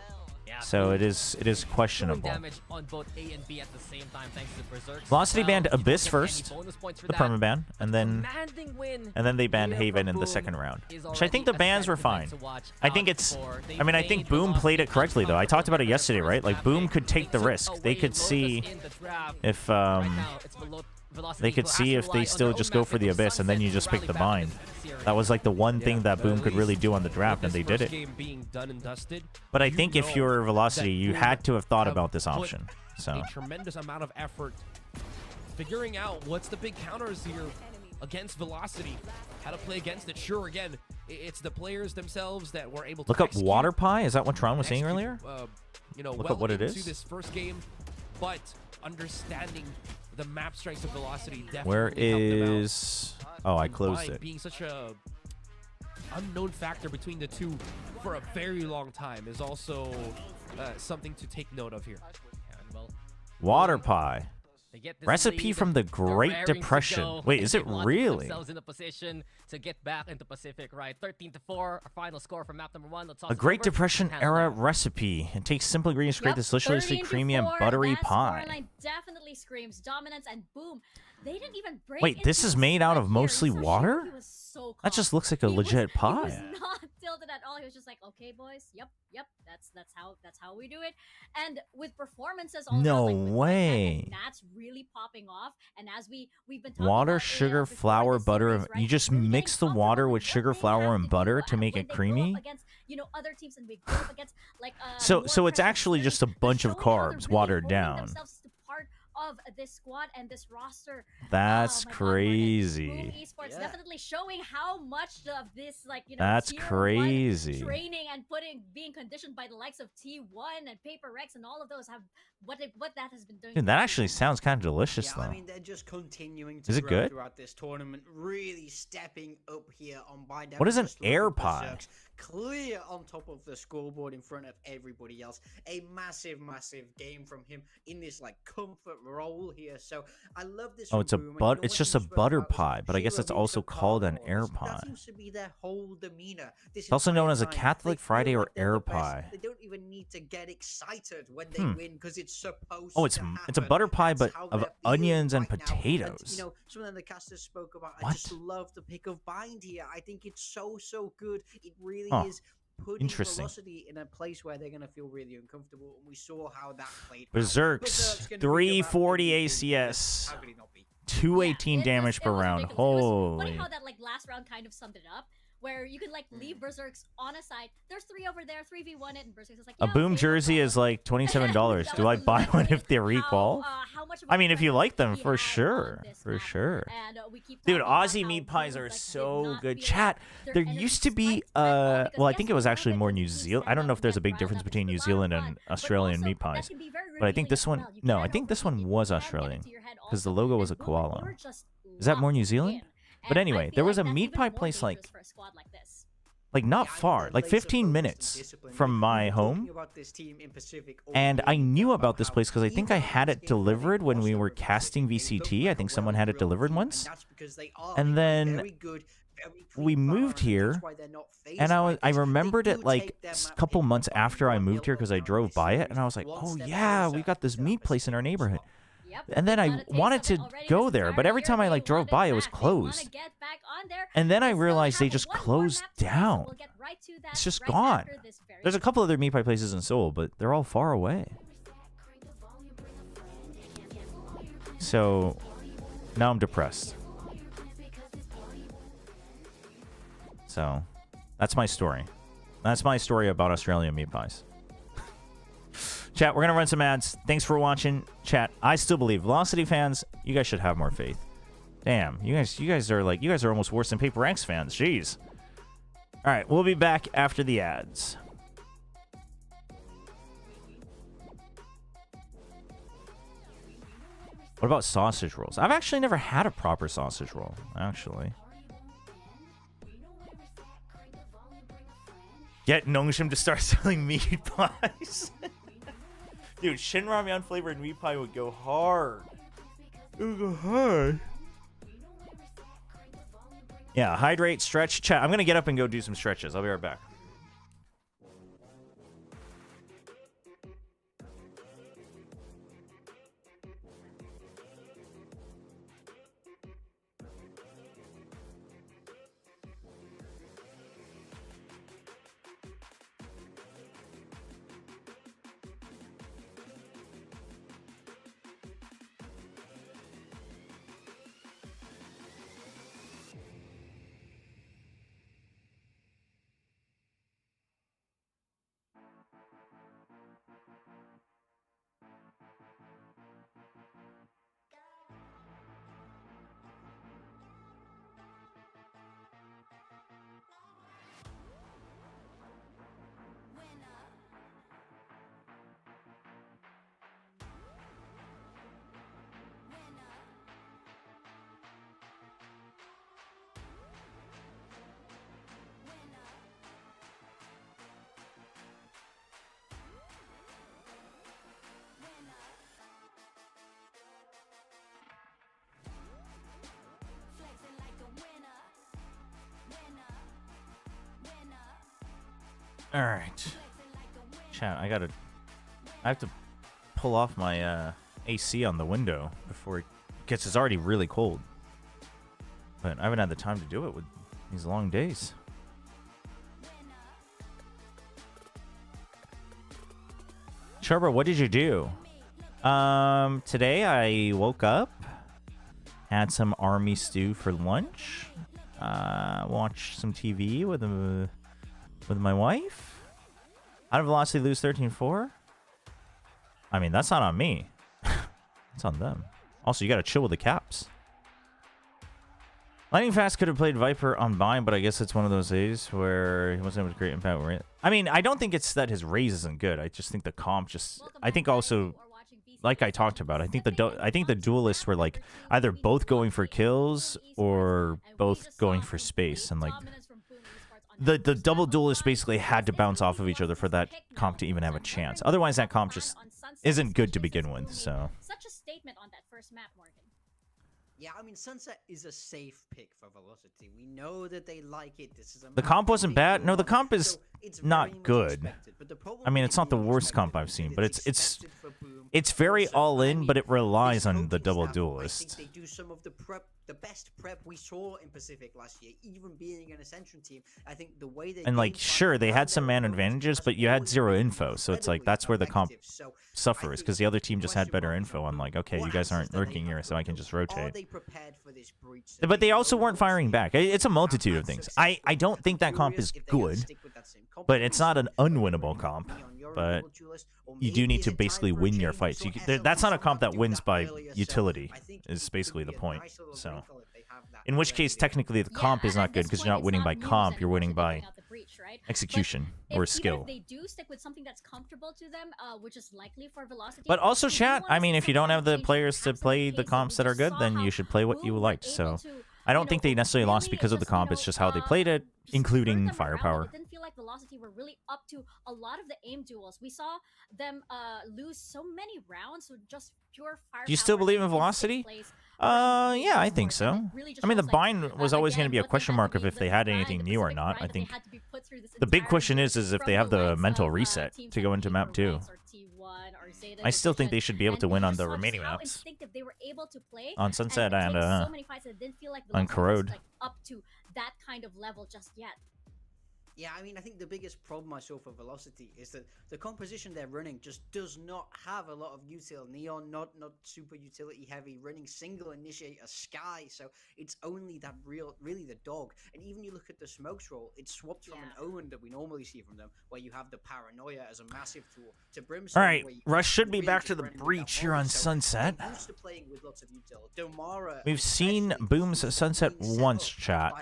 S6: yeah,
S2: so it is
S6: doing
S2: questionable.
S6: damage on both A and B at the same time thanks to Berserk.
S2: Velocity banned
S6: You don't
S2: Abyss
S6: get
S2: first,
S6: any bonus points for
S2: the
S6: that.
S2: permaban, and then
S6: Commanding win
S2: they banned
S6: here
S2: Haven
S6: from
S2: in the
S6: Boom
S2: second round,
S6: is
S2: which I think the
S6: already a
S2: bans were fine.
S6: sentiment to watch
S2: I think
S6: out
S2: it's.
S6: for. They
S2: I mean, I think
S6: made
S2: Boom played it
S6: Velocity
S2: correctly though. I talked about it yesterday,
S6: first
S2: right? Like
S6: half
S2: Boom
S6: pick.
S2: could take the
S6: took
S2: risk. They
S6: away
S2: could
S6: Lotus
S2: see
S6: in the draft.
S2: if
S6: Right now, it's Velocity
S2: they could
S6: who has
S2: see
S6: to
S2: if
S6: rely
S2: they
S6: on
S2: still
S6: their
S2: just
S6: own
S2: go for the
S6: method of
S2: Abyss, and then you
S6: sunset
S2: just
S6: to
S2: pick the
S6: rally back
S2: bind.
S6: into the series.
S2: That was like the one thing that
S5: but
S2: Boom
S5: at
S2: could really
S5: least
S2: do on the draft, and
S5: with
S2: they
S5: this
S2: did
S5: first
S2: it.
S5: game being done and dusted,
S2: But I
S5: you
S2: think if
S5: know
S2: you're Velocity,
S5: that
S2: you
S5: Boom
S2: had to have thought
S5: have
S2: about this
S5: put
S2: option. So
S5: a tremendous amount of effort figuring out what's the big counters here against Velocity, how to play against it. Sure, again, it's the players themselves that were able to
S2: look up
S5: execute-
S2: Water Pie. Is that what Tron was saying
S5: execute,
S2: earlier?
S5: You know,
S2: Look
S5: well
S2: up what it
S5: into
S2: is.
S5: this first game, but understanding the map strengths of Velocity definitely
S2: Where
S5: helped them out.
S2: is? Oh, I
S5: And
S2: closed
S5: Bind
S2: it.
S5: being such a unknown factor between the two for a very long time is also something to take note of here.
S6: And, well,
S2: Water Pie.
S6: they get this
S2: Recipe
S6: lead,
S2: from the
S6: they're
S2: Great
S6: raring to
S2: Depression.
S6: go,
S2: Wait,
S6: and
S2: is
S6: they
S2: it
S6: want to put
S2: really?
S6: themselves in a position to get back into Pacific, right? 13-4, our final score for map number 1. Let's toss
S2: A
S6: it
S2: Great
S6: over.
S2: Depression
S6: Handle
S2: era
S6: that.
S2: recipe. It takes simple ingredients to create
S3: Yep,
S2: this deliciously
S3: 13 to
S2: creamy and
S3: 4,
S2: buttery
S3: that
S2: pie.
S3: scoreline definitely screams dominance, and boom, they didn't even break.
S2: Wait, this
S3: into
S2: is
S3: a
S2: made out
S3: split
S2: of
S3: here.
S2: mostly
S3: You saw
S2: water?
S3: Shiro, he was so
S2: That just
S3: calm.
S2: looks like a
S3: He was-
S2: legit
S3: He
S2: pie.
S3: was not tilted at all. He was just like, okay, boys, yep, that's how we do it. And with performances all
S2: No
S3: around, like with
S2: way.
S3: and that's really popping off. And as we've been talking
S2: Water,
S3: about,
S2: sugar,
S3: before
S2: flour,
S3: this
S2: butter.
S3: series, right?
S2: You just
S3: really
S2: mix the
S3: getting
S2: water
S3: comfortable
S2: with
S3: what
S2: sugar,
S3: they
S2: flour,
S3: have
S2: and
S3: to
S2: butter
S3: do
S2: to make
S3: when
S2: it
S3: they go up
S2: creamy.
S3: against, other teams, and we go up against like
S2: So
S3: more
S2: it's
S3: pressure
S2: actually
S3: players.
S2: just a
S3: They're
S2: bunch of
S3: showing how they're
S2: carbs
S3: really
S2: watered
S3: holding
S2: down.
S3: themselves to part of this squad and this roster.
S2: That's
S3: Oh my God, Martin. Boom
S2: crazy.
S3: Esports
S4: Yeah.
S3: definitely showing how much of this, like,
S2: That's
S3: tier 1
S2: crazy.
S3: training and being conditioned by the likes of T1 and Paper Rex and all of those have what that has been doing.
S2: Dude,
S3: to
S2: that
S3: the
S2: actually
S3: team.
S2: sounds kind of delicious,
S4: Yeah,
S2: though.
S4: I mean, they're just continuing to
S2: Is it
S4: grow
S2: good?
S4: throughout this tournament, really stepping up here on Bind.
S2: What is an
S4: Just look
S2: air
S4: at
S2: pie?
S4: Berserk's clear on top of the scoreboard in front of everybody else. A massive game from him in this like comfort role here. So I love this.
S2: Oh,
S4: from
S2: it's a
S4: Boom, and
S2: but.
S4: what
S2: It's
S4: you
S2: just a
S4: spoke
S2: butter
S4: about was
S2: pie, but I guess
S4: Shiro
S2: it's
S4: being
S2: also
S4: so calm
S2: called
S4: and
S2: an
S4: all
S2: air
S4: this.
S2: pie.
S4: That seems to be their whole demeanor. This
S2: It's also known
S4: entire
S2: as a
S4: time.
S2: Catholic
S4: They feel
S2: Friday or
S4: like they're
S2: air
S4: the best.
S2: pie.
S4: They don't even need to get excited when they win because it's supposed
S2: Oh, it's
S4: to
S2: it's a
S4: happen.
S2: butter pie,
S4: That's
S2: but
S4: how
S2: of
S4: they're
S2: onions
S4: feeling
S2: and
S4: right now.
S2: potatoes.
S4: And, some of the casters spoke about. I
S2: What?
S4: just love the pick of Bind here. I think it's so good. It really
S2: Huh.
S4: is putting
S2: Interesting.
S4: Velocity in a place where they're going to feel really uncomfortable. And we saw how that played out.
S2: Berserks,
S4: Berserk's gonna be about
S2: 340
S4: everything because
S2: ACS,
S4: how could he not be?
S2: 218
S3: it
S2: damage
S3: was,
S2: per
S3: it was
S2: round.
S3: ridiculous. It was funny
S2: Holy.
S3: how that like last round kind of summed it up, where you can like leave Berserks on a side. There's 3 over there, 3v1 it, and Berserks is like,
S2: A
S3: yeah,
S2: boom
S3: okay, no
S2: jersey is
S3: problem.
S2: like $27.
S3: That
S2: Do
S3: was
S2: I buy one if they
S3: literally
S2: requal?
S3: how much of
S2: I
S3: a
S2: mean, if you like them,
S3: presence
S2: for
S3: he had
S2: sure.
S3: on this
S2: For
S3: map.
S2: sure.
S3: And, we keep
S2: Dude,
S3: talking about
S2: Aussie
S3: how
S2: meat pies
S3: Blues,
S2: are
S3: like, did
S2: so
S3: not
S2: good.
S3: feel
S2: Chat,
S3: their
S2: there
S3: energy
S2: used to be,
S3: spiked at all, because
S2: well, I
S3: yes,
S2: think it was
S3: we
S2: actually
S3: know
S2: more
S3: that
S2: New
S3: we
S2: Zealand.
S3: stand
S2: I don't know
S3: up
S2: if there's a
S3: and
S2: big
S3: get
S2: difference
S3: riled up.
S2: between
S3: It's
S2: New
S3: a lot of
S2: Zealand
S3: fun,
S2: and
S3: but
S2: Australian
S3: also
S2: meat
S3: that
S2: pies.
S3: can be very
S2: But I think
S3: revealing
S2: this
S3: as
S2: one,
S3: well. You
S2: no,
S3: can
S2: I think this one
S3: overthink it,
S2: was
S3: you can get
S2: Australian.
S3: into your head
S2: Because the
S3: also,
S2: logo was a
S3: and boom,
S2: koala.
S3: you're just
S2: Is that more
S3: locked
S2: New Zealand?
S3: in.
S2: But
S3: And I
S2: anyway,
S3: feel
S2: there was
S3: like
S2: a
S3: that's
S2: meat
S3: even
S2: pie
S3: more
S2: place like,
S3: dangerous for a squad like this.
S2: not
S4: Yeah, I
S2: far,
S4: think
S2: like
S4: laser
S2: 15
S4: focus and
S2: minutes
S4: discipline.
S2: from
S4: We've
S2: my
S4: been
S2: home.
S4: talking about this team in Pacific all
S2: And I
S4: game
S2: knew
S4: about
S2: about this
S4: how
S2: place because I think I
S4: even
S2: had
S4: this
S2: it
S4: game where they
S2: delivered when we
S4: lost
S2: were
S4: over Pacific,
S2: casting
S4: they
S2: VCT.
S4: look
S2: I
S4: like
S2: think
S4: a
S2: someone had it
S4: well-drilled
S2: delivered
S4: team,
S2: once.
S4: and that's because they are
S2: And
S4: a
S2: then
S4: very good, very
S2: we
S4: clean
S2: moved
S4: Valorant, and
S2: here,
S4: that's why they're not phased
S2: and
S4: by
S2: I
S4: this.
S2: remembered
S4: They
S2: it
S4: do
S2: like
S4: take their
S2: a
S4: map
S2: couple
S4: pick
S2: months
S4: up
S2: after I
S4: one
S2: moved here
S4: nil
S2: because I
S4: up
S2: drove
S4: this
S2: by it,
S4: series,
S2: and I was like,
S4: one
S2: oh
S4: step
S2: yeah, we
S4: closer
S2: got this
S4: to
S2: meat
S4: that
S2: place in our
S4: Pacific
S2: neighborhood.
S4: spot.
S3: Yep,
S2: And then
S3: we
S2: I
S3: got a taste
S2: wanted
S3: of
S2: to
S3: it already
S2: go
S3: this
S2: there, but
S3: entire
S2: every
S3: year.
S2: time I
S3: They
S2: like drove
S3: want
S2: by,
S3: it
S2: it was
S3: back. They wanna
S2: closed.
S3: get back on there.
S2: And then I
S3: They still
S2: realized they
S3: have
S2: just
S3: one more
S2: closed
S3: map to play, so
S2: down.
S3: we'll get right to that
S2: It's just
S3: right
S2: gone.
S3: after this very
S2: There's a couple other meat pie places in Seoul, but they're all far away. So now I'm depressed. So that's my story. That's my story about Australian meat pies. Chat, we're gonna run some ads. Thanks for watching. Chat, I still believe Velocity fans, you guys should have more faith. Damn, you guys are almost worse than Paper X fans. Jeez. All right, we'll be back after the ads. What about sausage rolls? I've actually never had a proper sausage roll, actually. Get Nongshim to start selling meat pies. Dude, Shin Ramyun flavored meat pie would go hard. It would go hard. Yeah, hydrate, stretch, chat. I'm going to get up and go do some stretches. I'll be right back. All right, chat. I have to pull off my AC on the window before it gets. It's already really cold, but I haven't had the time to do it with these long days. Chobra, what did you do? Today I woke up, had some army stew for lunch, watched some TV with my wife. How did Velocity lose 13-4? I mean, that's not on me. It's on them. Also, you gotta chill with the caps. Lightning Fast could have played Viper on Vine, but I guess it's one of those days where he wasn't able to create impact. I mean, I don't think it's that his raise isn't good. I just think the comp just... I think also, like I talked about, I think the duelists were like either both going for kills or both going for space, and like the double duelists basically had to bounce off of each other for that comp to even have a chance. Otherwise, that comp just isn't good to begin with. So
S3: Such a statement on that first map, Morgan.
S4: Yeah, I mean, Sunset is a safe pick for Velocity. We know that they like it. This is a
S2: the
S4: map
S2: comp
S4: they
S2: wasn't
S4: really
S2: bad. No, the
S4: want,
S2: comp is
S4: so it's very
S2: not
S4: much
S2: good.
S4: expected. But the problem
S2: I mean,
S4: with
S2: it's not the
S4: being
S2: worst comp
S4: expected
S2: I've
S4: is
S2: seen,
S4: that
S2: but it's
S4: expected for Boom.
S2: very
S4: Also,
S2: all
S4: I
S2: in,
S4: mean,
S2: but it relies
S4: this
S2: on the
S4: coaching
S2: double
S4: staff, I
S2: duelist.
S4: think they do some of the the best prep we saw in Pacific last year, even being an Ascension team. I think the way they
S2: And like, sure, they had some man advantages, but you had zero info, so it's like that's where the comp suffers, because the other team just had better info on like, okay, you guys aren't lurking here, so I can just rotate. But they also weren't firing back. It's a multitude of things. I don't think that comp is good, but it's not an unwinnable comp. But you do need to basically win your fights. That's not a comp that wins by utility, is basically the point. So, in which case, technically, the comp is not good because you're not winning by comp, you're winning by execution or skill.
S3: If they do stick with something that's comfortable to them, which is likely for Velocity.
S2: But also, chat, I mean, if you don't have the players to play the comps that are good, then you should play what you liked. So, I don't think they necessarily lost because of the comp. It's just how they played it, including firepower.
S3: It didn't feel like Velocity were really up to a lot of the aim duels. We saw them lose so many rounds with just pure firepower.
S2: Do you still believe in Velocity? Yeah, I think so. I mean, the bind was always going to be a question mark of if they had anything new or not. I think the big question is if they have the mental reset to go into map 2. I still think they should be able to win on the remaining maps. On Sunset and on Corrode.
S3: Up to that kind of level just yet.
S4: Yeah, I mean, I think the biggest problem I saw for Velocity is that the composition they're running just does not have a lot of util. Neon, not super utility heavy, running single initiate a Sky, so it's only that really the dog. And even you look at the smokes roll, it's swapped from an Omen that we normally see from them, where you have the Paranoia as a massive tool, to Brimstone.
S2: All right, Rush should be back to the breach here on Sunset. We've seen Boom's Sunset once, chat,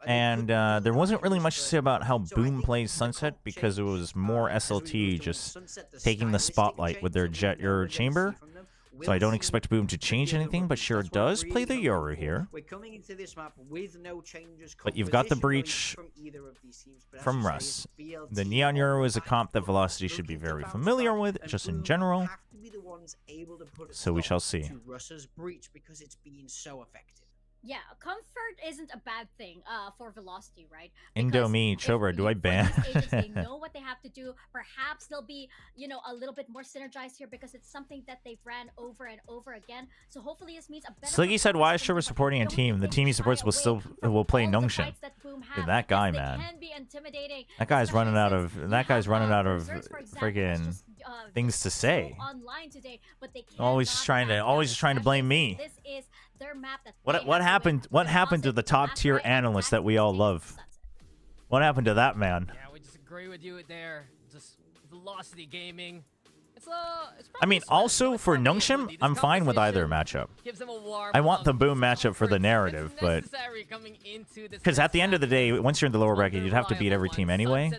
S2: and there wasn't really much to say about how Boom plays Sunset because it was more SLT just taking the spotlight with their Jet Yoru chamber. So I don't expect Boom to change anything, but sure does play the Yoru here. But you've got the breach from Russ. The Neon Yoru is a comp that Velocity should be very familiar with, just in general. So we shall see.
S3: Yeah, comfort isn't a bad thing for Velocity, right?
S2: Indomie, Chobra, do I ban?
S3: They know what they have to do. Perhaps they'll be, a little bit more synergized here because it's something that they've ran over and over again. So hopefully this means a better...
S2: Sliggy said, why is Chobra supporting a team? The team he supports will play Nongshim. Dude, that guy, man. That guy's running out of friggin' things to say. Always trying to blame me. What happened to the top tier analyst that we all love? What happened to that man?
S6: Yeah, we just agree with you there. Just Velocity Gaming.
S2: I mean, also for Nongshim, I'm fine with either matchup. I want the Boom matchup for the narrative, but because at the end of the day, once you're in the lower bracket, you'd have to beat every team anyway.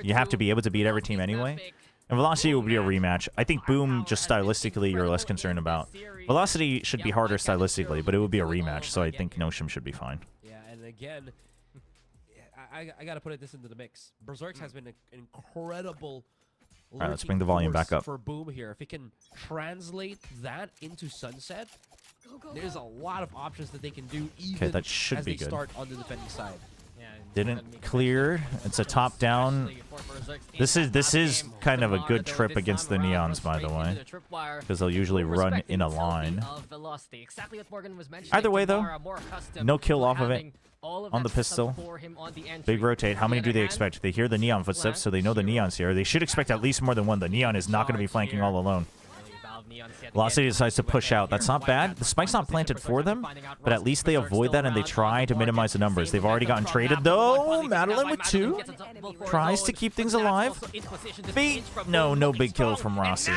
S2: You have to be able to beat every team anyway. And Velocity will be a rematch. I think Boom, just stylistically, you're less concerned about. Velocity should be harder stylistically, but it would be a rematch, so I think Nongshim should be fine.
S5: Yeah, and again, I got to put this into the mix. Berserk has been an incredible...
S2: All right, let's bring the volume back up.
S5: For Boom here. If it can translate that into Sunset, there's a lot of options that they can do even
S2: that should
S5: as
S2: be
S5: they
S2: good.
S5: Start on the defending side.
S2: Didn't clear. It's a top down. This is kind of a good trip against the Neons, by the way, because they'll usually run in a line. Either way, though, no kill off of it on the pistol. Big rotate. How many do they expect? They hear the Neon footsteps, so they know the Neon's here. They should expect at least more than one. The Neon is not going to be flanking all alone. Velocity decides to push out. That's not bad. The spike's not planted for them, but at least they avoid that and they try to minimize the numbers. They've already gotten traded, though. Madeline with 2. Tries to keep things alive. No big kill from Rossi.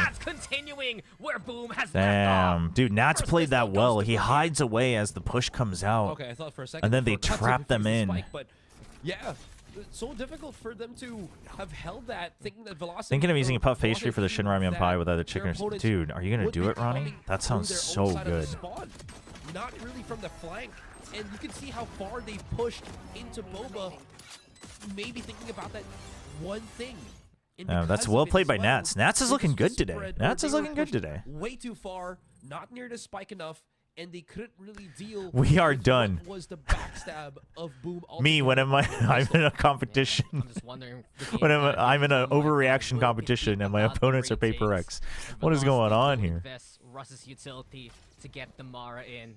S2: Damn. Dude, Nats played that well. He hides away as the push comes out. And then they trap them in.
S5: Yeah. It's so difficult for them to have held that, thinking that Velocity...
S2: Thinking of using a puff pastry for the Shinramian pie with either chicken or... Dude, are you going to do it, Ronnie? That sounds so good.
S5: Not really from the flank. And you can see how far they've pushed into Boba, maybe thinking about that one thing.
S2: That's well played by Nats. Nats is looking good today. Nats is looking good today.
S5: Way too far, not near the spike enough. And they couldn't really deal.
S2: We are done.
S5: Was the backstab of Boom?
S2: Me, when I'm in a competition. When I'm in an overreaction competition and my opponents are Paper X. What is going on here?
S6: Russ's utility to get the Mara in.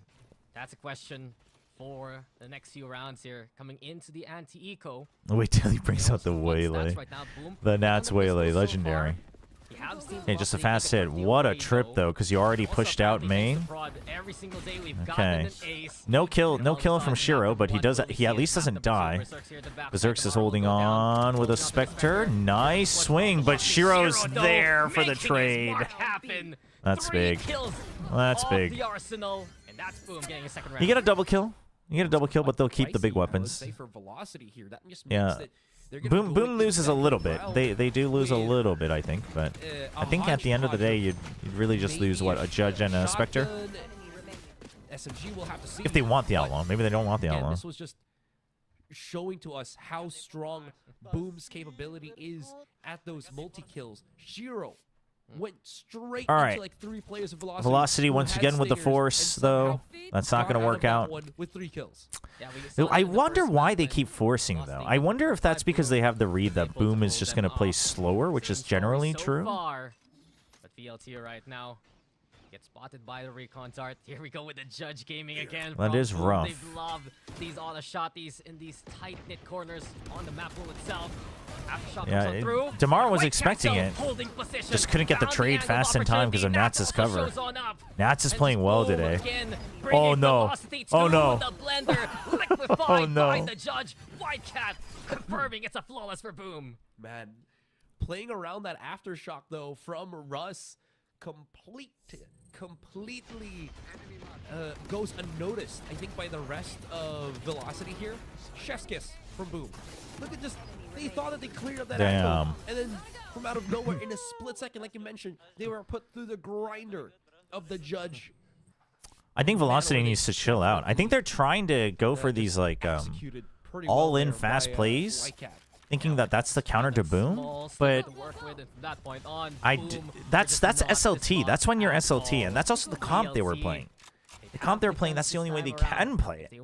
S6: That's a question for the next few rounds here. Coming into the anti-eco.
S2: Wait till he brings out the Waylay. The Nats Waylay, legendary. Okay, just a fast hit. What a trip, though, because you already pushed out main. Okay. No kill from Shiro, but he at least doesn't die. Berserks is holding on with a Spectre. Nice swing, but Shiro's there for the trade. That's big. That's big. You get a double kill. You get a double kill, but they'll keep the big weapons. Yeah. Boom loses a little bit. They do lose a little bit, I think, but I think at the end of the day, you'd really just lose, what, a Judge and a Spectre? If they want the Outlaw. Maybe they don't want the Outlaw.
S5: This was just showing to us how strong Boom's capability is at those multi-kills. Shiro went straight into like 3 players of Velocity.
S2: Velocity once again with the Force, though. That's not going to work out.
S5: With 3 kills.
S2: I wonder why they keep forcing, though. I wonder if that's because they have the read that Boom is just going to play slower, which is generally true.
S6: But VLT right now gets spotted by the recon dart. Here we go with the Judge gaming again.
S2: That is rough.
S6: They love these auto-shotties in these tight-knit corners on the map pool itself.
S2: Yeah, Damar was expecting it. Just couldn't get the trade fast in time because of Nats' cover. Nats is playing well today. Oh no. Oh no. Oh no.
S6: The Judge, Whitecat, confirming it's a flawless for Boom.
S5: Man, playing around that aftershock though from Russ completely goes unnoticed, I think, by the rest of Velocity here. Chef's kiss from Boom. Look at just, they thought that they cleared up that angle, and then from out of nowhere, in a split second, like you mentioned, they were put through the grinder of the Judge.
S2: I think Velocity needs to chill out. I think they're trying to go for these like all-in fast plays, thinking that that's the counter to Boom, but that's SLT. That's when you're SLT, and that's also the comp they were playing. The comp they were playing, that's the only way they can play it.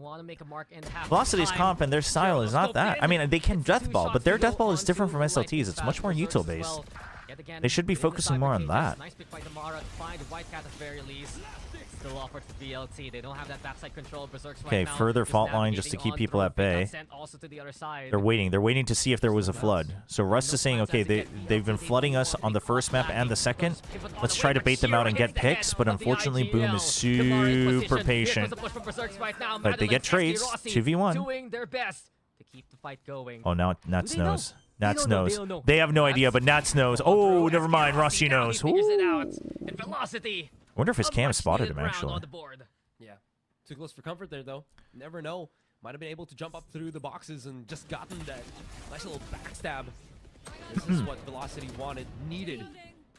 S2: Velocity's comp and their style is not that. I mean, they can deathball, but their deathball is different from SLT's. It's much more util-based. They should be focusing more on that.
S6: Nice pick by Damara to find Whitecat at the very least. Still offered to VLT. They don't have that backside control of Berserks right now.
S2: Okay, further fault line just to keep people at bay. They're waiting. They're waiting to see if there was a flood. So Rust is saying, okay, they've been flooding us on the first map and the second. Let's try to bait them out and get picks, but unfortunately Boom is super patient. But they get trades, 2v1.
S6: Doing their best to keep the fight going.
S2: Oh, now Nats knows. Nats knows. They have no idea, but Nats knows. Oh, never mind. Rossi knows.
S6: Velocity.
S2: I wonder if his cam spotted him, actually.
S5: Yeah. Too close for comfort there, though. Never know. Might have been able to jump up through the boxes and just gotten that nice little backstab. This is what Velocity needed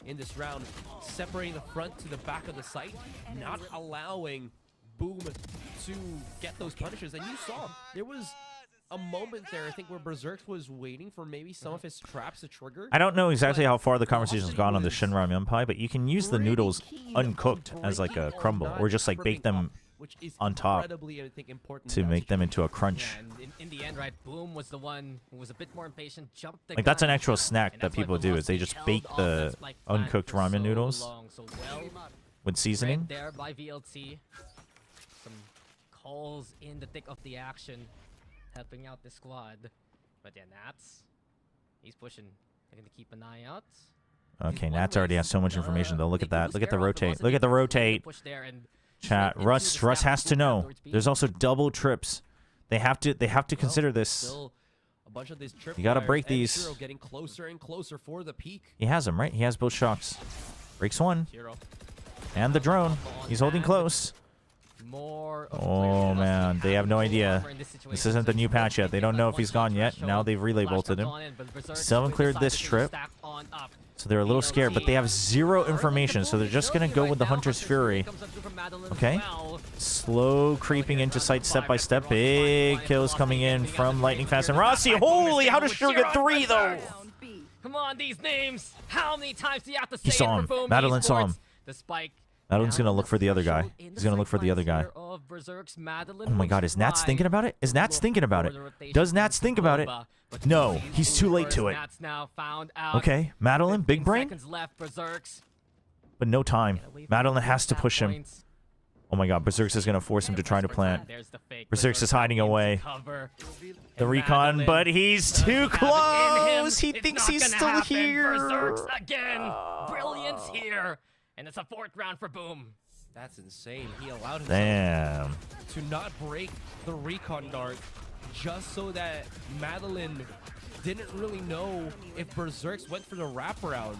S5: in this round. Separating the front to the back of the site. Not allowing Boom to get those punishes. And you saw, there was a moment there, I think, where Berserk was waiting for maybe some of his traps to trigger.
S2: I don't know exactly how far the conversation's gone on the Shinra Yunpai, but you can use the noodles uncooked as like a crumble, or just like bake them on top to make them into a crunch.
S6: And in the end, right, Boom was the one who was a bit more impatient, jumped the
S2: like that's an
S6: gun,
S2: actual snack that people do, is they just bake the uncooked ramen noodles with seasoning.
S6: Right there by VLT. Some calls in the thick of the action, helping out the squad. But yeah, Nats, he's pushing. They're going to keep an eye out.
S2: Okay, Nats already has so much information, though. Look at that. Look at the rotate. Look at the rotate. Chat. Russ has to know. There's also double trips. They have to consider this. You got to break these.
S5: Getting closer and closer for the peak.
S2: He has them, right? He has both shocks. Breaks one. And the drone. He's holding close. Oh man, they have no idea. This isn't the new patch yet. They don't know if he's gone yet. Now they've relay bolted him. Still haven't cleared this trip, so they're a little scared, but they have zero information, so they're just gonna go with the Hunter's Fury. Okay, slow creeping into sight step by step. Big kills coming in from Lightning Fast and Rossi. Holy, how does Shiro get 3 though?
S6: Come on, these names. How many times do you have to say
S2: He saw him. Madeline saw him.
S6: The spike.
S2: Madeline's gonna look for the other guy. He's gonna look for the other guy. Oh my god, is Nats thinking about it? Is Nats thinking about it? Does Nats think about it? No, he's too late to it. Okay, Madeline, big brain? But no time. Madeline has to push him. Oh my god, Berserks is gonna force him to try to plant.
S6: There's the fake.
S2: Berserks is hiding away.
S6: Cover.
S2: The
S6: And
S2: recon,
S6: Madeline
S2: but he's
S6: doesn't
S2: too
S6: have it in him.
S2: close. He
S6: It's
S2: thinks
S6: not
S2: he's
S6: gonna
S2: still
S6: happen.
S2: here.
S6: Berserks again. Brilliance here. And it's a 4th round for Boom.
S5: That's insane. He allowed himself
S2: Damn.
S5: to not break the recon dart just so that Madeline didn't really know if Berserks went for the wraparound.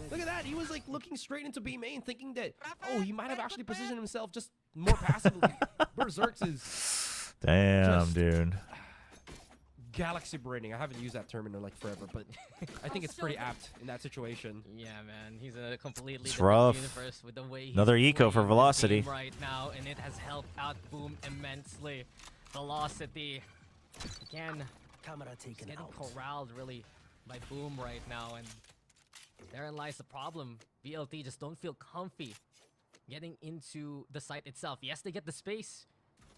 S5: Look at that. He was like looking straight into B main thinking that, oh, he might have actually positioned himself just more passively. Berserks is
S2: Damn,
S5: Just-
S2: dude.
S5: galaxy braining. I haven't used that term in like forever, but I think it's pretty apt in that situation.
S6: Yeah, man. He's a completely
S2: It's
S6: different
S2: rough.
S6: universe with the way he's
S2: Another eco for
S6: playing this
S2: Velocity.
S6: game right now, and it has helped out Boom immensely. Velocity, again, he's getting corralled really by Boom right now, and therein lies the problem. VLT just don't feel comfy getting into the site itself. Yes, they get the space,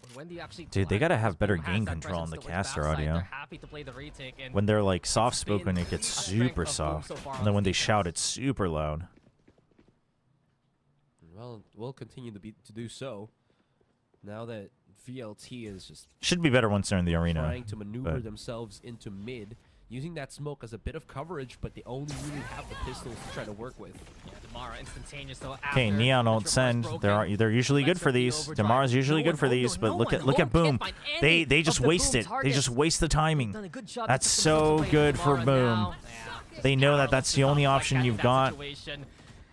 S6: but when do you actually
S2: Dude, they
S6: plant?
S2: gotta have better
S6: Boom has
S2: gain
S6: that
S2: control on
S6: presence
S2: the
S6: towards
S2: caster
S6: backside.
S2: audio.
S6: They're happy to play the retake, and
S2: When they're like soft
S6: it's been
S2: spoken, it gets
S6: a strength
S2: super
S6: of Boom
S2: soft.
S6: so far
S2: And
S6: on
S2: then when they
S6: defense.
S2: shout, it's super loud.
S5: Well, we'll continue to do so. Now that VLT is just
S2: Should be better once they're in the arena.
S5: trying to maneuver
S2: but-
S5: themselves into mid, using that smoke as a bit of coverage, but they only really have the pistols to try to work with.
S6: Yeah, Damara instantaneous though.
S2: Okay,
S6: after
S2: Neon
S6: the
S2: ult send.
S6: Traverse
S2: They're usually good
S6: Let's
S2: for
S6: repeat
S2: these.
S6: overdrive.
S2: Damara's usually
S6: No
S2: good for
S6: one-
S2: these,
S6: no
S2: but
S6: one-
S2: look
S6: no
S2: at
S6: one can't
S2: Boom.
S6: find
S2: They
S6: any
S2: just
S6: of the
S2: waste
S6: Boom
S2: it. They
S6: targets.
S2: just waste the timing.
S6: Done a good job
S2: That's
S6: to put
S2: so
S6: themselves away.
S2: good for
S6: Damara
S2: Boom.
S6: now,
S2: They know that that's
S6: just
S2: the only
S6: not
S2: option
S6: like
S2: you've
S6: that
S2: got.
S6: situation.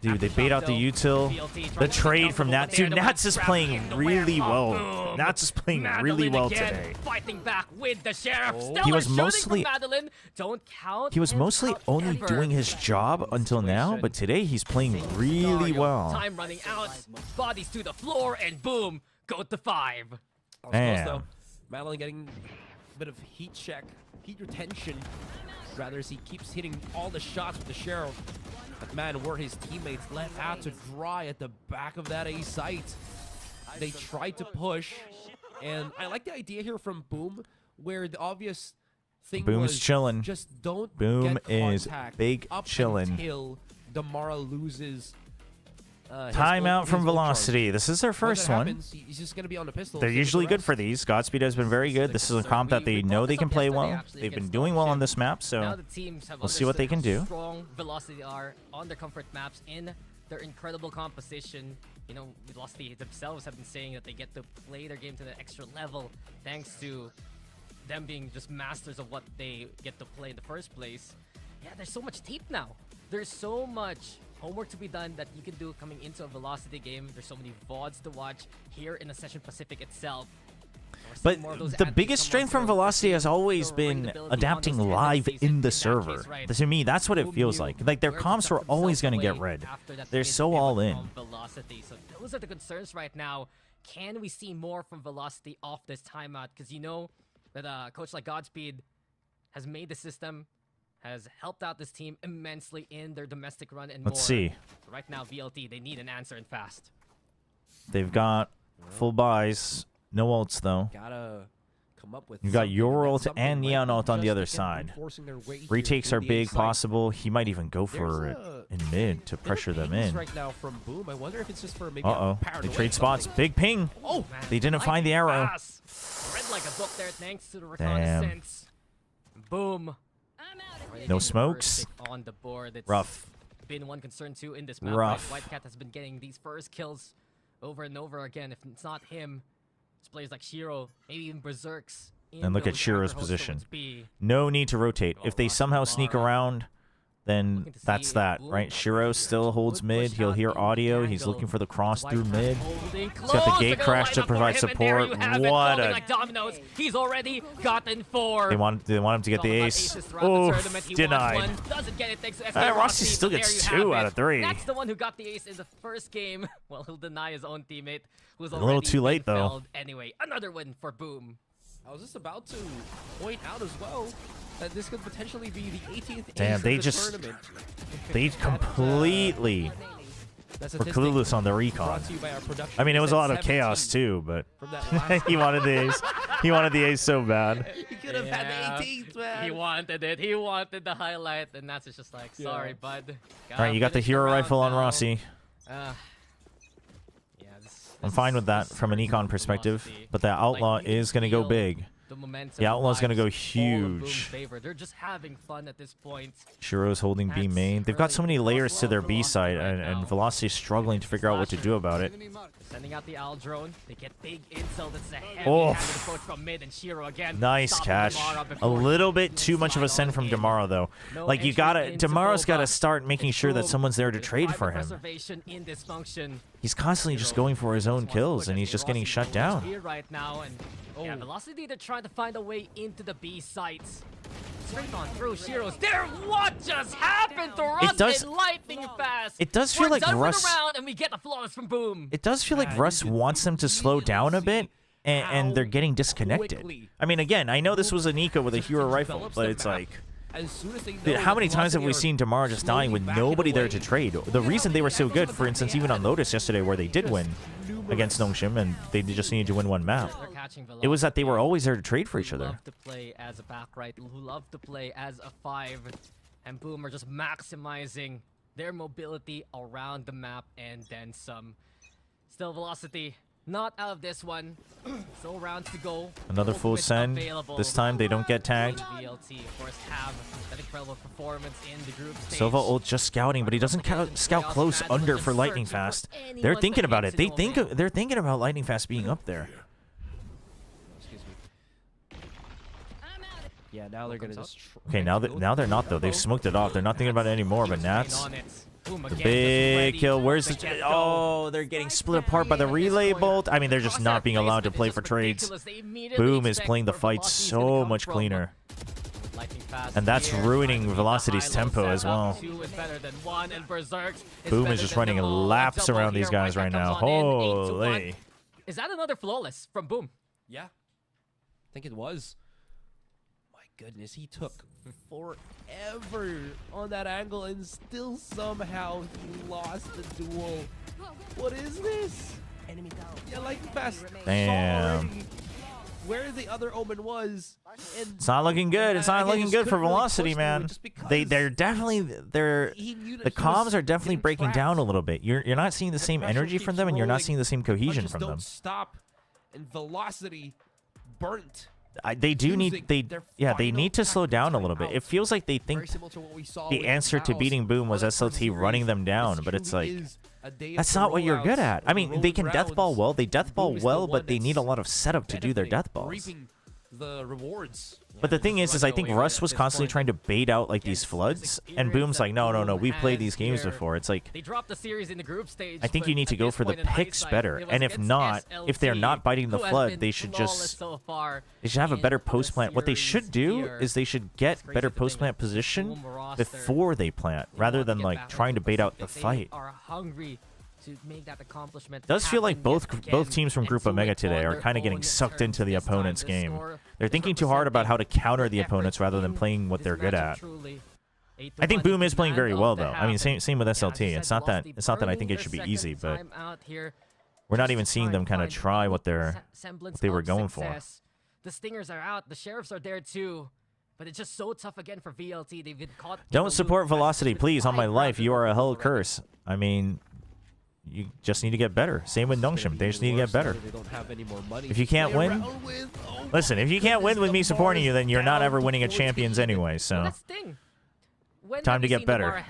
S2: Dude, they
S6: After
S2: bait
S6: shot,
S2: out the
S6: though,
S2: util.
S6: VLT trying
S2: The
S6: to
S2: trade
S6: get
S2: from
S6: comfortable,
S2: Nats.
S6: but they're
S2: Dude,
S6: the
S2: Nats
S6: ones
S2: is
S6: trapped
S2: playing
S6: in the way.
S2: really
S6: Oh,
S2: well.
S6: Boom.
S2: Nats is playing really
S6: Madeline
S2: well
S6: again,
S2: today.
S6: Fighting back with the sheriff.
S5: Oh.
S6: Stellar
S2: He was
S6: shooting
S2: mostly-
S6: from Madeline. Don't count.
S2: He was
S6: him
S2: mostly
S6: out
S2: only
S6: ever.
S2: doing his job until now, but today he's playing really
S6: Scenario.
S2: well.
S6: Time running out. Bodies to the floor, and boom, go to 5.
S5: That was close,
S2: Damn.
S5: though. Madeline getting a bit of heat check, heat retention, rather, as he keeps hitting all the shots with the sheriff. But man, were his teammates left out to dry at the back of that A site. They tried to push, and I like the idea here from Boom, where the obvious thing
S2: Boom's
S5: was
S2: chillin'.
S5: just don't
S2: Boom
S5: get
S2: is
S5: contact
S2: big
S5: up
S2: chillin'.
S5: until Damara loses. His
S2: Timeout
S5: ult-
S2: from
S5: his ult charge.
S2: Velocity. This is their
S5: Once
S2: first
S5: that
S2: one.
S5: happens, he's just gonna be on the pistol.
S2: They're
S5: save the
S2: usually good
S5: rest.
S2: for these. Godspeed has been very good. This is a comp that they know they can play well. They've been doing well on this map,
S6: Now
S2: so
S6: the teams have
S2: we'll see what they can
S6: understood
S2: do.
S6: how strong Velocity are on their comfort maps in their incredible composition. You know, Velocity themselves have been saying that they get to play their game to the extra level thanks to them being just masters of what they get to play in the first place. Yeah, there's so much tape now. There's so much homework to be done that you can do coming into a Velocity game. There's so many VODs to watch here in Ascension Pacific itself. We're
S2: But
S6: seeing more of those
S2: the
S6: antics
S2: biggest
S6: come
S2: strength
S6: onto
S2: from
S6: the
S2: Velocity has
S6: team,
S2: always
S6: the
S2: been
S6: readability on
S2: adapting
S6: those
S2: live
S6: tendencies
S2: in the
S6: that
S2: server.
S6: case, right?
S2: To me, that's what it
S6: Boom
S2: feels
S6: knew
S2: like. Like their
S6: where to
S2: comps
S6: tuck
S2: were always
S6: themselves
S2: going to get
S6: away
S2: read.
S6: after that
S2: They're
S6: mid
S2: so
S6: pivot
S2: all in.
S6: from Velocity. So those are the concerns right now. Can we see more from Velocity off this timeout? Because you know that a coach like Godspeed has made the system, has helped out this team immensely in their domestic run and
S2: Let's
S6: more.
S2: see.
S6: Right now, VLT, they need an answer and fast.
S2: They've got full buys, no ults though.
S5: Gotta come up with.
S2: You've got
S5: something,
S2: your
S5: that
S2: ult
S5: something
S2: and
S5: might
S2: Neon
S5: be
S2: ult on the
S5: just,
S2: other
S5: again,
S2: side.
S5: reinforcing their way here
S2: Retakes
S5: through
S2: are
S5: the
S2: big,
S5: A site.
S2: possible. He might even go for
S5: There's
S2: it
S5: a
S2: in mid to
S5: bit of
S2: pressure them
S5: pings
S2: in.
S5: right now from Boom. I wonder if it's just for maybe.
S2: Uh-oh.
S5: a powered
S2: They
S5: away
S2: trade spots.
S5: something.
S2: Big ping.
S6: Oh, man.
S2: They didn't find the arrow.
S6: Pass. Read like a book there thanks to the reconnaissance. Boom. Already
S2: No
S6: getting the
S2: smokes.
S6: first pick on the board. It's
S2: Rough.
S6: been one concern too in this map.
S2: Rough.
S6: Right? Whitecat has been getting these first kills over and over again. If it's not him, it's players like Shiro, maybe even Berserks. in
S2: And look at
S6: those
S2: Shiro's
S6: outer host
S2: position.
S6: towards B.
S2: No need to rotate. If they somehow sneak around, then
S6: Looking to
S2: that's
S6: see
S2: that,
S6: Boom.
S2: right? Shiro still holds
S6: Good
S2: mid.
S6: push
S2: He'll
S6: out
S2: hear
S6: in the
S2: audio. He's
S6: angle.
S2: looking for the cross through
S6: Whitecat
S2: mid.
S6: holding
S2: He's got the
S6: close.
S2: gate
S6: They're gonna
S2: crash
S6: line
S2: to
S6: up for
S2: provide
S6: him, and there
S2: support.
S6: you have it,
S2: What
S6: falling
S2: a...
S6: like dominoes. He's already gotten 4.
S2: They want him to get
S6: All
S2: the
S6: about
S2: ace.
S6: aces throughout the
S2: Oh,
S6: tournament. He
S2: denied.
S6: wants one, doesn't get it thanks to FK
S2: Rossi
S6: Rossi,
S2: still
S6: but
S2: gets
S6: there you
S2: 2
S6: have
S2: out
S6: it.
S2: of 3.
S6: That's the one who got the ace in the first game. Well, he'll deny his own teammate, who's
S2: A
S6: already
S2: little too late,
S6: been
S2: though.
S6: felled. Anyway, another win for Boom.
S5: I was just about to point out as well that this could potentially be the 18th
S2: Damn,
S5: ace
S2: they
S5: of the
S2: just-
S5: tournament.
S2: They completely
S5: That's
S2: were clueless on the recon.
S5: Brought to you by our production.
S2: I mean, it was a lot of
S5: 17
S2: chaos too, but
S5: from that last
S2: he wanted the ace. He wanted the ace so bad.
S5: He could have
S6: Yeah.
S5: had the 18th, man.
S6: He wanted it. He wanted the highlight, and that's just like, sorry,
S5: Yeah.
S6: bud.
S2: All right, you got the hero rifle on Rossi.
S6: Yeah,
S2: I'm fine with that from an econ perspective, but the Outlaw is going to go big. The Outlaw's going to go huge.
S6: They're just having fun at this point.
S2: Shiro's holding B main. They've got so many layers to their B side, and Velocity's struggling to figure out what to do about it.
S6: Sending out the owl drone. They get big intel. That's a heavy-handed approach from mid, and Shiro again.
S2: Nice catch. A little bit too much of a send from Damaro, though. Like, you gotta... Damaro's gotta start making sure that someone's there to trade for him. He's constantly just going for his own kills, and he's just getting shut down.
S6: Here right now, and yeah, Velocity, they're trying to find a way into the B sites. Straight on through. Shiro's there. What just happened to Russ? Lightning fast.
S2: It does feel like Russ...
S6: around and we get the flawless from Boom.
S2: It does feel like Russ wants them to slow down a bit, and they're getting disconnected. I mean, again, I know this was an eco with a hero rifle, but it's like... How many times have we seen Damaro just dying with nobody there to trade? The reason they were so good, for instance, even on Lotus yesterday where they did win against Nongshim and they just needed to win one map, it was that they were always there to trade for each other.
S6: Who love to play as a back right, who love to play as a 5, and Boom are just maximizing their mobility around the map and then some. Still Velocity not out of this one. So rounds to go.
S2: Another full send. This time they don't get tagged.
S6: VLT, of course, have that incredible performance in the group stage.
S2: Silva ult just scouting, but he doesn't scout close under for Lightning Fast. They're thinking about it. They're thinking about Lightning Fast being up there.
S5: Yeah, now they're gonna just...
S2: Okay, now they're not though. They've smoked it off. They're not thinking about it anymore. But Nats, the big kill. Where's the... Oh, they're getting split apart by the relay bolt. I mean, they're just not being allowed to play for trades. Boom is playing the fight so much cleaner. And that's ruining Velocity's tempo as well. Boom is just running laps around these guys right now. Holy.
S6: Is that another flawless from Boom?
S5: Yeah. I think it was. Goodness, he took forever on that angle and still somehow he lost the duel. What is this? Enemy down. Yeah, Lightning Fast.
S2: Damn.
S5: Where the other Omen was.
S2: It's not looking good. It's not looking good for Velocity, man. They're definitely the comms are definitely breaking down a little bit. You're not seeing the same energy from them, and you're not seeing the same cohesion from them.
S5: Don't stop, and Velocity burnt.
S2: They need to slow down a little bit. It feels like they think the answer to beating Boom was SLT running them down, but it's like, that's not what you're good at. I mean, they can deathball well. They deathball well, but they need a lot of setup to do their deathballs.
S5: The rewards.
S2: But the thing is I think Russ was constantly trying to bait out like these floods, and Boom's like, no, we've played these games before. It's like,
S6: they dropped the series in the group stage.
S2: I think you need to go for the picks better, and if not, if they're not biting the flood, they should have a better post plant. What they should do is they should get better post plant position before they plant, rather than like trying to bait out the fight.
S6: To make that accomplishment.
S2: It does feel like both teams from Group Omega today are kind of getting sucked into the opponent's game. They're thinking too hard about how to counter the opponents rather than playing what they're good at. I think Boom is playing very well though. I mean, same with SLT. It's not that I think it should be easy, but we're not even seeing them kind of try what they were going for.
S6: The Stingers are out. The Sheriffs are there too. But it's just so tough again for VLT. They've been caught.
S2: Don't support Velocity, please. On my life, you are a hell curse. I mean, you just need to get better. Same with Nongshim. They just need to get better. If you can't win, listen, if you can't win with me supporting you, then you're not ever winning a Champions anyway, so time to get better.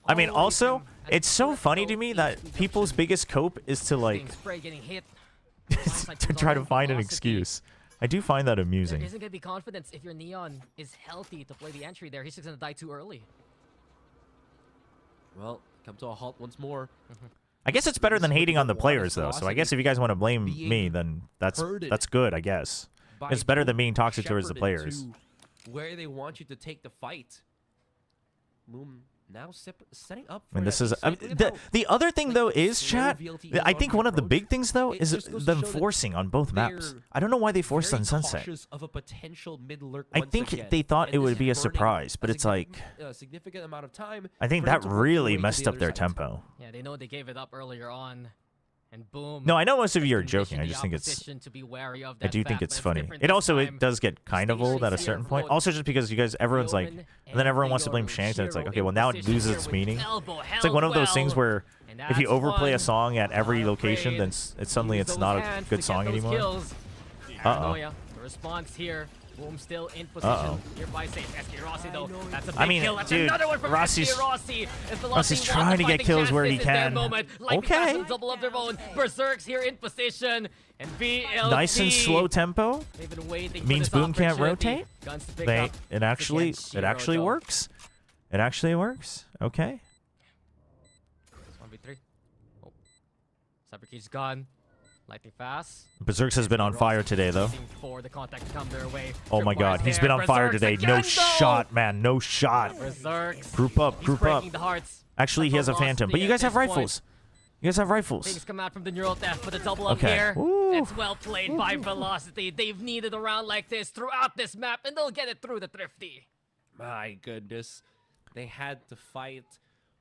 S2: I mean, also, it's so funny to me that people's biggest cope is to, like, to try to find an excuse. I do find that amusing.
S6: There isn't going to be confidence if your Neon is healthy to play the entry there. He's just going to die too early.
S5: Well, come to a halt once more.
S2: I guess it's better than hating on the players, though. So I guess if you guys want to blame me, then that's good, I guess. It's better than being toxic towards the players.
S5: Where they want you to take the fight. Moon now setting up.
S2: I mean, this is the other thing though is, chat. I think one of the big things though is them forcing on both maps. I don't know why they forced on Sunset. I think they thought it would be a surprise, but it's like, I think that really messed up their tempo.
S6: Yeah, they know they gave it up earlier on, And boom.
S2: No, I know most of you are
S6: condition
S2: joking. I
S6: the
S2: just think it's.
S6: opposition to be wary of
S2: I
S6: that
S2: do think
S6: fact,
S2: it's
S6: but
S2: funny.
S6: different
S2: It
S6: this
S2: also
S6: time.
S2: it does get kind of old at a certain point. Also, just because you guys, everyone's like, and then everyone wants to blame Shanks, and it's like, okay, well now it loses its meaning. It's like one of those things where if you overplay a song at every location, then it's suddenly it's not a good song anymore.
S6: The response here. Boom still in position. Nearby safe. SK Rossi though. That's a big
S2: I mean,
S6: kill. That's
S2: dude,
S6: another one from
S2: Rossi's
S6: SK Rossi.
S2: Rossi's trying to get kills where he can. Okay.
S6: Double of their own. Berserks here in position. And VLT.
S2: Nice and slow tempo.
S6: They've been waiting
S2: Means
S6: for this
S2: Boom can't
S6: opportunity.
S2: rotate.
S6: Guns to pick
S2: They
S6: up.
S2: it actually
S6: Against
S2: it
S6: Shiro,
S2: actually
S6: though.
S2: works. It actually works. Okay.
S6: 1v3. Oh. Cyber Key's gone. Lightning fast.
S2: Berserks has been on fire today, though.
S6: Waiting for the contact to come their way.
S2: Oh my God, he's been on fire today. No shot, man. No shot.
S6: Berserks.
S2: Group up,
S6: He's
S2: group up.
S6: breaking the hearts.
S2: Actually, he has a phantom, but you guys have rifles. You guys have rifles.
S6: Things come out from the neural theft, but a double up
S2: Okay.
S6: here.
S2: Ooh.
S6: It's well played by Velocity. They've needed a round like this throughout this map, and they'll get it through the Thrifty.
S5: My goodness. They had to fight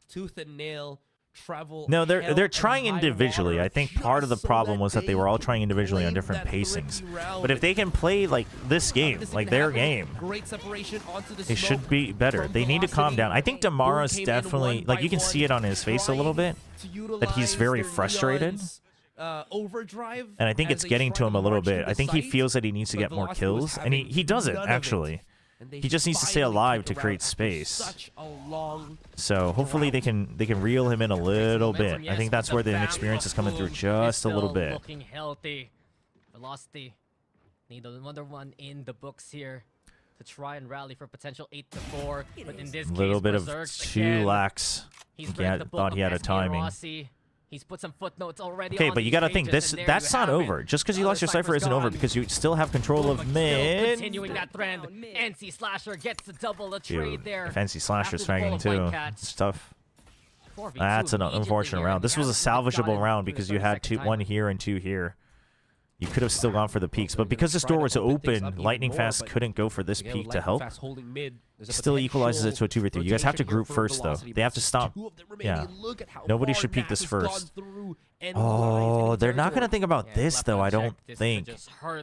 S5: tooth and nail, travel.
S2: No,
S5: hell
S2: they're
S5: and
S2: trying
S5: high
S2: individually.
S5: water
S2: I think part of the
S5: just so
S2: problem
S5: that
S2: was that they were all
S5: could
S2: trying individually on
S5: claim
S2: different
S5: that
S2: pacings.
S5: Thrifty round.
S2: But if they can play like this game,
S5: This
S2: like
S5: even
S2: their
S5: happened.
S2: game,
S5: Great separation onto the
S2: they
S5: smoke
S2: should be better.
S5: from
S2: They need to calm
S5: Velocity.
S2: down. I think
S5: Boom
S2: Damara's
S5: came in
S2: definitely
S5: one
S2: like
S5: by
S2: you can
S5: one,
S2: see it on his face a little bit.
S5: trying to
S2: that he's very
S5: utilize their
S2: frustrated.
S5: Neon's, overdrive,
S2: And I think
S5: as
S2: it's
S5: they
S2: getting to
S5: try
S2: him a little
S5: march
S2: bit.
S5: into
S2: I think he
S5: sight,
S2: feels that he needs to
S5: but
S2: get more
S5: Velocity was
S2: kills, and he
S5: having
S2: does it
S5: none of
S2: actually.
S5: And they
S2: He just needs to stay
S5: finally
S2: alive
S5: took
S2: to
S5: the
S2: create
S5: round after
S2: space.
S5: such a long
S2: So hopefully they can reel him in a little bit. I think that's where the inexperience is coming through just a little bit.
S6: Looking healthy. Velocity need another one in the books here to try and rally for potential 8-4. But in this
S2: A little
S6: case,
S2: bit of
S6: Berserks
S2: too
S6: again.
S2: lax.
S6: He's
S2: He
S6: read the book
S2: thought he
S6: of
S2: had a
S6: SK
S2: timing.
S6: Rossi. He's put some footnotes already.
S2: Okay,
S6: on
S2: but you
S6: these
S2: gotta think
S6: pages, and there
S2: that's
S6: you
S2: not
S6: have it.
S2: over. Just because you
S6: Another
S2: lost your cipher
S6: cipher's
S2: isn't over
S6: gone.
S2: because you still have control
S6: Boom,
S2: of
S6: but still
S2: mid.
S6: continuing that trend. NC Slasher gets the double, a trade
S2: Dude,
S6: there.
S2: if NC Slasher's
S6: After the
S2: fragging
S6: pull of
S2: too,
S6: Whitecat.
S2: it's tough.
S6: 4v2
S2: That's an
S6: immediately
S2: unfortunate
S6: here,
S2: round.
S6: and
S2: This was a
S6: Naos got
S2: salvageable
S6: it
S2: round
S6: through the
S2: because you had
S6: 32nd
S2: one
S6: time.
S2: here and two here. You could have still gone for the peaks, but because this door was open, Lightning Fast couldn't go for this peak to help. Still equalizes it to a 2v3. You guys have to group first, though. They have to stop. Yeah. Nobody should peek this first. Oh, they're not going to think about this, though, I don't think.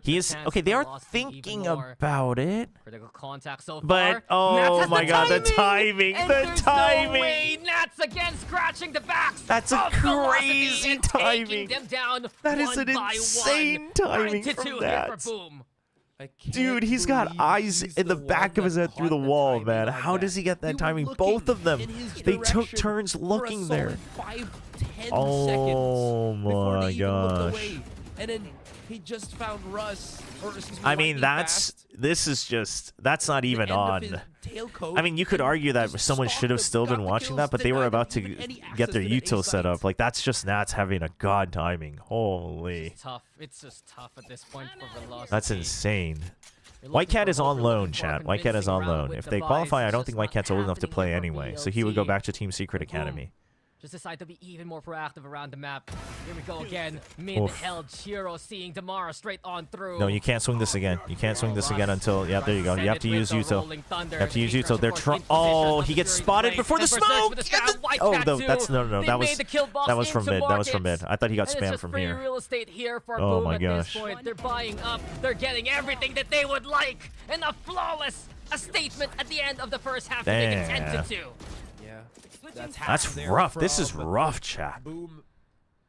S2: He is... Okay, they are thinking about it.
S6: Critical contact so
S2: But,
S6: far.
S2: oh
S6: Nats has
S2: my God, the timing,
S6: And
S2: the
S6: there's
S2: timing.
S6: No way. Nats again scratching the backs.
S2: That's a
S6: of Velocity
S2: crazy
S6: and taking
S2: timing.
S6: them down
S2: That is
S6: one
S2: an
S6: by
S2: insane
S6: one.
S2: timing
S6: 9-2
S2: from
S6: here
S2: that.
S6: for Boom.
S2: Dude, he's got eyes in the back of his head through the wall, man. How does he get that timing? Both of them. They took turns looking there. Oh my gosh.
S5: And then he just found Russ. Or, excuse me,
S2: I mean,
S5: Lightning Fast.
S2: that's not
S5: The
S2: even
S5: end of
S2: on.
S5: his tailcoat,
S2: I mean, you could
S5: and
S2: argue that
S5: just
S2: someone
S5: stalked
S2: should have
S5: him,
S2: still
S5: got
S2: been
S5: the
S2: watching
S5: kills,
S2: that, but they were
S5: denied
S2: about
S5: him
S2: to
S5: even any
S2: get
S5: access
S2: their
S5: to the
S2: util
S5: A
S2: set up.
S5: site.
S2: Like, that's just Nats having a god timing. Holy.
S6: It's tough. It's just tough at this point for Velocity.
S2: That's insane.
S6: You're
S2: White
S6: looking
S2: Cat
S6: for
S2: is
S6: hope,
S2: on
S6: you're
S2: loan,
S6: looking for a
S2: chat. White Cat is
S6: convincing
S2: on
S6: round
S2: loan.
S6: with
S2: If
S6: the
S2: they
S6: buys.
S2: qualify, I
S6: It's
S2: don't
S6: just
S2: think White
S6: not
S2: Cat's old enough to
S6: happening
S2: play
S6: here for
S2: anyway. So he would go
S6: VLT.
S2: back to Team Secret Academy.
S6: Just decide to be even more proactive around the map. Here we go again. Mid
S2: Oof.
S6: held Chiro seeing Damara straight on through.
S2: No, you can't swing this again. You can't swing this again until... Yeah, there you go. You have to use util. You have to use util. They're trying... Oh, he gets spotted before the smoke! Oh, no, that's... No, that was from mid. That was from mid. I thought he got
S6: And it's
S2: spammed
S6: just
S2: from
S6: free
S2: here.
S6: real estate here for
S2: Oh
S6: Boom
S2: my
S6: at
S2: gosh.
S6: this point. They're buying up. They're getting everything that they would like. And a flawless statement at the end of the first half to make it
S2: Damn.
S6: 10-2.
S5: Yeah,
S2: That's
S5: there
S2: rough. This is
S5: from
S2: rough, chat.
S5: Boom,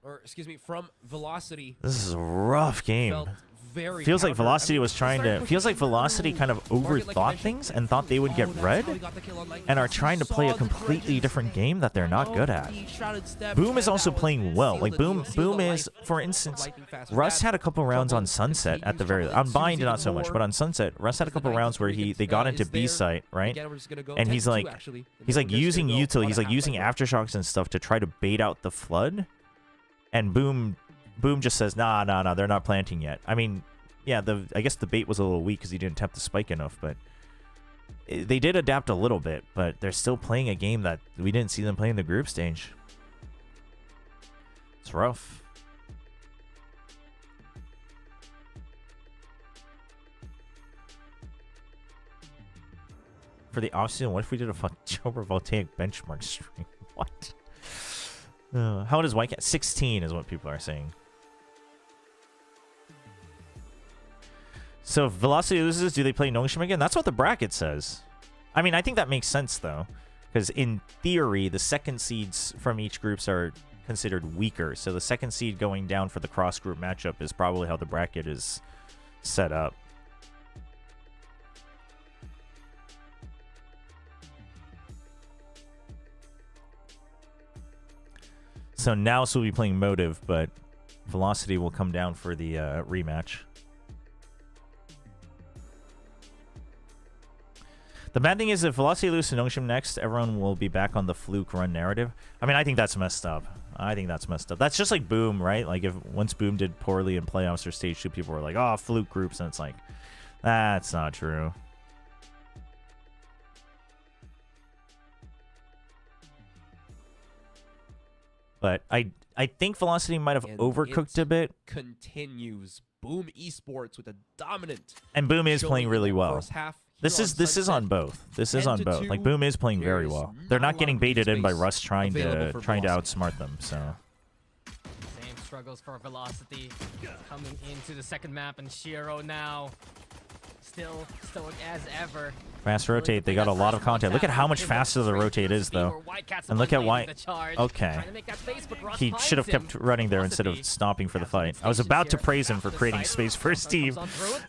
S5: or excuse me, from Velocity.
S2: This is a rough game.
S5: Felt very
S2: Feels like
S5: counter.
S2: Velocity
S5: I mean,
S2: was trying
S5: started
S2: to... Feels like
S5: pushing
S2: Velocity
S5: through
S2: kind of
S5: target like
S2: overthought
S5: Mesh.
S2: things and thought they would get
S5: that's
S2: red
S5: how he got the kill on Lightning
S2: and are
S5: Fast.
S2: trying to
S5: He
S2: play a
S5: saw the
S2: completely
S5: bridges.
S2: different game that they're not good at.
S5: The shrouded step,
S2: Boom is
S5: and
S2: also
S5: that was
S2: playing well.
S5: seal
S2: Like
S5: the
S2: Boom,
S5: deal, seal
S2: Boom
S5: the
S2: is,
S5: life
S2: for
S5: of
S2: instance,
S5: Lightning Fast.
S2: Russ
S5: That
S2: had a couple rounds on
S5: Chobra
S2: Sunset at the
S5: continues
S2: very.
S5: to
S2: On
S5: play
S2: Bind,
S5: season
S2: not so much,
S5: four.
S2: but on Sunset, Russ had a
S5: As the
S2: couple rounds where
S5: 93
S2: they got
S5: is
S2: into B
S5: there.
S2: site, right?
S5: Again, we're just gonna go
S2: And he's
S5: 10-2
S2: like,
S5: actually.
S2: he's like
S5: We're just
S2: using
S5: gonna go
S2: util.
S5: on
S2: He's
S5: a
S2: like using
S5: half-life.
S2: aftershocks and stuff to try to bait out the flood, and Boom just says, nah, they're not planting yet. I mean, yeah, I guess the bait was a little weak because he didn't tap the spike enough, but they did adapt a little bit. But they're still playing a game that we didn't see them play in the group stage. It's rough. For the offseason, what if we did a Chobra voltaic benchmark stream? What? How old is Whitecat? 16 is what people are saying. So if Velocity loses, do they play Nongshim again? That's what the bracket says. I mean, I think that makes sense, though. Because in theory, the second seeds from each groups are considered weaker. So the second seed going down for the cross-group matchup is probably how the bracket is set up. So NAOS will be playing Motive, but Velocity will come down for the rematch. The bad thing is if Velocity loses to Nongshim next, everyone will be back on the fluke run narrative. I mean, I think that's messed up. I think that's messed up. That's just like Boom, right? Like if once Boom did poorly in playoffs or stage 2, people were like, oh, fluke groups. And it's like, that's not true. But I think Velocity might have overcooked a bit.
S5: Continues. Boom Esports with a dominant.
S2: And Boom is playing really well.
S5: First half
S2: This is on both. This is on both. Like Boom is playing very well. They're not getting baited in by Rust trying to outsmart them. So
S6: Same struggles for Velocity coming into the second map, and Shiro now still stoic as ever.
S2: fast rotate. They got a lot of content. Look at how much faster the rotate is, though. And look at White. Okay. He should have kept running there instead of stopping for the fight. I was about to praise him for creating space for his team,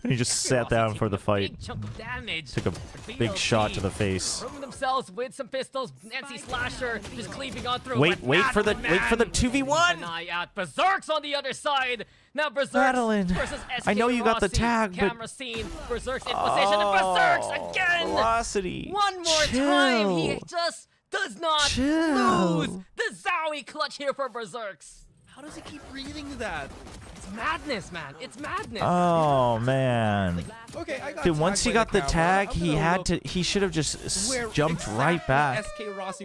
S2: and he just sat down for the fight. Took a big shot to the face.
S6: Themselves with some pistols. Nancy Slasher just cleaving on through.
S2: Wait for the 2v1.
S6: Berserk's on the other side. Now Berserk versus SK
S2: I know you got the tag, but
S6: camera scene. Berserk's in position, and Berserk's again.
S2: Velocity.
S6: One more time. He just does not lose. The Zowie clutch here for Berserk's.
S5: How does he keep breathing that?
S6: It's madness, man. It's madness.
S2: Oh man.
S5: Okay, I got
S2: Dude, once he got the tag, he should have just jumped right back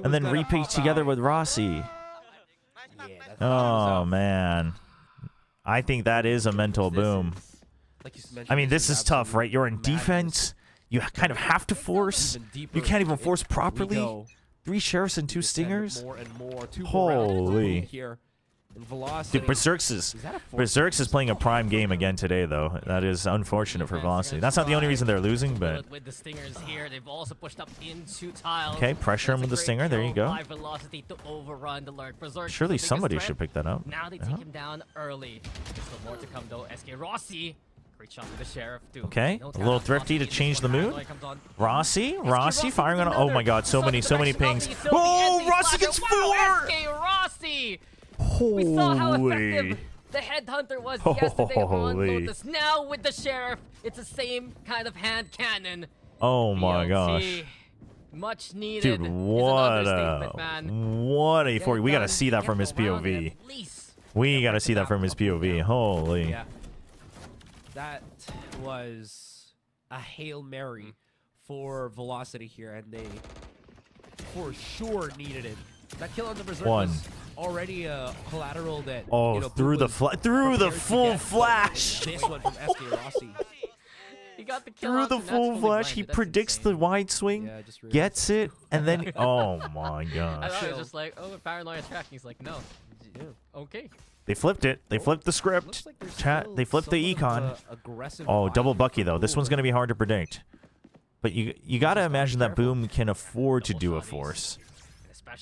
S2: and then repeat together with Rossi. Oh man. I think that is a mental boom. I mean, this is tough, right? You're in defense. You kind of have to force. You can't even force properly. 3 sheriffs and 2 stingers. Holy. Dude, Berserk's is playing a prime game again today, though. That is unfortunate for Velocity. That's not the only reason they're losing, but...
S6: With the stingers here, they've also pushed up into tiles.
S2: Okay, pressure him with the stinger. There you go.
S6: Velocity to overrun the lurk.
S2: Surely somebody should pick that up.
S6: Now they take him down early. There's still more to come, though. SK Rossi. Great shot with the sheriff, too.
S2: Okay, a little thrifty to change the mood. Rossi firing on... Oh my god, so many pings. Oh, Rossi gets 4!
S6: SK Rossi! We saw how effective the headhunter was yesterday on Lotus. Now with the sheriff, it's the same kind of hand cannon.
S2: Oh my
S6: VLT,
S2: gosh.
S6: Much needed.
S2: Dude, what a 40. We gotta see that from his POV. We gotta see that from his POV. Holy.
S5: Yeah. That was a Hail Mary for Velocity here, and they for sure needed it. That kill on the Berserk was already a collateral that
S2: through the full flash.
S5: This one from SK Rossi.
S6: He got the kill
S2: Through the full flash, he predicts the wide swing, gets it, and then oh my gosh.
S6: I thought it was just like, oh, paranoia tracking. He's like, no. Okay.
S2: They flipped it. They flipped the script. Chat. They flipped the econ. Oh, double Bucky though. This one's gonna be hard to predict. But you gotta imagine that Boom can afford to do a force.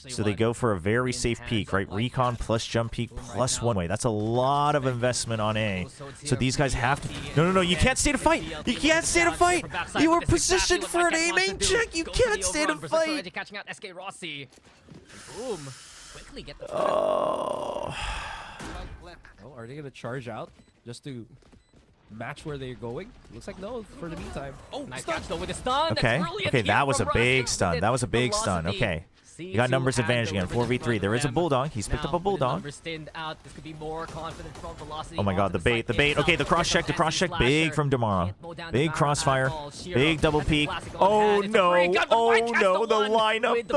S2: So they go for a very safe peak, right? Recon plus jump peak plus one way. That's a lot of investment on A. So these guys have to... No, you can't stay to fight. You can't stay to fight. You were positioned for an A main check. You can't stay to fight.
S6: Catching out SK Rossi. Boom. Quickly get the...
S5: Oh, are they going to charge out just to match where they're going? Looks like no for the meantime.
S6: Oh, nice catch though with the stun.
S2: Okay, that was a big stun. That was a big stun. Okay. You got numbers advantage again, 4v3. There is a Bulldog. He's picked up a Bulldog.
S6: This could be more confident from Velocity.
S2: Oh my god, the bait. Okay, the cross check. Big from Damara. Big crossfire. Big double peek. Oh no. The lineup.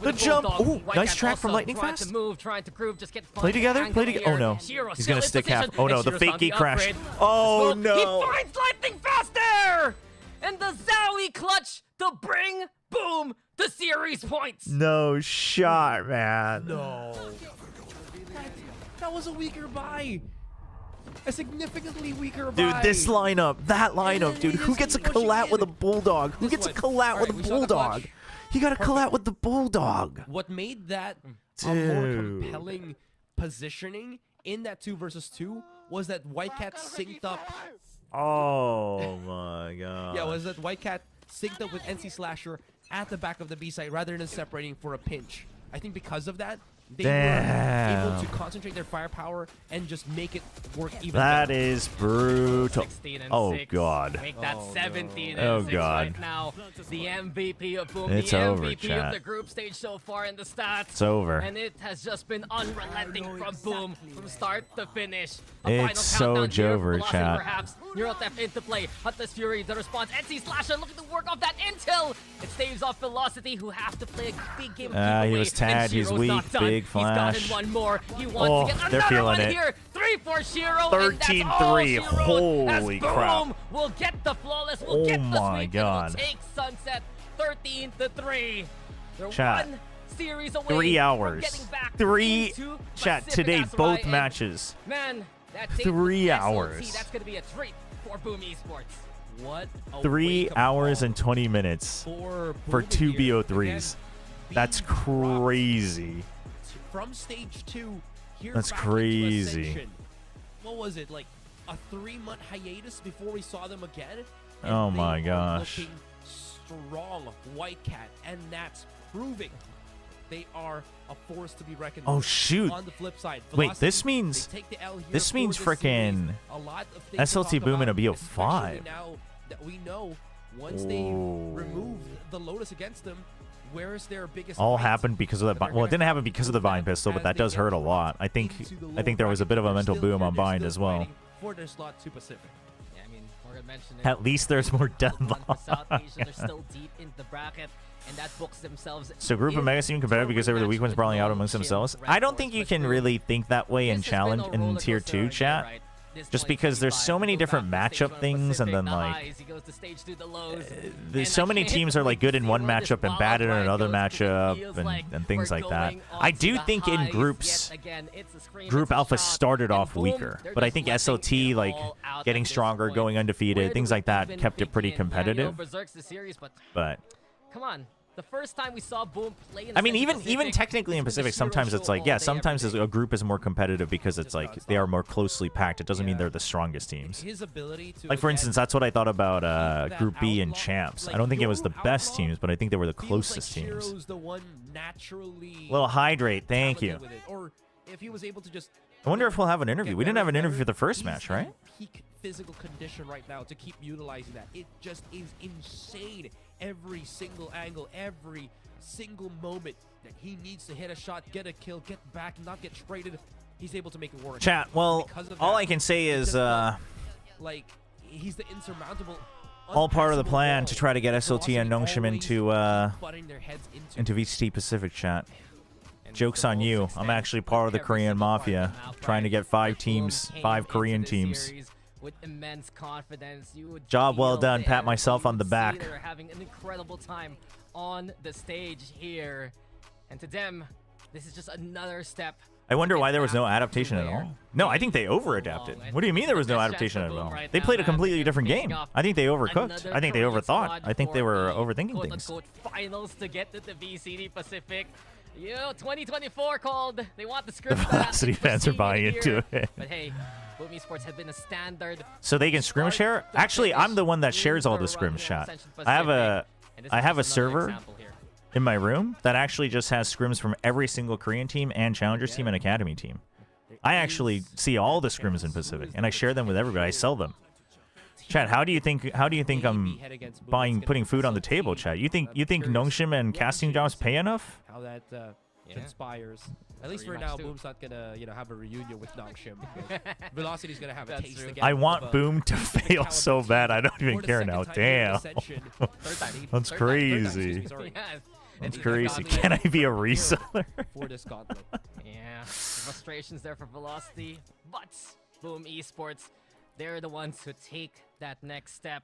S2: The jump. Oh, nice track from Lightning Fast. Play together. Oh no. He's going to stick half. Oh no, the fake gate crash. Oh no.
S6: He finds Lightning Fast there! And the Zowie clutch to bring Boom the series points.
S2: No shot, man.
S5: No. That was a weaker buy. A significantly weaker
S2: Dude,
S5: buy.
S2: this lineup, that lineup, dude. Who gets a
S5: pushing
S2: collat
S5: in.
S2: with a bulldog? Who
S5: This
S2: gets a
S5: one.
S2: collat with a
S5: Alright, we saw the
S2: bulldog?
S5: clutch.
S2: He got a collat with the bulldog.
S5: What made that a more
S2: Dude.
S5: compelling positioning in that 2 versus 2 was that White Cat synced up.
S2: Oh my god.
S5: Yeah, was that White Cat synced up with NC Slasher at the back of the B side rather than separating for a pinch. I think because of that, they were able to
S2: Damn.
S5: concentrate their firepower and just make it work even
S2: That
S5: better.
S2: is brutal.
S6: 16 and
S2: Oh
S6: 6.
S2: god.
S6: Make that
S5: Oh,
S6: 17
S2: no.
S6: and 6
S2: Oh, God.
S6: right now. The MVP of Boom,
S2: It's
S6: the
S2: over,
S6: MVP
S2: chat.
S6: of the group stage so far in the stats.
S2: It's over.
S6: And it has just been unrelenting from Boom from start to finish.
S2: It's so
S6: countdown here.
S2: Jover,
S6: Velocity
S2: chat.
S6: Perhaps Neural Theft into play. Huntless Fury, the response. NC Slasher looking to work off that intel. It staves off Velocity, who have to play a big game.
S2: He was tagged. He's weak. Big flash.
S6: He's gotten one more. He wants to get
S2: they're
S6: another
S2: feeling
S6: one
S2: it.
S6: here. 3 for Shiro.
S2: 13-3. Holy crap.
S6: Boom will get the flawless.
S2: Oh
S6: Will get the
S2: my
S6: sweep.
S2: God.
S6: And will take Sunset 13-3. They're
S2: Chat.
S6: one series away
S2: 3
S6: from
S2: hours.
S6: getting back
S2: 3
S6: into
S2: chat
S6: Pacific
S2: today,
S6: Ascension.
S2: both
S6: And
S2: matches.
S6: Man, that date
S2: 3
S6: with SLT,
S2: hours.
S6: That's gonna be a treat for Boom Esports.
S5: What a
S2: 3
S5: wake-up
S2: hours
S5: call
S2: and 20 minutes
S5: for
S2: for
S5: Boom
S2: 2
S5: here.
S2: BO3s.
S5: Again,
S2: That's
S5: being dropped
S2: crazy.
S5: from stage 2 here
S2: That's
S5: back into
S2: crazy.
S5: Ascension. What was it, like a 3-month hiatus before we saw them again? And
S2: Oh
S5: they
S2: my
S5: are
S2: gosh.
S5: looking strong, White Cat, and that's proving they are a force to be reckoned
S2: Oh
S5: with.
S2: shoot.
S5: On the flip side,
S2: Wait,
S5: Velocity,
S2: this means
S5: they take the L here
S2: this
S5: for
S2: means
S5: this
S2: frickin'
S5: series. A lot of things to
S2: SLT
S5: talk
S2: Boom in a
S5: about,
S2: BO5.
S5: especially now that we know once they
S2: Ooh.
S5: remove the Lotus against them, where is their biggest
S2: All
S5: fight?
S2: happened because of that. Well, it didn't happen because of the Vine pistol, but that does hurt a lot. I think there was a bit of a mental boom on Bind as well.
S5: For their slot to Pacific.
S6: Yeah, I mean, Morgan mentioned it.
S2: At least there's more
S6: For
S2: deadlock.
S6: South Asia, they're still deep in the bracket, and that books themselves.
S2: So group of Mega seem competitive because they were the weak ones brawling out amongst themselves. I don't think you can really think that way in challenge in tier 2 chat. Just because there's so many different matchup things, and then like there's so many teams are like good in one matchup and bad in another matchup and things like that. I do think in groups, Group Alpha started off weaker, but I think SLT like getting stronger, going undefeated, things like that kept it pretty competitive. But
S6: Come on. The first time we saw Boom play in
S2: I mean,
S6: Central
S2: even
S6: Pacific,
S2: technically in
S6: this was a
S2: Pacific,
S6: hero
S2: sometimes it's
S6: show
S2: like,
S6: all
S2: yeah,
S6: day,
S2: sometimes
S6: every day.
S2: a group is more competitive because it's like they are more closely packed. It doesn't mean they're the strongest teams.
S5: His ability to
S2: Like, for
S5: again,
S2: instance, that's what I thought about
S5: that
S2: Group B and
S5: outlaw,
S2: Champs.
S5: like,
S2: I don't think it was the
S5: your
S2: best
S5: outlaw
S2: teams, but I think they were the
S5: feels
S2: closest
S5: like
S2: teams.
S5: Shiro's the one naturally
S2: Little hydrate, thank you.
S5: talented with it. Or if he was able to just
S2: I wonder if we'll have an interview.
S5: get
S2: We didn't
S5: better
S2: have an
S5: and
S2: interview for
S5: better,
S2: the first
S5: he's
S2: match,
S5: in
S2: right?
S5: Peak physical condition right now to keep utilizing that. It just is insane. Every single angle, every single moment that he needs to hit a shot, get a kill, get back, not get traded, he's able to make it work.
S2: Chat, well,
S5: Because of
S2: all
S5: that,
S2: I can say
S5: it's
S2: is
S5: just not, like he's the insurmountable.
S2: all part of the
S5: unpassable
S2: plan
S5: wall
S2: to try to get
S5: that
S2: SLT and
S5: Velocity
S2: Nongshim
S5: always butting their heads
S2: into VCT Pacific chat.
S6: And
S2: Joke's
S6: the
S2: on
S6: whole
S2: you.
S6: six
S2: I'm
S6: man
S2: actually part of the
S6: every
S2: Korean
S6: single part
S2: Mafia,
S6: of them out,
S2: trying to
S6: right?
S2: get 5
S6: Like, Boom
S2: teams,
S6: came
S2: 5
S6: into
S2: Korean
S6: this
S2: teams.
S6: series with immense confidence. You would
S2: Job well
S6: feel
S2: done.
S6: the
S2: Pat myself
S6: energy.
S2: on the
S6: You would
S2: back.
S6: see They're having an incredible time on the stage here, and to them, this is just another step.
S2: I wonder
S6: to
S2: why
S6: get
S2: there was no
S6: back to
S2: adaptation at
S6: where
S2: all. No, I think they
S6: they
S2: over-adapted.
S6: belong.
S2: What do you mean there was no
S6: Best chance
S2: adaptation
S6: for
S2: at
S6: Boom
S2: all?
S6: right
S2: They
S6: now,
S2: played a
S6: man.
S2: completely
S6: They're
S2: different
S6: picking
S2: game.
S6: up
S2: I think they overcooked.
S6: another
S2: I think they
S6: Korean
S2: overthought.
S6: squad
S2: I think they
S6: for
S2: were
S6: the
S2: overthinking things.
S6: quote-unquote finals to get to the VCT Pacific. 2024 called. They want the script.
S2: The Velocity fans are buying into it.
S6: But hey, Boom Esports have been a standard.
S2: So they can scrim share? Actually, I'm the one that shares all the scrim chat. I have a server in my room that actually just has scrims from every single Korean team and Challengers team and Academy team. I actually see all the scrims in Pacific, and I share them with everybody. I sell them. Chat, how do you think I'm putting food on the table, chat? You think Nongshim and casting jobs pay enough?
S5: How that
S6: Yeah.
S5: conspires. At least for
S6: Pretty
S5: now,
S6: much too.
S5: Boom's not gonna have a reunion with Nongshim. Velocity's gonna have a
S6: That's
S5: taste
S6: true.
S5: again.
S2: I
S5: of
S2: want
S5: a
S2: Boom to fail
S5: caliber
S2: so
S5: team
S2: bad. I don't
S5: for
S2: even
S5: the
S2: care
S5: second
S2: now.
S5: time here in
S2: Damn.
S5: Ascension.
S6: Third time.
S2: That's
S5: Third time,
S2: crazy.
S5: excuse me, sorry.
S6: Yes.
S2: That's
S6: And
S2: crazy.
S6: Velocity
S2: Can I be a
S5: hero
S2: reseller?
S5: for this gauntlet.
S6: Yeah, frustrations there for Velocity, but Boom Esports, they're the ones who take that next step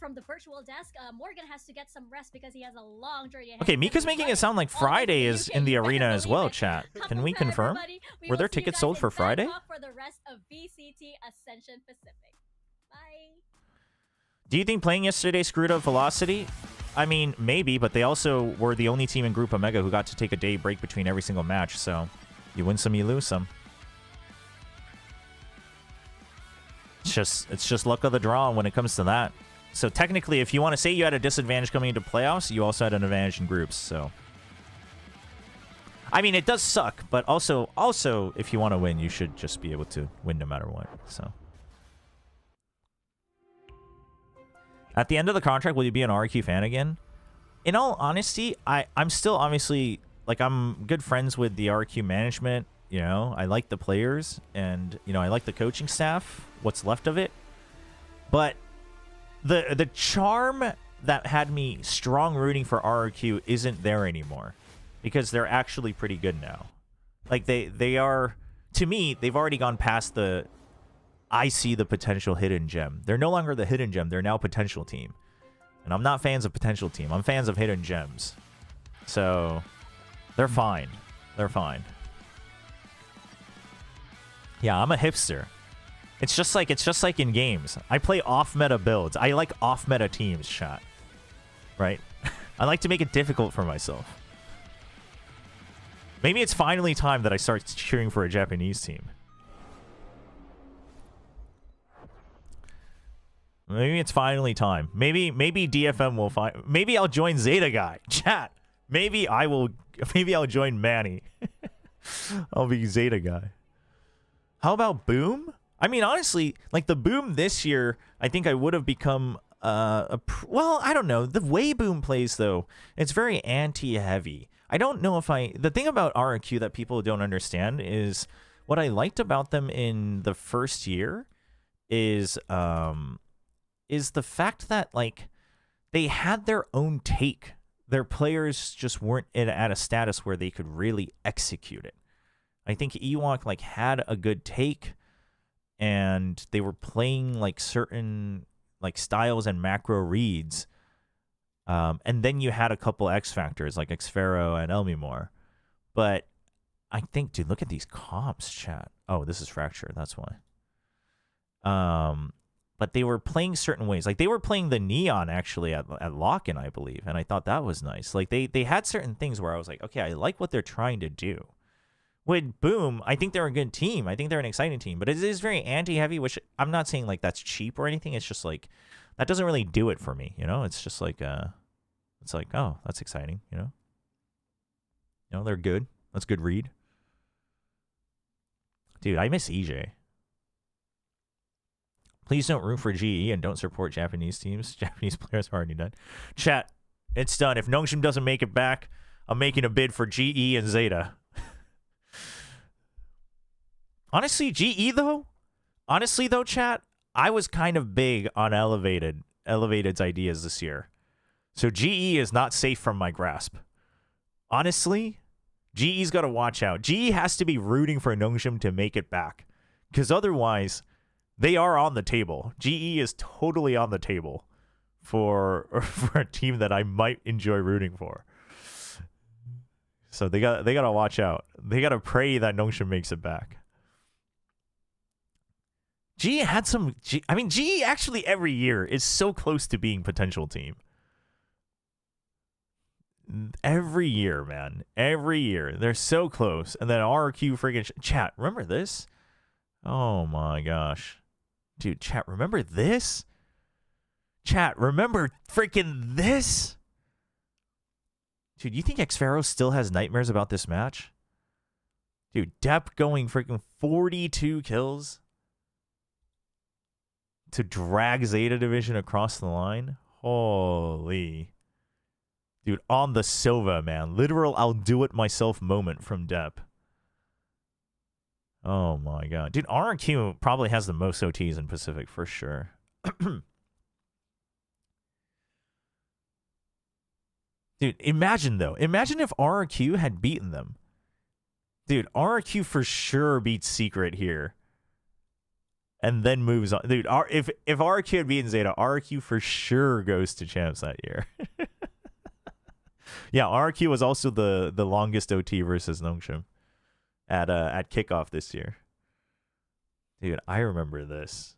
S3: from the virtual desk, Morgan has to get some rest because he has a long journey ahead.
S2: Okay,
S3: He's
S2: Mika's
S3: gonna be
S2: making it
S3: running
S2: sound like
S3: all the way
S2: Friday
S3: to
S2: is
S3: UK.
S2: in the
S3: You better
S2: arena as
S3: believe
S2: well,
S3: it.
S2: chat.
S3: Come
S2: Can we
S3: prepare,
S2: confirm?
S3: everybody. We
S2: Were
S3: will
S2: there
S3: see you
S2: tickets
S3: guys
S2: sold
S3: in
S2: for Friday?
S3: Bangkok for the rest of VCT Ascension Pacific. Bye.
S2: Do you think playing yesterday screwed up Velocity? I mean, maybe, but they also were the only team in Group Omega who got to take a day break between every single match, so you win some, you lose some. It's just luck of the draw when it comes to that. So technically, if you want to say you had a disadvantage coming into playoffs, you also had an advantage in groups, so... I mean, it does suck, but also, if you want to win, you should just be able to win no matter what. So, at the end of the contract, will you be an RQ fan again? In all honesty, I'm still obviously, like, I'm good friends with the RQ management. You know, I like the players, and you know, I like the coaching staff, what's left of it. But the charm that had me strong rooting for RQ isn't there anymore, because they're actually pretty good now. Like they are, to me, they've already gone past the I see the potential hidden gem. They're no longer the hidden gem, they're now potential team. And I'm not fans of potential team. I'm fans of hidden gems. So they're fine. They're fine. Yeah, I'm a hipster. It's just like in games. I play off-meta builds. I like off-meta teams, chat. Right? I like to make it difficult for myself. Maybe it's finally time that I start cheering for a Japanese team. Maybe it's finally time. Maybe DFM will find. Maybe I'll join Zeta Guy. Chat. Maybe I'll join Manny. I'll be Zeta Guy. How about Boom? I mean, honestly, like the Boom this year, I think I would have become well, I don't know. The way Boom plays though, it's very anti-heavy. I don't know if the thing about RQ that people don't understand is what I liked about them in the first year is the fact that like they had their own take. Their players just weren't at a status where they could really execute it. I think Ewok like had a good take, and they were playing like certain like styles and macro reads. And then you had a couple X factors like Xfero and Elmimore. But I think, dude, look at these comps, chat. Oh, this is Fracture. That's why. But they were playing certain ways. Like they were playing the Neon actually at Lock-in, I believe. And I thought that was nice. Like they had certain things where I was like, okay, I like what they're trying to do. With Boom, I think they're a good team. I think they're an exciting team. But it is very anti-heavy, which I'm not saying like that's cheap or anything. It's just like, that doesn't really do it for me, you know? It's just like, it's like, oh, that's exciting, you know? You know, they're good. That's good read. Dude, I miss EJ. Please don't root for GE and don't support Japanese teams. Japanese players are already done. Chat, it's done. If Nongshim doesn't make it back, I'm making a bid for GE and Zeta. Honestly, GE though? Honestly though, chat, I was kind of big on Elevated's ideas this year. So GE is not safe from my grasp. Honestly, GE's got to watch out. GE has to be rooting for Nongshim to make it back. Because otherwise, they are on the table. GE is totally on the table for a team that I might enjoy rooting for. So they got to watch out. They got to pray that Nongshim makes it back. GE had some... I mean, GE actually every year is so close to being potential team. Every year, man. Every year. They're so close. And then RQ freaking... Chat, remember this? Oh my gosh. Dude, chat, remember this? Chat, remember freaking this? Dude, you think Xfero still has nightmares about this match? Dude, Depp going freaking 42 kills to drag Zeta Division across the line? Holy. Dude, on the Silva, man. Literal I'll do it myself moment from Depp. Oh my god. Dude, RQ probably has the most OTs in Pacific for sure. Dude, imagine though. Imagine if RQ had beaten them. Dude, RQ for sure beats Secret here. And then moves on. Dude, if RQ had beaten Zeta, RQ for sure goes to champs that year. Yeah, RQ was also the longest OT versus Nongshim at kickoff this year. Dude, I remember this.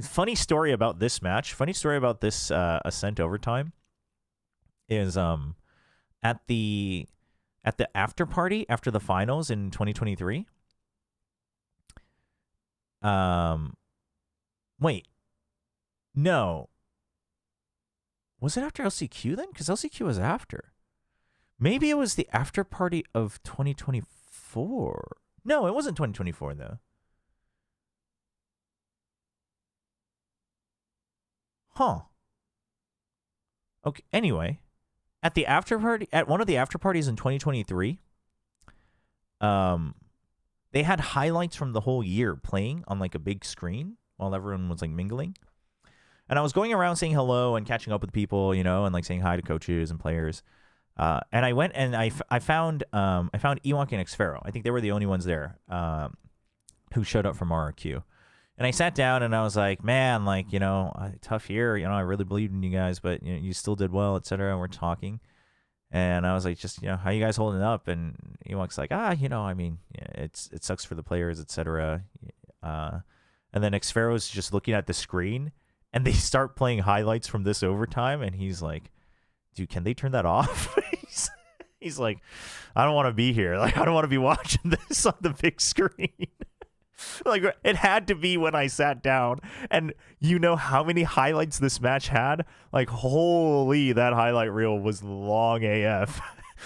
S2: Funny story about this match. Funny story about this Ascent overtime is at the after party after the finals in 2023. Wait. No. Was it after LCQ then? Because LCQ was after. Maybe it was the after party of 2024. No, it wasn't 2024 though. Huh. Okay, anyway, at the after party, at one of the after parties in 2023, they had highlights from the whole year playing on like a big screen while everyone was like mingling. And I was going around saying hello and catching up with people, you know, and like saying hi to coaches and players. And I went and I found Ewok and Xfero. I think they were the only ones there who showed up from RRQ. And I sat down and I was like, man, like, you know, tough year. You know, I really believed in you guys, but you know, you still did well, etc. And we're talking. And I was like, just, you know, how you guys holding up? And Ewok's like, you know, I mean, yeah, it sucks for the players, etc. And then Xfero's just looking at the screen and they start playing highlights from this overtime. And he's like, dude, can they turn that off? He's like, I don't want to be here. Like, I don't want to be watching this on the big screen. Like, it had to be when I sat down. And you know how many highlights this match had? Like, holy, that highlight reel was long AF.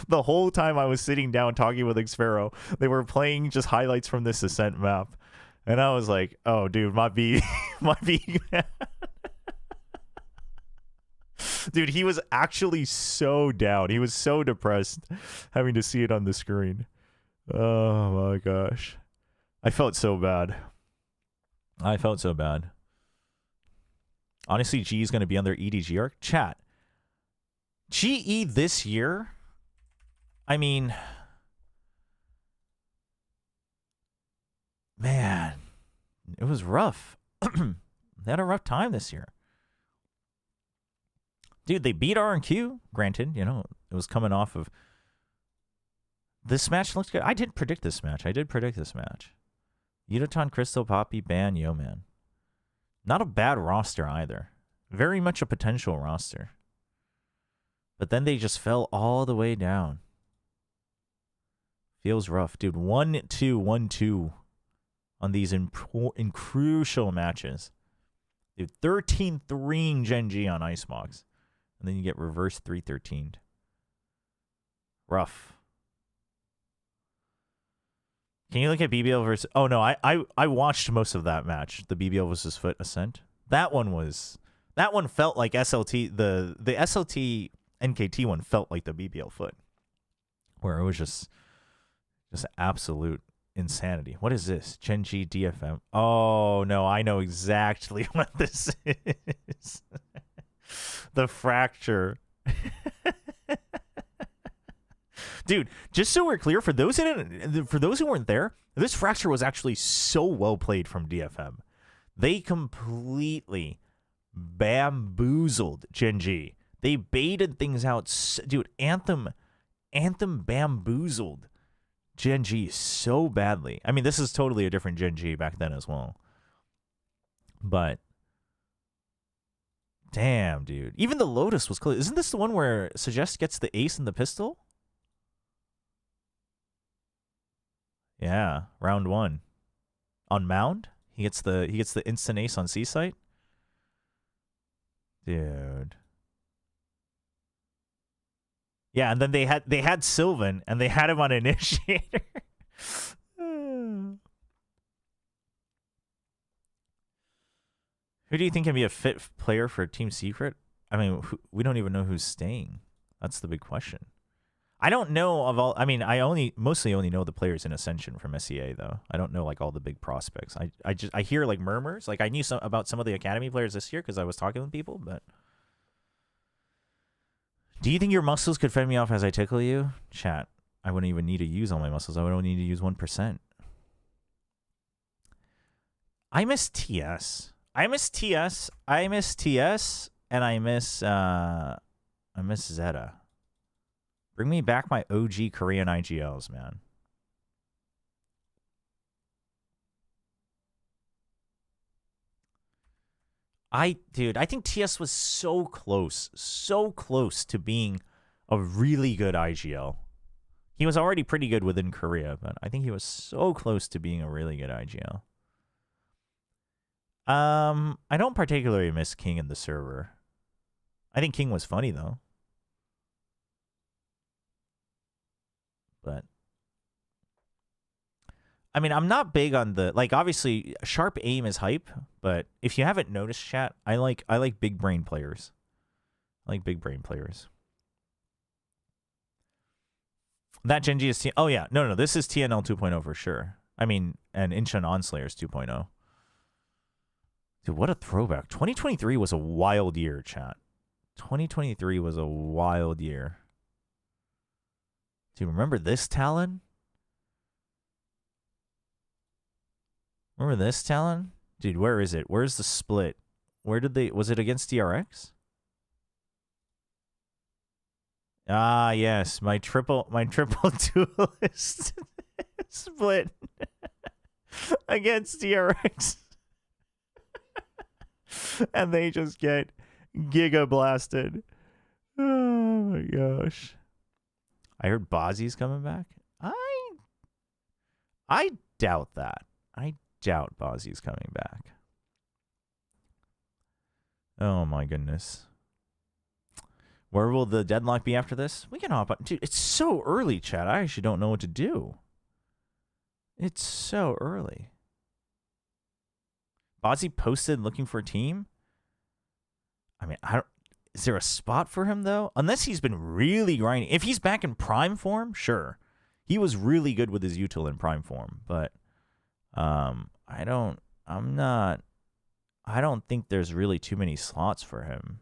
S2: The whole time I was sitting down talking with Xfero, they were playing just highlights from this Ascent map. And I was like, oh, dude, my B. Dude, he was actually so down. He was so depressed having to see it on the screen. Oh, my gosh. I felt so bad. I felt so bad. Honestly, G is going to be on their EDG arc. Chat. GE this year, I mean, man, it was rough. They had a rough time this year. Dude, they beat R&Q. Granted, you know, it was coming off of... This match looks good. I did predict this match. Yudoton, Crystal, Poppy, Ban, Yo-Man. Not a bad roster either. Very much a potential roster. But then they just fell all the way down. Feels rough. Dude, 1-2, 1-2 on these in crucial matches. Dude, 13-3ing Gen G on Icebox. And then you get reverse 3-13'd. Rough. Can you look at BBL versus... Oh, no, I watched most of that match. The BBL versus Foot Ascent. That one felt like SLT... The SLT NKT one felt like the BBL Foot. Where it was just absolute insanity. What is this? Gen G DFM. Oh, no, I know exactly what this is. The fracture. Dude, just so we're clear, for those who weren't there, this fracture was actually so well played from DFM. They completely bamboozled Gen G. They baited things out. Dude, Anthem bamboozled Gen G so badly. I mean, this is totally a different Gen G back then as well. But damn, dude. Even the Lotus was close. Isn't this the one where Suggest gets the ace and the pistol? Yeah, round 1. On Mound? He gets the instant ace on C-Site? Dude. Yeah, and then they had Sylvan and they had him on Initiator. Who do you think can be a fit player for Team Secret? I mean, we don't even know who's staying. That's the big question. I don't know of all... I mean, I mostly only know the players in Ascension from SEA, though. I don't know, like, all the big prospects. I hear, like, murmurs. Like, I knew about some of the Academy players this year because I was talking with people, but... Do you think your muscles could fend me off as I tickle you? Chat. I wouldn't even need to use all my muscles. I would only need to use 1%. I miss TS. I miss TS, and I miss Zeta. Bring me back my OG Korean IGLs, man. Dude, I think TS was so close to being a really good IGL. He was already pretty good within Korea, but I think he was so close to being a really good IGL. I don't particularly miss King in the server. I think King was funny, though. But I mean, I'm not big on the like. Obviously, sharp aim is hype, but if you haven't noticed, chat, I like big brain players. I like big brain players. That Genji is oh yeah, no, this is TNL 2.0 for sure. I mean, and Incheon Onslayers 2.0. Dude, what a throwback! 2023 was a wild year, chat. 2023 was a wild year. Do you remember this Talon? Remember this Talon? Dude, where is it? Where's the split? Where did they... Was it against DRX? Ah, yes. My triple duelist split against DRX. And they just get giga blasted. Oh my gosh. I heard Bozzy's coming back. I doubt that. I doubt Bozzy's coming back. Oh my goodness. Where will the deadlock be after this? We can hop on. Dude, it's so early, chat. I actually don't know what to do. It's so early. Bozzy posted looking for a team. I mean, is there a spot for him, though? Unless he's been really grinding. If he's back in prime form, sure. He was really good with his util in prime form. But I don't think there's really too many slots for him.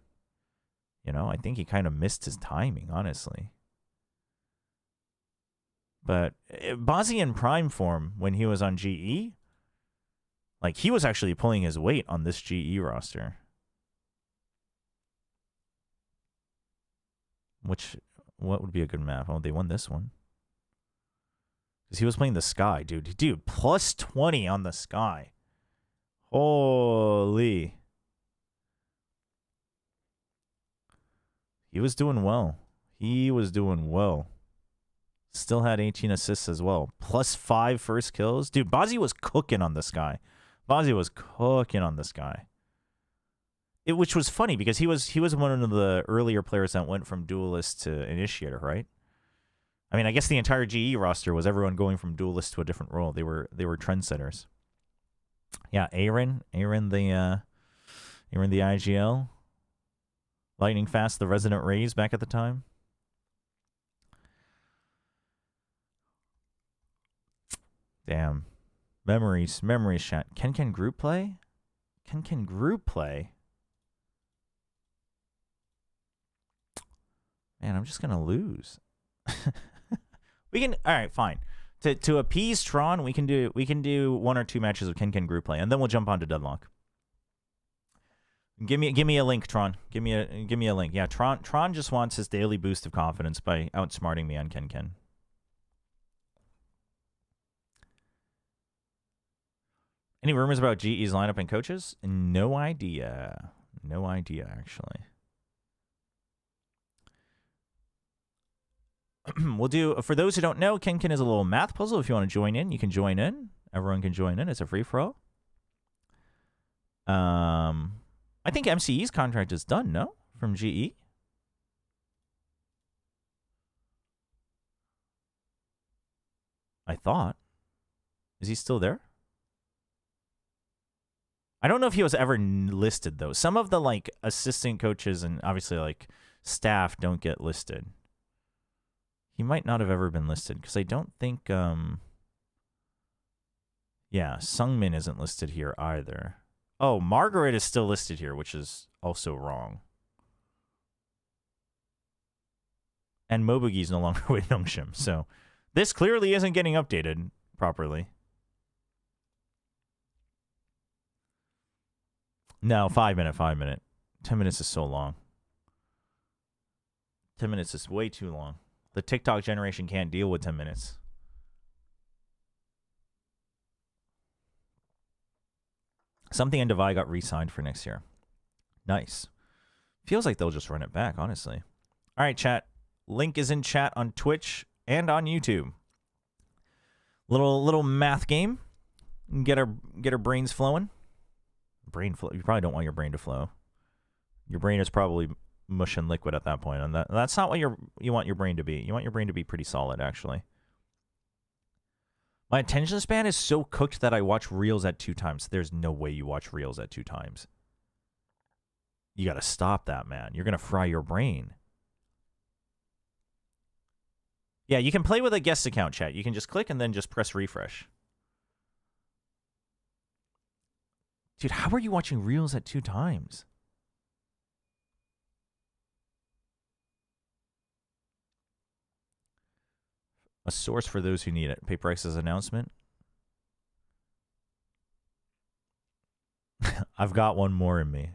S2: You know, I think he kind of missed his timing, honestly. But Bozzy in prime form, when he was on GE, like, he was actually pulling his weight on this GE roster. What would be a good map? Oh, they won this one. Because he was playing the Sky, dude. Dude, plus 20 on the Sky. Holy. He was doing well. He was doing well. Still had 18 assists as well. Plus 5 first kills. Dude, Bozzy was cooking on the Sky. Bozzy was cooking on the Sky. Which was funny because he was one of the earlier players that went from duelist to initiator, right? I mean, I guess the entire GE roster was everyone going from duelist to a different role. They were trendsetters. Yeah, Aaron the IGL, lightning fast, the Resident Rays back at the time. Damn, memories, chat. Can group play? Can group play? Man, I'm just gonna lose. We can. All right, fine. To appease Tron, we can do 1 or 2 matches of Ken group play, and then we'll jump on to Deadlock. Give me a link, Tron. Give me a link. Yeah, Tron just wants his daily boost of confidence by outsmarting me on Ken. Any rumors about GE's lineup and coaches? No idea. No idea, actually. We'll do, for those who don't know, Ken is a little math puzzle. If you want to join in, you can join in. Everyone can join in. It's a free-for-all. I think MCE's contract is done, no? From GE? I thought. Is he still there? I don't know if he was ever listed, though. Some of the, like, assistant coaches and obviously, like, staff don't get listed. He might not have ever been listed, because I don't think, yeah, Sungmin isn't listed here either. Oh, Margaret is still listed here, which is also wrong. And Mobugi's no longer with Nongshim, so this clearly isn't getting updated properly. No, 5 minute. 10 minutes is so long. 10 minutes is way too long. The TikTok generation can't deal with 10 minutes. Something in Divide got re-signed for next year. Nice. Feels like they'll just run it back, honestly. All right, chat. Link is in chat on Twitch and on YouTube. Little math game. Get our brains flowing. Brain flow. You probably don't want your brain to flow. Your brain is probably mush and liquid at that point, and that's not what you want your brain to be. You want your brain to be pretty solid, actually. My attention span is so cooked that I watch reels at 2 times. There's no way you watch reels at 2 times. You gotta stop that, man. You're gonna fry your brain. Yeah, you can play with a guest account, chat. You can just click and then just press refresh. Dude, how are you watching reels at 2 times? A source for those who need it. PaperX's announcement. I've got one more in me.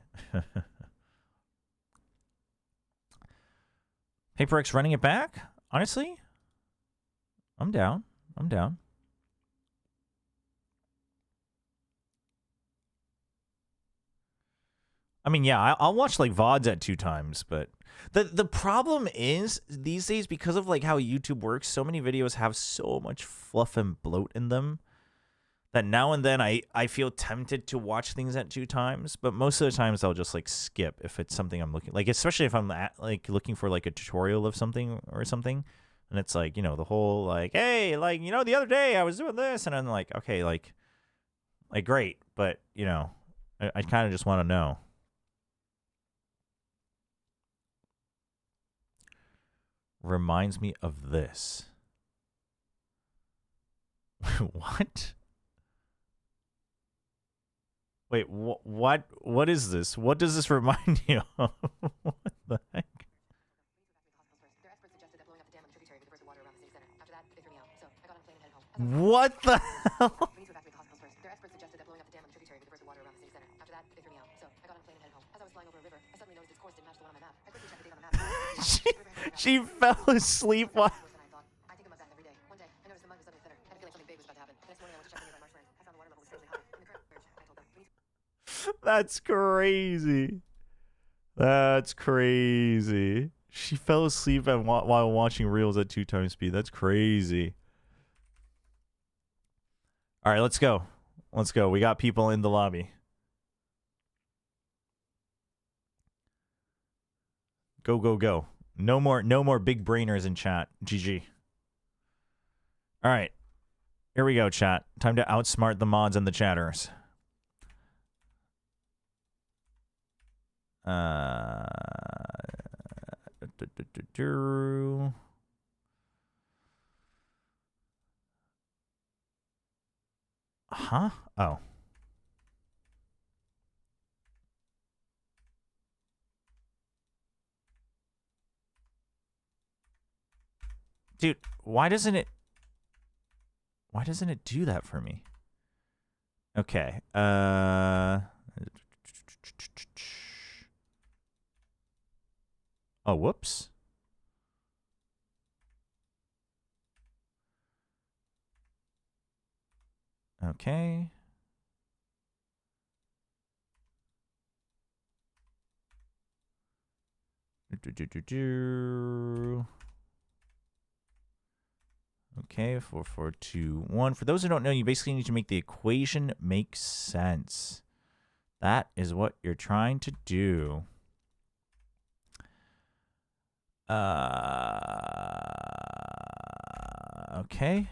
S2: PaperX running it back? Honestly, I'm down. I'm down. I mean, yeah, I'll watch like VODs at 2 times, but the problem is these days, because of like how YouTube works, so many videos have so much fluff and bloat in them that now and then I feel tempted to watch things at 2 times, but most of the times I'll just like skip if it's something I'm looking, like, especially if I'm like looking for like a tutorial of something or something, and it's like, you know, the whole like, hey, like, you know, the other day I was doing this, and I'm like, okay, like great, but you know, I kind of just want to know. Reminds me of this. What? Wait, what is this? What does this remind you of? What the heck? What the hell? She fell asleep while... That's crazy. That's crazy. She fell asleep while watching reels at 2 times speed. That's crazy. All right, let's go. Let's go. We got people in the lobby. Go, go, go. No more big brainers in chat. GG. All right. Here we go, chat. Time to outsmart the mods and the chatters. Huh? Oh. Dude, why doesn't it do that for me? Okay. Oh, whoops. Okay. Okay, 4, 4, 2, 1. For those who don't know, you basically need to make the equation make sense. That is what you're trying to do. Okay.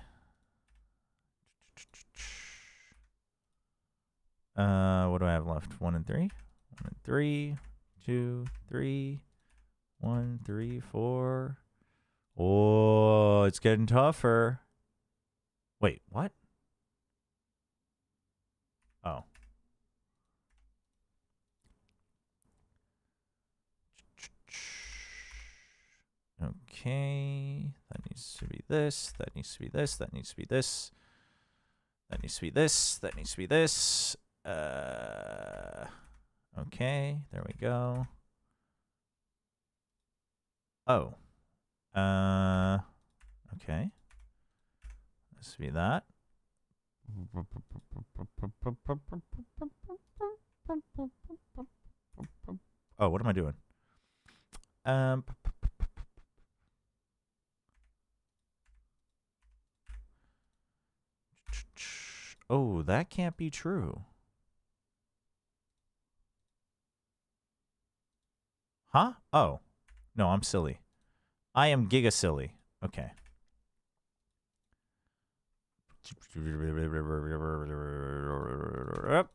S2: What do I have left? 1 and 3. 1 and 3. 2, 3. 1, 3, 4. Oh, it's getting tougher. Wait, what? Oh. Okay. That needs to be this. That needs to be this. That needs to be this. That needs to be this. That needs to be this. Okay. There we go. Oh. Okay. This be that. Oh, what am I doing? Oh, that can't be true. Huh? Oh. No, I'm silly. I am giga silly. Okay. Up.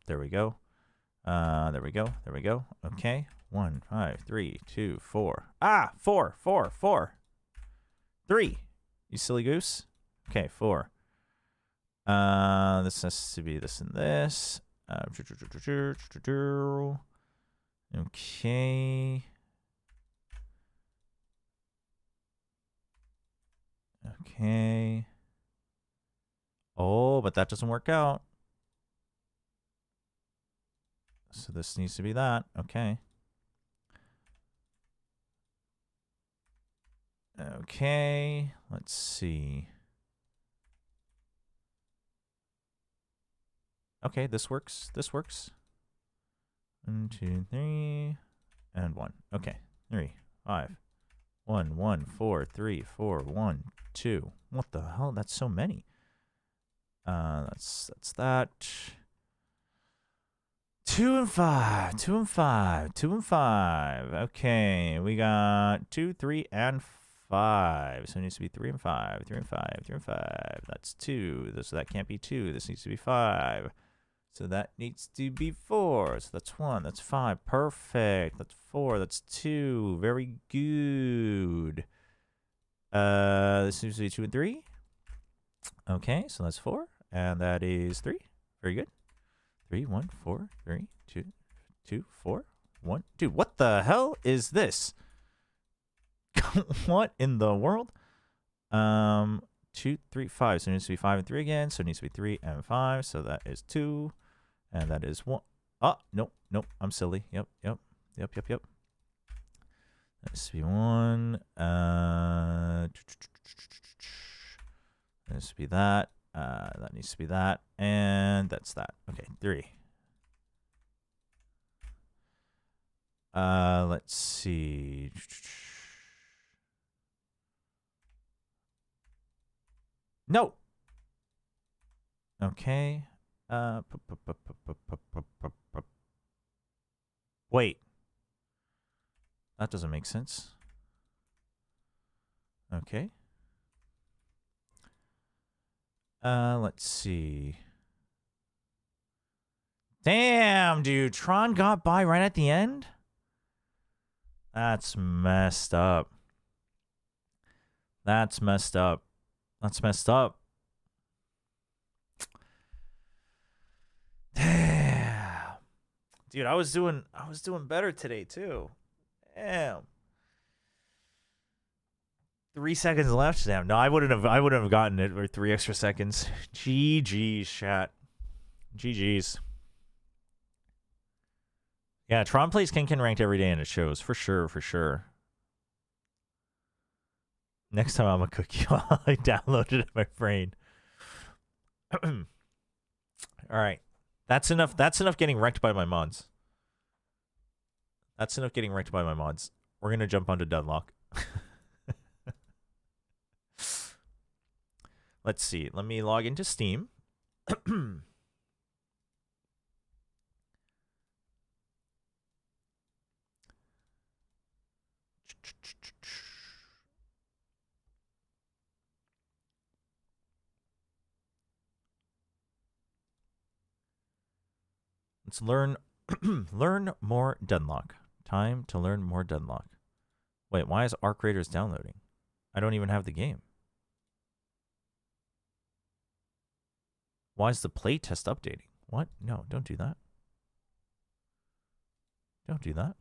S2: There we go. There we go. There we go. Okay. 1, 5, 3, 2, 4. Ah, 4. 3. You silly goose. Okay, 4. This has to be this and this. Okay. Okay. Oh, but that doesn't work out. So this needs to be that. Okay. Okay. Let's see. Okay, this works. This works. 1, 2, 3, and 1. Okay. 3, 5. 1, 1, 4, 3, 4, 1, 2. What the hell? That's so many. That's that. 2 and 5. 2 and 5. 2 and 5. Okay, we got 2, 3, and 5. So it needs to be 3 and 5. 3 and 5. 3 and 5. That's 2. So that can't be 2. This needs to be 5. So that needs to be 4. So that's 1. That's 5. Perfect. That's 4. That's 2. Very good. This needs to be 2 and 3. Okay, so that's 4. And that is 3. Very good. 3, 1, 4, 3, 2, 2, 4, 1, 2. What the hell is this? What in the world? 2, 3, 5. So it needs to be 5 and 3 again. So it needs to be 3 and 5. So that is 2. And that is 1. Oh, nope. I'm silly. Yep. That needs to be 1. That needs to be that. That needs to be that. And that's that. Okay, 3. Let's see. No. Okay. Wait. That doesn't make sense. Okay. Let's see. Damn, dude. Tron got by right at the end? That's messed up. That's messed up. That's messed up. Damn. Dude, I was doing better today too. Damn. 3 seconds left. Damn. No, I wouldn't have gotten it for 3 extra seconds. GG's, chat. GG's. Yeah, Tron plays King ranked every day and it shows. For sure. Next time I'm gonna cook you. I downloaded it in my brain. Alright. That's enough getting wrecked by my mods. We're gonna jump onto Deadlock. Let's see. Let me log into Steam. Let's learn more Deadlock. Time to learn more Deadlock. Wait, why is Arc Raiders downloading? I don't even have the game. Why is the playtest updating? What? No, don't do that. Don't do that.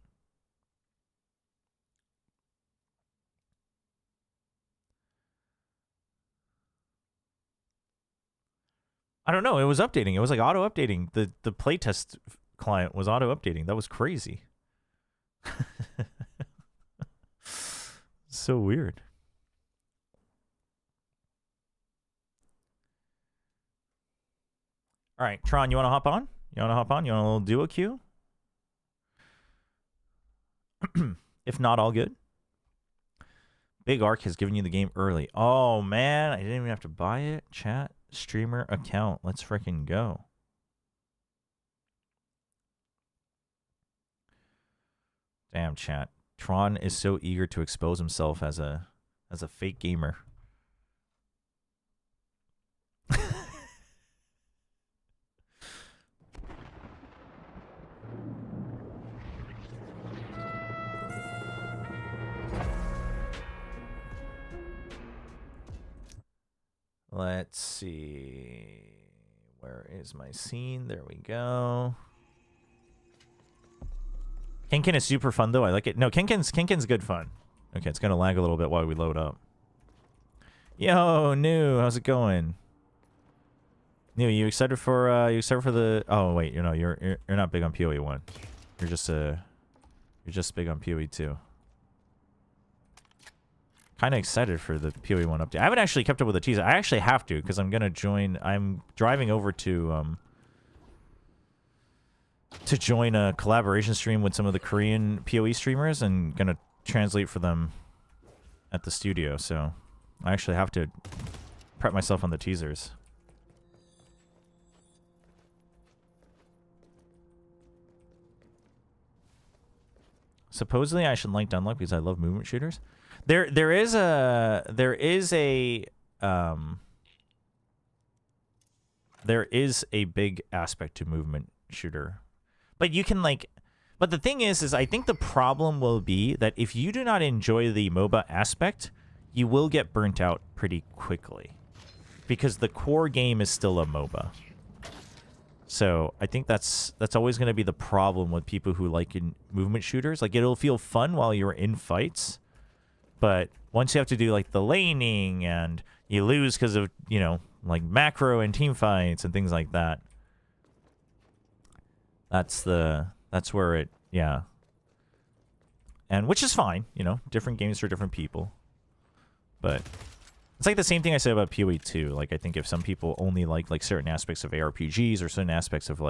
S2: I don't know. It was updating. It was like auto updating. The playtest client was auto updating. That was crazy. So weird. All right, Tron, you want to hop on? You want a little duo queue? If not, all good. Big Arc has given you the game early. Oh, man. I didn't even have to buy it. Chat, streamer account. Let's freaking go. Damn, chat. Tron is so eager to expose himself as a fake gamer. Let's see. Where is my scene? There we go. Kenken is super fun, though. I like it. No, Kenken's good fun. Okay, it's going to lag a little bit while we load up. Yo, New, how's it going? New, you excited for the... Oh, wait, you're not big on PoE 1. You're just big on PoE 2. Kind of excited for the PoE 1 update. I haven't actually kept up with the teaser. I actually have to, because I'm going to join... I'm driving over to join a collaboration stream with some of the Korean PoE streamers and going to translate for them at the studio, so I actually have to prep myself on the teasers. Supposedly I should like Dunlock because I love movement shooters. There is a big aspect to movement shooter. But you can but the thing is I think the problem will be that if you do not enjoy the MOBA aspect, you will get burnt out pretty quickly. Because the core game is still a MOBA. So I think that's always going to be the problem with people who like movement shooters. Like, it'll feel fun while you're in fights, but once you have to do like the laning and you lose because of, like macro and team fights and things like that. That's where it, yeah. And which is fine, different games for different people. But it's like the same thing I said about PoE 2. Like, I think if some people only like certain aspects of ARPGs or certain aspects of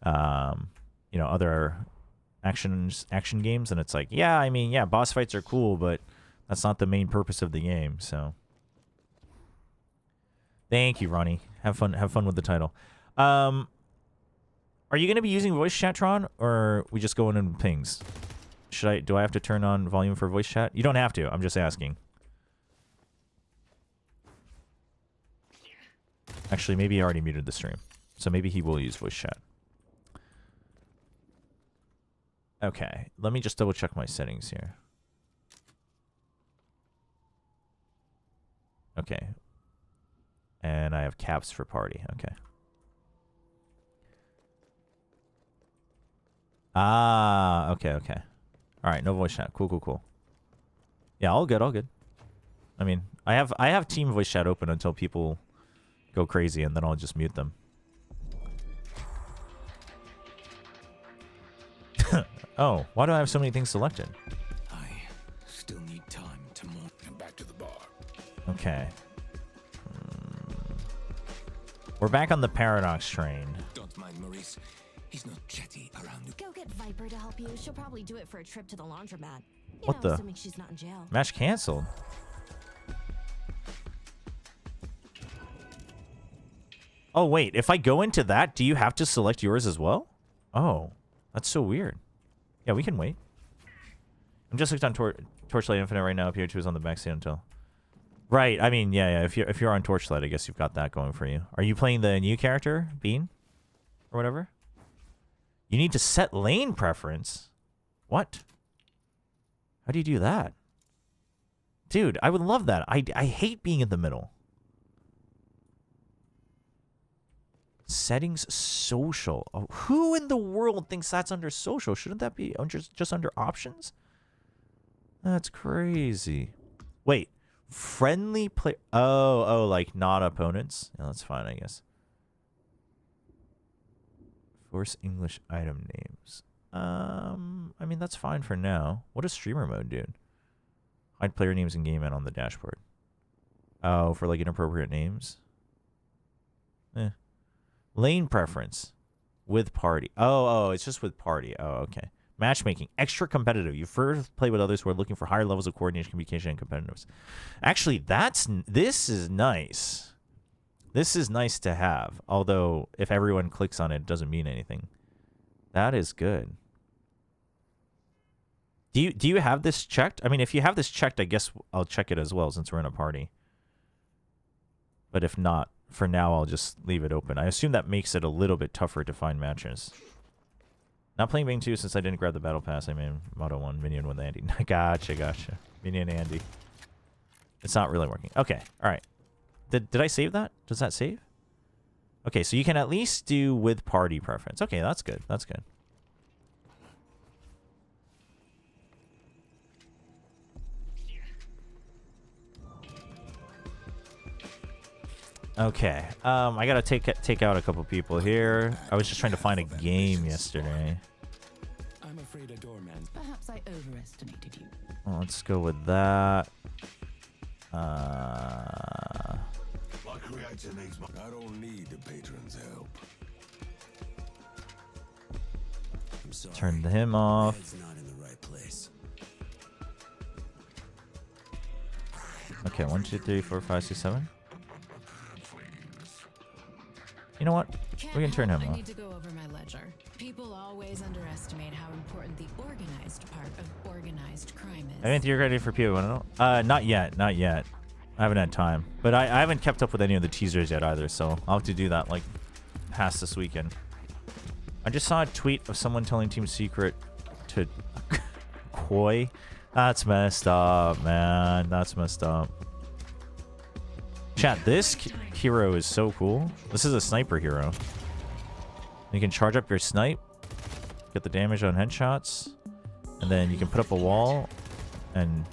S2: other action games, then it's like, yeah, boss fights are cool, but that's not the main purpose of the game. So, thank you, Ronnie. Have fun with the title. Are you going to be using voice chat, Tron, or we just go in pings? Do I have to turn on volume for voice chat? You don't have to. I'm just asking. Actually, maybe he already muted the stream, so maybe he will use voice chat. Okay, let me just double check my settings here. Okay. And I have caps for party. Okay. Ah, okay. All right, no voice chat. Cool. Yeah, all good. I mean, I have team voice chat open until people go crazy, and then I'll just mute them. Oh, why do I have so many things selected?
S9: I still need time to move him back to the bar.
S2: Okay. We're back on the Paradox train.
S9: Don't mind Maurice. He's not chatty around.
S10: Go get Viper to help you. She'll probably do it for a trip to the laundromat.
S2: What the?
S10: Assuming she's not in jail.
S2: Match canceled. Oh, wait. If I go into that, do you have to select yours as well? Oh, that's so weird. Yeah, we can wait. I'm just hooked on Torchlight Infinite right now. PO2 is on the backseat until... Right. I mean, yeah. If you're on Torchlight, I guess you've got that going for you. Are you playing the new character, Bean? Or whatever? You need to set lane preference? What? How do you do that? Dude, I would love that. I hate being in the middle. Settings social. Oh, who in the world thinks that's under social? Shouldn't that be just under options? That's crazy. Wait. Friendly play... Oh, like not opponents? Yeah, that's fine, I guess. Force English item names. I mean, that's fine for now. What does streamer mode do? Hide player names in game and on the dashboard. Oh, for like inappropriate names? Lane preference. With party. Oh, it's just with party. Oh, okay. Matchmaking. Extra competitive. You first play with others who are looking for higher levels of coordination, communication, and competitiveness. Actually, this is nice. This is nice to have. Although, if everyone clicks on it, it doesn't mean anything. That is good. Do you have this checked? I mean, if you have this checked, I guess I'll check it as well since we're in a party. But if not, for now, I'll just leave it open. I assume that makes it a little bit tougher to find matches. Not playing Bang 2 since I didn't grab the Battle Pass. I mean, Moto 1, Minion with Andy. Gotcha. Minion Andy. It's not really working. Okay, all right. Did I save that? Does that save? Okay, so you can at least do with party preference. Okay, that's good. That's good. Okay, I gotta take out a couple people here. I was just trying to find a game yesterday.
S9: I'm afraid a doorman.
S7: Perhaps I overestimated you.
S2: Well, let's go with that.
S8: My creator needs my... I don't need the patron's help. I'm sorry.
S2: Turn him off.
S9: Head's not in the right place.
S2: Okay, 1, 2, 3, 4, 5, 6, 7. You know what? We can turn him
S7: I
S2: off.
S7: need to go over my ledger. People always underestimate how important the organized part of organized crime is.
S2: I think you're ready for PO1. Not yet. Not yet. I haven't had time. But I haven't kept up with any of the teasers yet either, so I'll have to do that like past this weekend. I just saw a tweet of someone telling Team Secret to Koi. That's messed up, man. That's messed up. Chat, this hero is so cool. This is a sniper hero. You can charge up your snipe, get the damage on headshots, and then you can put up a wall and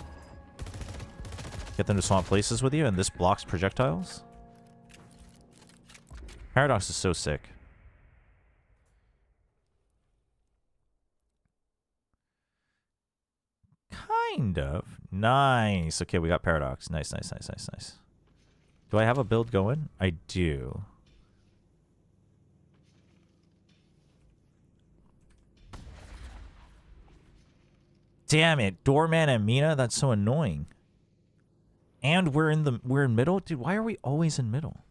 S2: get them to swap places with you, and this blocks projectiles. Paradox is so sick. Kind of. Nice. Okay, we got Paradox. Nice, nice, nice, nice, nice. Do I have a build going? I do. Damn it, Doorman and Mina, that's so annoying. And we're in middle? Dude, why are we always in middle?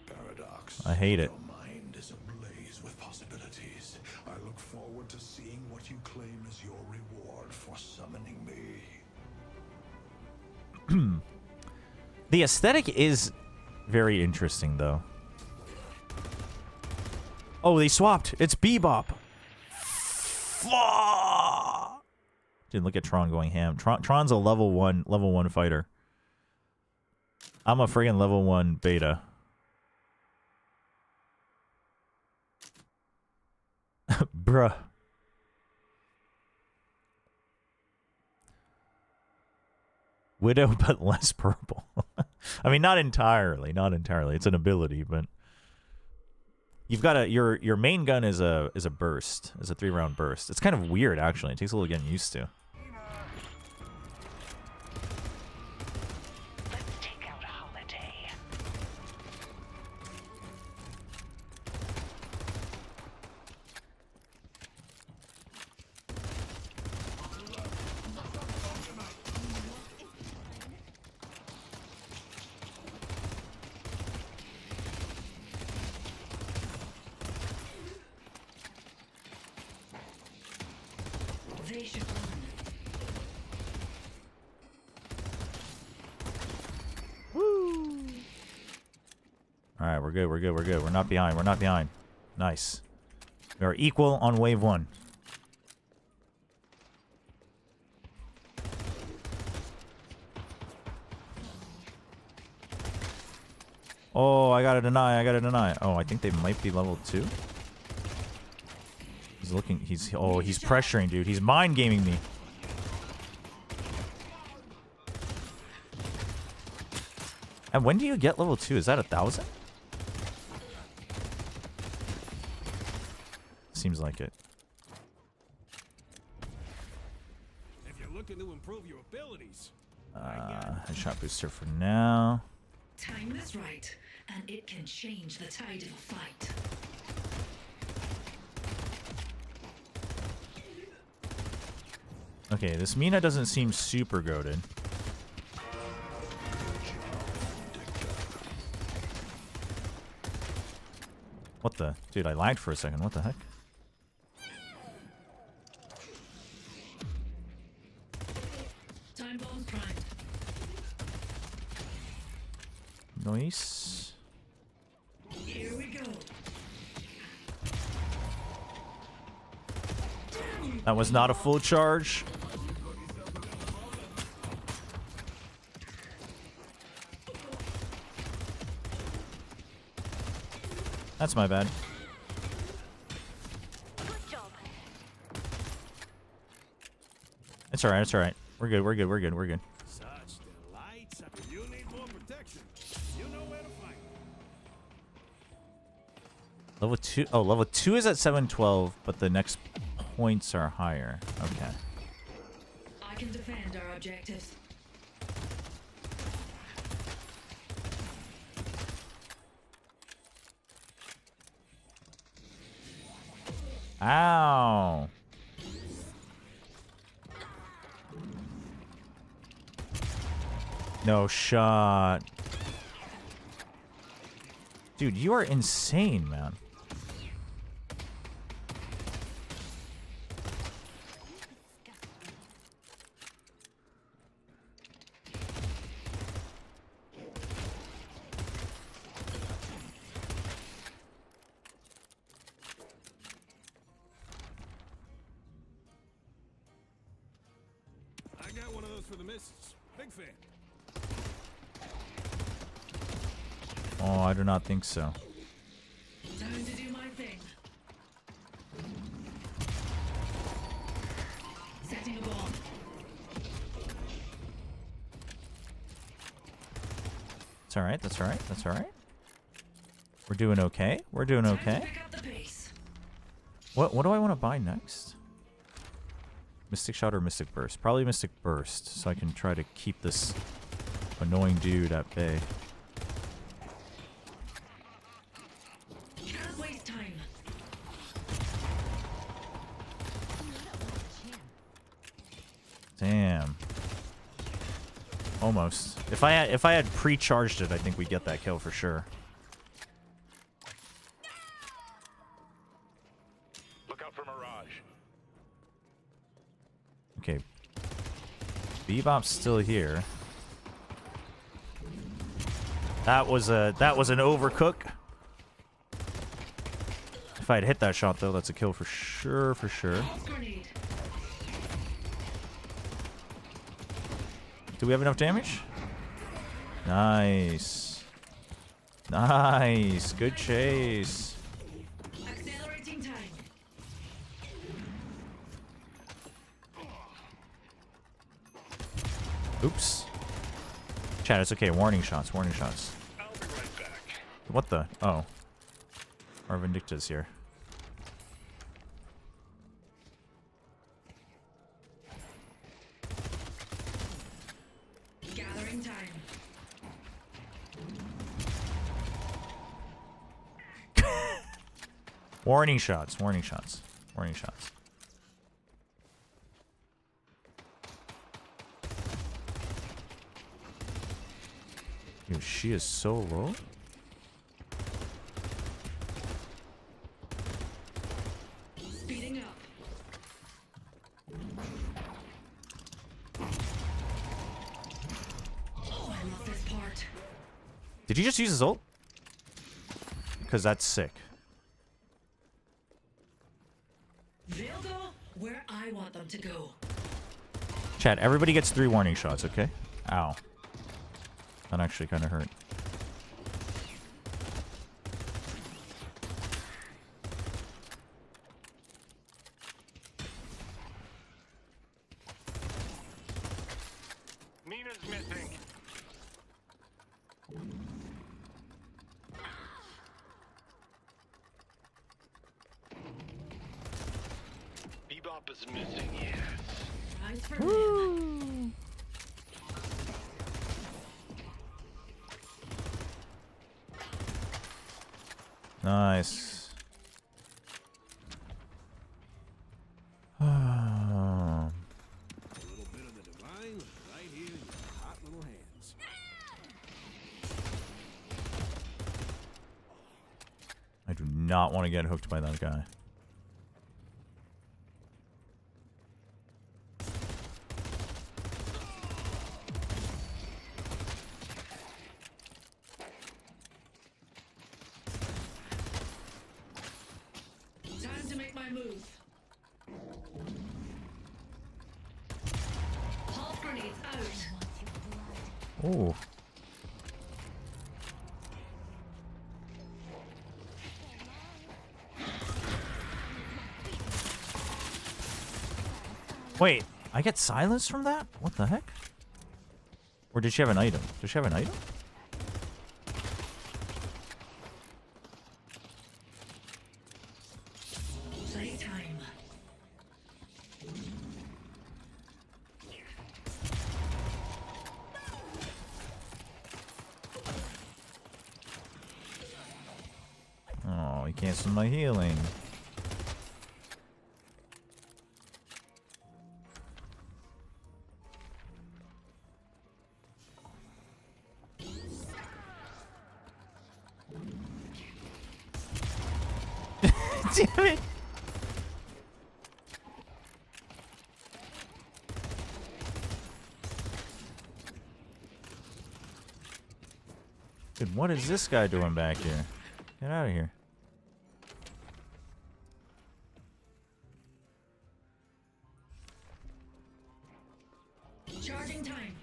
S8: Paradox.
S2: I hate it.
S8: Your mind is ablaze with possibilities. I look forward to seeing what you claim as your reward for summoning me.
S2: The aesthetic is very interesting, though. Oh, they swapped. It's Bebop. Fuck! Dude, look at Tron going ham. Tron's a level 1 fighter. I'm a friggin' level 1 beta. Bruh. Widow, but less purple. I mean, not entirely. It's an ability, but you've got your main gun is a burst, is a 3-round burst. It's kind of weird, actually. It takes a little getting used to.
S11: Let's take out a holiday. They should run.
S2: Woo! All right, we're good. We're not behind. Nice. We are equal on wave 1. Oh, I gotta deny. Oh, I think they might be level 2. He's looking, he's pressuring, dude. He's mind gaming me. And when do you get level 2? Is that 1,000? Seems like it.
S9: If you're looking to improve your abilities.
S2: Headshot booster for now.
S11: Time is right, and it can change the tide of a fight.
S2: Okay, this Mina doesn't seem super goated. What the? Dude, I lagged for a second. What the heck?
S11: Time bomb primed.
S2: Nice.
S11: Here we go.
S2: That was not a full charge. That's my bad. It's alright, it's alright. We're good, we're good, we're good, we're good.
S8: You need more protection. You know where to find.
S2: Level 2. Oh, level 2 is at 712, but the next points are higher. Okay.
S11: I can defend our objectives.
S2: Ow. No shot. Dude, you are insane, man.
S8: I got one of those for the mists. Big fan.
S2: Oh, I do not think so.
S11: Time to do my thing. Setting a bomb.
S2: It's alright, that's alright, that's alright. We're doing okay. We're doing okay.
S11: Pick up the pace.
S2: What do I want to buy next? Mystic Shot or Mystic Burst? Probably Mystic Burst, so I can try to keep this annoying dude at bay.
S11: Can't waste time.
S2: Damn. Almost. If I had pre-charged it, I think we'd get that kill for sure.
S8: Look out for Mirage.
S2: Okay. Bebop's still here. That was an overcook. If I had hit that shot though, that's a kill for sure, for sure.
S11: Grenade.
S2: Do we have enough damage? Nice. Nice. Good chase.
S11: Accelerating time.
S2: Oops. Chat, it's okay. Warning shots, warning shots.
S8: I'll be right back.
S2: What the? Oh. Our Vindicta's here.
S11: Gathering time.
S2: Warning shots, warning shots, warning shots. Yo, she is so low.
S11: Speeding up. Oh, I love this part.
S2: Did he just use his ult? Because that's sick.
S11: They'll go where I want them to go.
S2: Chat, everybody gets 3 warning shots, okay? Ow. That actually kind of hurt.
S8: Nina's missing. Bebop is missing, yes.
S11: Rise for them.
S2: Nice.
S8: A little bit of the divine right here in your hot little hands.
S2: I do not want to get hooked by that guy.
S11: Time to make my move.
S2: Ooh. Wait, I get silence from that? What the heck? Or did she have an item? Does she have an item?
S11: Playtime.
S2: Oh, he canceled my healing. Damn it. Dude, what is this guy doing back here? Get out of here.
S11: Charging time.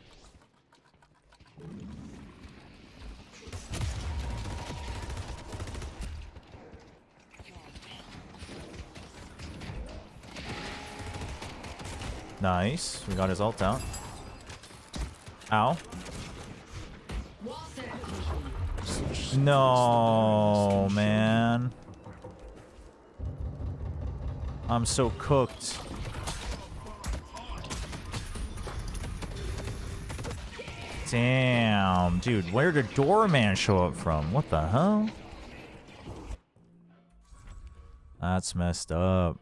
S2: Nice. We got his ult out. Ow. No, man. I'm so cooked. Damn, dude, where did Doorman show up from? What the hell? That's messed up.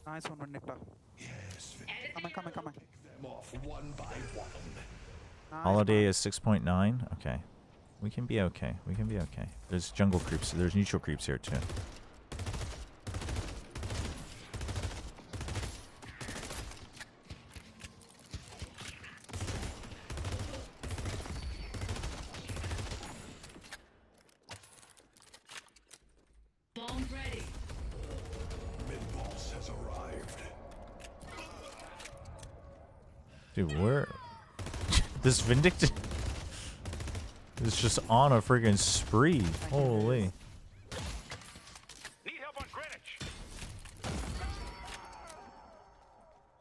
S12: Nice one, Nipa.
S8: Yes.
S12: Coming.
S8: Them off one by one.
S12: Nice,
S2: Holiday
S12: man.
S2: is 6.9. Okay. We can be okay. We can be okay. There's jungle creeps. There's neutral creeps here too.
S11: Bomb ready.
S8: Mid-boss has arrived.
S2: Dude, where? This Vindictive is just on a friggin' spree. Holy.
S8: Need help on Greenwich.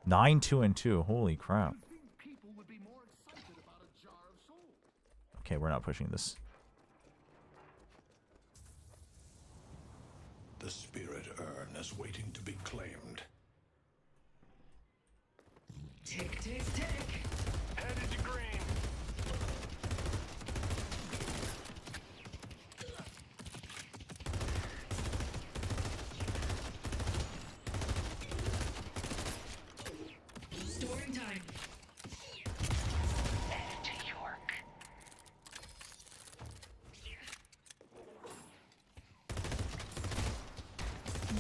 S2: 9, 2, and 2. Holy crap.
S8: People would be more excited about a jar of soul.
S2: Okay, we're not pushing this.
S8: The spirit urn is waiting to be claimed.
S11: Tick, tick, tick.
S8: Headed to green.
S11: Storing time. Headed to York.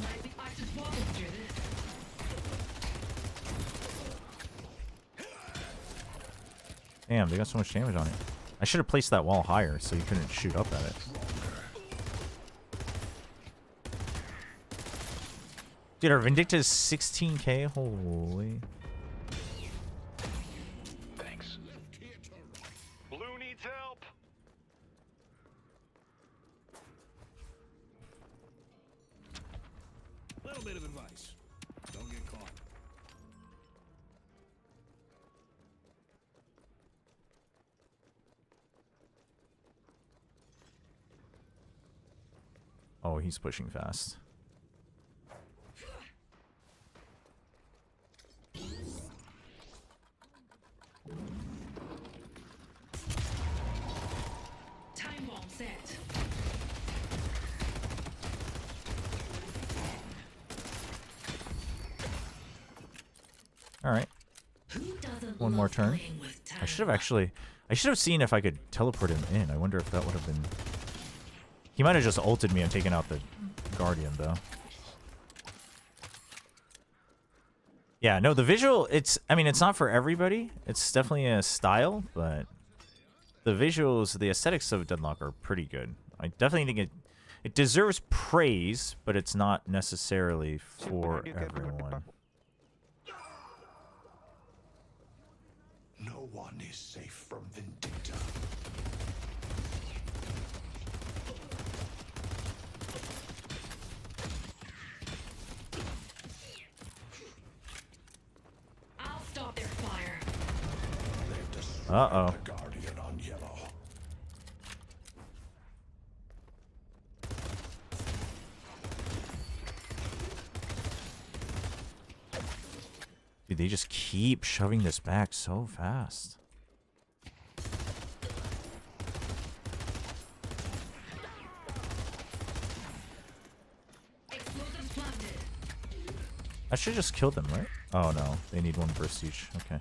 S11: Might be I just walking through this.
S2: Damn, they got so much damage on it. I should have placed that wall higher so you couldn't shoot up at it. Dude, our Vindicta is 16k. Holy.
S8: Thanks. Blue needs help. Little bit of advice. Don't get caught.
S2: Oh, he's pushing fast.
S11: Time bomb set.
S2: All right.
S11: Who doesn't
S2: One more
S11: love
S2: turn.
S11: playing with
S2: I should have
S11: time?
S2: actually... I should have seen if I could teleport him in. I wonder if that would have been... He might have just ulted me and taken out the Guardian, though. Yeah, no, the visual, it's... I mean, it's not for everybody. It's definitely a style, but... the visuals, the aesthetics of Deadlock are pretty good. I definitely think it deserves praise, but it's not necessarily for everyone.
S13: No one is safe from Vendetta.
S11: I'll stop their fire.
S2: Uh-oh.
S13: The Guardian on yellow.
S2: Dude, they just keep shoving this back so fast.
S11: Explosives planted.
S2: I should just kill them, right? Oh no, they need one burst each. Okay.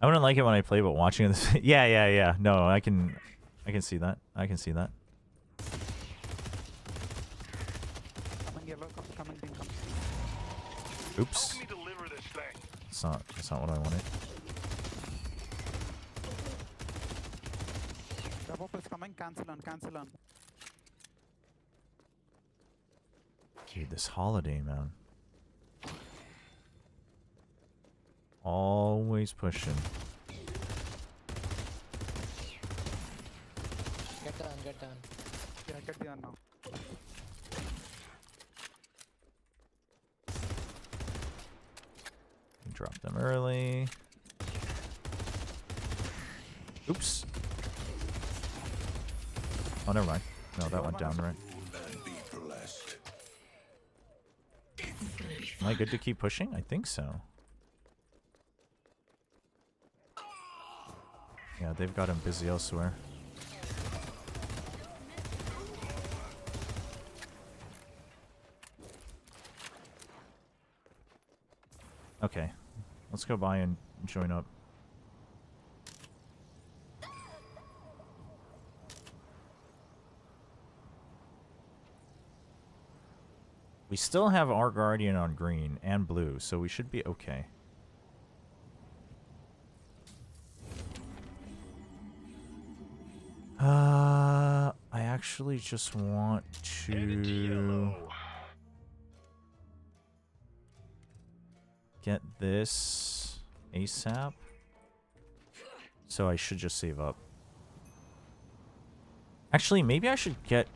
S2: I wouldn't like it when I play, but watching this, yeah. No, I can see that. I can see that.
S12: Coming yellow, coming pink, coming.
S2: Oops. That's not what I wanted.
S12: Double is coming, cancel on.
S2: Dude, this holiday, man. Always pushing.
S14: Get done.
S12: Yeah, get the now.
S2: Drop them early. Oops. Oh, never mind. No, that went down right. Am I good to keep pushing? I think so. Yeah, they've got him busy elsewhere. Okay, let's go by and join up. We still have our Guardian on green and blue, so we should be okay. I actually just want to get this ASAP. So I should just save up. Actually, maybe I should get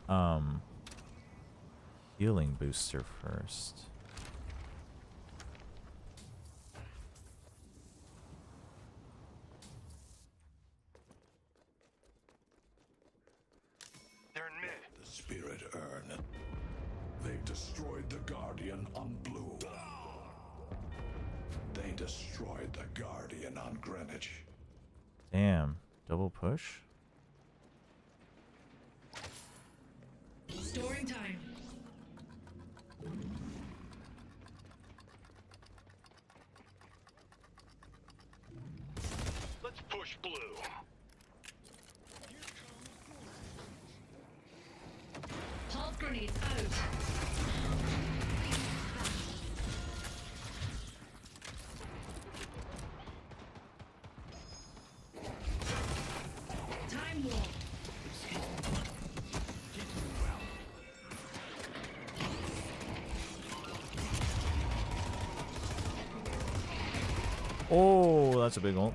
S2: healing booster first.
S13: They're in mid. The spirit urn. They've destroyed the Guardian on blue. They destroyed the Guardian on Greenwich.
S2: Damn. Double push?
S11: Storing time.
S13: Let's push blue.
S11: Pulse grenades out. Time warp.
S2: Oh, that's a big ult.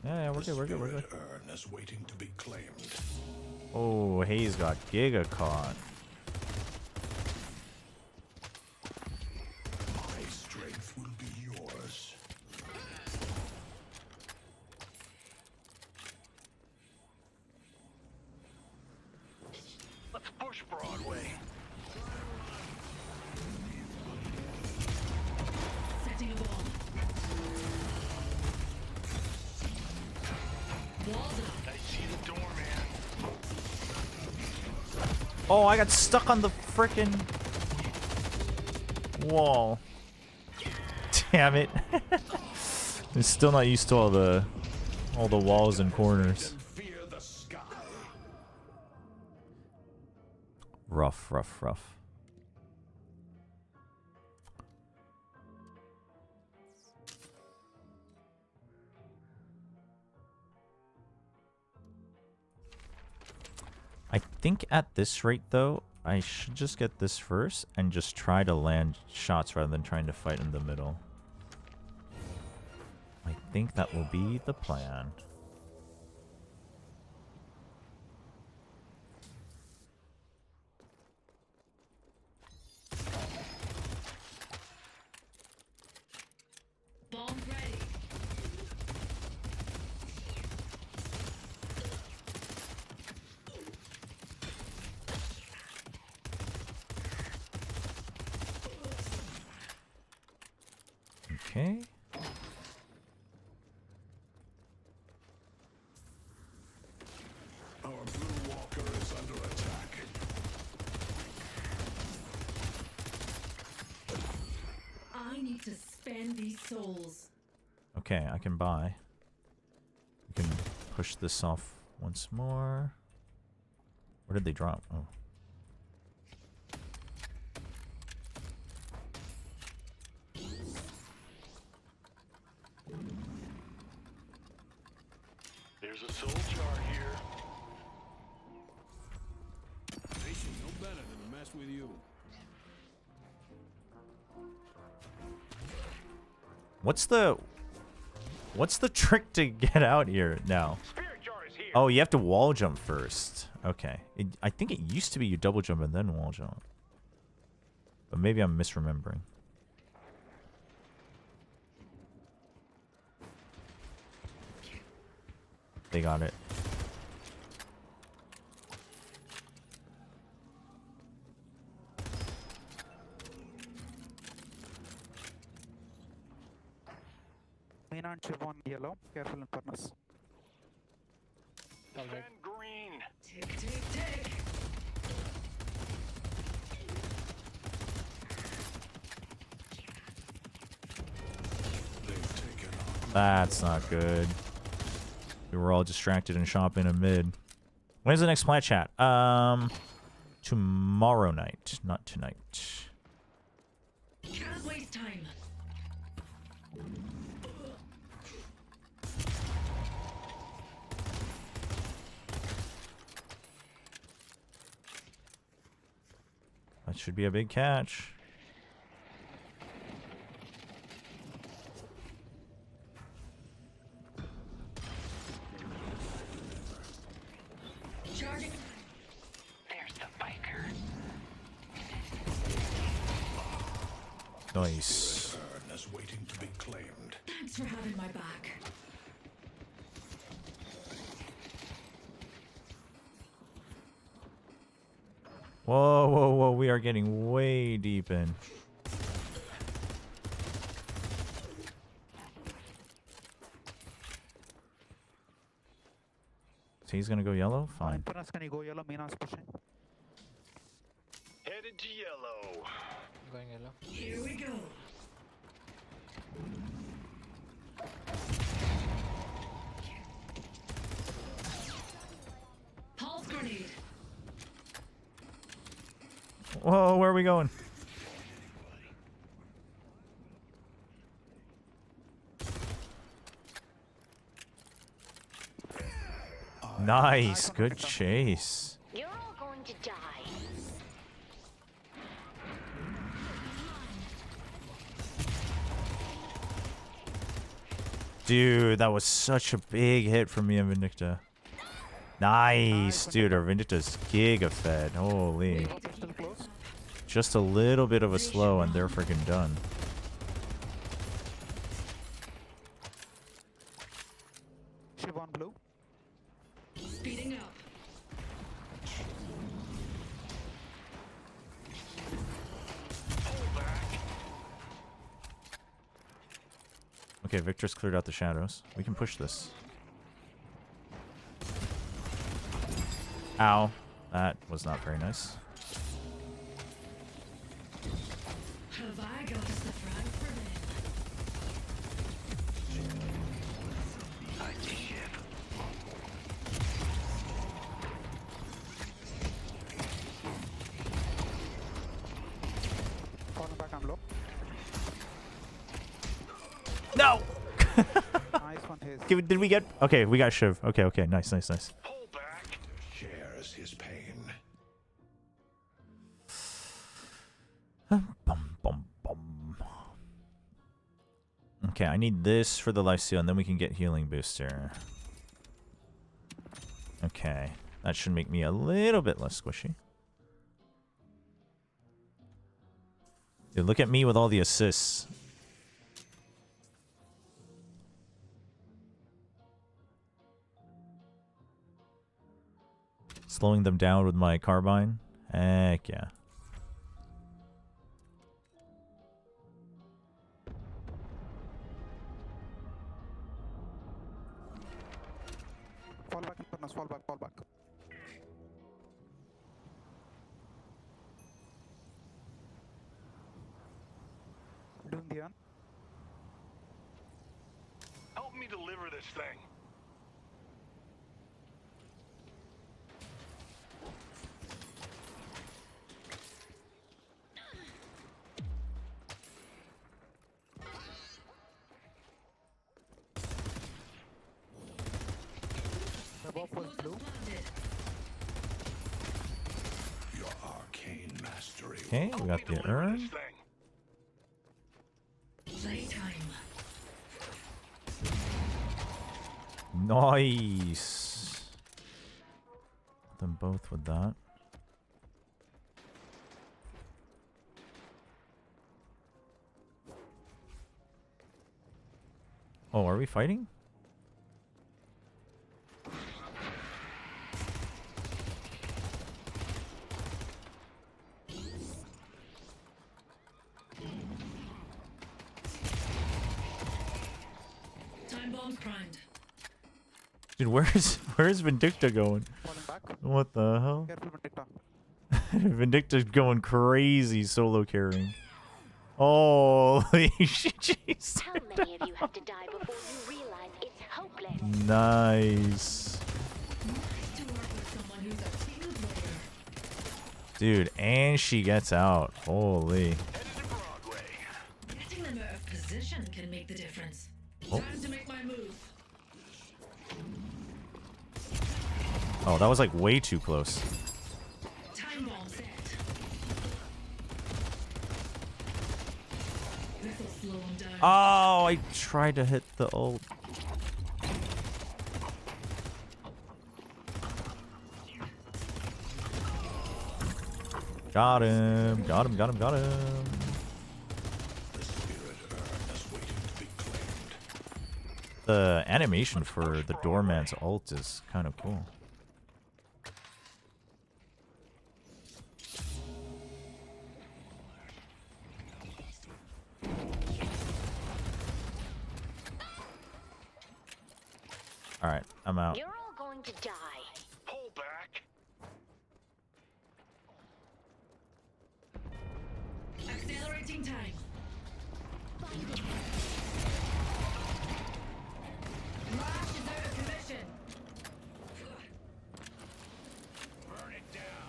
S2: Yeah, we're good.
S13: Urn is waiting to be claimed.
S2: Oh, Hayes got Giga caught.
S13: My strength will be yours. Let's push Broadway.
S11: Setting a bomb. Walls up.
S13: I see the door, man.
S2: Oh, I got stuck on the frickin' wall. Damn it. I'm still not used to all the walls and corners.
S13: Fear the sky.
S2: Rough, rough, rough. I think at this rate, though, I should just get this first and just try to land shots rather than trying to fight in the middle. I think that will be the plan.
S11: Bomb ready.
S2: Okay.
S13: Our blue walker is under attack.
S11: I need to spend these souls.
S2: Okay, I can buy. We can push this off once more. Where did they drop? Oh.
S13: There's a soul jar here.
S8: They should know better than to mess with you.
S2: What's the trick to get out here now? Oh, you have to wall jump first. Okay. I think it used to be you double jump and then wall jump. But maybe I'm misremembering. They got it.
S12: Main and chip on yellow. Careful in furnace.
S13: Send green.
S11: Tick, tick, tick.
S13: They've taken on.
S2: That's not good. We were all distracted and shopping in mid. When's the next plat chat? Tomorrow night, not tonight.
S11: Can't waste time.
S2: That should be a big catch.
S11: Charging.
S14: There's the biker.
S2: Nice.
S13: Urn is waiting to be claimed.
S11: Thanks for having my back.
S2: Whoa, whoa, whoa. We are getting way deep in. So he's going to go yellow? Fine.
S12: Furnace, can you go yellow? Main is pushing.
S13: Headed to yellow.
S15: Going yellow.
S11: Here we go. Pulse grenade.
S2: Whoa, where are we going? Nice, good chase.
S14: You're all going to die.
S2: Dude, that was such a big hit from me and Vindicta. Nice, dude. Our Vindicta's giga fed. Holy. Just a little bit of a slow and they're freaking done.
S12: Chip on blue.
S11: Speeding up.
S2: Okay, Victor's cleared out the shadows. We can push this. Ow. That was not very nice.
S11: Have I got us the frag for them?
S2: No!
S12: Nice one, Haze.
S2: Did we get... Okay, we got Shiv. Okay, okay. Nice, nice, nice.
S13: Pull back. Shares his pain.
S2: Bum, bum, bum. Okay, I need this for the lifesteal, and then we can get healing booster. Okay. That should make me a little bit less squishy. Dude, look at me with all the assists. Slowing them down with my carbine. Heck yeah.
S12: Fall back, Infernus. Fall back, fall back. Doing the un.
S13: Help me deliver this thing.
S12: The buff was blue.
S13: Your arcane mastery.
S2: Okay, we got the urn.
S11: Playtime.
S2: Nice. Them both with that. Oh, are we fighting?
S11: Time bomb primed.
S2: Dude, where's Vindicta going?
S12: Falling back.
S2: What the hell?
S12: Careful, Vindicta.
S2: Vindicta's going crazy solo carrying. Holy shit, jeez.
S14: How many of you have to die before you realize it's hopeless?
S2: Nice.
S11: Nice to work with someone who's a team player.
S2: Dude, and she gets out. Holy.
S11: Getting them out of position can make the difference.
S2: Oh.
S11: Time to make my move.
S2: Oh, that was like way too close.
S11: Time bomb set. This'll slow him down.
S2: Oh, I tried to hit the ult. Got him. Got him, got him, got him. The animation for the doorman's ult is kind of cool. Alright, I'm out.
S14: You're all going to die.
S13: Pull back.
S11: Accelerating time. Rush is out of commission.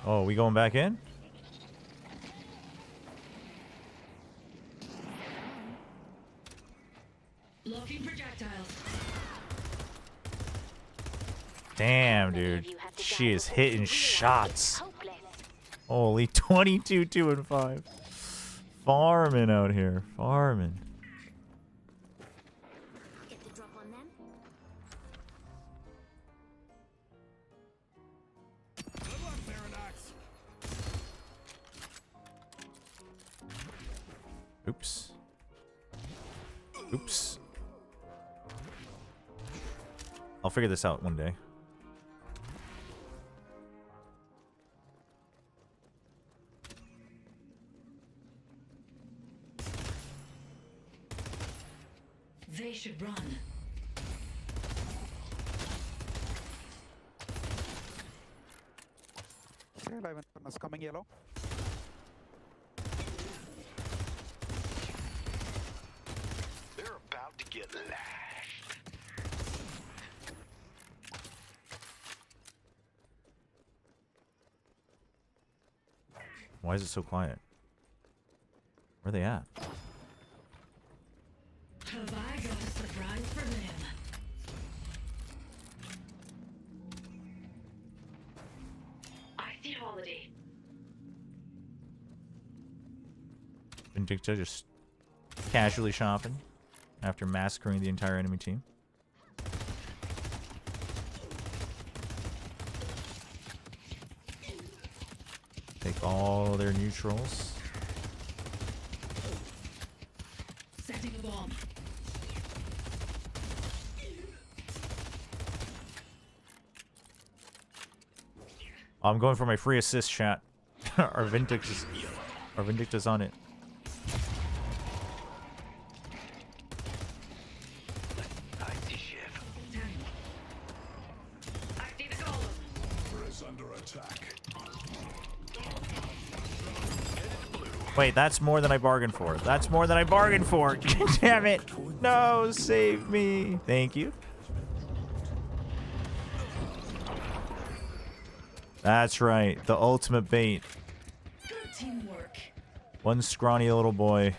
S2: Oh, we going back in?
S11: Blocking projectiles.
S2: Damn, dude. She is hitting shots. Holy 22, 2, and 5. Farming out here. Farming.
S10: Get the drop on them.
S8: Good luck, Paradox.
S2: Oops. Oops. I'll figure this out one day.
S11: They should run.
S12: Stay alive, Infernus. Coming yellow.
S13: They're about to get lashed.
S2: Why is it so quiet? Where are they at?
S11: Have I got a surprise for them. I see holiday.
S2: Vindicta just casually shopping after massacring the entire enemy team. Take all their neutrals.
S11: Setting a bomb.
S2: I'm going for my free assist, chat. Our Vindicta's on it. Wait, that's more than I bargained for. That's more than I bargained for. Damn it. No, save me. Thank you. That's right. The ultimate bait.
S11: Good teamwork.
S2: One scrawny little boy.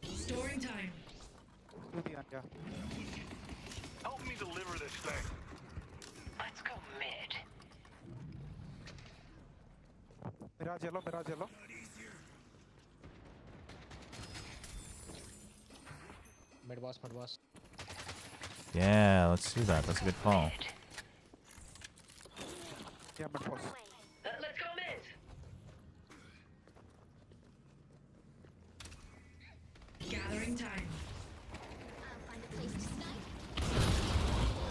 S11: Storing time.
S13: Help me deliver this thing.
S14: Let's go mid.
S12: Mirage yellow, Mirage yellow.
S15: Mid boss, mid boss.
S2: Yeah, let's do that. That's a good call.
S12: Yeah, mid boss.
S11: Let's go mid. Gathering time.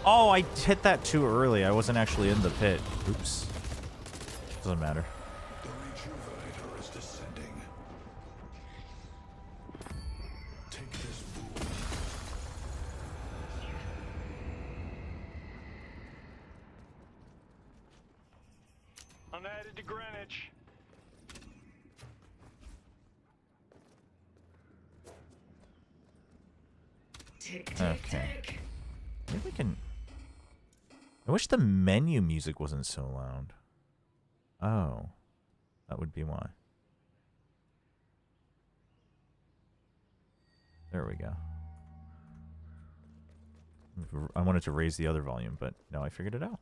S2: Oh, I hit that too early. I wasn't actually in the pit. Oops. Doesn't matter.
S13: The rejuvenator is descending. Take this boom. I'm headed to Greenwich.
S2: Okay. Maybe we can... I wish the menu music wasn't so loud. Oh. That would be why. There we go. I wanted to raise the other volume, but now I figured it out.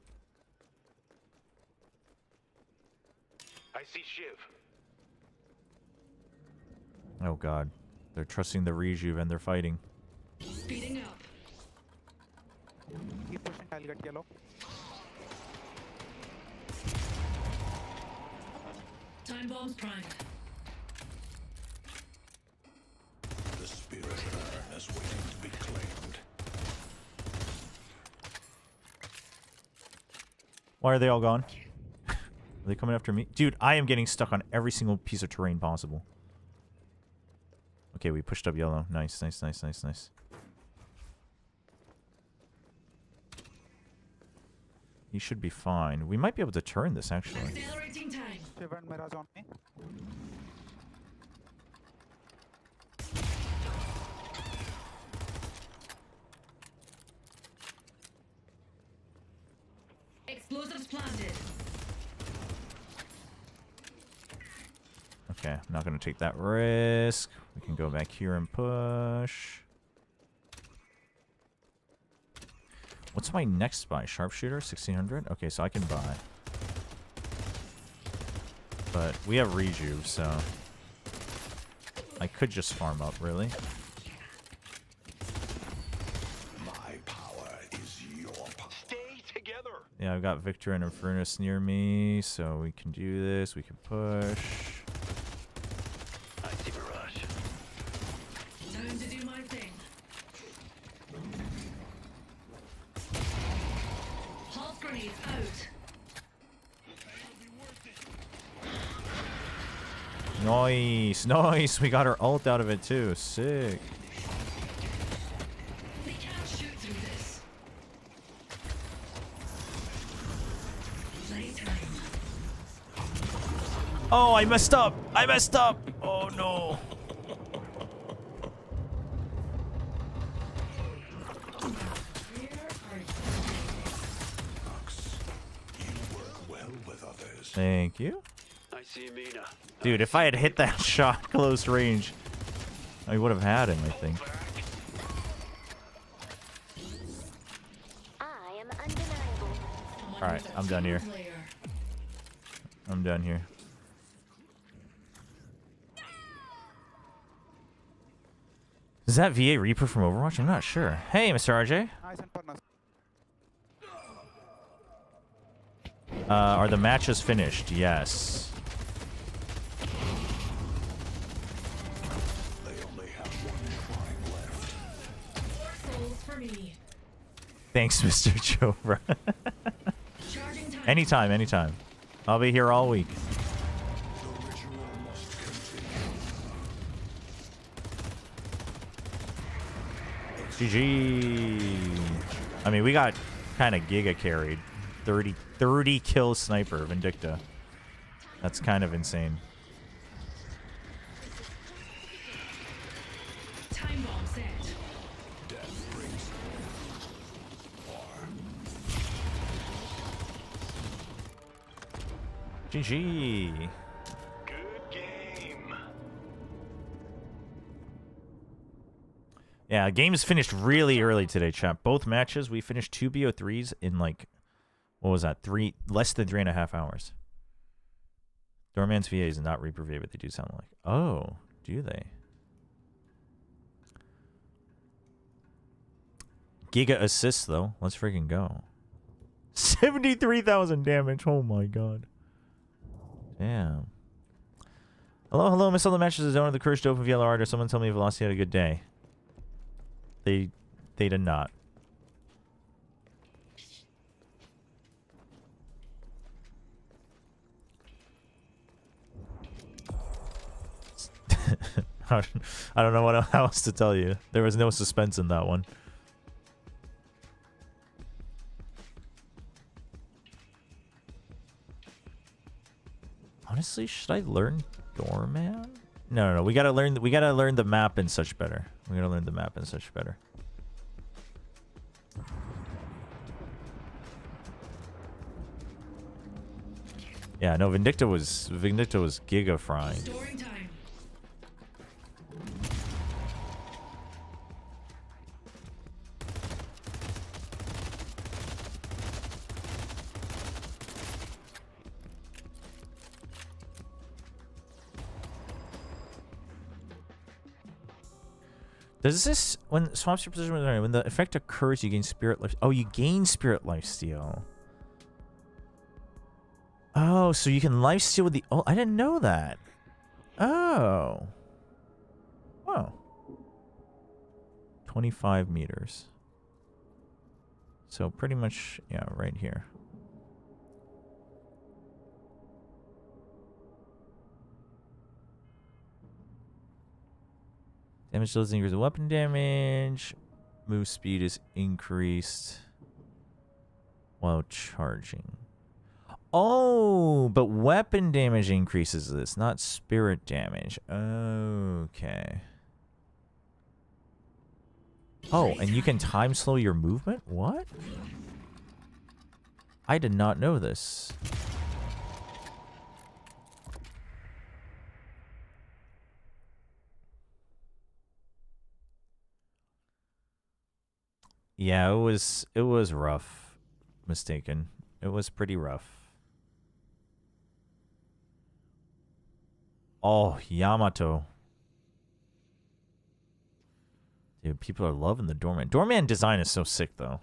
S13: I see Shiv.
S2: Oh god. They're trusting the rejuve and they're fighting.
S11: Speeding up.
S12: Keep pushing, I'll get yellow.
S11: Time bombs primed.
S13: The spirit urn is waiting to be claimed.
S2: Why are they all gone? Are they coming after me? Dude, I am getting stuck on every single piece of terrain possible. Okay, we pushed up yellow. Nice, nice, nice, nice, nice. He should be fine. We might be able to turn this, actually.
S11: Accelerating time.
S12: Shiv and Mirage on me.
S11: Explosives planted.
S2: Okay, I'm not going to take that risk. We can go back here and push. What's my next buy? Sharpshooter, 1600? Okay, so I can buy. But we have rejuve, so I could just farm up, really.
S13: My power is your power. Stay together.
S2: Yeah, I've got Victor and Infernus near me, so we can do this. We can push.
S13: I see Mirage.
S11: Time to do my thing. Pulse grenade out.
S2: Nice, nice. We got our ult out of it too. Sick.
S11: They can't shoot through this. Playtime.
S2: Oh, I messed up. I messed up. Oh no. Thank you.
S13: I see Mina.
S2: Dude, if I had hit that shot close range, I would have had him, I think. Alright, I'm done here. I'm done here. Is that VA Reaper from Overwatch? I'm not sure. Hey, Mr. RJ. Are the matches finished? Yes. Thanks, Mr. Chobra. Anytime, anytime. I'll be here all week. GG. I mean, we got kind of giga carried. 30 kill sniper Vindicta. That's kind of insane.
S11: Time bomb set.
S13: Death brings
S2: GG.
S13: good game.
S2: Yeah, games finished really early today, chat. Both matches, we finished 2 BO3s in like, what was that? Less than 3.5 hours. Doorman's VA is not Reaper VA, but they do sound like. Oh, do they? Giga assists though. Let's freaking go. 73,000 damage. Oh my god. Damn. Hello, missed all the matches of Zone of the Courage to open VLR. Or someone tell me Velocity had a good day. They did not. I don't know what else to tell you. There was no suspense in that one. Honestly, should I learn Doorman? No. We gotta learn the map and such better. We gotta learn the map and such better. Yeah, no, Vindicta was giga frying. Does this, when swaps your position, when the effect occurs, you gain spirit life? Oh, you gain spirit lifesteal. Oh, so you can lifesteal with the. Oh, I didn't know that. Oh. Oh. 25 meters. So pretty much, yeah, right here. Damage does increase the weapon damage. Move speed is increased while charging. Oh, but weapon damage increases this, not spirit damage. Okay. Oh, and you can time slow your movement? What? I did not know this. Yeah, it was rough. Mistaken. It was pretty rough. Oh, Yamato. Dude, people are loving the Doorman. Doorman design is so sick, though.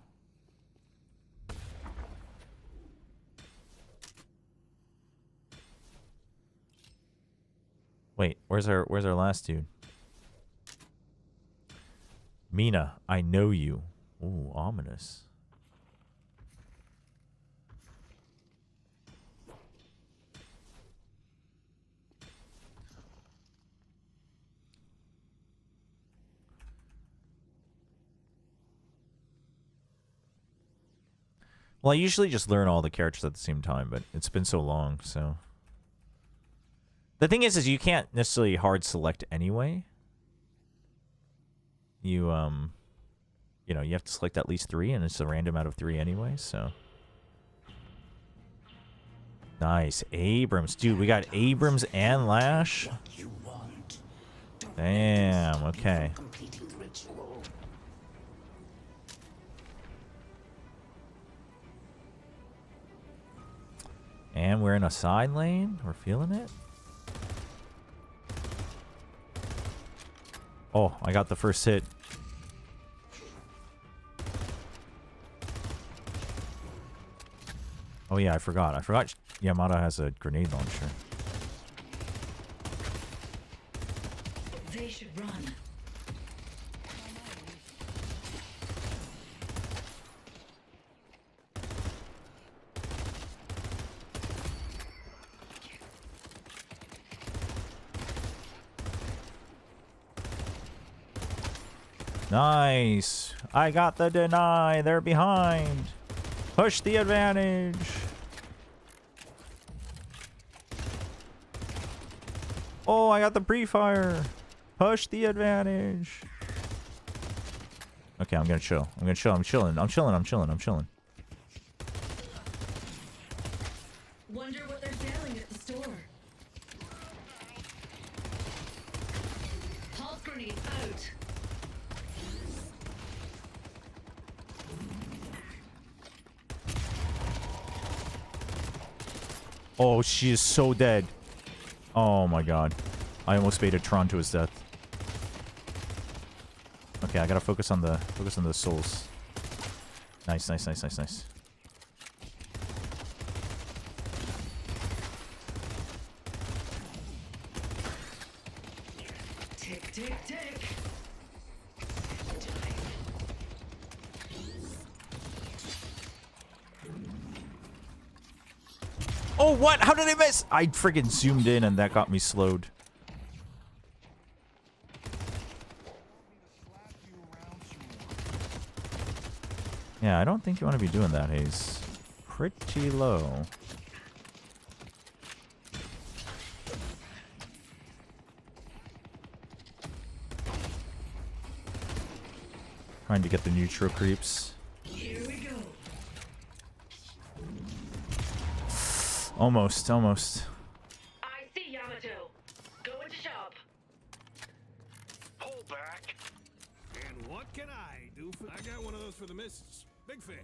S2: Wait, where's our last dude? Mina, I know you. Ooh, ominous. Well, I usually just learn all the characters at the same time, but it's been so long, so. The thing is you can't necessarily hard select anyway. You know, you have to select at least 3, and it's a random out of 3 anyway, so. Nice. Abrams. Dude, we got Abrams and Lash. Damn, okay. And we're in a side lane. We're feeling it. Oh, I got the first hit. Oh yeah, I forgot. Yamada has a grenade launcher.
S11: They should run.
S2: Nice. I got the deny. They're behind. Push the advantage. Oh, I got the pre-fire. Push the advantage. Okay, I'm gonna chill. I'm chilling.
S11: Wonder what they're selling at the store. Pulse grenade out.
S2: Oh, she is so dead. Oh my god. I almost baited Tron to his death. Okay, I gotta focus on the souls. Nice.
S11: Tick, tick, tick.
S2: Oh, what? How did I miss? I friggin' zoomed in and that got me slowed. Yeah, I don't think you want to be doing that, Haze. Pretty low. Trying to get the neutral creeps.
S11: Here we go.
S2: Almost.
S11: I see Yamato. Go into shop.
S8: Pull back. And what can I do for... I got one of those for the missus. Big fan.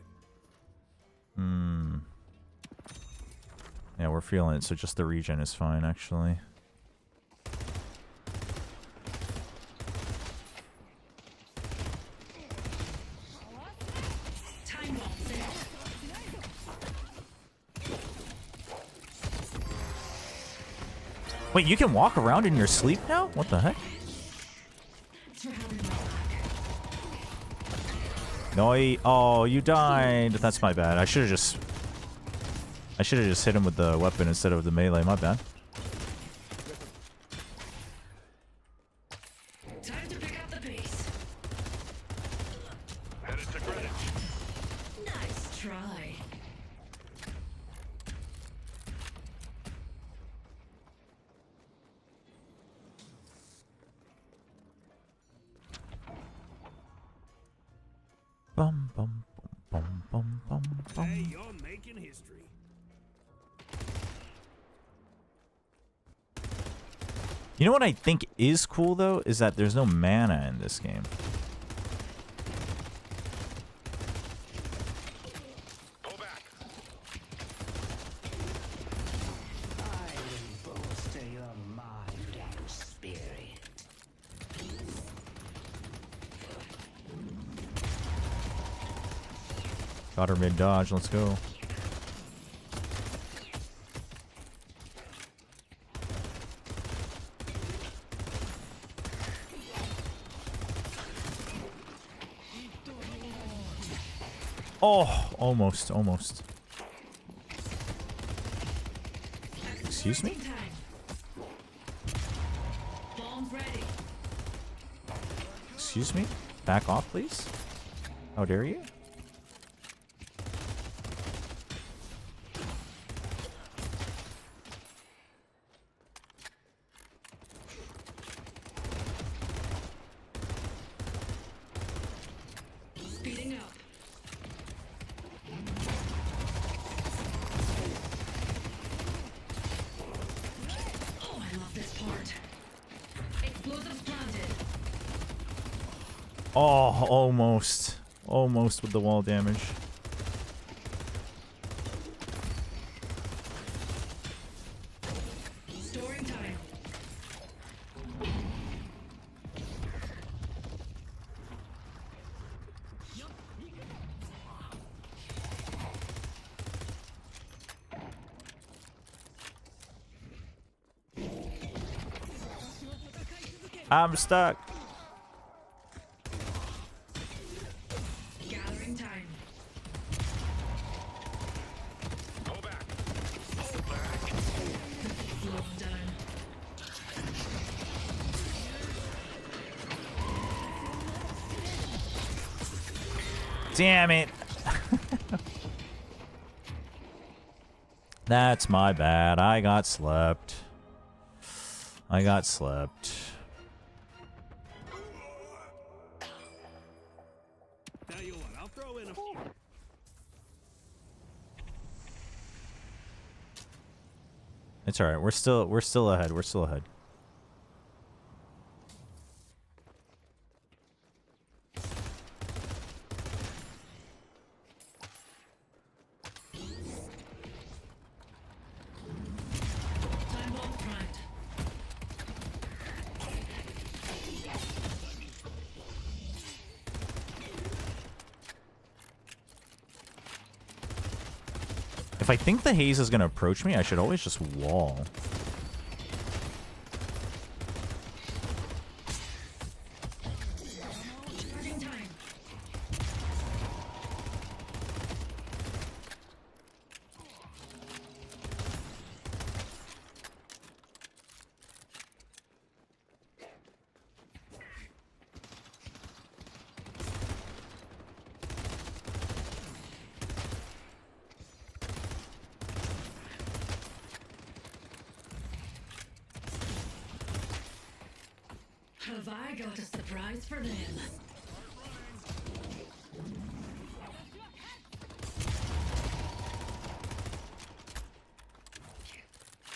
S2: Yeah, we're feeling it, so just the regen is fine, actually.
S11: Time bomb set.
S2: Wait, you can walk around in your sleep now? What the heck?
S11: Thanks for having my back.
S2: No, oh, you died. That's my bad. I should have just hit him with the weapon instead of the melee. My bad.
S11: Time to pick up the pace.
S13: Headed to Greenwich.
S11: Nice try.
S2: Bum bum bum bum bum bum.
S8: Hey, you're making history.
S2: You know what I think is cool though is that there's no mana in this game.
S13: Pull back.
S9: I will bolster your mind and spirit.
S2: Got her mid dodge. Let's go. Oh, almost. Excuse me?
S11: Bombs ready.
S2: Excuse me? Back off, please. How dare you?
S11: Speeding up. Oh, I love this part. Explosives planted.
S2: Oh, almost. Almost with the wall damage. I'm stuck.
S11: Gathering time.
S8: Pull back. Pull back.
S11: Slow down.
S2: Damn it. That's my bad. I got slept. I got slept.
S8: Tell you what, I'll throw in a few.
S2: It's all right. We're still ahead. We're still ahead.
S11: Time bomb primed.
S2: If I think the haze is gonna approach me, I should always just wall.
S11: Charging time. Have I got a surprise for them?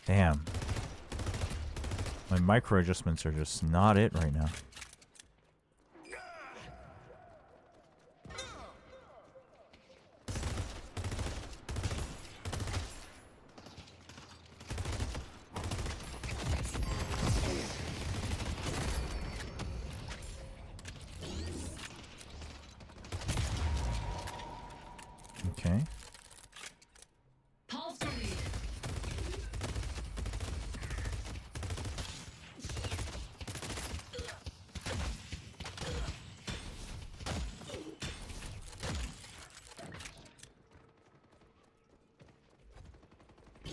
S2: Damn. My micro adjustments are just not it right now. Okay.
S11: Pulse grenade.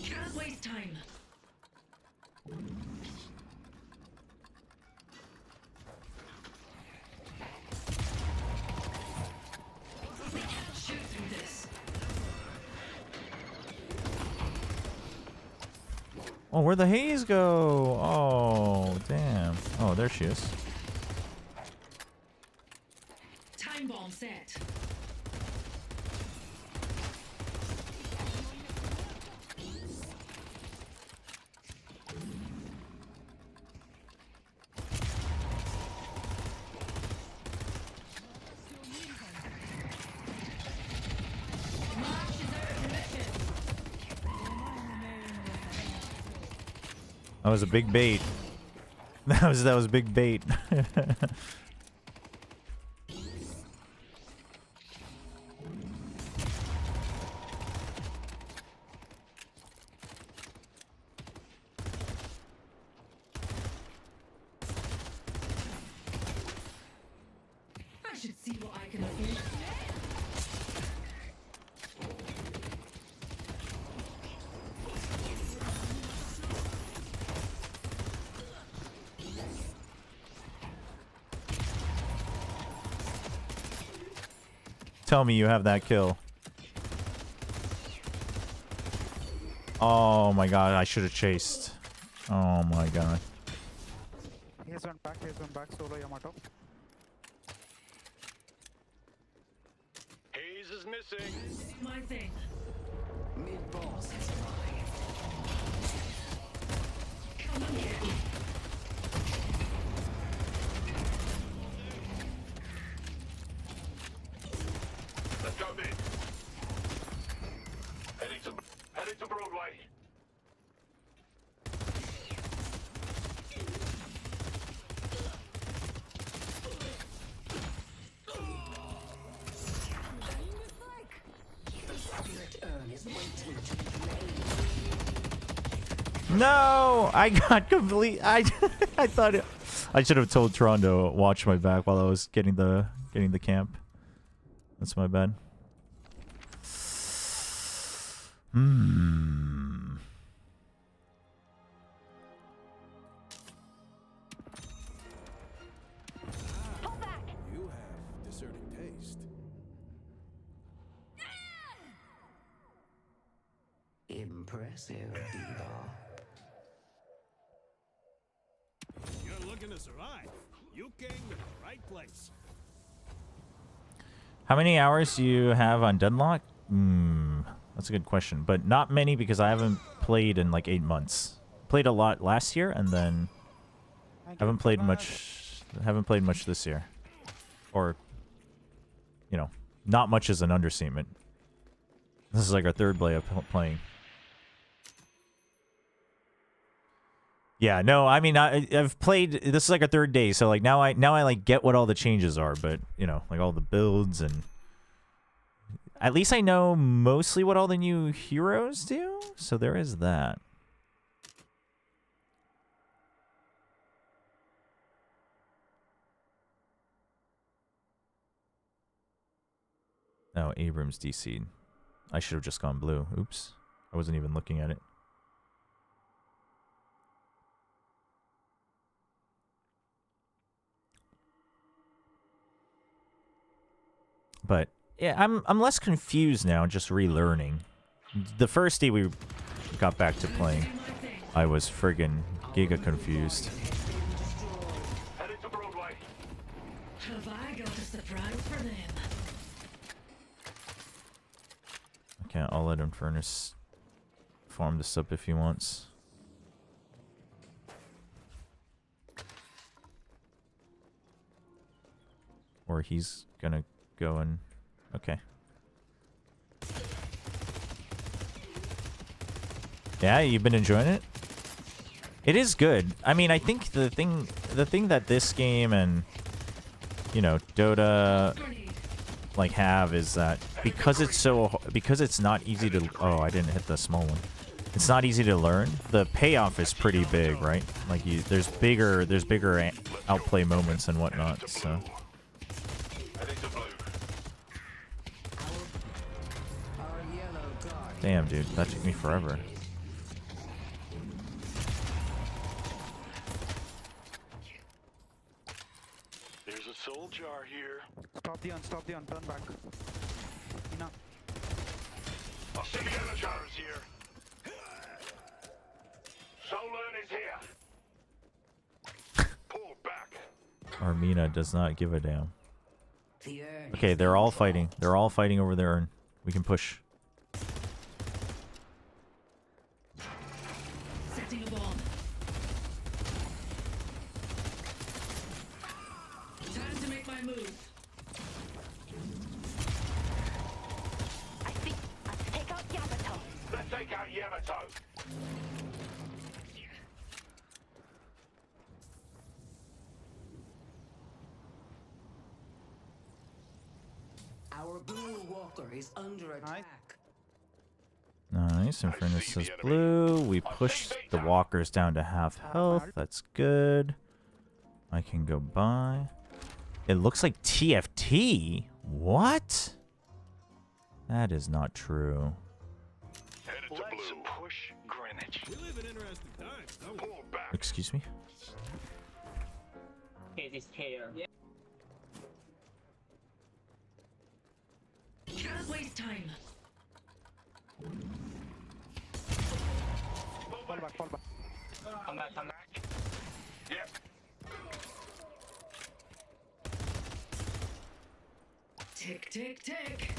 S11: Can't waste time. We can't shoot through this.
S2: Oh, where'd the haze go? Oh, damn. Oh, there she is.
S11: Time bomb set.
S2: That was a big bait. That was big bait.
S11: I should see what I can afford.
S2: Tell me you have that kill. Oh my god, I should have chased. Oh my god.
S12: Here's one back, solo Yamato.
S8: Haze is missing.
S11: My thing.
S9: Mid-boss is mine.
S11: Come on, kid.
S13: Let's go mid. Heading to Broadway.
S9: The spirit urn is waiting to be drained.
S2: No, I got complete. I I should have told Tron to watch my back while I was getting the camp. That's my bad. Hmm.
S8: You have discerning taste.
S9: Impressive, Diva.
S8: You're looking to survive. You came to the right place.
S2: How many hours do you have on Deadlock? That's a good question, but not many because I haven't played in like 8 months. Played a lot last year and then haven't played much. Haven't played much this year, or you know, not much is an understatement. This is like our third play of playing. Yeah, no, I mean I've played. This is like a third day, so like now I like get what all the changes are, but you know, like all the builds and at least I know mostly what all the new heroes do. So there is that. Oh, Abrams DC'd. I should have just gone blue. Oops, I wasn't even looking at it. But yeah, I'm less confused now, just relearning. The first day we got back to playing, I was friggin' giga confused.
S11: Have I got a surprise for them?
S2: Okay, I'll let Infernus farm this up if he wants. Or he's gonna go and... Okay. Yeah, you've been enjoying it? It is good. I mean, I think the thing that this game and, you know, Dota like have is that because it's not easy to... Oh, I didn't hit the small one. It's not easy to learn. The payoff is pretty big, right? Like there's bigger outplay moments and whatnot, so... Damn, dude, that took me forever.
S13: There's a soul jar here.
S12: Stop the on, turn back. Enough.
S13: I'll see the other jars here. Soul urn is here. Pull back.
S2: Armina does not give a damn. Okay, they're all fighting. They're all fighting over their urn. We can push.
S11: Setting a bomb. Time to make my move.
S14: I think I'll take out Yamato.
S13: Let's take out Yamato.
S9: Our blue walker is under attack.
S2: Nice. Infernus says blue. We pushed the walkers down to half health. That's good. I can go by. It looks like TFT. What? That is not true.
S13: Headed to blue. Push Greenwich.
S8: We live in interesting times, don't we?
S13: Pull back.
S2: Excuse me?
S16: This hair. Yeah.
S11: Can't waste time.
S12: Fall back.
S16: Come back.
S13: Yep.
S11: Tick, tick, tick.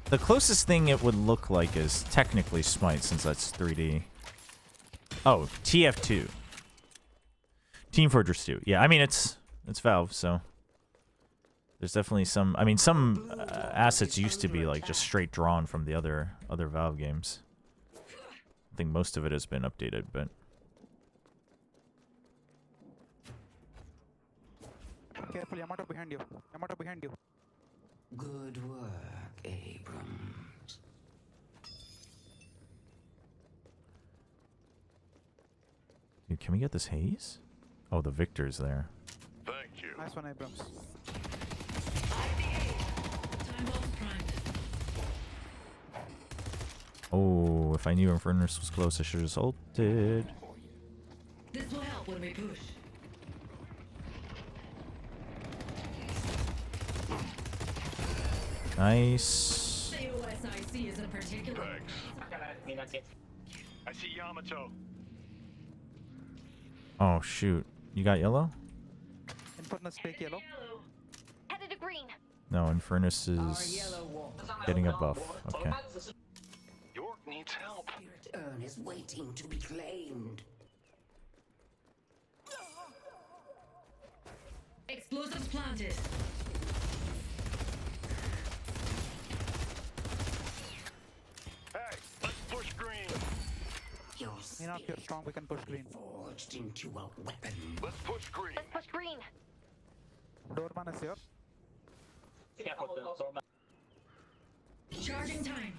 S2: The closest thing it would look like is technically Smite, since that's 3D. Oh, TF2. Team Fortress 2. Yeah, I mean, it's Valve, so... There's definitely some... I mean, some assets used to be, like, just straight drawn from the other Valve games. I think most of it has been updated, but...
S12: Careful, Yamato behind you.
S9: Good work, Abrams.
S2: Dude, can we get this haze? Oh, the Victor's there.
S12: Nice one, Abrams.
S2: Oh, if I knew Infernus was close, I should have ulted.
S11: This will help when we push.
S2: Nice.
S11: NAOS isn't particular.
S17: I see Yamato.
S2: Oh shoot, you got yellow?
S12: Infernus take yellow.
S14: Headed to green.
S2: No, Infernus is getting a buff. Okay.
S17: York needs help.
S11: Spirit urn is waiting to be claimed. Explosives planted.
S17: Hey, let's push green.
S11: Your
S12: May not feel strong, we can push green.
S11: forged into a weapon.
S17: Let's push green.
S14: Let's push green.
S12: Doorman is here.
S11: Charging time.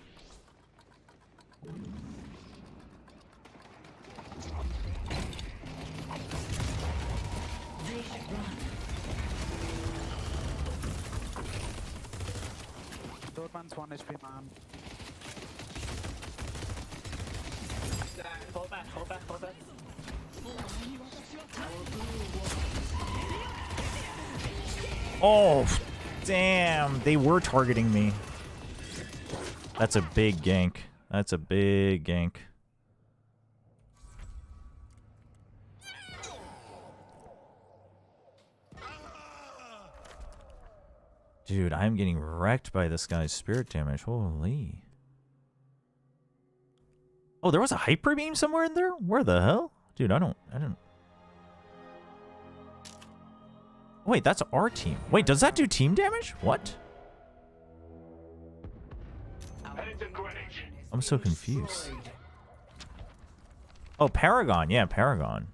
S11: They should run.
S12: Doorman's 1 HP, man.
S16: Hold back, hold back, hold back.
S2: Oh, damn. They were targeting me. That's a big gank. That's a big gank. Dude, I'm getting wrecked by this guy's spirit damage. Holy. Oh, there was a hyper beam somewhere in there? Where the hell? Dude, I don't. Wait, that's our team. Wait, does that do team damage? What? I'm so confused. Oh, Paragon. Yeah, Paragon.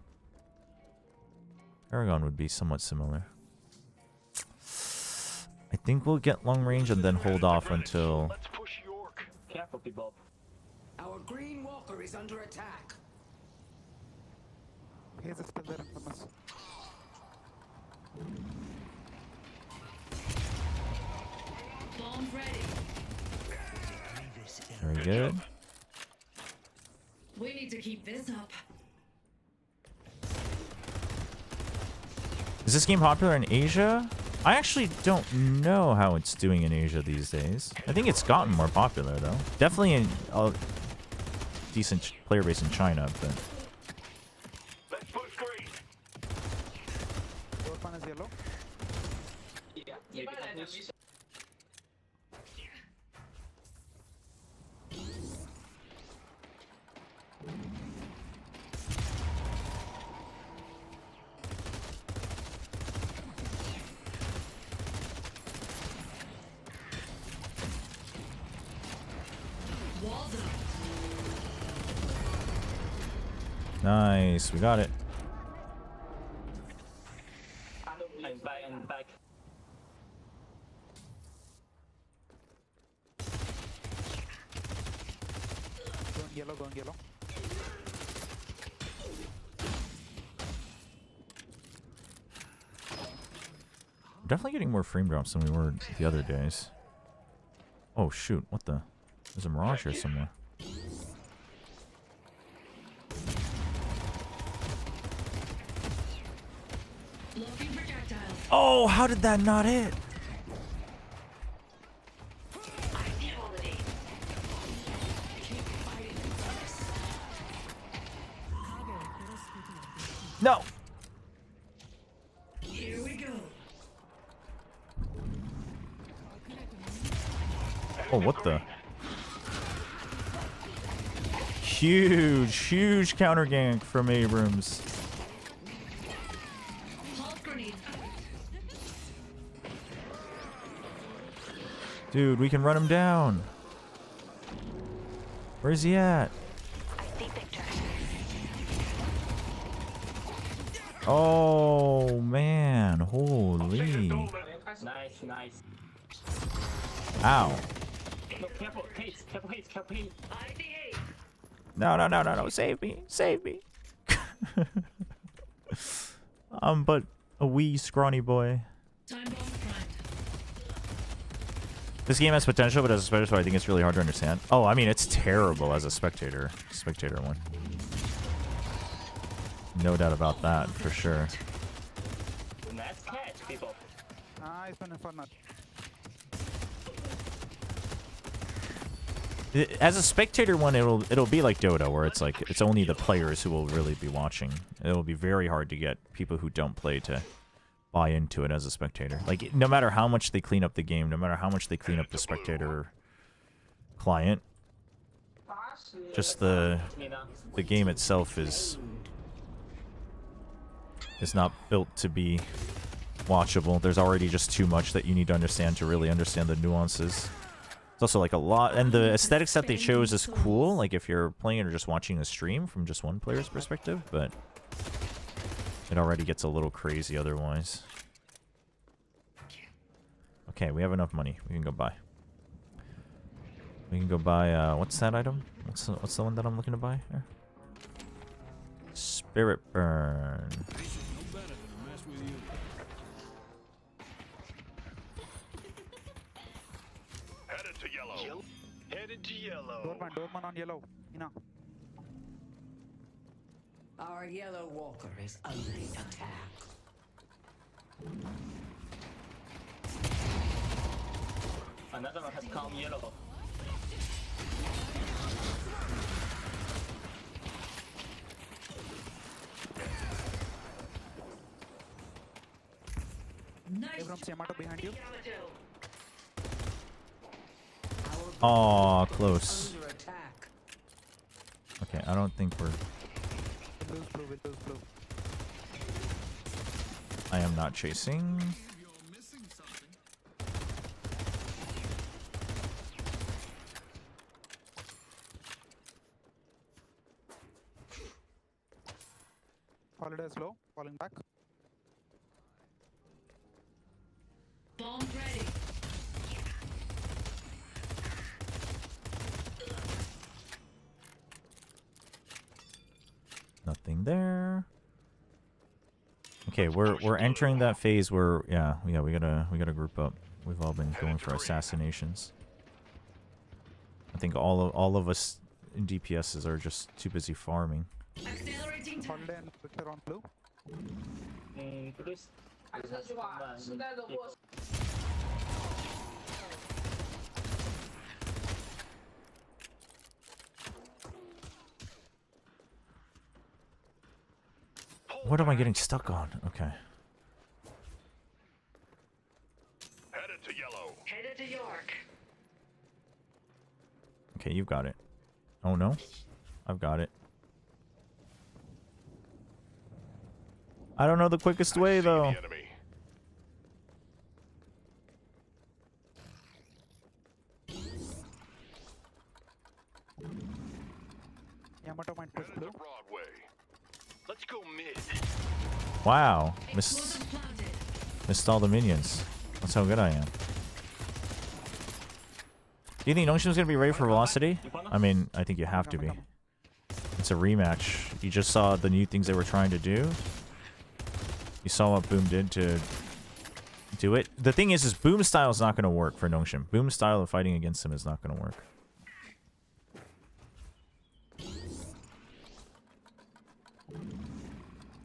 S2: Paragon would be somewhat similar. I think we'll get long range and then hold off until...
S17: Let's push York.
S16: Careful, people.
S11: Our green walker is under attack.
S12: He's still there, Infernus.
S11: Bomb ready.
S2: Very good.
S11: We need to keep this up.
S2: Is this game popular in Asia? I actually don't know how it's doing in Asia these days. I think it's gotten more popular, though. Definitely in a decent player base in China, but...
S17: Let's push green.
S12: Doorman is yellow.
S16: Yeah, maybe that is.
S11: Walls up.
S2: Nice, we got it.
S16: I'm back and back.
S12: Going yellow, going yellow.
S2: We're definitely getting more frame drops than we were the other days. Oh shoot, what the? There's a Mirage here somewhere.
S11: Looking projectiles.
S2: Oh, how did that not hit?
S11: Ideality. Keep fighting first.
S2: No!
S11: Here we go.
S2: Oh, what the? Huge counter gank from Abrams.
S11: Pulse grenade out.
S2: Dude, we can run him down. Where's he at?
S14: I see Victor.
S2: Oh, man. Holy.
S16: Nice, nice.
S2: Ow.
S16: No, careful, Kate, careful, Kate, careful, Kate.
S2: No. Save me. Save me. But A wee scrawny boy. This game has potential, but as a spectator, I think it's really hard to understand. Oh, I mean, it's terrible as a spectator. Spectator one. No doubt about that, for sure.
S16: Nice catch, people.
S12: Nice one, Inferno.
S2: As a spectator one, it'll be like Dota, where it's like it's only the players who will really be watching. It'll be very hard to get people who don't play to buy into it as a spectator. Like, no matter how much they clean up the game, no matter how much they clean up the spectator client, just the game itself is not built to be watchable. There's already just too much that you need to understand to really understand the nuances. It's also like a lot, and the aesthetics that they chose is cool, like if you're playing it or just watching a stream from just one player's perspective, but it already gets a little crazy otherwise. Okay, we have enough money. We can go buy. We can go buy, what's that item? What's the one that I'm looking to buy here? Spirit Burn.
S17: Headed to yellow. Headed to yellow.
S12: Doorman on yellow. Ina.
S11: Our yellow walker is under attack.
S16: Another one has come yellow.
S12: Abrams, Yamato behind you.
S2: Aw, close. Okay, I don't think we're... I am not chasing.
S12: Holiday is low, falling back.
S11: Bomb ready.
S2: Nothing there. Okay, we're entering that phase where we gotta group up. We've all been going for assassinations. I think all of us in DPSs are just too busy farming.
S11: Accelerating.
S12: Holiday and Victor on blue.
S16: Please.
S2: What am I getting stuck on? Okay.
S17: Headed to yellow.
S11: Headed to York.
S2: Okay, you've got it. Oh no, I've got it. I don't know the quickest way though.
S12: Yamato might push blue.
S17: Broadway. Let's go mid.
S2: Wow, missed all the minions. That's how good I am. Do you think Nongshim's gonna be ready for Velocity? I mean, I think you have to be. It's a rematch. You just saw the new things they were trying to do. You saw what Boom did to do it. The thing is Boom style is not gonna work for Nongshim. Boom style of fighting against him is not gonna work.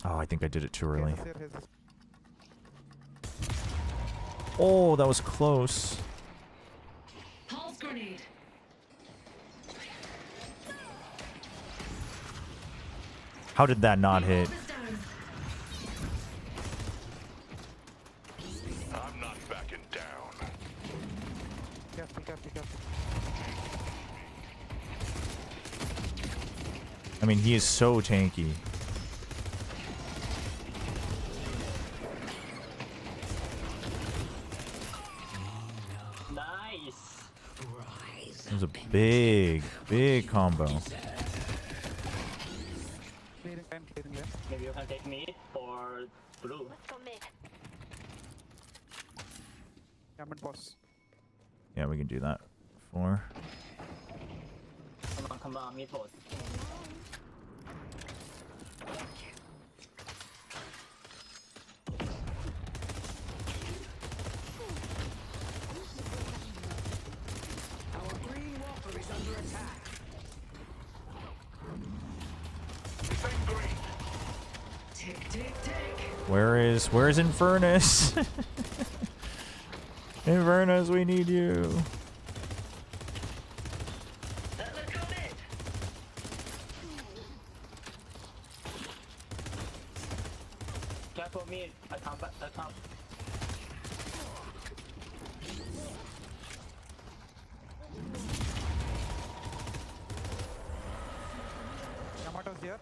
S2: Oh, I think I did it too early. Oh, that was close.
S11: Pulse grenade.
S2: How did that not hit?
S17: I'm not backing down.
S12: Careful.
S2: I mean, he is so tanky. It was a big combo.
S16: Maybe you can take mid or blue.
S14: Let's go mid.
S12: Yaman boss.
S2: Yeah, we can do that. 4.
S16: Come on, mid boss.
S2: Where's Infernus? Infernus, we need you.
S16: Careful me, I can't.
S12: Yamato's here.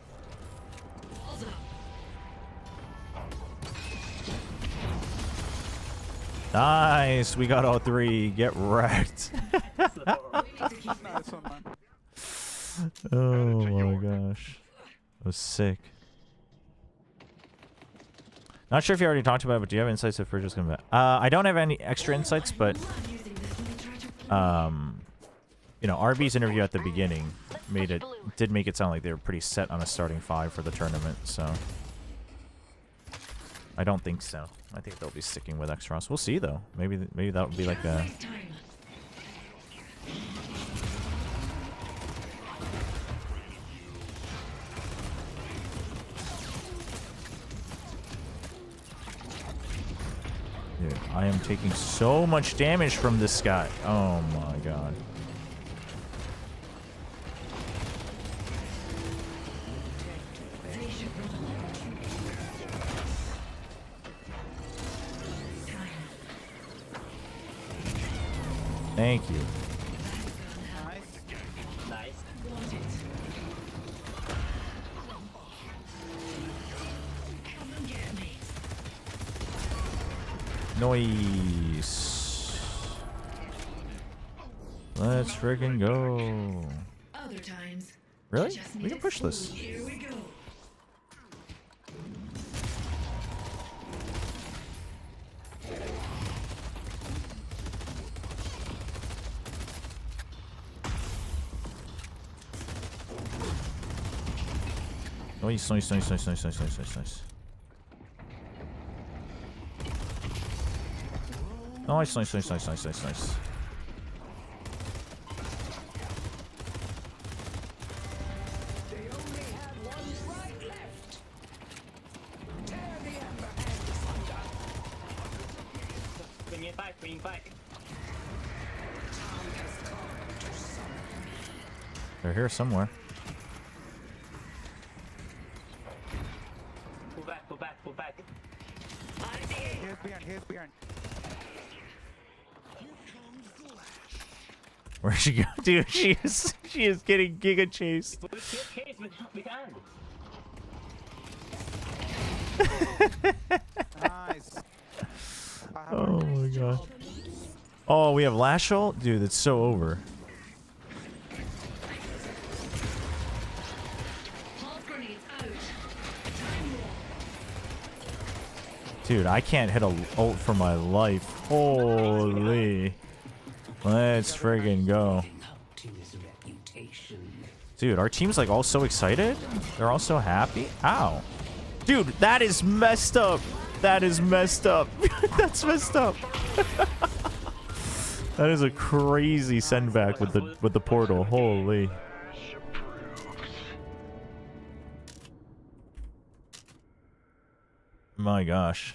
S2: Nice, we got all three. Get wrecked. Oh my gosh, that was sick. Not sure if you already talked about it, but do you have insights if we're just gonna? I don't have any extra insights, but you know, RB's interview at the beginning did make it sound like they were pretty set on a starting 5 for the tournament. So I don't think so. I think they'll be sticking with Xros. We'll see though. Maybe that would be like a. Dude, I am taking so much damage from this guy. Oh my god. Thank you.
S16: Nice.
S2: Nice. Let's freaking go.
S11: Other times.
S2: Really? We can push this.
S11: Here we go.
S2: Nice. Nice.
S16: Bring it back.
S2: They're here somewhere.
S16: Pull back.
S12: Here's behind.
S2: Where'd she go? Dude, she is getting giga chased.
S12: Nice.
S2: Oh my god. Oh, we have Lashol? Dude, it's so over. Dude, I can't hit a ult for my life. Holy. Let's friggin' go. Dude, our team's like all so excited. They're all so happy. Ow. Dude, that is messed up. That is messed up. That's messed up. That is a crazy send back with the portal. Holy. My gosh.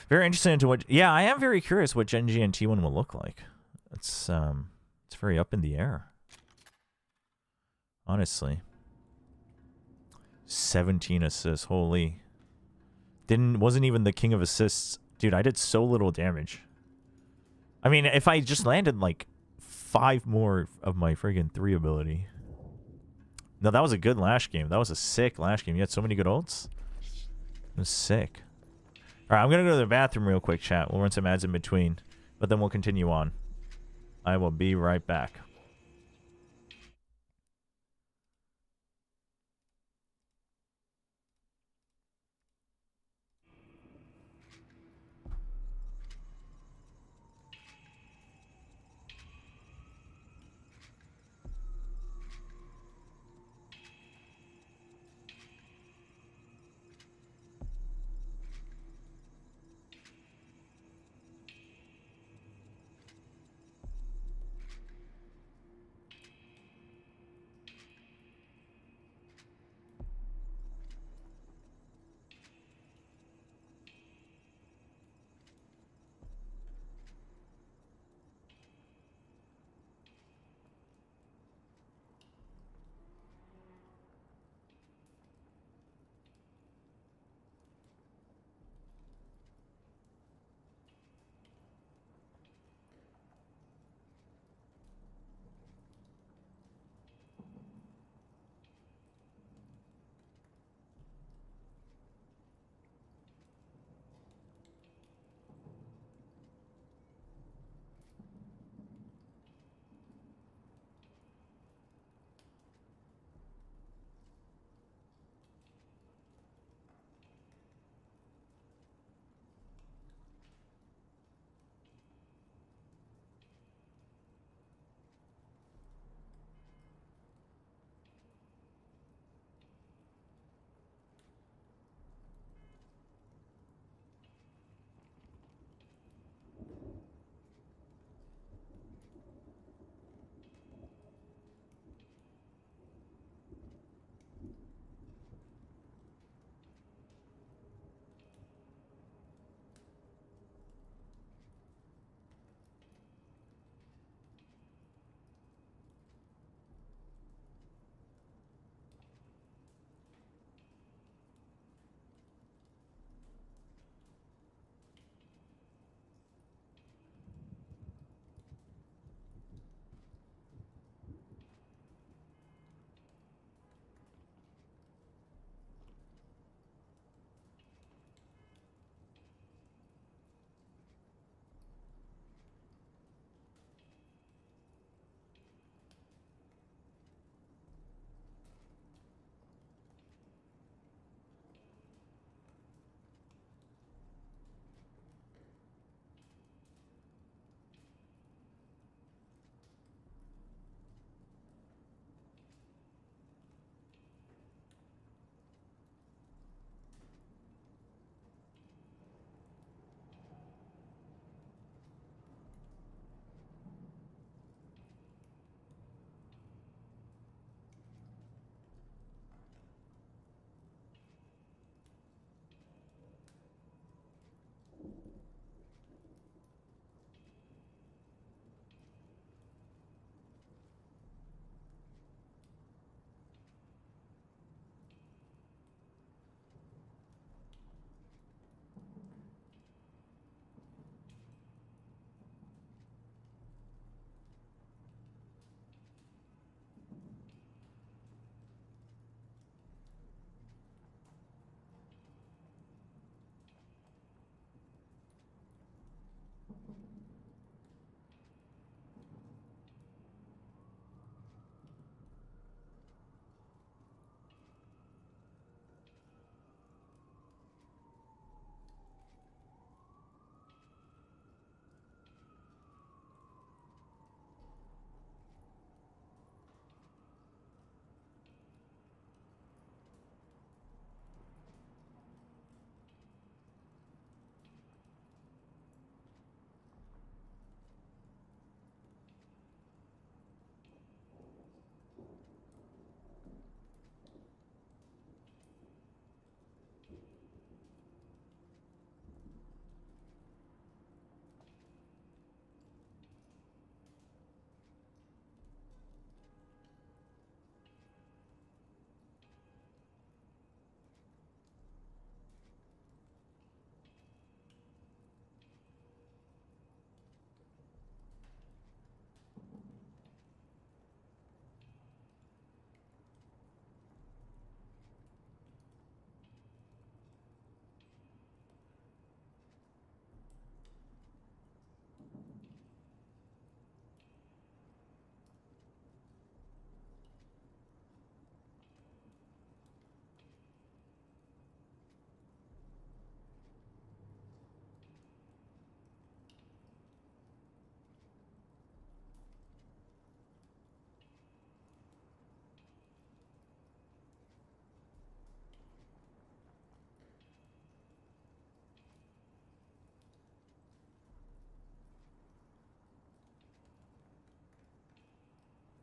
S2: Very interesting into what. Yeah, I am very curious what Gen G and T1 will look like. It's very up in the air. Honestly. 17 assists. Holy. Wasn't even the king of assists. Dude, I did so little damage. I mean, if I just landed like 5 more of my friggin' 3 ability. No, that was a good Lash game. That was a sick Lash game. You had so many good ults. It was sick. Alright, I'm gonna go to the bathroom real quick, chat. We'll run some ads in between. But then we'll continue on. I will be right back.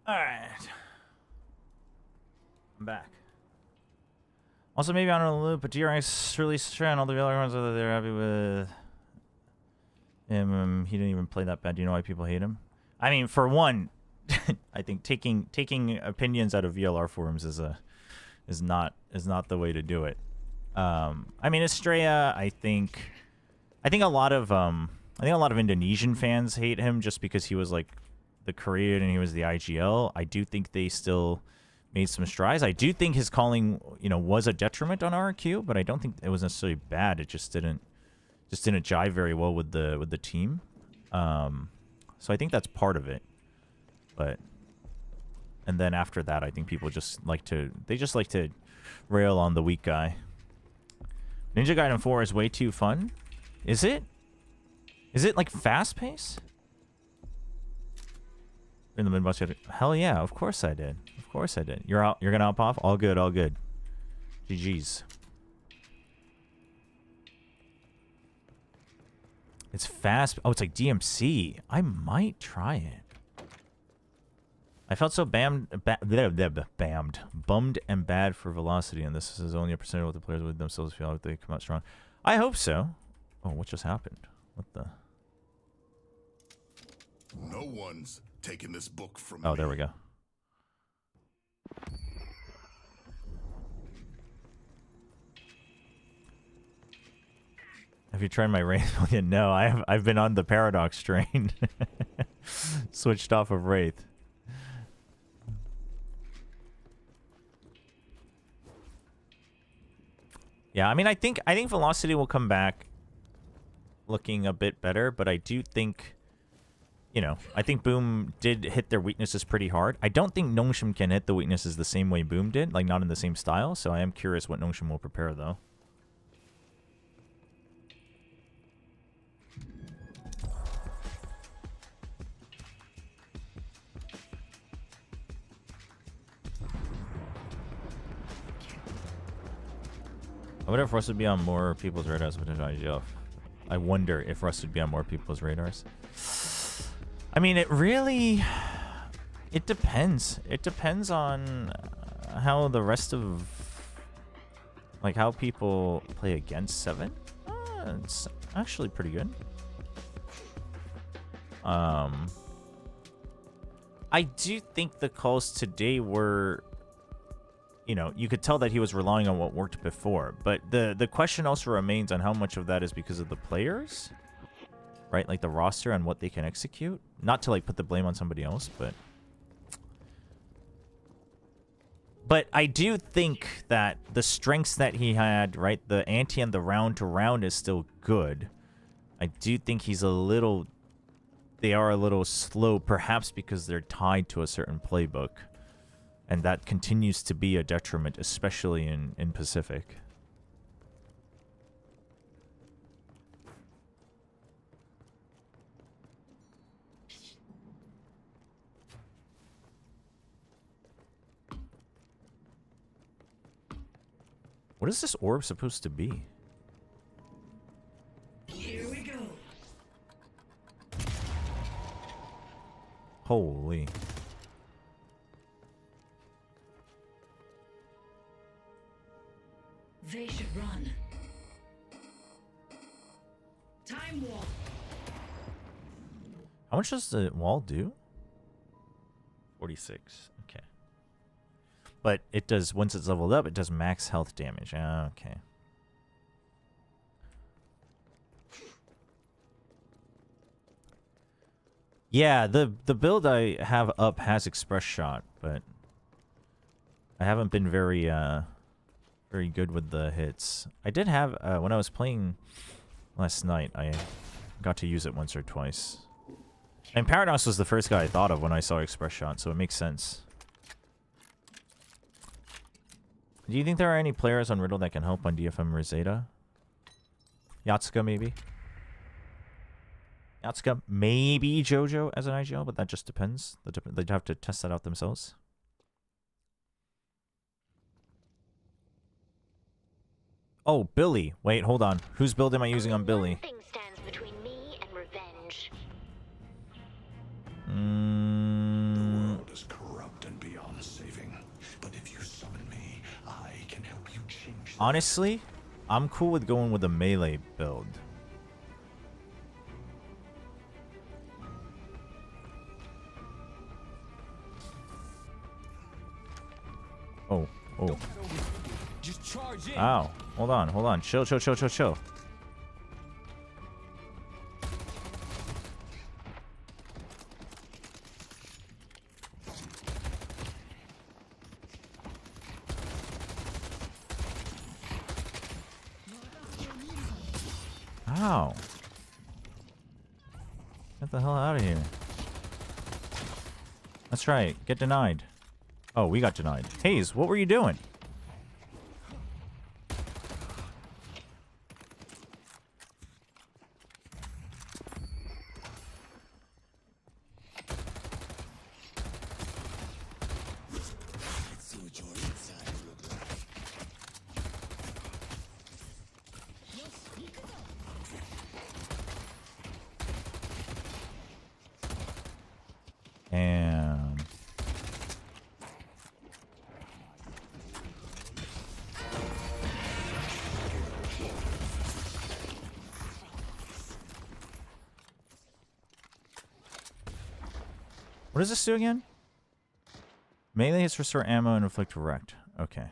S2: Alright. I'm back. Also, maybe I don't know the loop, but DRX released a trend. All the other ones that they're happy with him. He didn't even play that bad. Do you know why people hate him? I mean, for one, I think taking opinions out of VLR forums is not the way to do it. I mean, Estrella, I think a lot of Indonesian fans hate him just because he was like the Korean and he was the IGL. I do think they still made some strides. I do think his calling, was a detriment on RQ, but I don't think it was necessarily bad. It just didn't jive very well with the team. So I think that's part of it. And then after that, I think people just like to rail on the weak guy. Ninja Gaiden 4 is way too fun. Is it? Is it like fast pace? In the mid-bus, hell yeah, of course I did. Of course I did. You're out. You're gonna hop off. All good. All good. GG's. It's fast. Oh, it's like DMC. I might try it. I felt so bummed and bad for Velocity, and this is only a percentage of what the players would themselves feel if they come out strong. I hope so. Oh, what just happened? What the?
S13: No one's taking this book from
S2: me. Oh, there we go. Have you tried my Wraith? No, I've been on the Paradox train. Switched off of Wraith. Yeah, I mean, I think Velocity will come back looking a bit better, but I do think, I think Boom did hit their weaknesses pretty hard. I don't think Nongshim can hit the weaknesses the same way Boom did, like not in the same style, so I am curious what Nongshim will prepare, though. I wonder if Rust would be on more people's radars with IGL. I wonder if Rust would be on more people's radars. I mean, it depends. It depends on how the rest of, like, how people play against 7. It's actually pretty good. I do think the calls today were, you could tell that he was relying on what worked before. But the question also remains on how much of that is because of the players, right? Like the roster and what they can execute. Not to like put the blame on somebody else, but I do think that the strengths that he had, right? The anti and the round to round is still good. I do think they are a little slow, perhaps because they're tied to a certain playbook. And that continues to be a detriment, especially in Pacific. What is this orb supposed to be?
S11: Here we go.
S2: Holy.
S11: They should run. Time wall.
S2: How much does the wall do? 46. Okay. But it does, once it's leveled up, it does max health damage. Okay. Yeah, the build I have up has Express Shot, but I haven't been very good with the hits. I did have, when I was playing last night, I got to use it once or twice. And Paradox was the first guy I thought of when I saw Express Shot, so it makes sense. Do you think there are any players on Riddle that can help on DFM or Zeta? Yatsuka, maybe? Yatsuka, maybe Jojo as an IGL, but that just depends. They'd have to test that out themselves. Oh, Billy. Wait, hold on. Whose build am I using on Billy?
S14: One thing stands between me and revenge.
S13: The world is corrupt.
S2: Honestly, I'm cool with going with a melee build. Oh, oh.
S9: Just charge in.
S2: Ow. Hold on. Chill. Ow. Get the hell out of here. That's right. Get denied. Oh, we got denied. Hayes, what were you doing? And what does this do again? Melee hits restore ammo and inflict wrecked. Okay.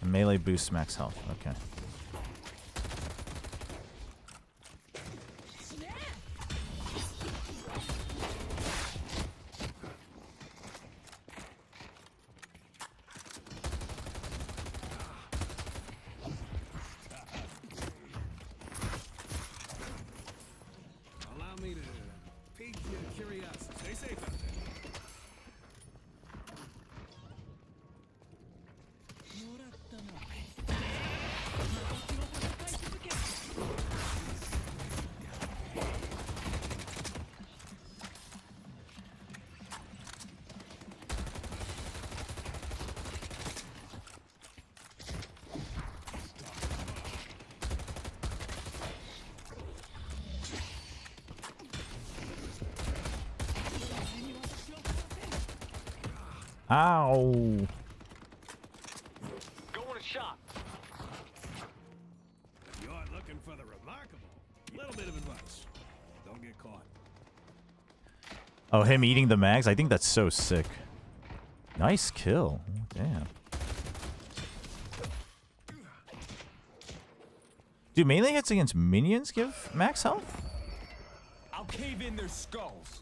S2: And melee boosts max health. Okay.
S8: Allow me to pique your curiosity. Stay safe out there.
S2: Ow.
S17: Going to shot.
S8: If you're looking for the remarkable, little bit of advice. Don't get caught.
S2: Oh, him eating the mags? I think that's so sick. Nice kill. Damn. Do melee hits against minions give max health?
S9: I'll cave in their skulls.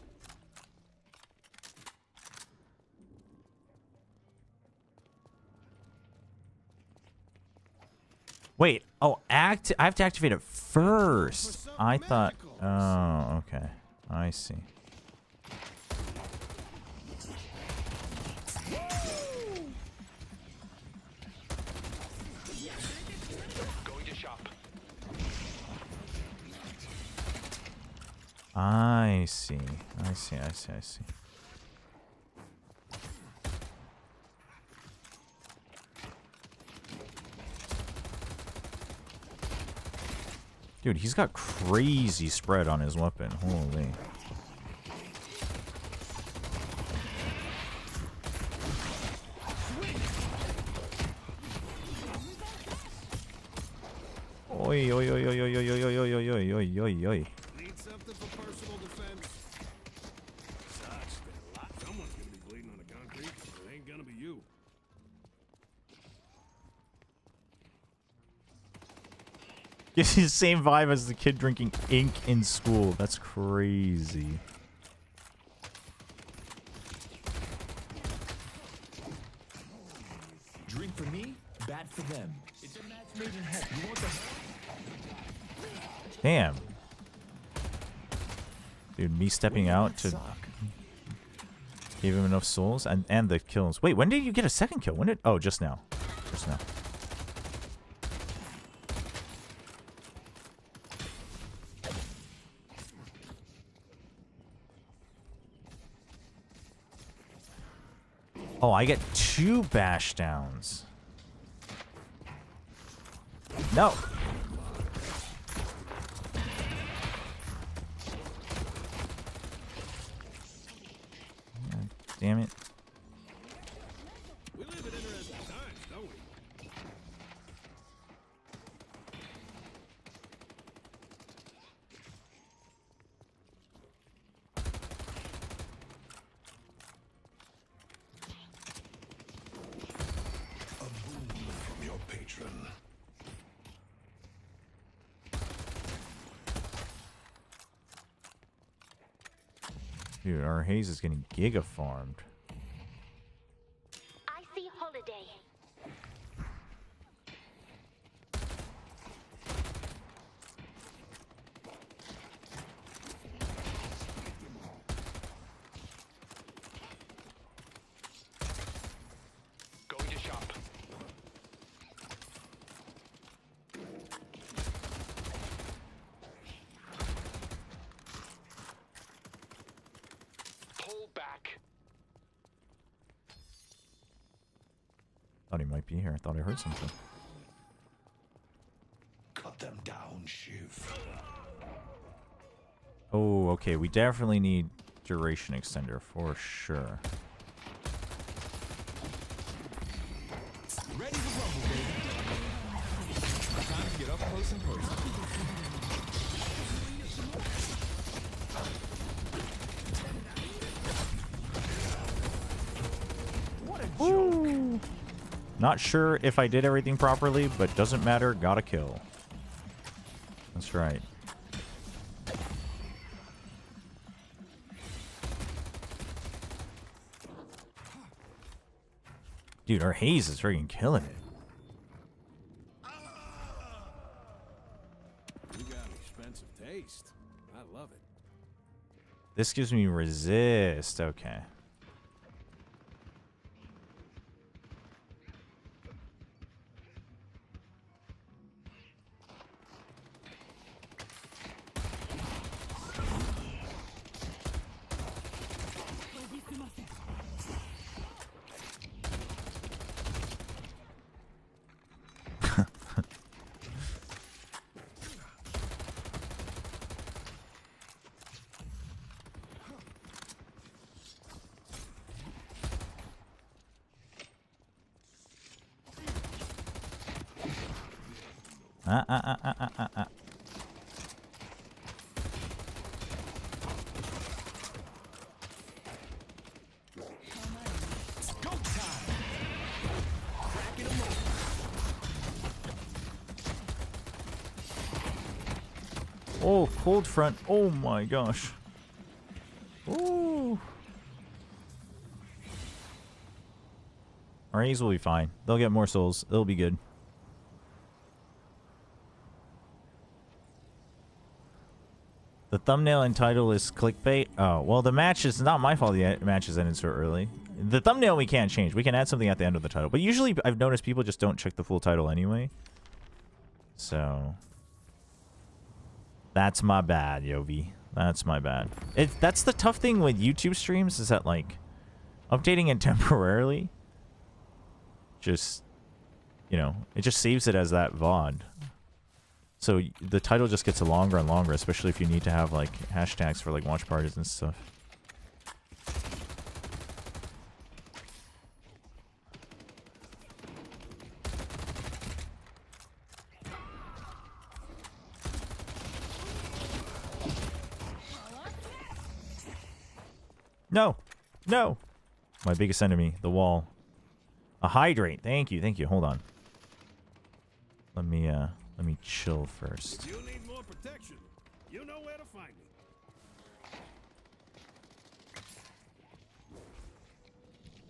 S2: Wait. Oh, I have to activate it first. I thought. Oh, okay. I see.
S17: Going to shop.
S2: I see. Dude, he's got crazy spread on his weapon. Holy. Oi, oi, oi, oi, oi, oi, oi, oi, oi, oi, oi, oi, oi.
S8: Need something for personal defense? Sucks. Someone's gonna be bleeding on the concrete. It ain't gonna be you.
S2: Gives you the same vibe as the kid drinking ink in school. That's crazy.
S9: Drink for me, bad for them. It's a match made in heaven. You want the...
S2: Damn. Dude, me stepping out to give him enough souls and the kills. Wait, when did you get a second kill? When did... Oh, just now. Just now. Oh, I get 2 bash downs. No. God damn it.
S8: We live in interesting times, don't we?
S2: Dude, our haze is getting giga farmed.
S14: I see holiday.
S17: Going to shop. Pull back.
S2: Thought he might be here. I thought I heard something.
S13: Cut them down, Shiv.
S2: Oh, okay. We definitely need duration extender for sure.
S9: Ready to rumble, baby. Time to get up close and personal.
S2: Woo! Not sure if I did everything properly, but doesn't matter. Got a kill. That's right. Dude, our haze is freaking killing it.
S8: You got an expensive taste. I love it.
S2: This gives me resist. Okay. Oh, cold front. Oh my gosh. Ooh. Our A's will be fine. They'll get more souls. It'll be good. The thumbnail and title is clickbait. Oh, well, the match is not my fault. The match is ended so early. The thumbnail we can't change. We can add something at the end of the title. But usually I've noticed people just don't check the full title anyway. So that's my bad, Yovi. That's my bad. That's the tough thing with YouTube streams is that, like, updating it temporarily just, you know, it just saves it as that VOD. So the title just gets longer and longer, especially if you need to have, like, hashtags for, like, watch parties and stuff. No! No! My biggest enemy, the wall. A hydrate. Thank you, thank you. Hold on. Let me chill first.
S8: You need more protection. You know where to find me.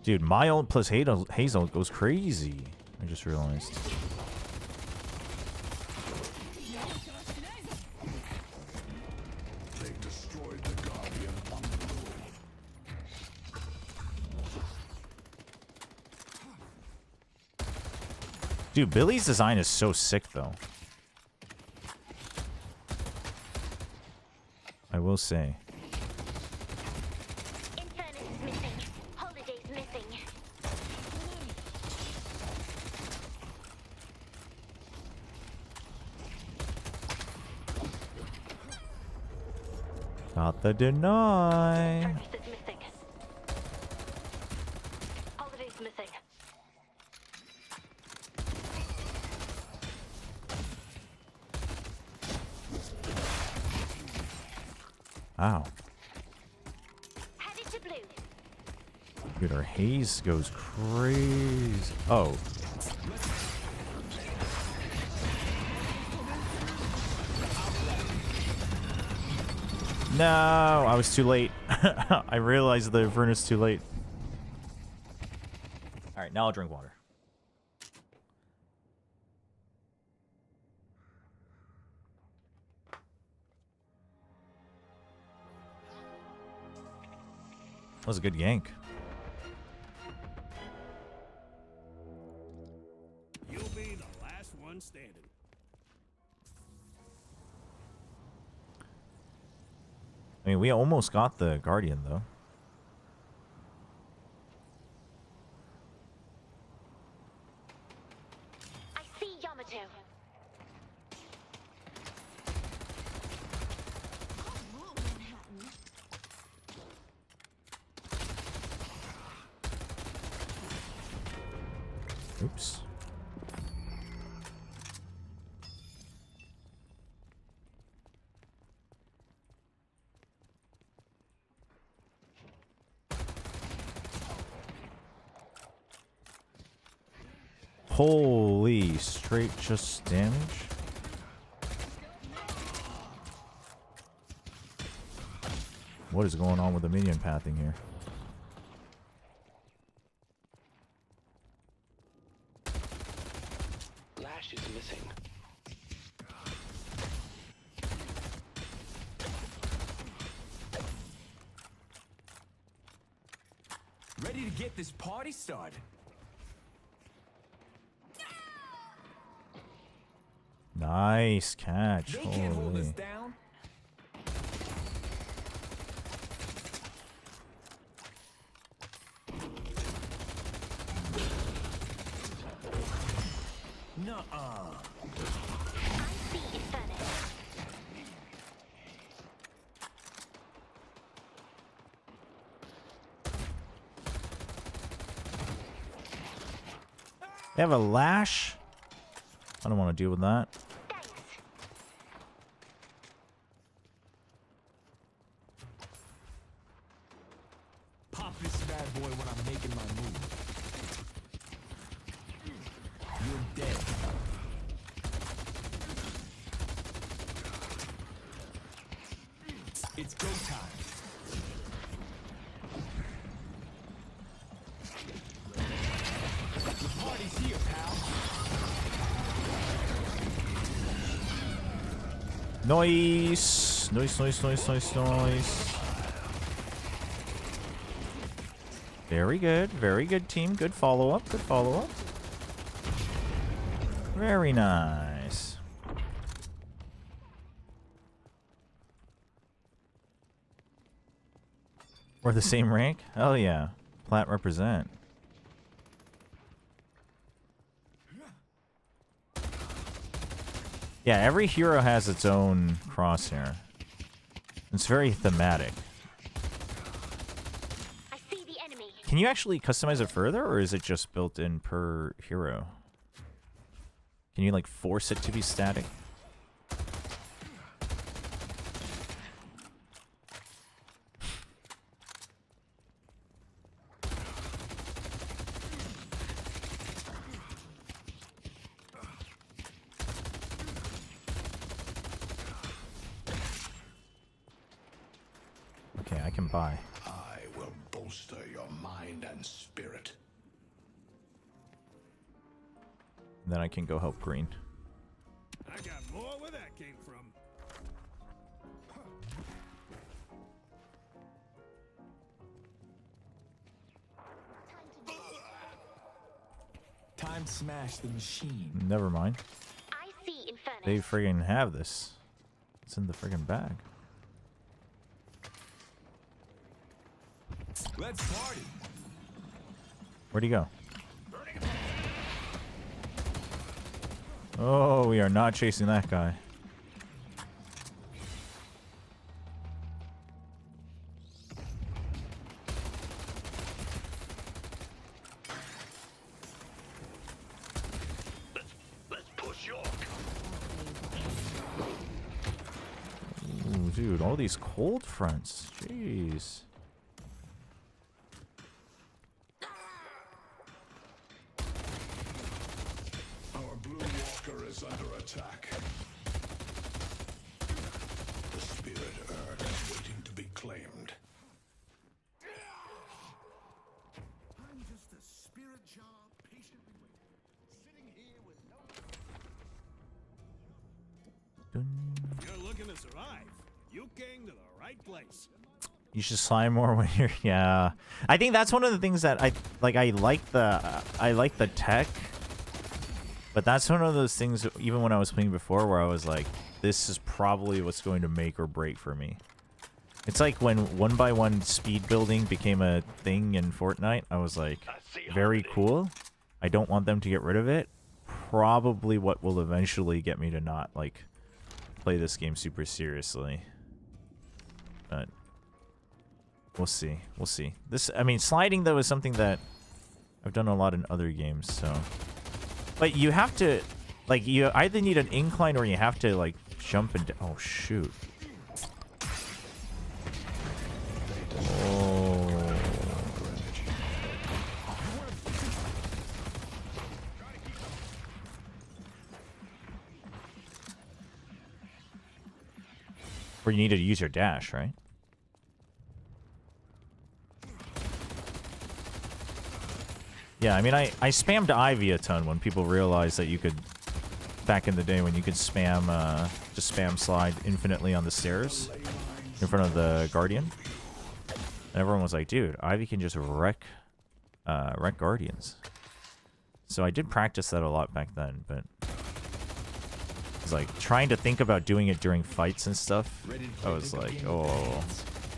S2: Dude, my ult plus Hazel goes crazy. I just realized.
S13: They destroyed the Guardian on the moon.
S2: Dude, Billy's design is so sick, though. I will say.
S14: Infernus is missing. Holiday's missing.
S2: Got the deny.
S14: Infernus is missing. Holiday's missing.
S2: Ow.
S14: Headed to blue.
S2: Dude, our haze goes crazy. Oh. No, I was too late. I realized the furnace too late. Alright, now I'll drink water. That was a good yank.
S8: You'll be the last one standing.
S2: I mean, we almost got the Guardian, though.
S14: I see Yamato.
S2: Oops. Holy straight just damage. What is going on with the minion pathing here?
S17: Lash is missing.
S9: Ready to get this party started.
S2: Nice catch.
S9: They can't hold us
S2: Holy.
S9: down. Nuh-uh.
S2: They have a lash? I don't want to deal with that.
S9: Pop this bad boy when I'm making my move. You're dead. It's go time. The party's here, pal.
S2: Nice. Nice. Very good team. Good follow-up. Very nice. We're the same rank? Oh yeah. Plat represent. Yeah, every hero has its own crosshair. It's very thematic.
S14: I see the enemy.
S2: Can you actually customize it further, or is it just built in per hero? Can you, like, force it to be static? Okay, I can buy.
S13: I will bolster your mind and spirit.
S2: Then I can go help Green.
S8: I got more where that came from.
S9: Time to smash the machine.
S2: Never mind.
S14: I see Inferno.
S2: They friggin' have this. It's in the friggin' bag.
S9: Let's party.
S2: Where'd he go? Oh, we are not chasing that guy.
S17: Let's push York.
S2: Ooh, dude, all these cold fronts. Jeez.
S13: Our blue walker is under attack. The spirit urn is waiting to be claimed.
S8: You're looking to survive. You came to the right place.
S2: You should slime more when you're... Yeah. I think that's one of the things that I like the tech. But that's one of those things, even when I was playing before, where I was like, this is probably what's going to make or break for me. It's like when 1x1 speed building became a thing in Fortnite. I was like, very cool. I don't want them to get rid of it. Probably what will eventually get me to not, like, play this game super seriously. But we'll see. We'll see. This, I mean, sliding, though, is something that I've done a lot in other games, so... But you have to, like, you either need an incline or you have to, like, jump and... Oh, shoot. Oh. Or you need to use your dash, right? Yeah, I mean, I spammed Ivy a ton when people realized that you could, back in the day when you could spam, just spam slide infinitely on the stairs in front of the Guardian. And everyone was like, dude, Ivy can just wreck Guardians. So I did practice that a lot back then, but I was like trying to think about doing it during fights and stuff. I was like, oh,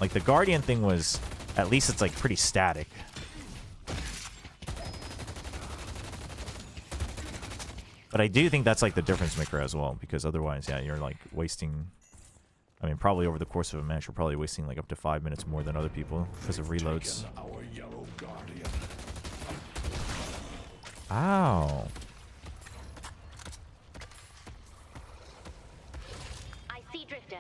S2: like the Guardian thing was, at least it's like pretty static. But I do think that's like the difference maker as well, because otherwise, yeah, you're like wasting... I mean, probably over the course of a match, you're probably wasting like up to 5 minutes more than other people because of reloads. Ow.
S14: I see Drifter.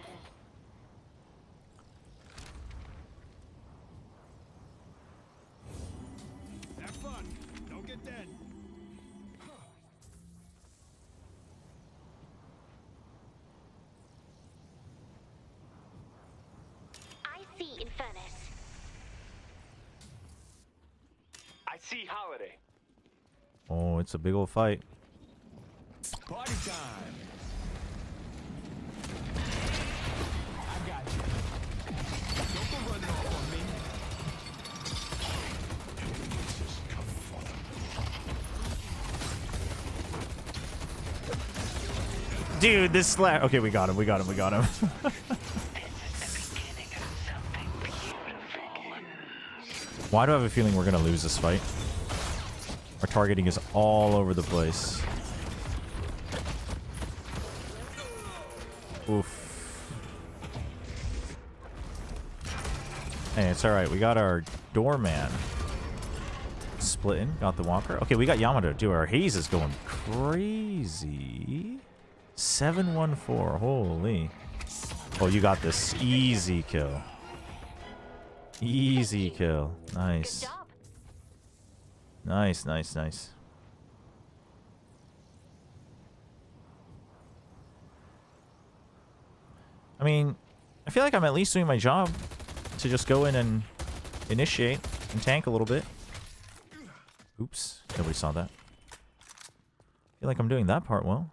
S8: Have fun. Don't get dead.
S14: Infernus.
S17: I see Holiday.
S2: Oh, it's a big old fight.
S9: Party time. I got you. Don't go running off on me.
S2: Dude, this slap. Okay, we got him. We got him. We got him. Why do I have a feeling we're going to lose this fight? Our targeting is all over the place. Oof. Hey, it's alright. We got our doorman splitting. Got the walker. Okay, we got Yamato. Dude, our haze is going crazy. 714. Holy. Oh, you got this. Easy kill. Easy kill. Nice. Nice, nice, nice. I mean, I feel like I'm at least doing my job to just go in and initiate and tank a little bit. Oops. Nobody saw that. I feel like I'm doing that part well.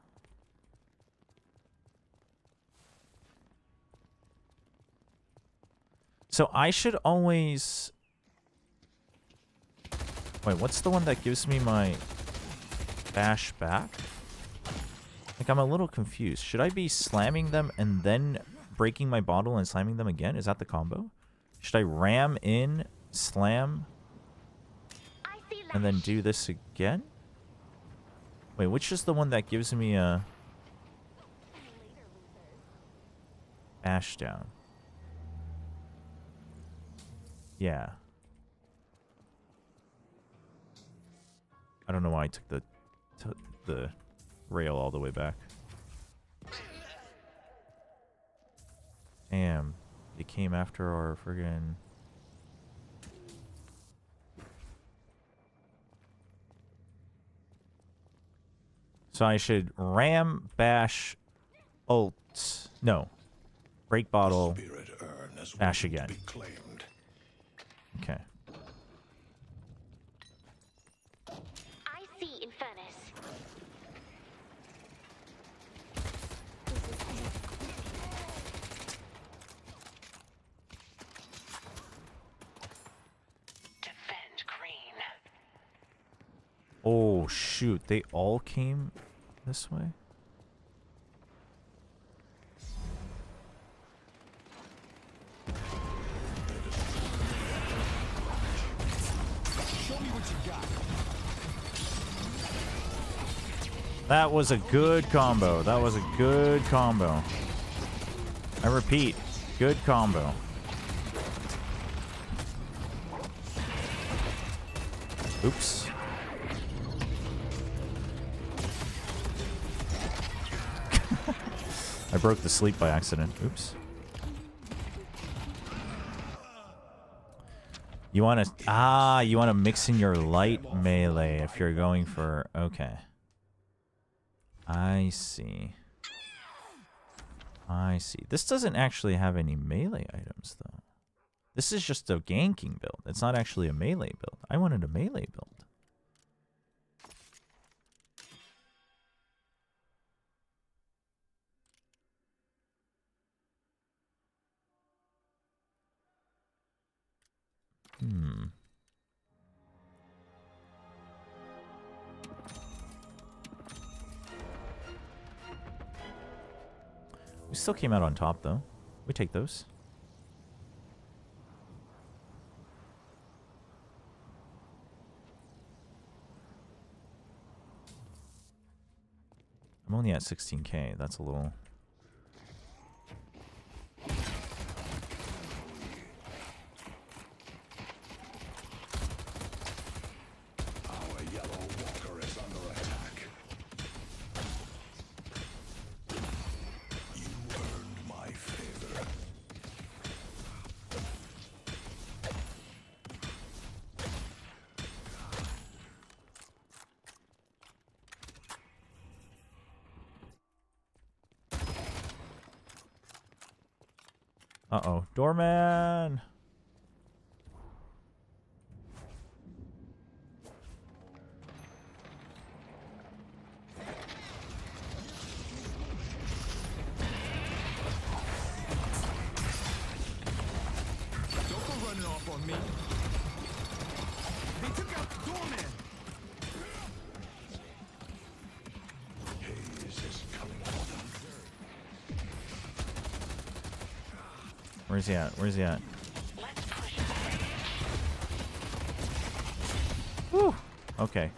S2: So I should always... Wait, what's the one that gives me my bash back? Like, I'm a little confused. Should I be slamming them and then breaking my bottle and slamming them again? Is that the combo? Should I ram in, slam, and then do this again? Wait, which is the one that gives me a bash down? Yeah. I don't know why I took the rail all the way back. Damn. It came after our friggin'... So I should ram, bash, ult. No. Break bottle, bash again. Okay. Oh, shoot. They all came this way?
S9: Show me what you got.
S2: That was a good combo. That was a good combo. I repeat, good combo. Oops. I broke the sleep by accident. Oops. You want to you want to mix in your light melee if you're going for okay. I see. I see. This doesn't actually have any melee items though. This is just a ganking build. It's not actually a melee build. I wanted a melee build. We still came out on top, though. We take those. I'm only at 16k. That's a little...
S13: Our yellow walker is under attack. You earned my favor.
S2: Uh-oh. Doorman!
S9: Don't go running off on me. They took out the doorman.
S13: Haze is coming for them.
S2: Where's he at? Where's he at? Whew. Okay.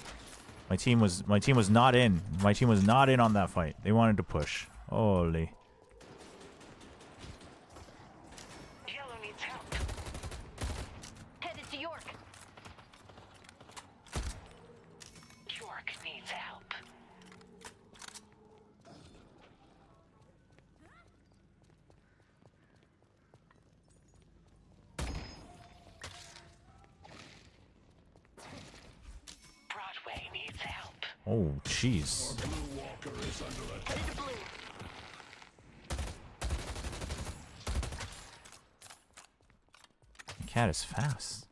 S2: My team was not in. My team was not in on that fight. They wanted to push. Holy.
S14: Yellow needs help. Headed to York. York needs help. Broadway needs help.
S2: Oh, jeez.
S13: Blue walker is under attack.
S14: Headed to blue.
S2: The cat is fast.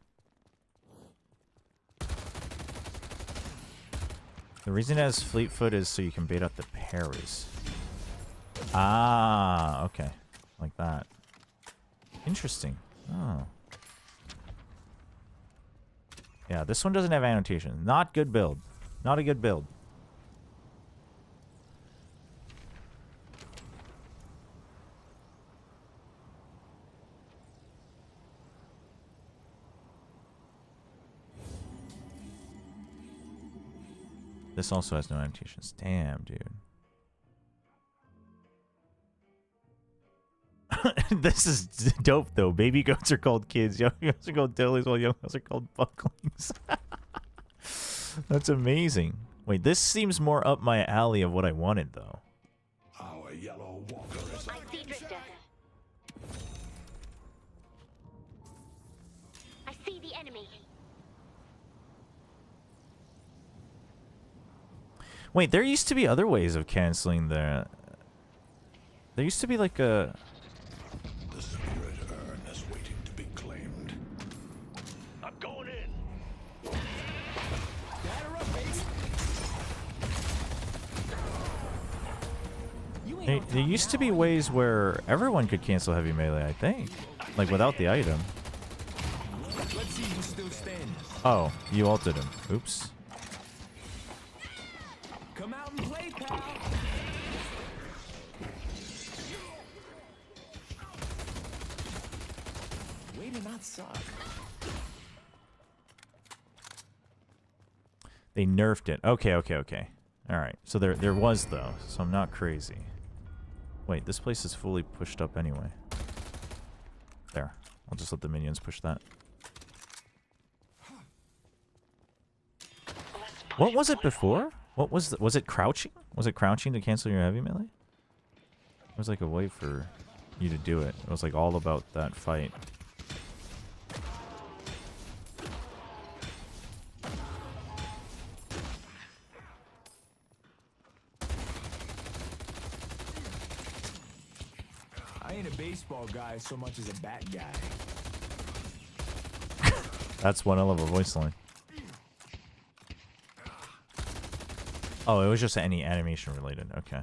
S2: The reason it has fleet foot is so you can bait out the parries. Ah, okay. Like that. Interesting. Oh. Yeah, this one doesn't have annotation. Not good build. Not a good build. This also has no annotations. Damn, dude. This is dope, though. Baby goats are called kids. Young goats are called dillies, while young goats are called bucklings. That's amazing. Wait, this seems more up my alley of what I wanted, though.
S13: Our yellow walker is
S14: I see Drifter. I see the enemy.
S2: Wait, there used to be other ways of canceling the... There used to be like a...
S13: The spirit urn is waiting to be claimed.
S17: I'm going in.
S2: There used to be ways where everyone could cancel heavy melee, I think. Like without the item.
S9: Let's see who's still standing.
S2: Oh, you ulted him. Oops.
S9: did it not suck?
S2: They nerfed it. Okay, okay, okay. All right. So there was though. So I'm not crazy. Wait, this place is fully pushed up anyway. There. I'll just let the minions push that. What was it before? What was was it crouching? Was it crouching to cancel your heavy melee? It was like a way for you to do it. It was like all about that fight.
S9: I ain't a baseball guy so much as a bat guy.
S2: That's one hell of a voice line. Oh, it was just any animation related. Okay.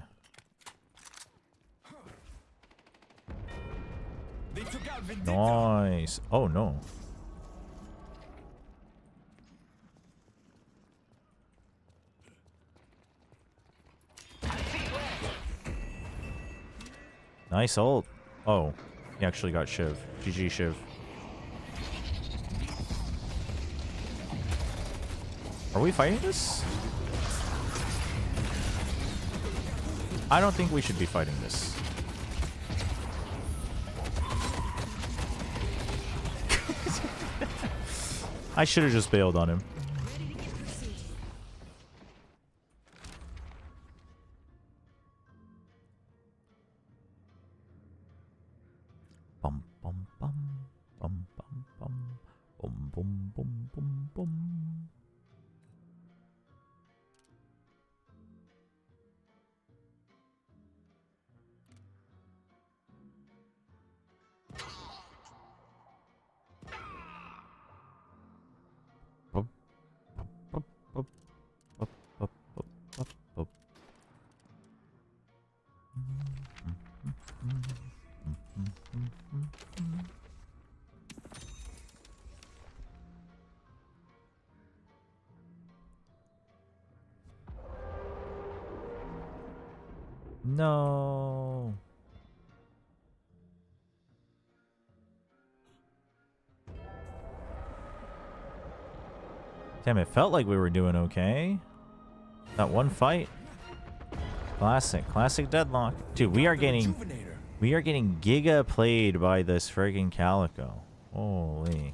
S9: They took out
S2: Nice. Oh no. Nice ult. Oh, he actually got Shiv. GG Shiv. Are we fighting this? I don't think we should be fighting this. I should have just bailed on him. Bum bum bum bum bum bum bum bum bum bum bum. No. Damn, it felt like we were doing okay. That one fight. Classic deadlock. Dude, we are getting giga played by this friggin' Calico. Holy.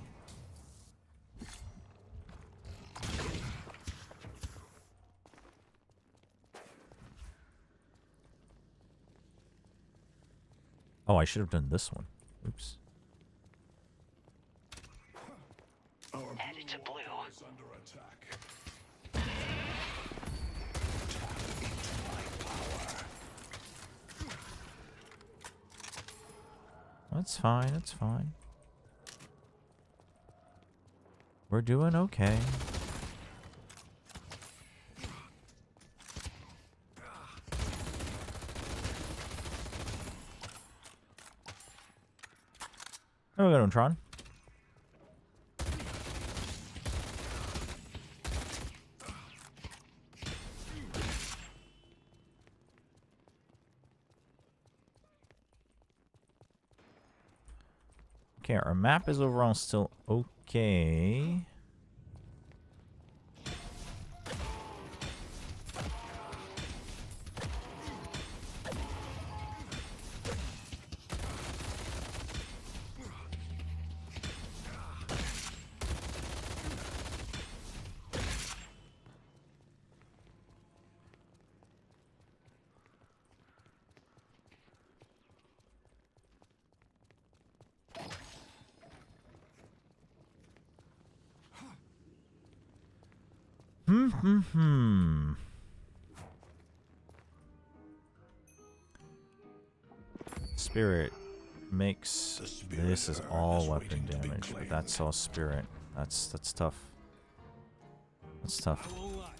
S2: Oh, I should have done this one. Oops.
S17: Headed to blue.
S13: Is under attack.
S2: That's fine, it's fine. We're doing okay. There we go, Tron. Okay, our map is overall still okay. Spirit makes this is all weapon damage, but that's all spirit. That's tough. That's tough.
S8: I won't lie.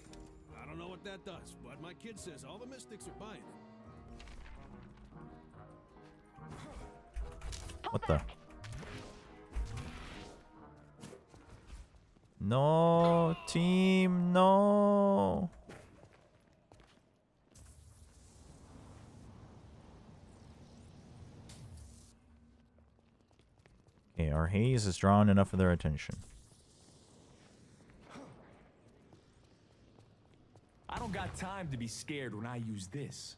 S8: I don't know what that does, but my kid says all the mystics are buying it.
S2: What the? No, team, no. Okay, Our haze has drawn enough of their attention.
S9: I don't got time to be scared when I use this.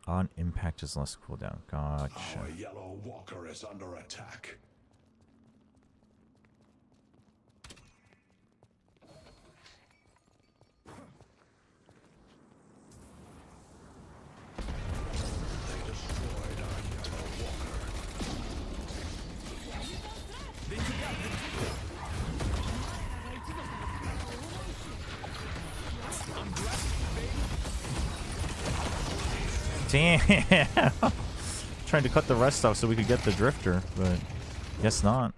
S2: On impact is less cooldown. Gotcha.
S13: Our yellow walker is under attack. They destroyed our yellow walker.
S2: Damn. Trying to cut the rest off so we could get the drifter, but guess not.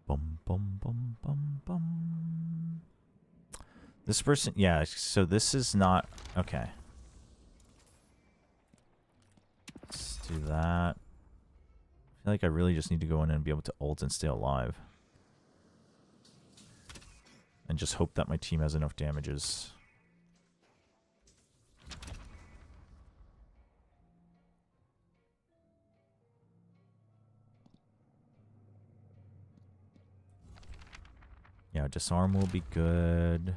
S2: Bum bum bum bum bum. This person, yeah, so this is not okay. Let's do that. I feel like I really just need to go in and be able to ult and stay alive. And just hope that my team has enough damages. Yeah, disarm will be good.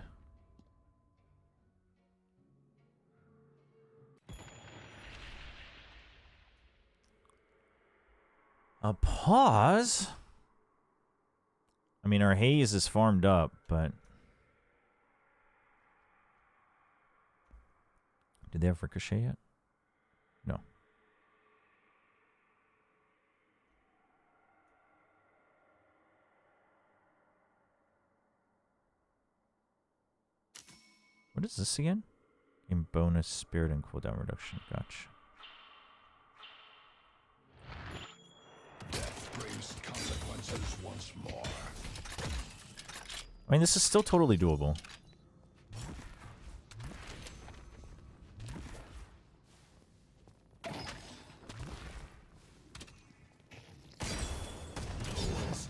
S2: A pause? I mean, our haze is farmed up, but... Did they have ricochet yet? No. What is this again? In bonus, spirit, and cooldown reduction. Gotcha.
S13: Death brings consequences once more.
S2: I mean, this is still totally doable.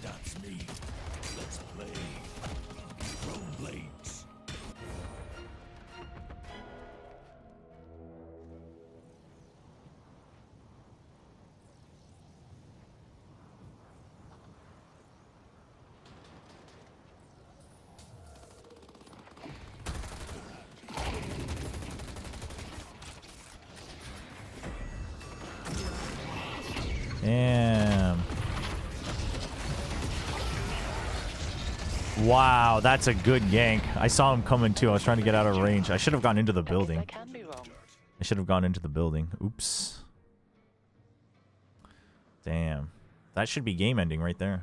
S13: That's me. Let's play. Throw blades.
S2: Damn. Wow, that's a good gank. I saw him coming too. I was trying to get out of range. I should have gone into the building. I should have gone into the building. Oops. Damn. That should be game ending right there.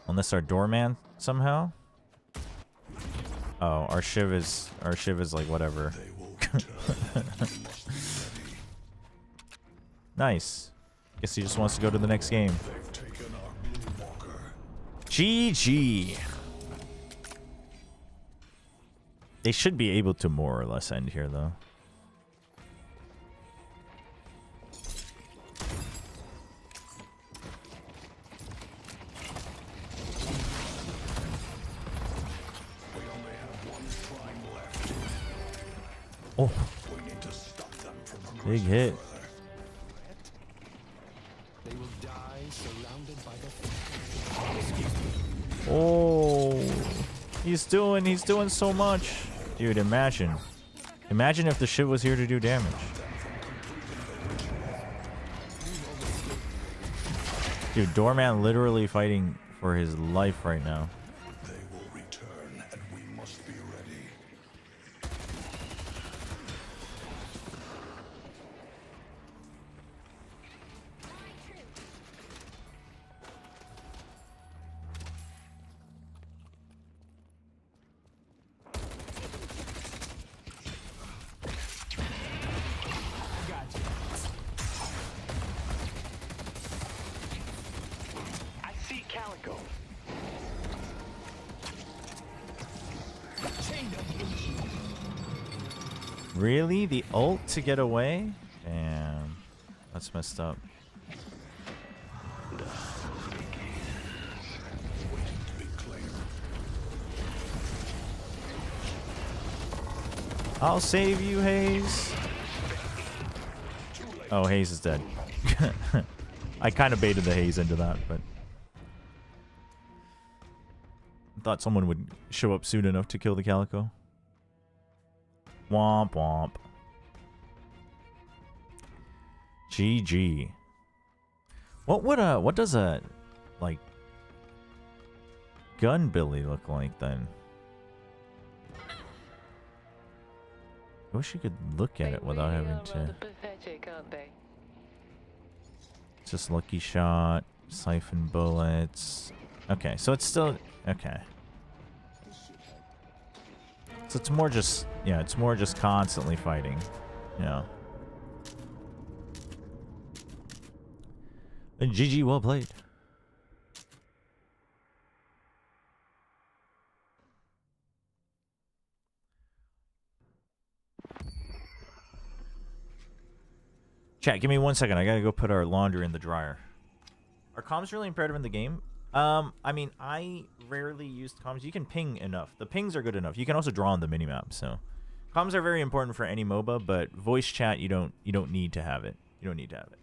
S2: Unless our doorman somehow. Oh, our shiv is like whatever. Nice. Guess he just wants to go to the next game. GG. They should be able to more or less end here, though. Oh. Big hit.
S9: They will die surrounded by the
S2: Oh, he's doing so much. Dude, imagine if the shit was here to do damage. Dude, Doorman literally fighting for his life right now.
S13: They will return, and we must be ready.
S17: I see Calico.
S2: Really? The ult to get away? Damn. That's messed up. I'll save you, Hayes. Oh, Hayes is dead. I kind of baited the Hayes into that, but I thought someone would show up soon enough to kill the Calico. Womp womp. GG. What does a like gun Billy look like then? I wish you could look at it without having to.
S18: Pathetic, aren't they?
S2: Just lucky shot, siphon bullets. Okay, so it's still okay. So it's more just it's more just constantly fighting. Yeah. And GG, well played. Chat, give me 1 second. I gotta go put our laundry in the dryer. Are comms really imperative in the game? I mean, I rarely use comms. You can ping enough. The pings are good enough. You can also draw on the minimap. So, comms are very important for any MOBA, but voice chat you don't need to have it. You don't need to have it.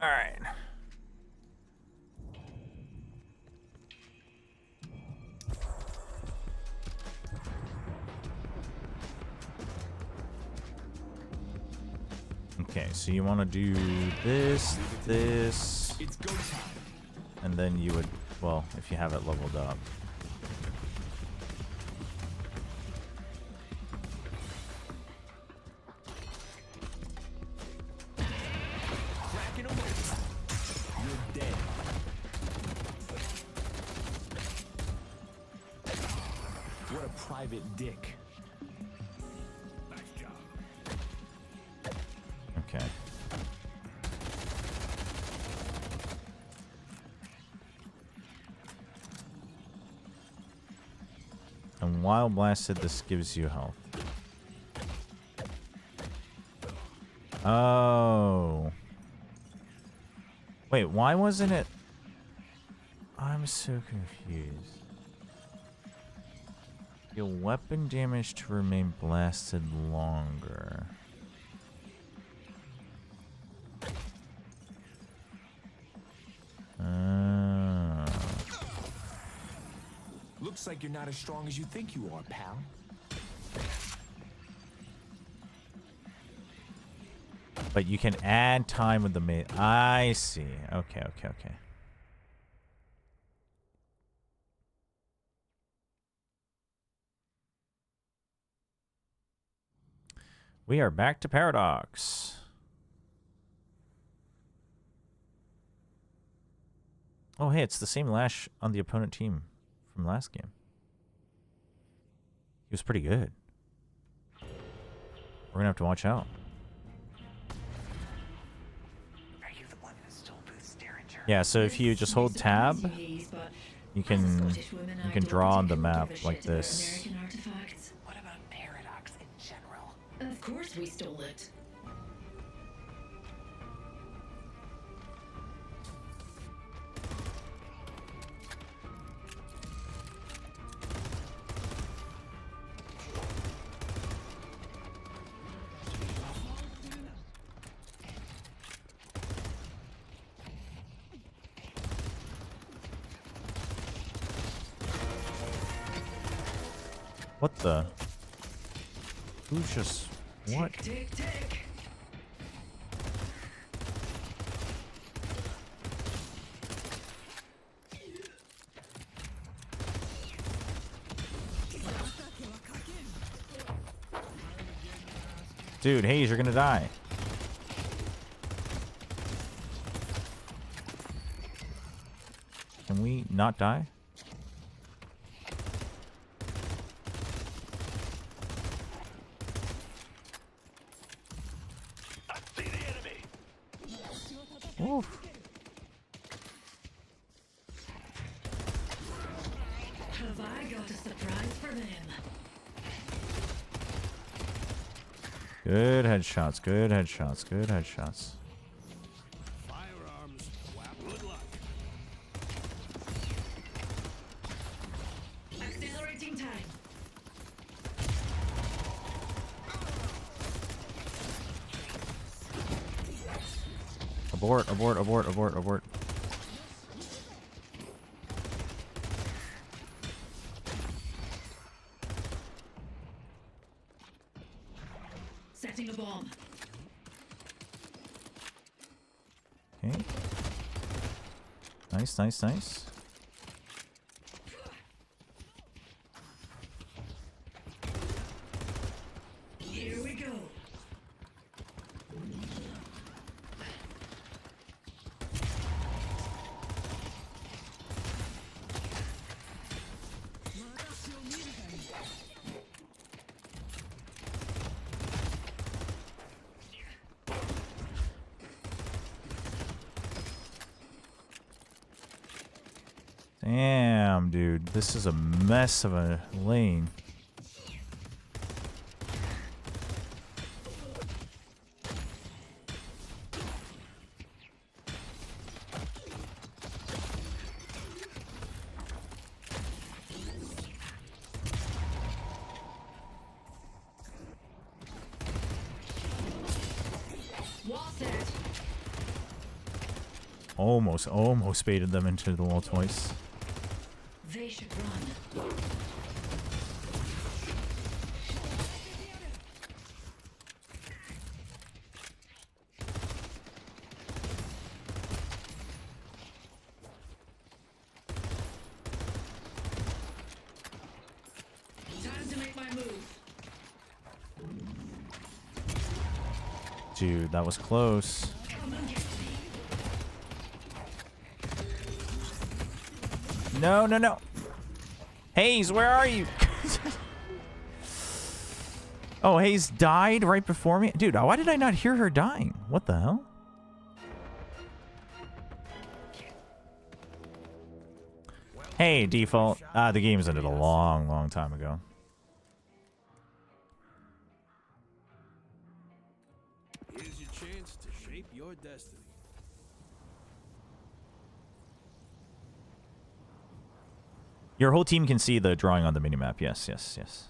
S2: All right. Okay, so you want to do this, and then you would, well, if you have it leveled up.
S9: Dick.
S8: Nice job.
S2: Okay. And while blasted, this gives you health. Oh. Wait, why wasn't it? I'm so confused. Your weapon damage to remain blasted longer.
S9: Looks like you're not as strong as you think you are, pal.
S2: But you can add time with the main. I see. Okay. We are back to Paradox. Oh, hey, it's the same Lash on the opponent team from last game. He was pretty good. We're gonna have to watch out.
S18: Are you the one who stole Booth's Derringer?
S2: Yeah, so if you just hold tab, You can draw on the map like this.
S11: American artifacts. What about Paradox in general? Of course we stole it.
S2: What the? Who's just what?
S11: Tick, tick.
S2: Dude, Hayes, you're gonna die. Can we not die? Oof.
S11: Have I got a surprise for them?
S2: Good headshots, good headshots, good headshots.
S8: Firearms. Good luck.
S11: Accelerating time.
S2: Abort, abort, abort, abort, abort.
S11: Setting a bomb.
S2: Okay. Nice, nice, nice.
S11: Here we go.
S2: Damn, dude. This is a mess of a lane. Almost baited them into the wall twice.
S11: They should run. Time to make my move.
S2: Dude, that was close.
S11: Come and get me.
S2: No, no, no. Hayes, where are you? Oh, Hayes died right before me? Dude, why did I not hear her dying? What the hell? Hey, default. The game's ended a long time ago.
S8: Here's your chance to shape your destiny.
S2: Your whole team can see the drawing on the minimap. Yes, yes, yes.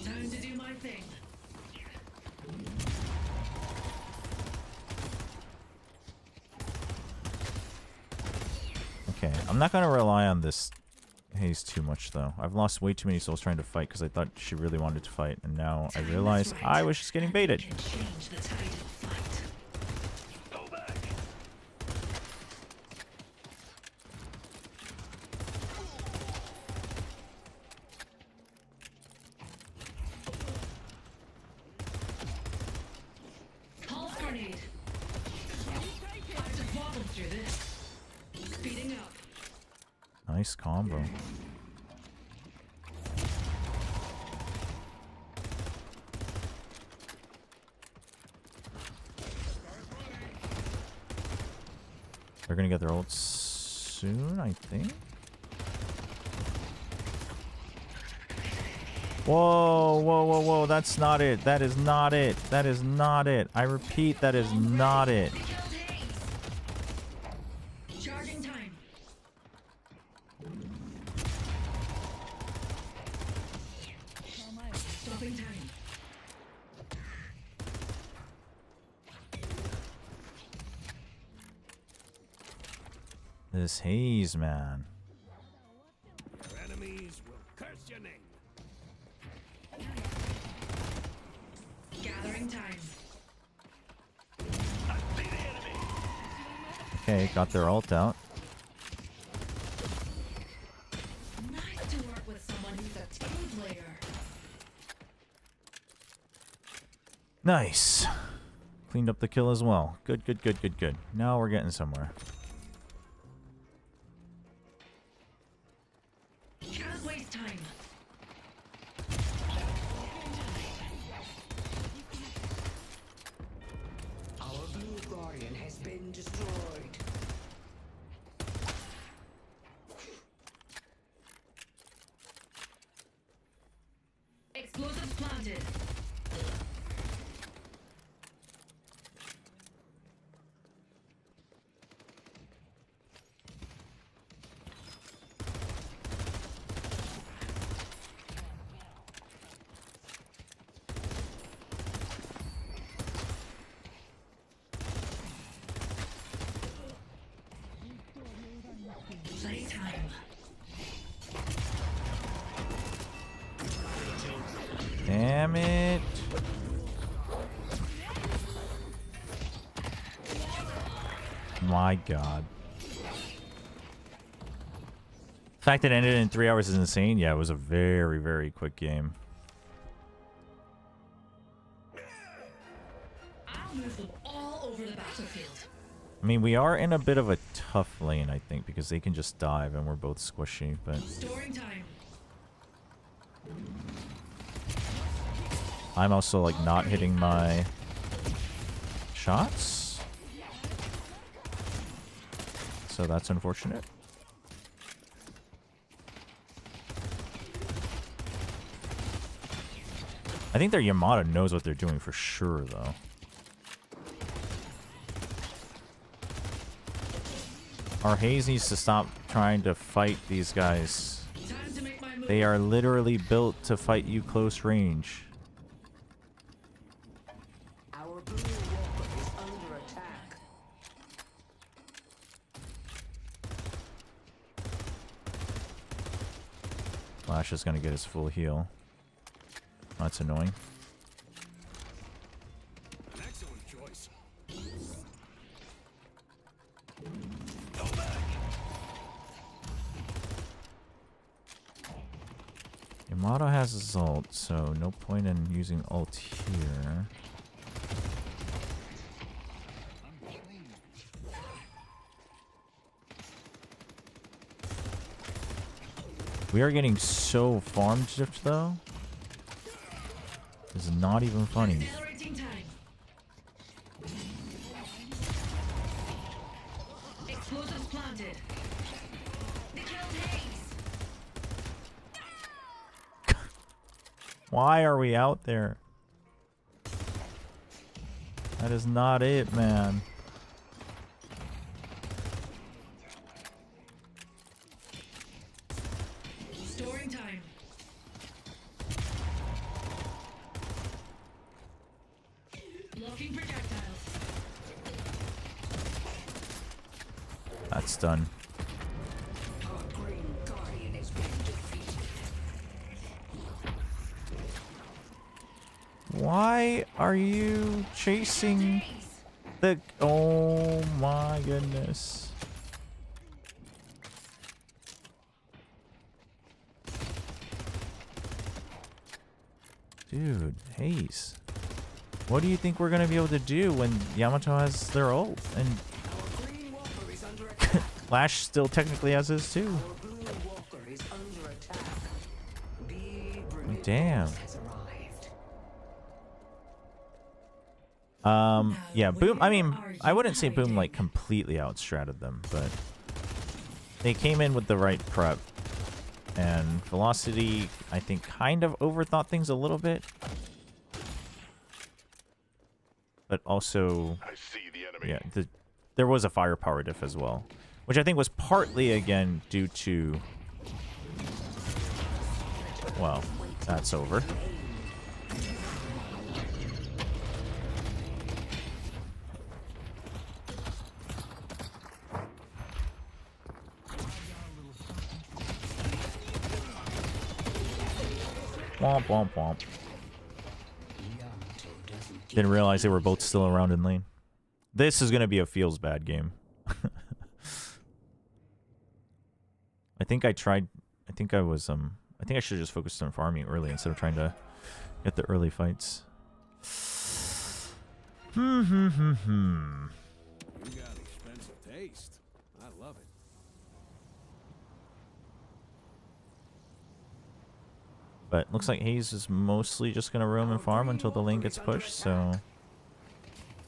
S11: Time to do my thing.
S2: Okay, I'm not going to rely on this Hayes too much, though. I've lost way too many souls trying to fight because I thought she really wanted to fight, and now I realize I was just getting baited.
S11: Can change the tide of a fight. Pulse grenade. Just wobble through this. Speeding up.
S2: Nice combo. They're gonna get their ults soon, I think. Whoa, whoa, whoa, whoa, that's not it. That is not it. That is not it. I repeat, that is not it.
S11: Charging time. Stopping time.
S2: This haze, man.
S8: Your enemies will curse your name.
S11: Gathering time.
S2: Okay, got their ult out.
S11: Nice to work with someone who's a team player.
S2: Nice. Cleaned up the kill as well. Good, good, good, good, good. Now we're getting somewhere.
S11: Can't waste time.
S18: Our blue guardian has been destroyed.
S11: Explosives planted. Playtime.
S2: Damn it. My god. The fact that it ended in 3 hours is insane. Yeah, it was a very, very quick game.
S11: I'll move them all over the battlefield.
S2: I mean, we are in a bit of a tough lane, I think, because they can just dive and we're both squishy, but...
S11: Storing time.
S2: I'm also, like, not hitting my shots. So that's unfortunate. I think their Yamada knows what they're doing for sure, though. Our Haze needs to stop trying to fight these guys. They are literally built to fight you close range.
S18: Our blue walker is under attack.
S2: Flash is going to get his full heal. That's annoying.
S8: An excellent choice.
S2: Yamato has his ult, so no point in using ult here. We are getting so farm gypped though. This is not even funny.
S11: Accelerating time. Explosives planted. They killed Haze.
S2: Why are we out there? That is not it, man.
S11: Storing time. Blocking projectiles.
S2: That's done.
S18: Our green guardian has been defeated.
S2: Why are you chasing the... Oh my goodness. Dude, Haze. What do you think we're going to be able to do when Yamato has their ult? And Flash still technically has his too.
S18: Our blue walker is under attack. Be
S2: Damn.
S18: has arrived.
S2: Yeah, Boom. I mean, I wouldn't say Boom like completely outstratted them, but they came in with the right prep. And Velocity, I think, kind of overthought things a little bit. But also,
S17: I see the enemy.
S2: yeah, there was a firepower diff as well, which I think was partly, again, due to... Well, that's over. Womp, womp, womp. Didn't realize they were both still around in lane. This is going to be a feels bad game. I think I tried... I think I was, I think I should have just focused on farming early instead of trying to get the early fights.
S8: You got expensive taste. I love it.
S2: But looks like Hayes is mostly just going to roam and farm until the lane gets pushed, so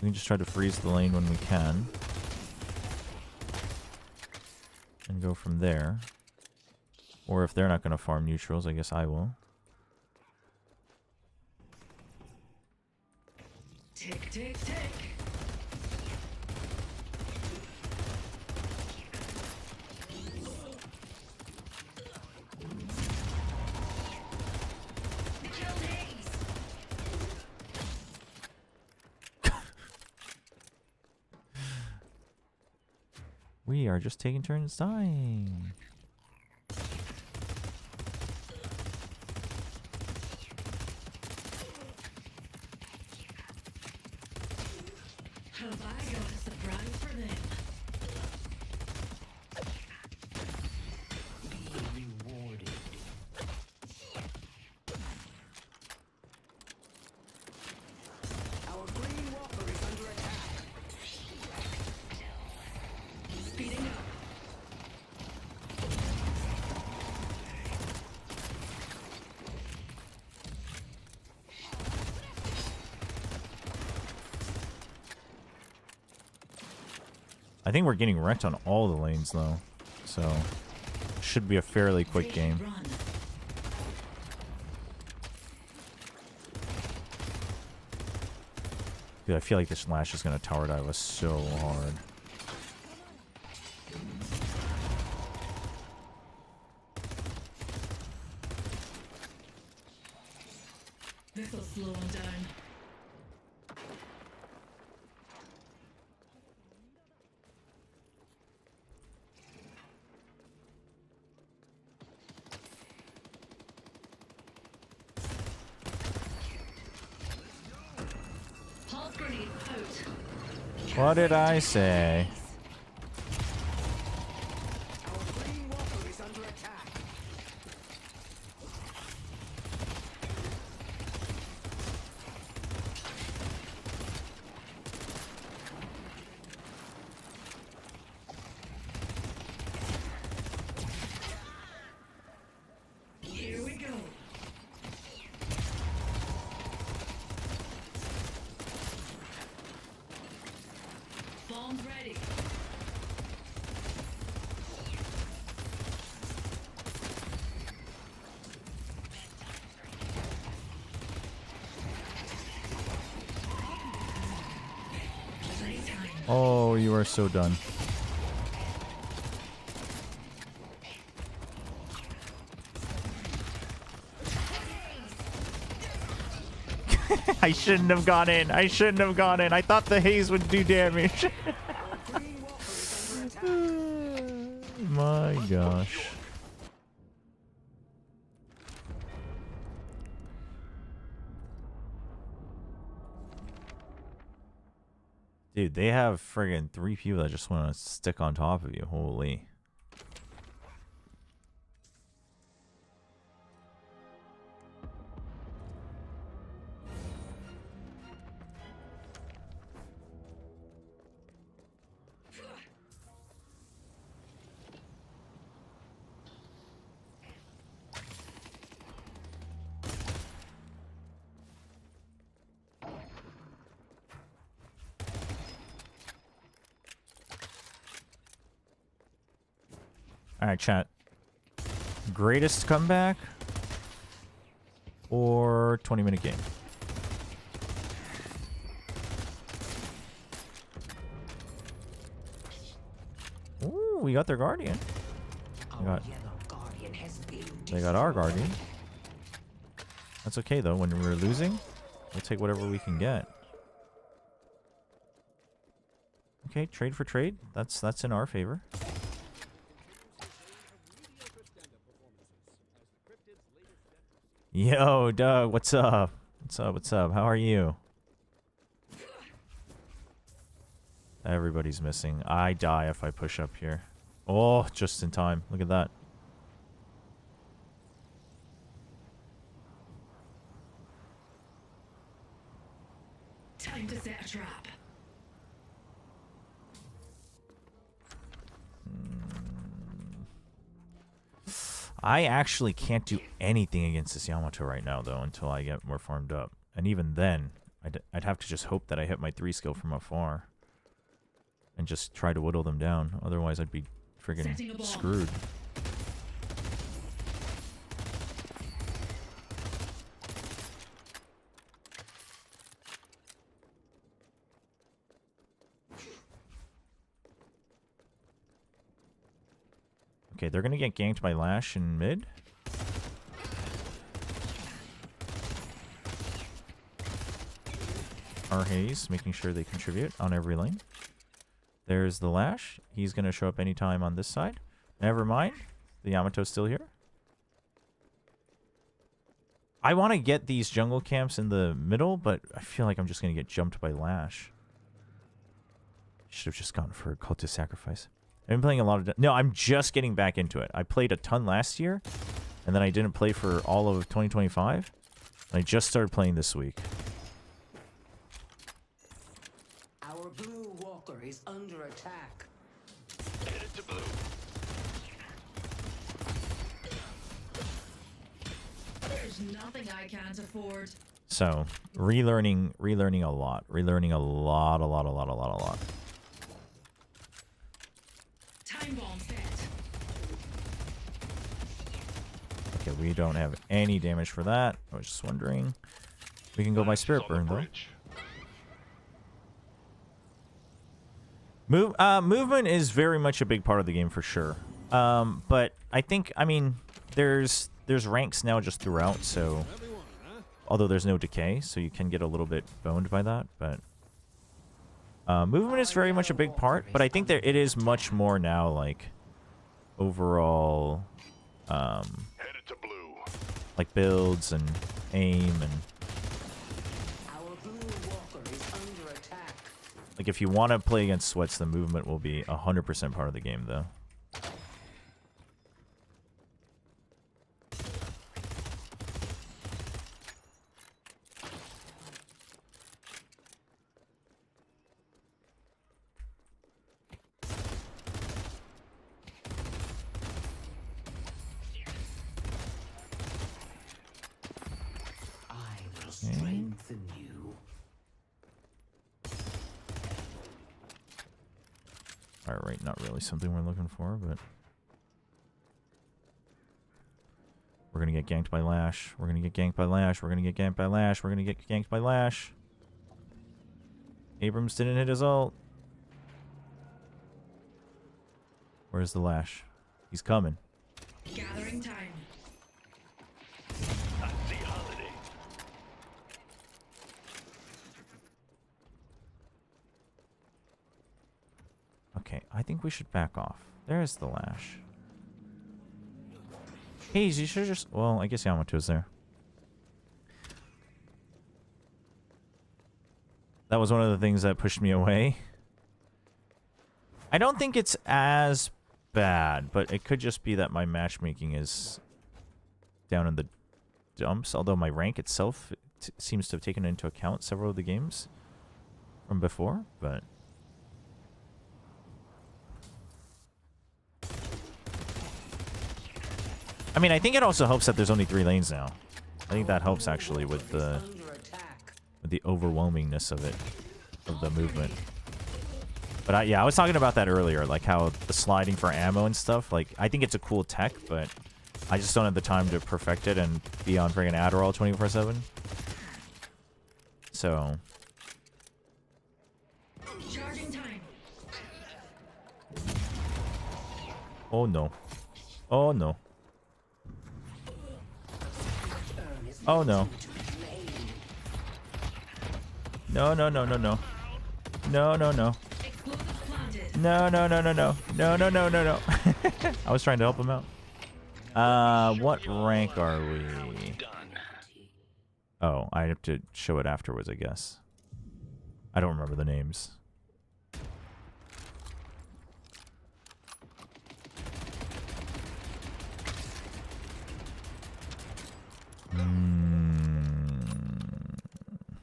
S2: we can just try to freeze the lane when we can. And go from there. Or if they're not going to farm neutrals, I guess I will.
S11: Tick, tick, tick.
S2: We are just taking turns dying.
S11: Have I got a surprise for them? Be rewarded.
S18: Our green walker is under attack.
S11: Speeding up.
S2: I think we're getting wrecked on all the lanes, though. So, should be a fairly quick game. Dude, I feel like this Lash is going to tower dive us so hard.
S11: This'll slow him down. Pulse grenade out.
S2: What did I say?
S18: Our green walker is under attack.
S11: Here we go. Bombs ready. Playtime.
S2: Oh, you are so done. I shouldn't have gone in. I shouldn't have gone in. I thought the haze would do damage. My gosh. Dude, they have friggin' 3 people that just want to stick on top of you. Holy. Alright, chat. Greatest comeback or 20-minute game? Ooh, we got their Guardian. They got our Guardian. That's okay, though. When we're losing, we'll take whatever we can get. Okay, trade for trade. That's in our favor. Yo, Doug, what's up? What's up? What's up? How are you? Everybody's missing. I die if I push up here. Oh, just in time. Look at that.
S11: Time to set a trap.
S2: I actually can't do anything against this Yamato right now, though, until I get more farmed up. And even then, I'd have to just hope that I hit my 3 skill from afar. And just try to whittle them down. Otherwise, I'd be friggin' screwed. Okay, they're gonna get ganked by Lash in mid. Our Haze making sure they contribute on every lane. There's the Lash. He's gonna show up anytime on this side. Never mind. The Yamato's still here. I want to get these jungle camps in the middle, but I feel like I'm just gonna get jumped by Lash. Should have just gone for a cultist sacrifice. I've been playing a lot of... No, I'm just getting back into it. I played a ton last year, and then I didn't play for all of 2025. And I just started playing this week.
S18: Our blue walker is under attack.
S17: Headed to blue.
S11: There's nothing I can't afford.
S2: So, relearning a lot. Relearning a lot.
S11: Time bomb set.
S2: Okay, we don't have any damage for that. I was just wondering. We can go by Spirit Burn, though. Movement is very much a big part of the game for sure. But I think, I mean, there's ranks now just throughout, so... Although there's no decay, so you can get a little bit boned by that, but... movement is very much a big part, but I think that it is much more now, like, overall,
S17: Headed to blue.
S2: like builds and aim and...
S18: Our blue walker is under attack.
S2: Like, if you want to play against sweats, the movement will be 100% part of the game, though.
S18: Strengthen you.
S2: Alright, not really something we're looking for, but... We're gonna get ganked by Lash. We're gonna get ganked by Lash. We're gonna get ganked by Lash. We're gonna get ganked by Lash. Abrams didn't hit his ult. Where's the Lash? He's coming.
S11: Gathering time.
S2: Okay, I think we should back off. There's the Lash. Hey, you should just... Well, I guess Yamato's there. That was one of the things that pushed me away. I don't think it's as bad, but it could just be that my matchmaking is down in the dumps, although my rank itself seems to have taken into account several of the games from before, but... I mean, I think it also helps that there's only 3 lanes now. I think that helps actually with the overwhelmingness of it, of the movement. But yeah, I was talking about that earlier, like how the sliding for ammo and stuff. Like, I think it's a cool tech, but I just don't have the time to perfect it and be on friggin' Adderall 24/7. So.
S11: Charging time.
S2: Oh no. Oh no. Oh no. No, no, no, no, no. No, no, no. No, no, no, no, no. No, no, no, no, no. I was trying to help him out. What rank are we? Oh, I have to show it afterwards, I guess. I don't remember the names.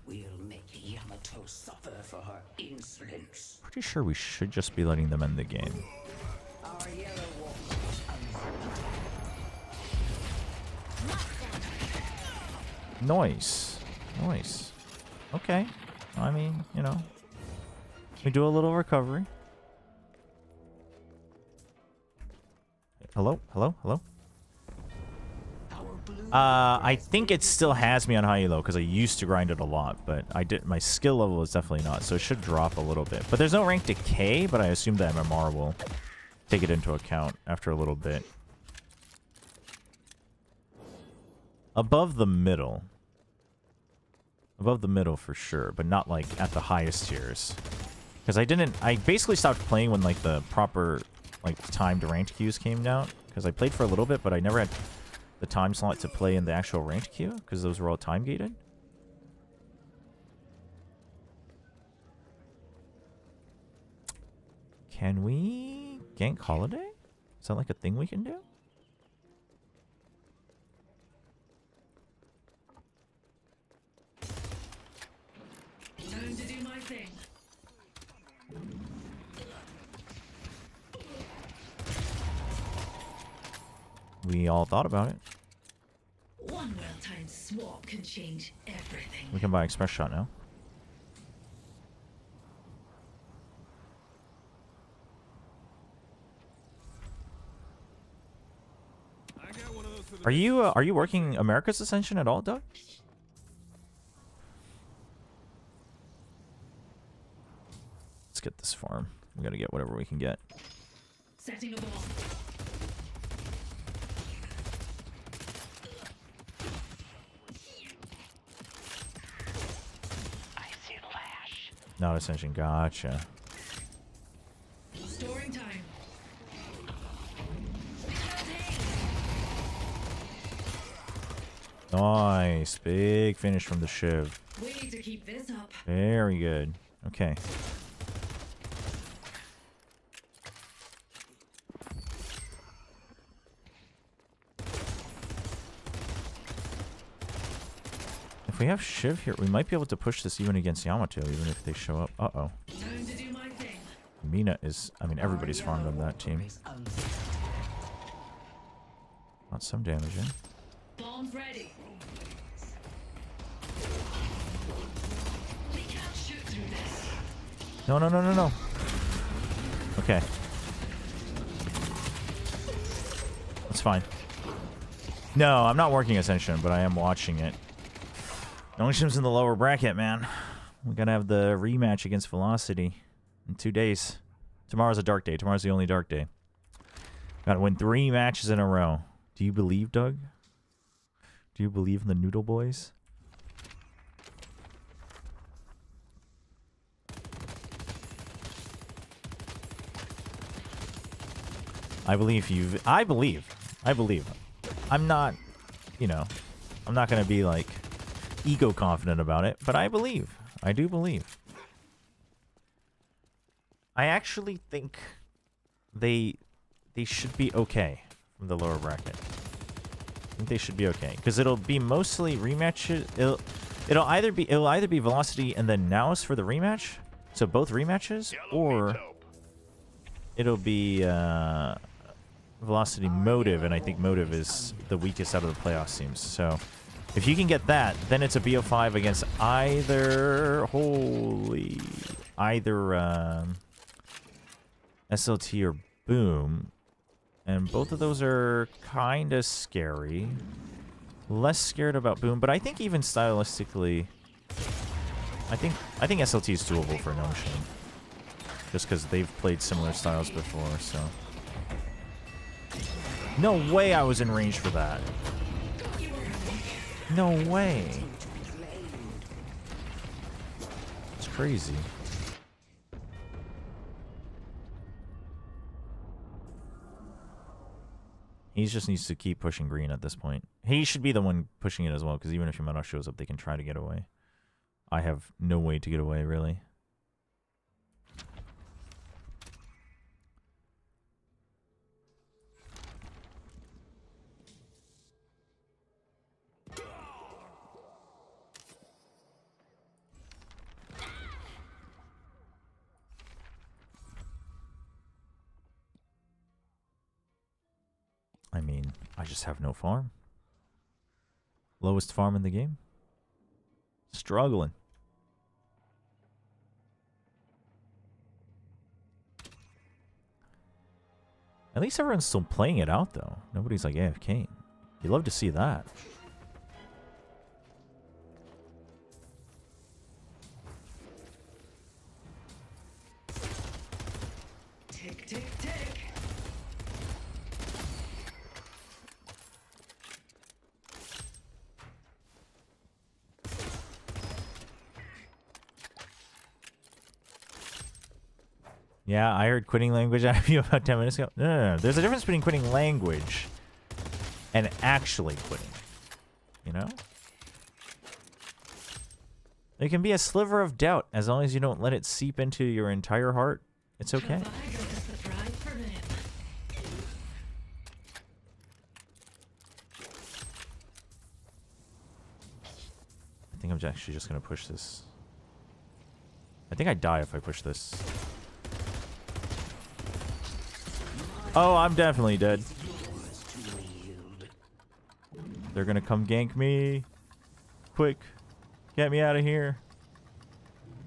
S18: We'll make Yamato suffer for her insolence.
S2: Pretty sure we should just be letting them end the game.
S18: Our yellow wolf.
S2: Nice. Nice. Okay. I mean, you know. We do a little recovery. Hello? Hello? Hello? I think it still has me on high elo because I used to grind it a lot, but my skill level is definitely not, so it should drop a little bit. But there's no rank decay, but I assume that MMR will take it into account after a little bit. Above the middle. Above the middle for sure, but not like at the highest tiers. Because I basically stopped playing when like the proper like timed ranked queues came down. Because I played for a little bit, but I never had the time slot to play in the actual ranked queue because those were all time gated. Can we gank holiday? Is that like a thing we can do?
S11: Time to do my thing.
S2: We all thought about it.
S11: One well-timed swap can change everything.
S2: We can buy express shot now. Are you working America's Ascension at all, Doug? Let's get this farm. We gotta get whatever we can get.
S11: Setting a bomb.
S2: Not Ascension, gotcha.
S11: Storing time.
S2: Nice. Big finish from the Shiv.
S11: We need to keep this up.
S2: Very good. Okay. If we have Shiv here, we might be able to push this even against Yamato, even if they show up. Uh-oh.
S11: Time to do my thing.
S2: Mina is... I mean, everybody's farmed on that team. Not some damage in.
S11: Bombs ready. We can't shoot through this.
S2: No, no, no, no, no. Okay. That's fine. No, I'm not working Ascension, but I am watching it. Nongshim's in the lower bracket, man. We gotta have the rematch against Velocity in 2 days. Tomorrow's a dark day. Tomorrow's the only dark day. Gotta win 3 matches in a row. Do you believe, Doug? Do you believe in the Noodle Boys? I believe you. I believe. I'm not, you know, I'm not gonna be like ego confident about it, but I believe. I do believe. I actually think they should be okay from the lower bracket. I think they should be okay because it'll be mostly rematches. It'll either be Velocity and then NAOS for the rematch, so both rematches, or it'll be Velocity Motive, and I think Motive is the weakest out of the playoff teams. So if you can get that, then it's a BO5 against either SLT or Boom. And both of those are kind of scary. Less scared about Boom, but I think even stylistically, I think SLT is doable for Notion. Just because they've played similar styles before, so. No way I was in range for that. No way. It's crazy. He just needs to keep pushing green at this point. He should be the one pushing it as well, because even if Yamato shows up, they can try to get away. I have no way to get away, really. I mean, I just have no farm. Lowest farm in the game. Struggling. At least everyone's still playing it out, though. Nobody's like AFK. You love to see that.
S18: Tick, tick, tick.
S2: Yeah, I heard quitting language out of you about 10 minutes ago. No. There's a difference between quitting language and actually quitting. You know? There can be a sliver of doubt as long as you don't let it seep into your entire heart. It's okay. I think I'm actually just going to push this. I think I die if I push this. Oh, I'm definitely dead. They're gonna come gank me. Quick. Get me out of here.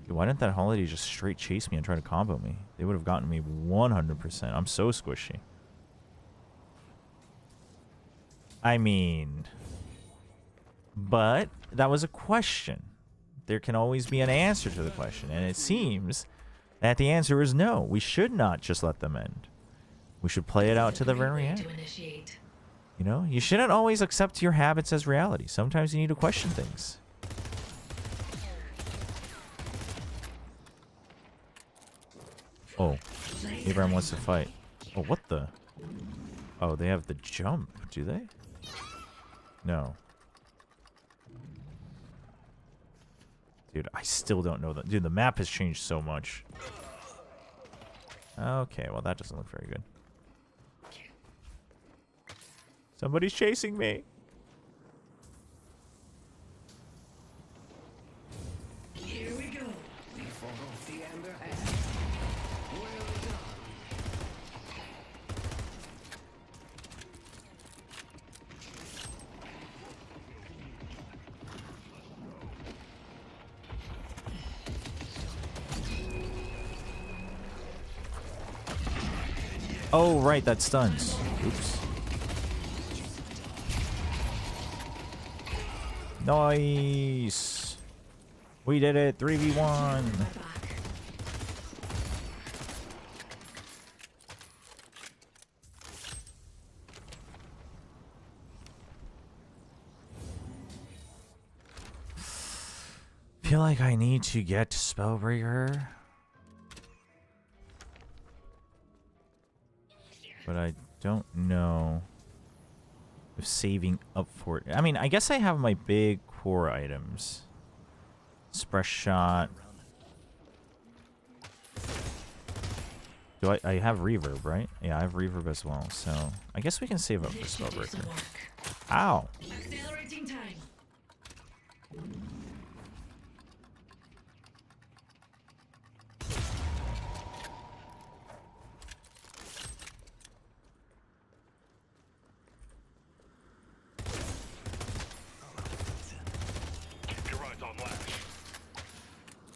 S2: Dude, why didn't that holiday just straight chase me and try to combo me? They would have gotten me 100%. I'm so squishy. I mean... But that was a question. There can always be an answer to the question. And it seems that the answer is no. We should not just let them end. We should play it out to the very end. You know, you shouldn't always accept your habits as reality. Sometimes you need to question things. Oh, Abraham wants to fight. Oh, what the? Oh, they have the jump, do they? No. Dude, I still don't know that. Dude, the map has changed so much. Okay, well, that doesn't look very good. Somebody's chasing me.
S18: Here we go. We fought off the Amber Ass. Well done.
S2: Oh, right, that stuns. Oops. Nice. We did it. 3v1. Feel like I need to get Spellbreaker. But I don't know if saving up for it. I mean, I guess I have my big core items. Express Shot. Do I have Reverb, right? Yeah, I have Reverb as well. So I guess we can save up for Spellbreaker. Ow!
S18: Accelerating time.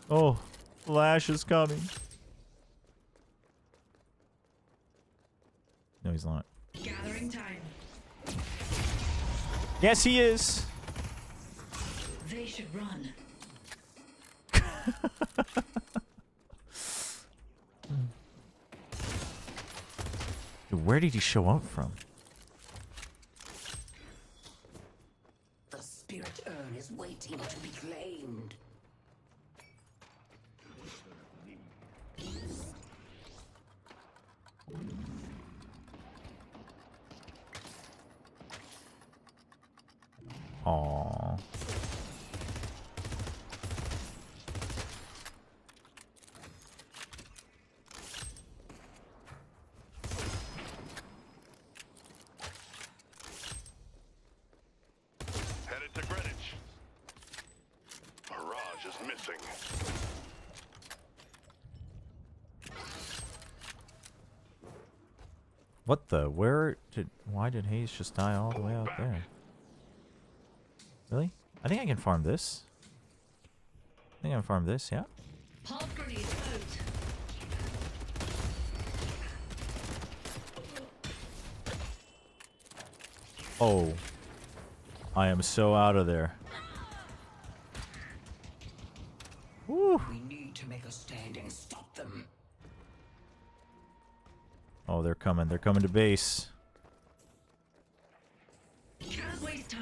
S2: Oh, Lash is coming. No, he's not.
S11: Gathering time.
S2: Yes, he is.
S11: They should run.
S2: Dude, where did he show up from?
S18: The spirit urn is waiting to be claimed.
S2: Aww.
S17: Headed to Greenwich. Mirage is missing.
S2: What the? Why did Hayes just die all the way out there? Really? I think I can farm this. I think I can farm this, yeah?
S11: Pop grenade out.
S2: Oh. I am so out of there. Woo.
S18: We need to make a stand and stop them.
S2: Oh, they're coming. They're coming to base.
S11: Can't waste time.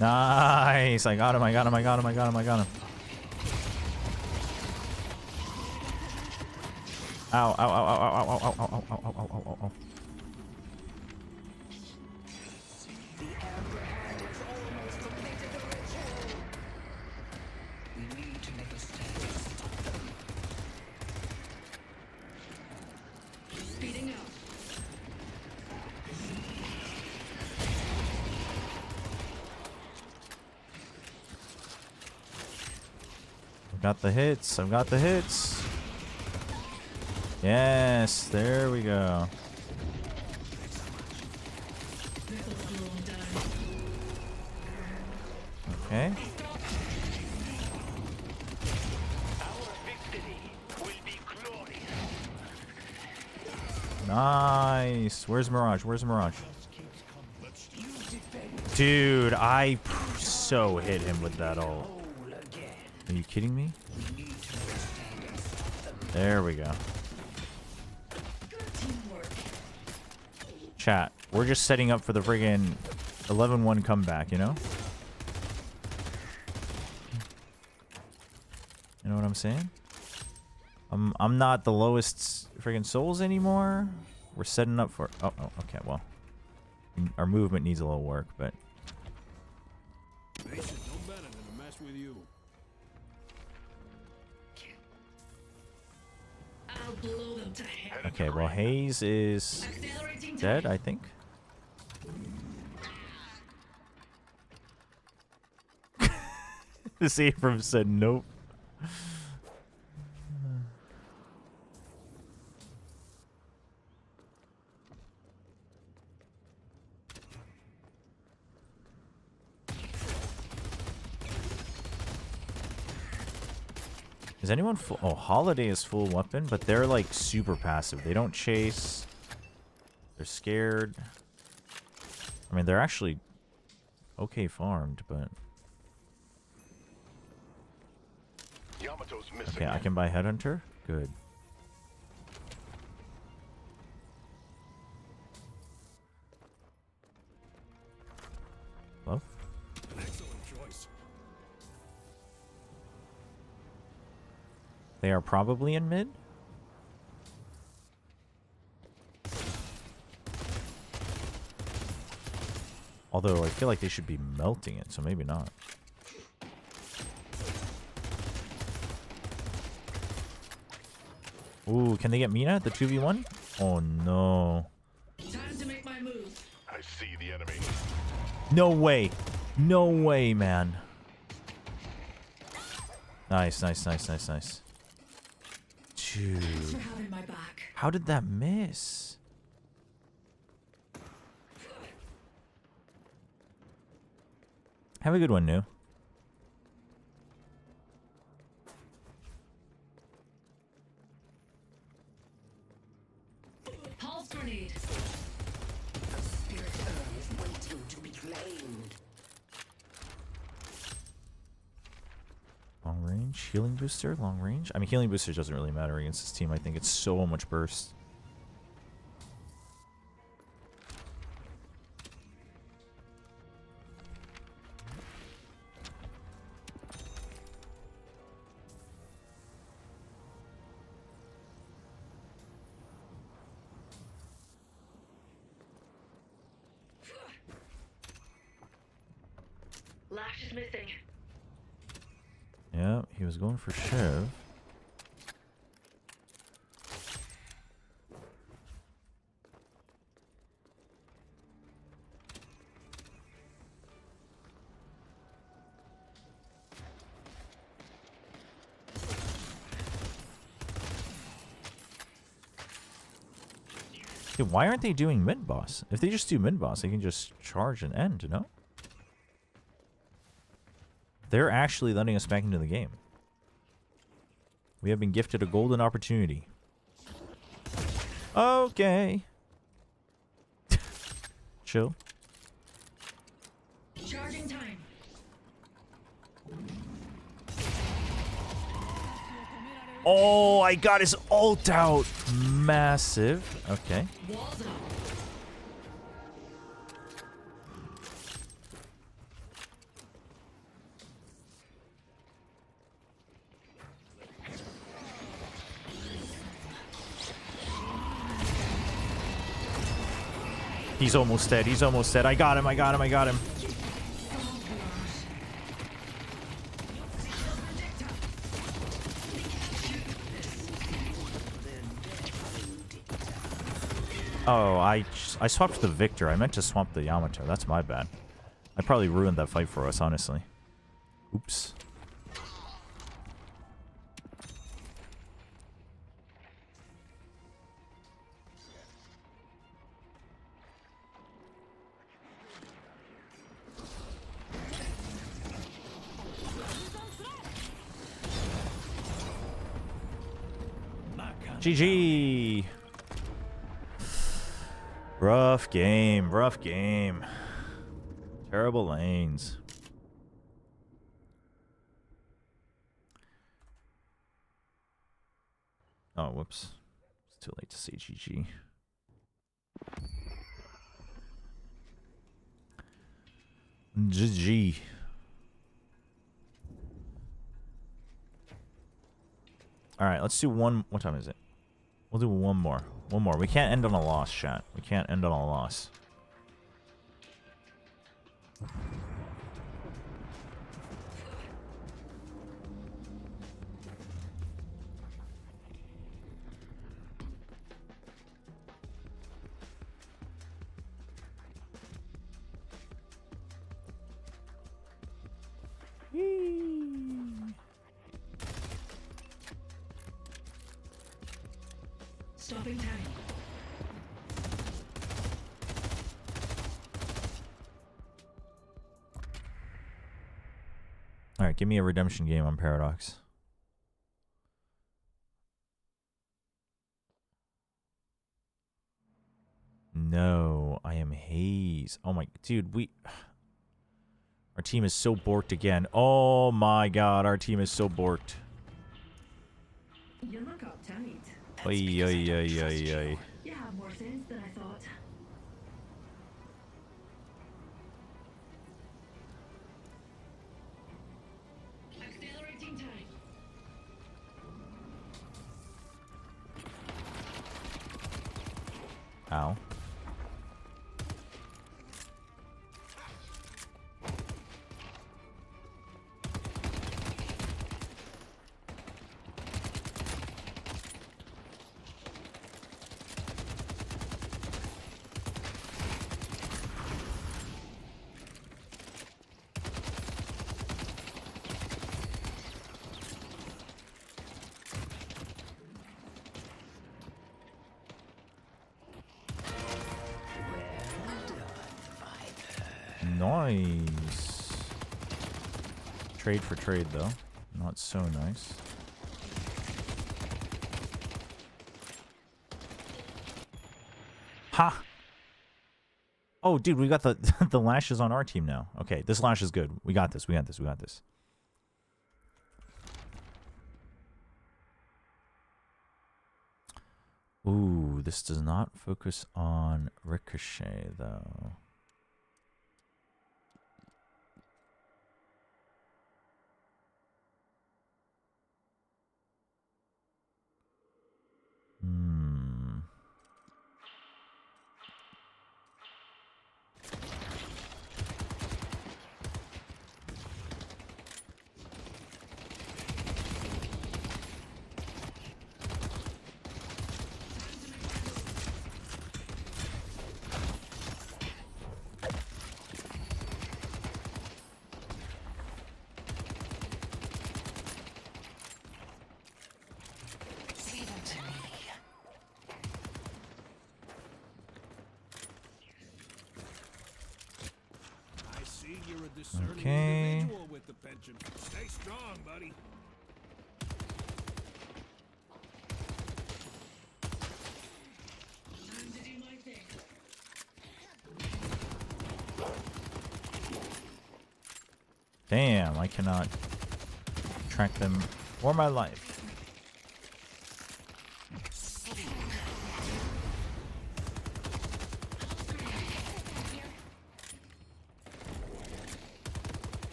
S2: Nice. I got him. I got him. I got him. I got him. I got him. Ow, ow, ow, ow, ow, ow, ow, ow, ow, ow, ow, ow, ow, ow.
S18: We need to make a stand and stop them.
S11: Speeding up.
S2: I've got the hits. I've got the hits. Yes, there we go. Okay. Nice. Where's Mirage? Where's Mirage? Dude, I so hit him with that ult. Are you kidding me? There we go. Chat, we're just setting up for the friggin' 11-1 comeback, you know? You know what I'm saying? I'm not the lowest friggin' souls anymore. We're setting up for... Oh, okay, well. Our movement needs a little work, but...
S8: They should know better than to mess with you.
S11: I'll blow them to hell.
S2: Okay, well, Hayes is dead, I think. This Abram said nope. Is anyone full? Oh, Holiday is full weapon, but they're like super passive. They don't chase. They're scared. I mean, they're actually okay farmed, but...
S17: Yamato's missing.
S2: Okay, I can buy Headhunter? Good. Hello?
S8: An excellent choice.
S2: They are probably in mid? Although I feel like they should be melting it, so maybe not. Ooh, can they get Mina at the 2v1? Oh no.
S11: Time to make my move.
S17: I see the enemy.
S2: No way. No way, man. Nice, nice, nice, nice, nice. Dude.
S11: Thanks for having my back.
S2: How did that miss? Have a good one, New.
S11: Pulse grenade. The spirit urn is waiting to be claimed.
S2: Long range, healing booster, long range. I mean, healing booster doesn't really matter against this team. I think it's so much burst.
S11: Lash is missing.
S2: Yeah, he was going for Shiv. Dude, why aren't they doing mid boss? If they just do mid boss, they can just charge and end, you know? They're actually letting us back into the game. We have been gifted a golden opportunity. Okay. Chill.
S11: Charging time.
S2: Oh, I got his ult out. Massive. Okay.
S11: Walls up.
S2: He's almost dead. He's almost dead. I got him. I got him. I got him. Oh, I swapped the Victor. I meant to swap the Yamato. That's my bad. I probably ruined that fight for us, honestly. Oops. GG. Rough game. Rough game. Terrible lanes. Oh, whoops. It's too late to say GG. GG. Alright, let's do one. What time is it? We'll do one more. One more. We can't end on a loss, chat. We can't end on a loss.
S11: Stopping time.
S2: Alright, give me a redemption game on Paradox. No, I am Haze. Oh my, dude, our team is so borked again. Oh my god, our team is so borked.
S11: You look uptight.
S2: Oy, oy, oy, oy, oy.
S11: You have more sense than I thought. Accelerating time.
S2: Ow. Nice. Trade for trade, though. Not so nice. Ha! Oh, dude, we got the the lashes on our team now. Okay, this lash is good. We got this. We got this. We got this. Ooh, this does not focus on Ricochet, though. Okay.
S8: With the pension. Stay strong, buddy.
S2: Damn, I cannot track them for my life.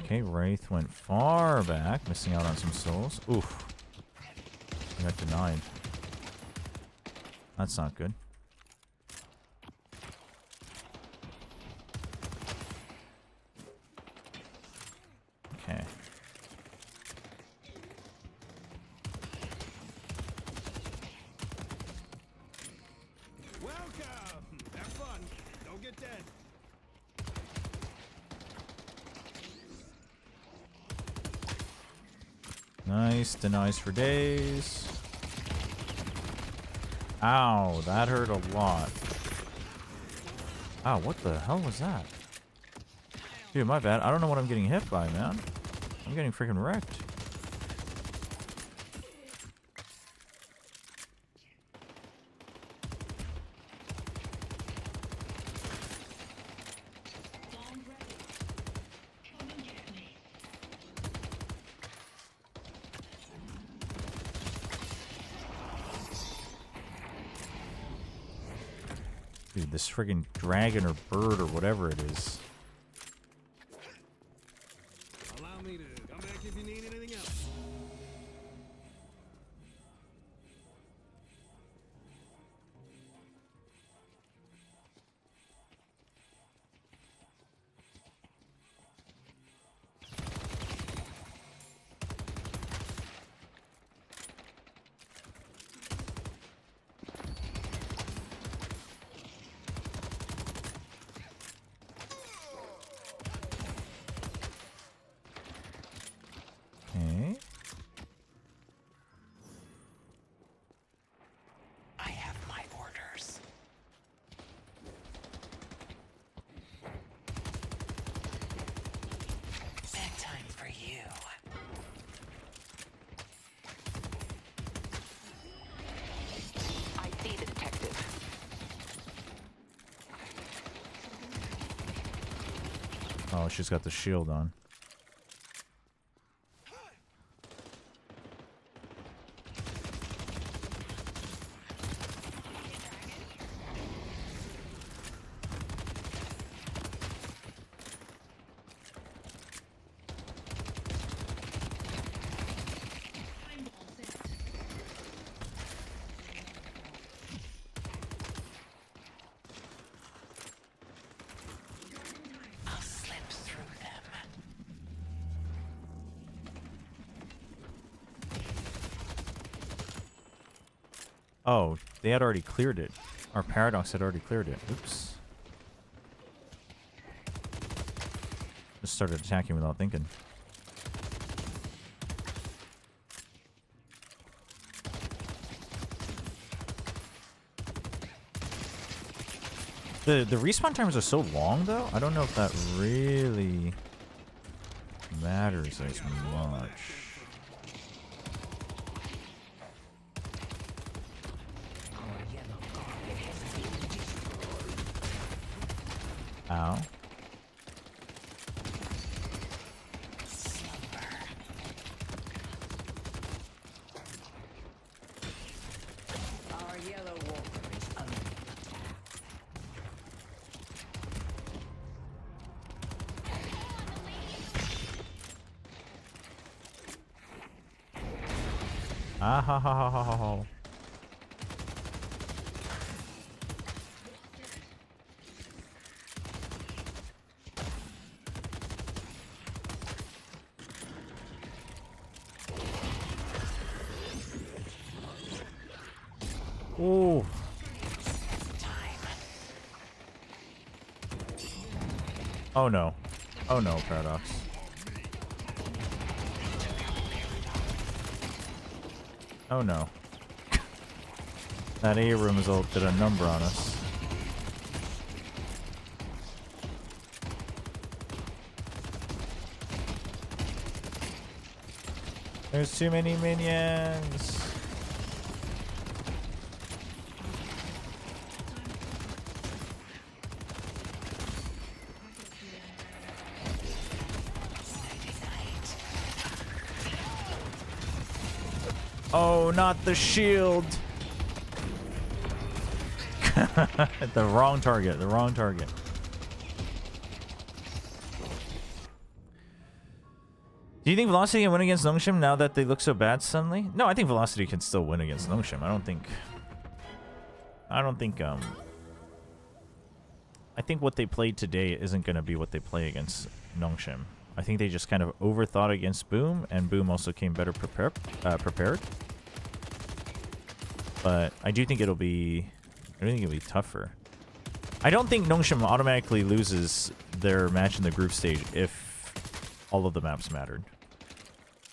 S2: Okay, Wraith went far back, missing out on some souls. Oof. I got denied. That's not good. Okay.
S8: Welcome. Have fun. Don't get dead.
S2: Nice, denies for days. Ow, that hurt a lot. Ow, what the hell was that? Dude, my bad. I don't know what I'm getting hit by, man. I'm getting freaking wrecked. Dude, this friggin' dragon or bird or whatever it is.
S8: Allow me to come back if you need anything else.
S2: Okay.
S11: I have my orders. Bedtime for you.
S14: I see the detective.
S2: Oh, she's got the shield on.
S11: I'll slip through them.
S2: Oh, they had already cleared it. Our Paradox had already cleared it. Oops. Just started attacking without thinking. The respawn times are so long though. I don't know if that really matters as much. Ow.
S11: Our yellow walker is under attack.
S2: Ah ha ha ha ha ha ha. Oh. Oh no. Oh no, Paradox. Oh no. That Abrams ult did a number on us. There's too many minions. Oh, not the shield. The wrong target, the wrong target. Do you think Velocity can win against Nongshim now that they look so bad suddenly? No, I think Velocity can still win against Nongshim. I think what they played today isn't going to be what they play against Nongshim. I think they just kind of overthought against Boom, and Boom also came better prepared. But I do think it'll be tougher. I don't think Nongshim automatically loses their match in the group stage if all of the maps mattered.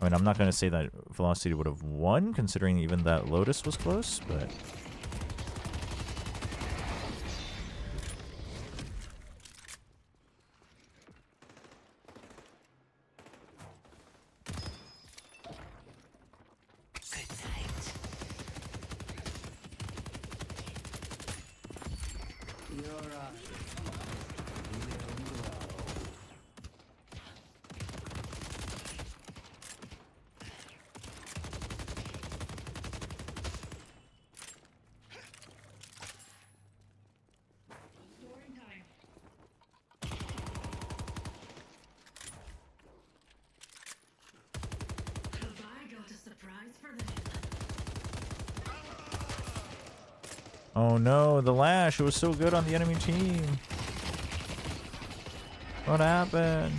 S2: I mean, I'm not going to say that Velocity would have won, considering even that Lotus was close, but... Oh no, the Lash, it was so good on the enemy team. What happened?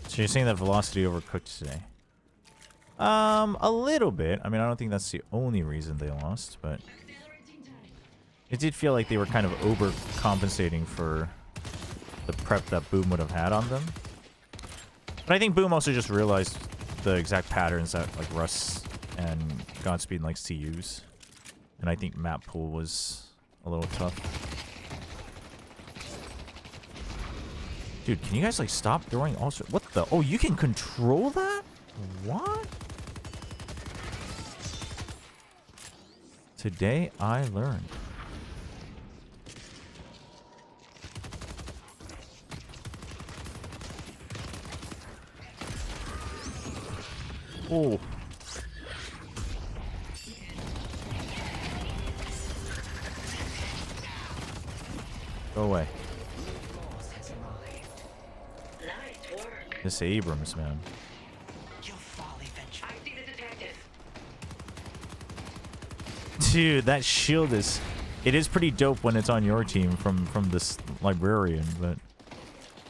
S2: So you're saying that Velocity overcooked today? A little bit. I mean, I don't think that's the only reason they lost, but it did feel like they were kind of overcompensating for the prep that Boom would have had on them. But I think Boom also just realized the exact patterns that like Russ and Godspeed likes to use, and I think map pool was a little tough. Dude, can you guys like stop throwing all sorts? What the? Oh, you can control that? What? Today I learned. Oh. Go away. This Abrams, man. Dude, that shield is... It is pretty dope when it's on your team from this librarian, but...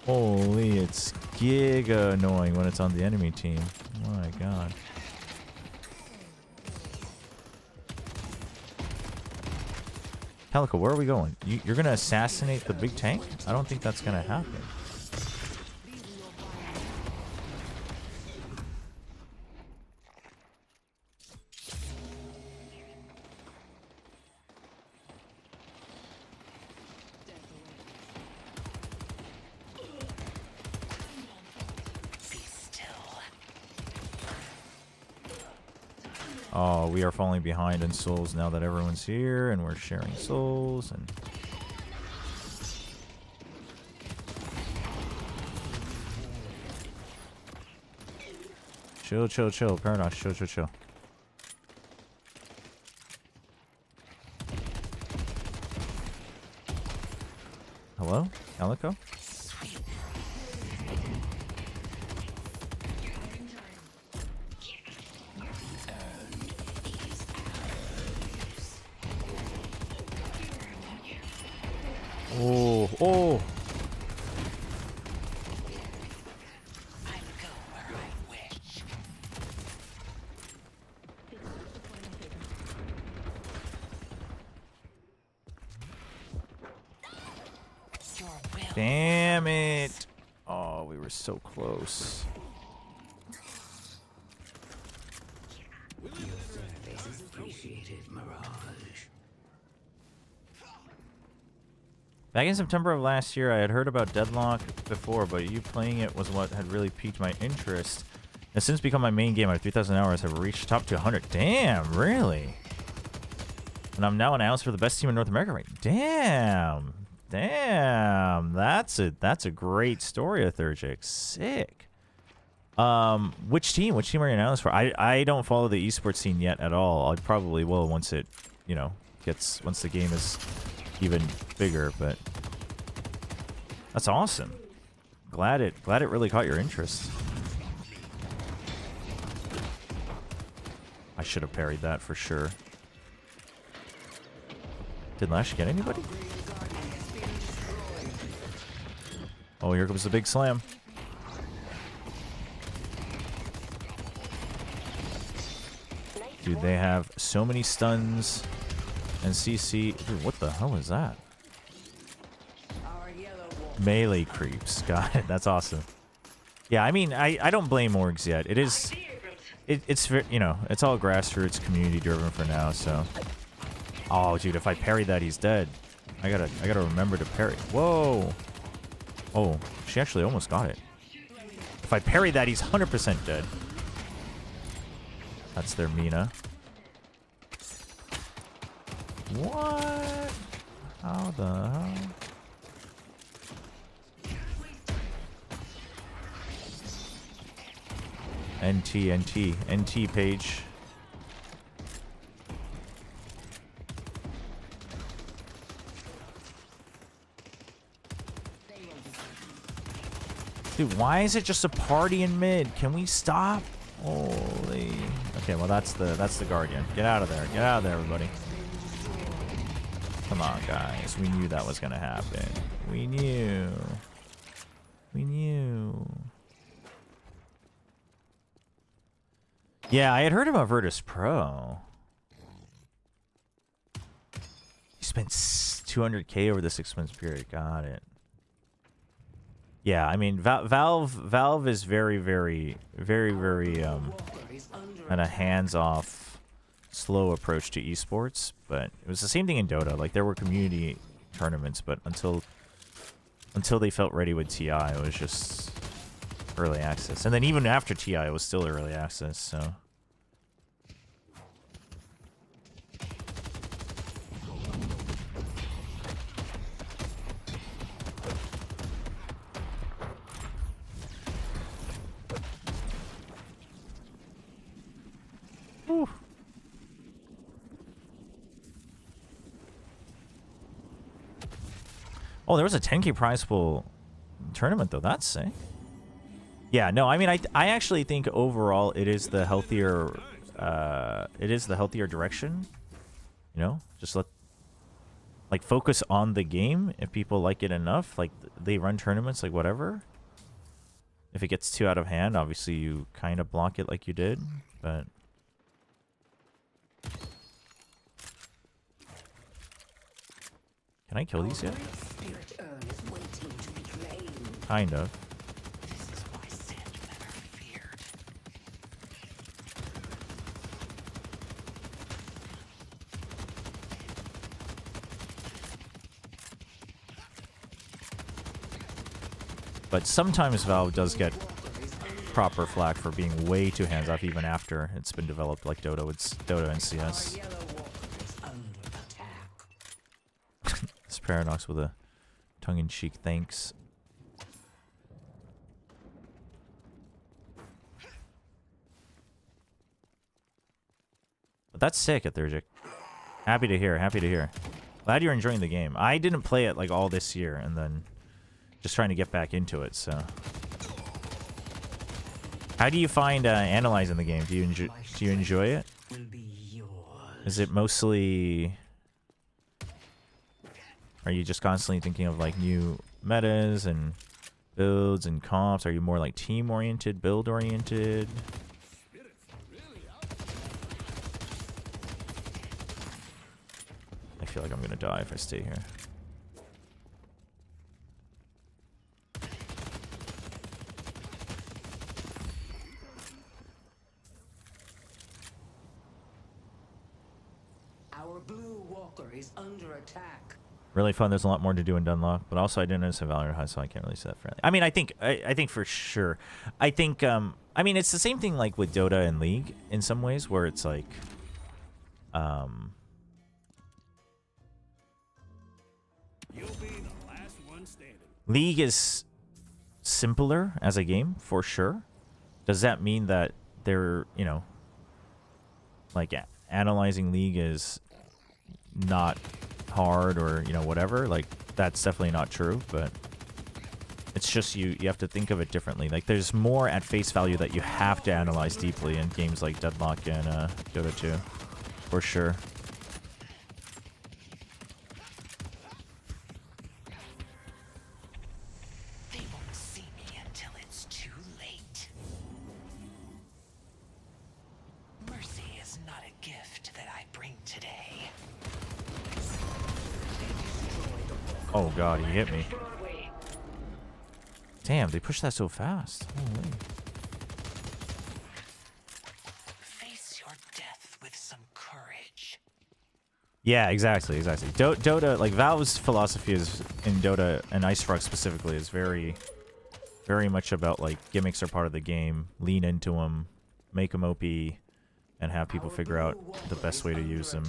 S2: Holy, it's giga annoying when it's on the enemy team. My god. Calico, where are we going? You're gonna assassinate the big tank? I don't think that's gonna happen. Oh, we are falling behind in souls now that everyone's here and we're sharing souls and chill, Paradox, chill. Hello? Calico? Oh! Damn it! Oh, we were so close.
S18: Your service is appreciated, Mirage.
S2: Back in September of last year, I had heard about Deadlock before, but you playing it was what had really piqued my interest. It's since become my main game. I have 3,000 hours. Have reached top 200. Damn, really? And I'm now announced for the best team in North America. Right? Damn, that's a great story, Athurgic. Sick. Which team are you announced for? I don't follow the esports scene yet at all. I probably will once it, once the game is even bigger, but that's awesome. Glad it really caught your interest. I should have parried that for sure. Did Lash get anybody? Oh, here comes the big slam. Dude, they have so many stuns and CC. Dude, what the hell is that? Melee creeps. Got it. That's awesome. Yeah, I mean, I don't blame orgs yet. It's it's all grassroots, community driven for now. So, oh, dude, if I parry that, he's dead. I gotta remember to parry. Whoa. Oh, she actually almost got it. If I parry that, he's 100% dead. That's their Mina. What? How the hell? NT page. Dude, why is it just a party in mid? Can we stop? Holy. Okay, well that's the Guardian. Get out of there. Get out of there, everybody. Come on, guys. We knew that was gonna happen. We knew. Yeah, I had heard about Virtus Pro. He spent 200K over the 6 months period. Got it. Yeah, I mean, Valve is very kind of hands-off, slow approach to esports. But it was the same thing in Dota. Like, there were community tournaments, but until they felt ready with TI, it was just early access. And then even after TI, it was still early access. So. Oh, there was a 10K prize pool tournament though. That's sick. Yeah, no, I mean, I actually think overall it is the healthier direction. You know, just focus on the game. If people like it enough, like they run tournaments, like whatever. If it gets too out of hand, obviously you kind of block it like you did, but. Can I kill these yet?
S11: Spirit urn is waiting to be claimed.
S2: Kind of.
S11: This is why Sandmen are feared.
S2: But sometimes Valve does get proper flack for being way too hands-off even after it's been developed, like Dota and CS. This Paradox with a tongue-in-cheek thanks. But that's sick, Ethurgic. Happy to hear, happy to hear. Glad you're enjoying the game. I didn't play it like all this year, and then just trying to get back into it, so. How do you find analyzing the game? Do you enjoy it? Is it mostly... Are you just constantly thinking of like new metas and builds and comps? Are you more like team-oriented, build-oriented? I feel like I'm gonna die if I stay here.
S11: Our blue walker is under attack.
S2: Really fun. There's a lot more to do in Dunlock, but also I didn't understand Valorant High, so I can't really say that friendly. I mean, I think for sure. I think I mean it's the same thing like with Dota and League in some ways, where it's like
S8: You'll be the last one standing.
S2: League is simpler as a game for sure. Does that mean that they're, you know, like analyzing League is not hard or, you know, whatever? Like that's definitely not true, but it's just you have to think of it differently. Like there's more at face value that you have to analyze deeply in games like Deadlock and Dota 2 for sure.
S11: They won't see me until it's too late. Mercy is not a gift that I bring today.
S2: Oh god, he hit me. Damn, they pushed that so fast. Holy.
S11: Face your death with some courage.
S2: Yeah, exactly. Dota, like Valve's philosophy is in Dota and Ice Frog specifically is very much about like gimmicks are part of the game. Lean into them, make them OP, and have people figure out the best way to use them.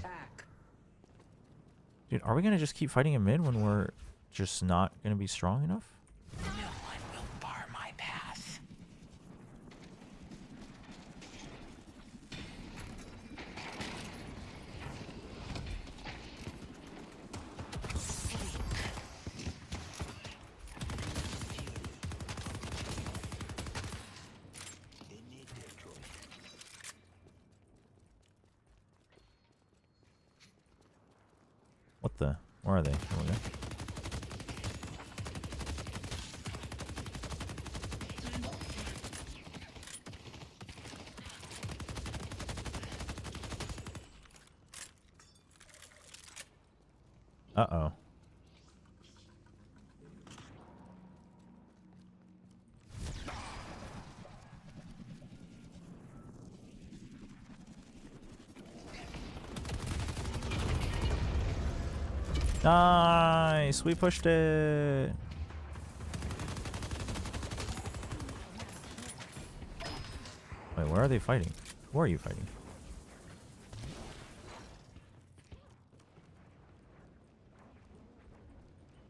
S2: Dude, are we gonna just keep fighting in mid when we're just not gonna be strong enough?
S11: No one will bar my path.
S2: What the? Where are they? Over there. Uh-oh. Nice! We pushed it! Wait, where are they fighting? Who are you fighting?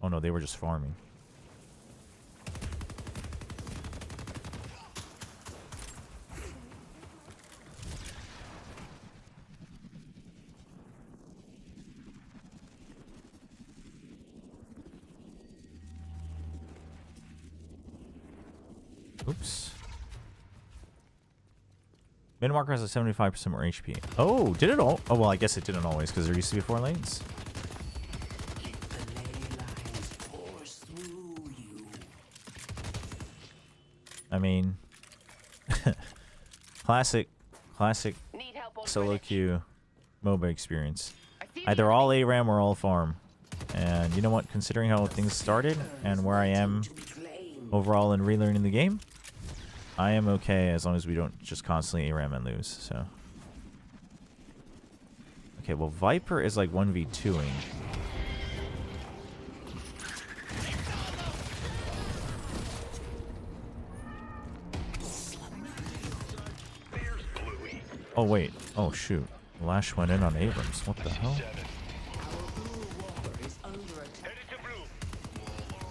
S2: Oh no, they were just farming. Oops. Mid-marker has a 75% more HP. Oh, did it all? Oh, well, I guess it didn't always, because there used to be 4 lanes. I mean, classic solo queue MOBA experience. Either all ARAM or all farm. And you know what? Considering how things started and where I am overall in relearning the game, I am okay as long as we don't just constantly ARAM and lose. So, okay. Well, Viper is like 1v2ing. Oh wait. Oh shoot. Lash went in on Abrams. What the hell?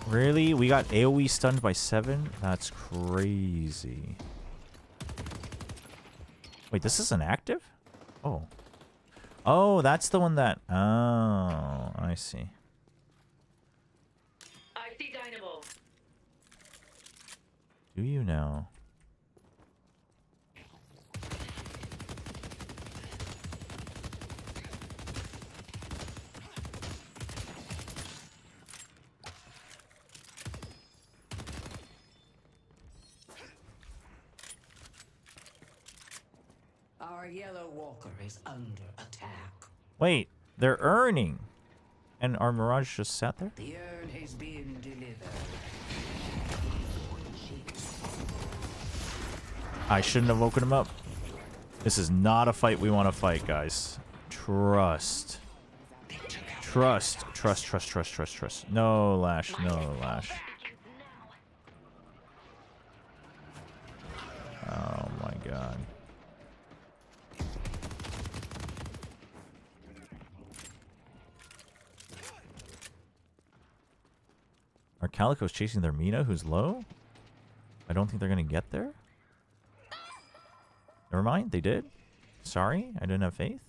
S2: Really? We got AoE stunned by 7? That's crazy. Wait, this isn't active? Oh. Oh, that's the one that... Oh, I see.
S11: I see Dynamo.
S2: Do you know?
S18: Our yellow walker is under attack.
S2: Wait, they're earning. And our Mirage just sat there?
S18: The urn is being delivered.
S2: I shouldn't have woken him up. This is not a fight we want to fight, guys. Trust. Trust. Trust, trust, trust, trust, trust. No, Lash. No, Lash. Oh my god. Are Calicos chasing their Mina, who's low? I don't think they're going to get there. Never mind, they did. Sorry, I didn't have faith.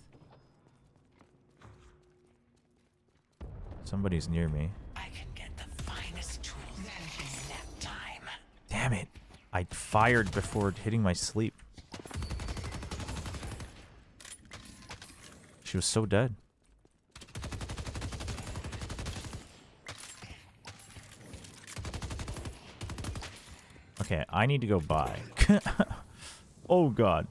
S2: Somebody's near me.
S18: I can get the finest tools in that time.
S2: Damn it. I fired before hitting my sleep. She was so dead. Okay, I need to go buy. Oh god.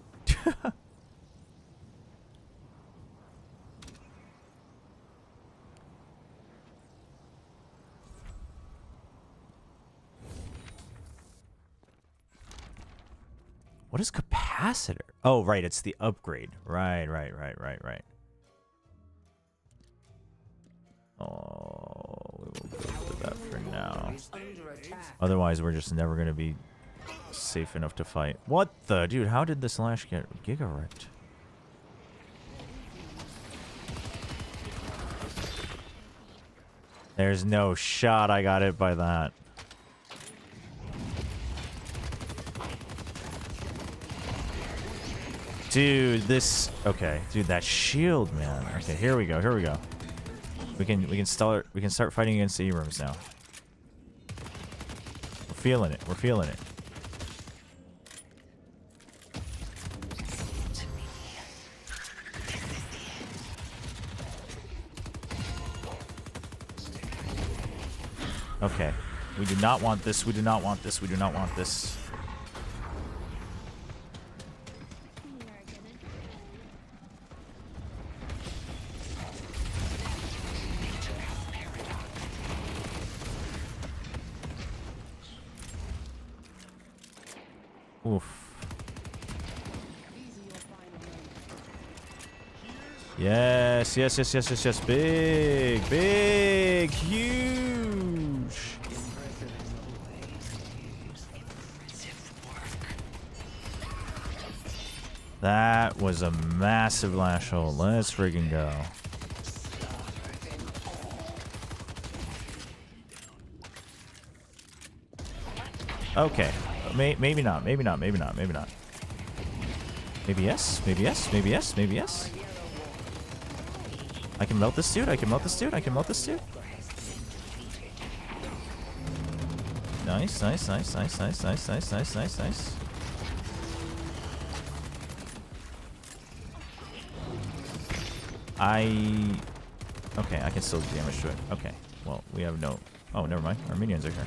S2: What is capacitor? Oh, right, it's the upgrade. Right. Oh, we will go with that for now. Otherwise, we're just never going to be safe enough to fight. What the? Dude, how did this Lash get giga-wrecked? There's no shot I got hit by that. Dude, this... Okay, dude, that shield, man. Okay, here we go. We can start fighting against the E-rooms now. We're feeling it. Okay. We do not want this. Oof. Yes. Big, huge. That was a massive lash hole. Let's friggin' go. Okay. Maybe not. Maybe yes. I can melt this dude. Nice. Okay, I can still do damage to it. Okay. Well, we have no... Oh, never mind. Our minions are here.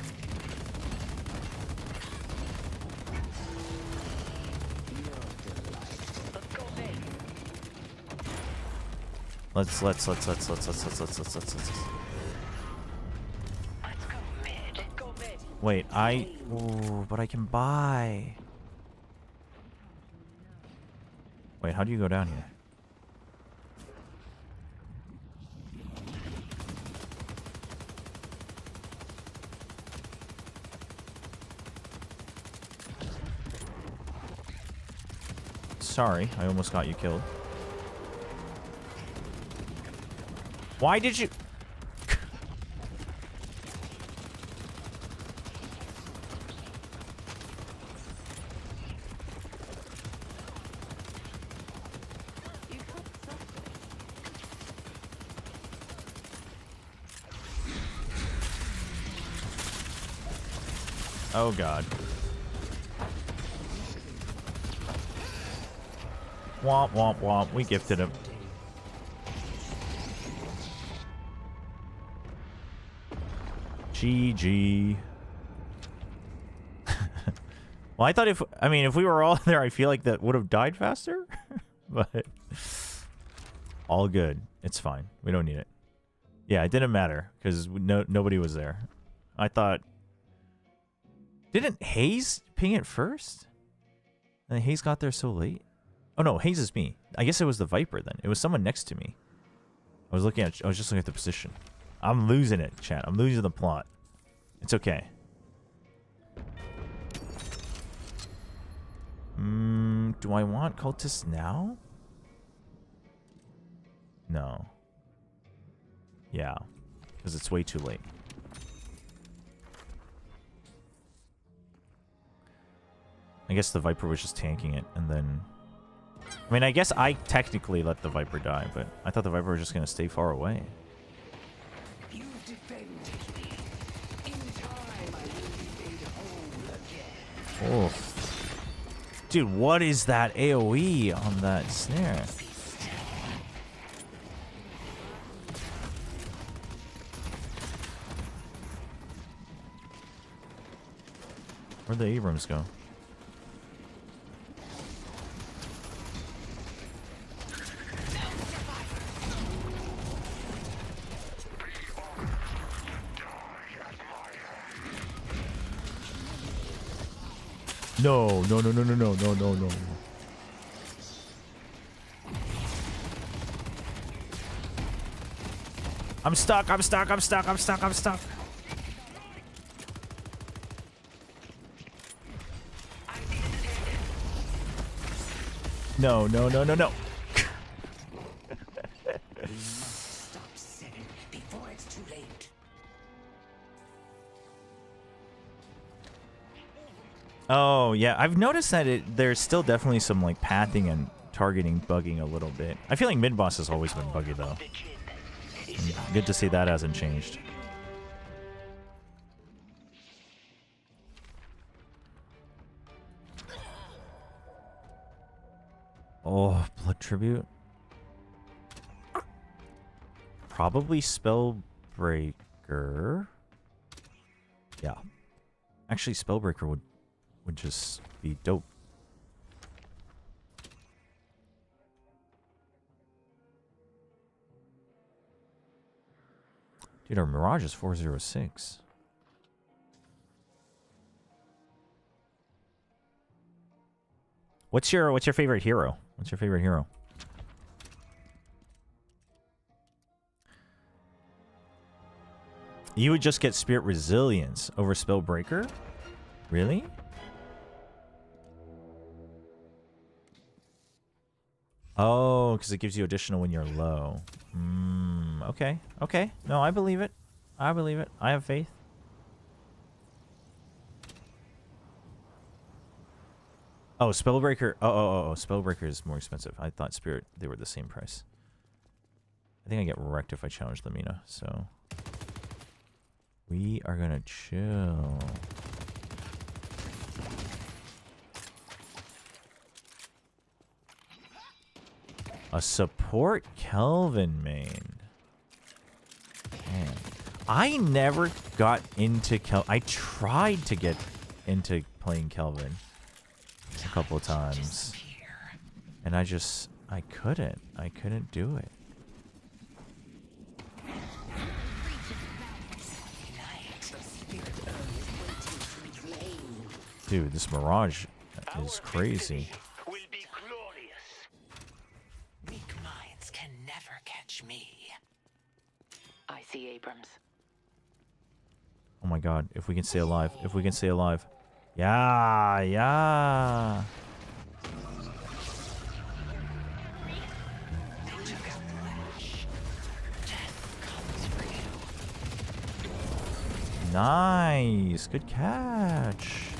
S2: Let's Wait, oh, but I can buy. Wait, how do you go down here? Sorry, I almost got you killed. Why did you... Oh god. Womp womp womp. We gifted him. GG. Well, I thought if we were all there, I feel like that would have died faster. But all good. It's fine. We don't need it. Yeah, it didn't matter because nobody was there. I thought... Didn't Hayes ping it first? And Hayes got there so late? Oh no, Hayes is me. I guess it was the Viper then. It was someone next to me. I was just looking at the position. I'm losing it, chat. I'm losing the plot. It's okay. Do I want cultists now? No. Yeah. Because it's way too late. I guess the Viper was just tanking it, and then... I mean, I guess I technically let the Viper die, but I thought the Viper was just going to stay far away.
S18: You've defended me. In time, I will be made whole again.
S2: Oh. Dude, what is that AoE on that snare? Where'd the Abrams go? No, no, no, no, no, no, no, no, no. I'm stuck, I'm stuck, I'm stuck, I'm stuck, I'm stuck. No, no, no, no, no.
S18: We must stop setting before it's too late.
S2: Oh, yeah. I've noticed that there's still definitely some, like, pathing and targeting bugging a little bit. I feel like mid-boss has always been buggy, though. Good to see that hasn't changed. Oh, Blood Tribute. Probably Spellbreaker. Yeah. Actually, Spellbreaker would just be dope. Dude, our Mirage is 406. What's your favorite hero? What's your favorite hero? You would just get Spirit Resilience over Spellbreaker? Really? Oh, because it gives you additional when you're low. Okay. Okay. No, I believe it. I believe it. I have faith. Oh, Spellbreaker. Oh. Spellbreaker is more expensive. I thought Spirit, they were the same price. I think I get wrecked if I challenge Lamina, so... We are gonna chill. A support Kelvin main. Man. I never got into Kelvin. I tried to get into playing Kelvin a couple times. And I couldn't. I couldn't do it. Dude, this Mirage is crazy.
S11: Weak minds can never catch me. I see Abrams.
S2: Oh my god, if we can stay alive. If we can stay alive. Yeah, yeah. Nice. Good catch.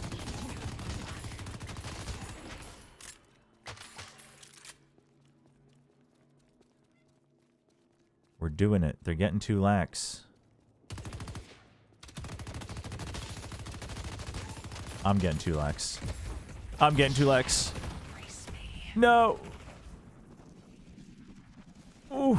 S2: We're doing it. They're getting 2 lakhs. I'm getting 2 lakhs. I'm getting 2 lakhs. No. Ooh.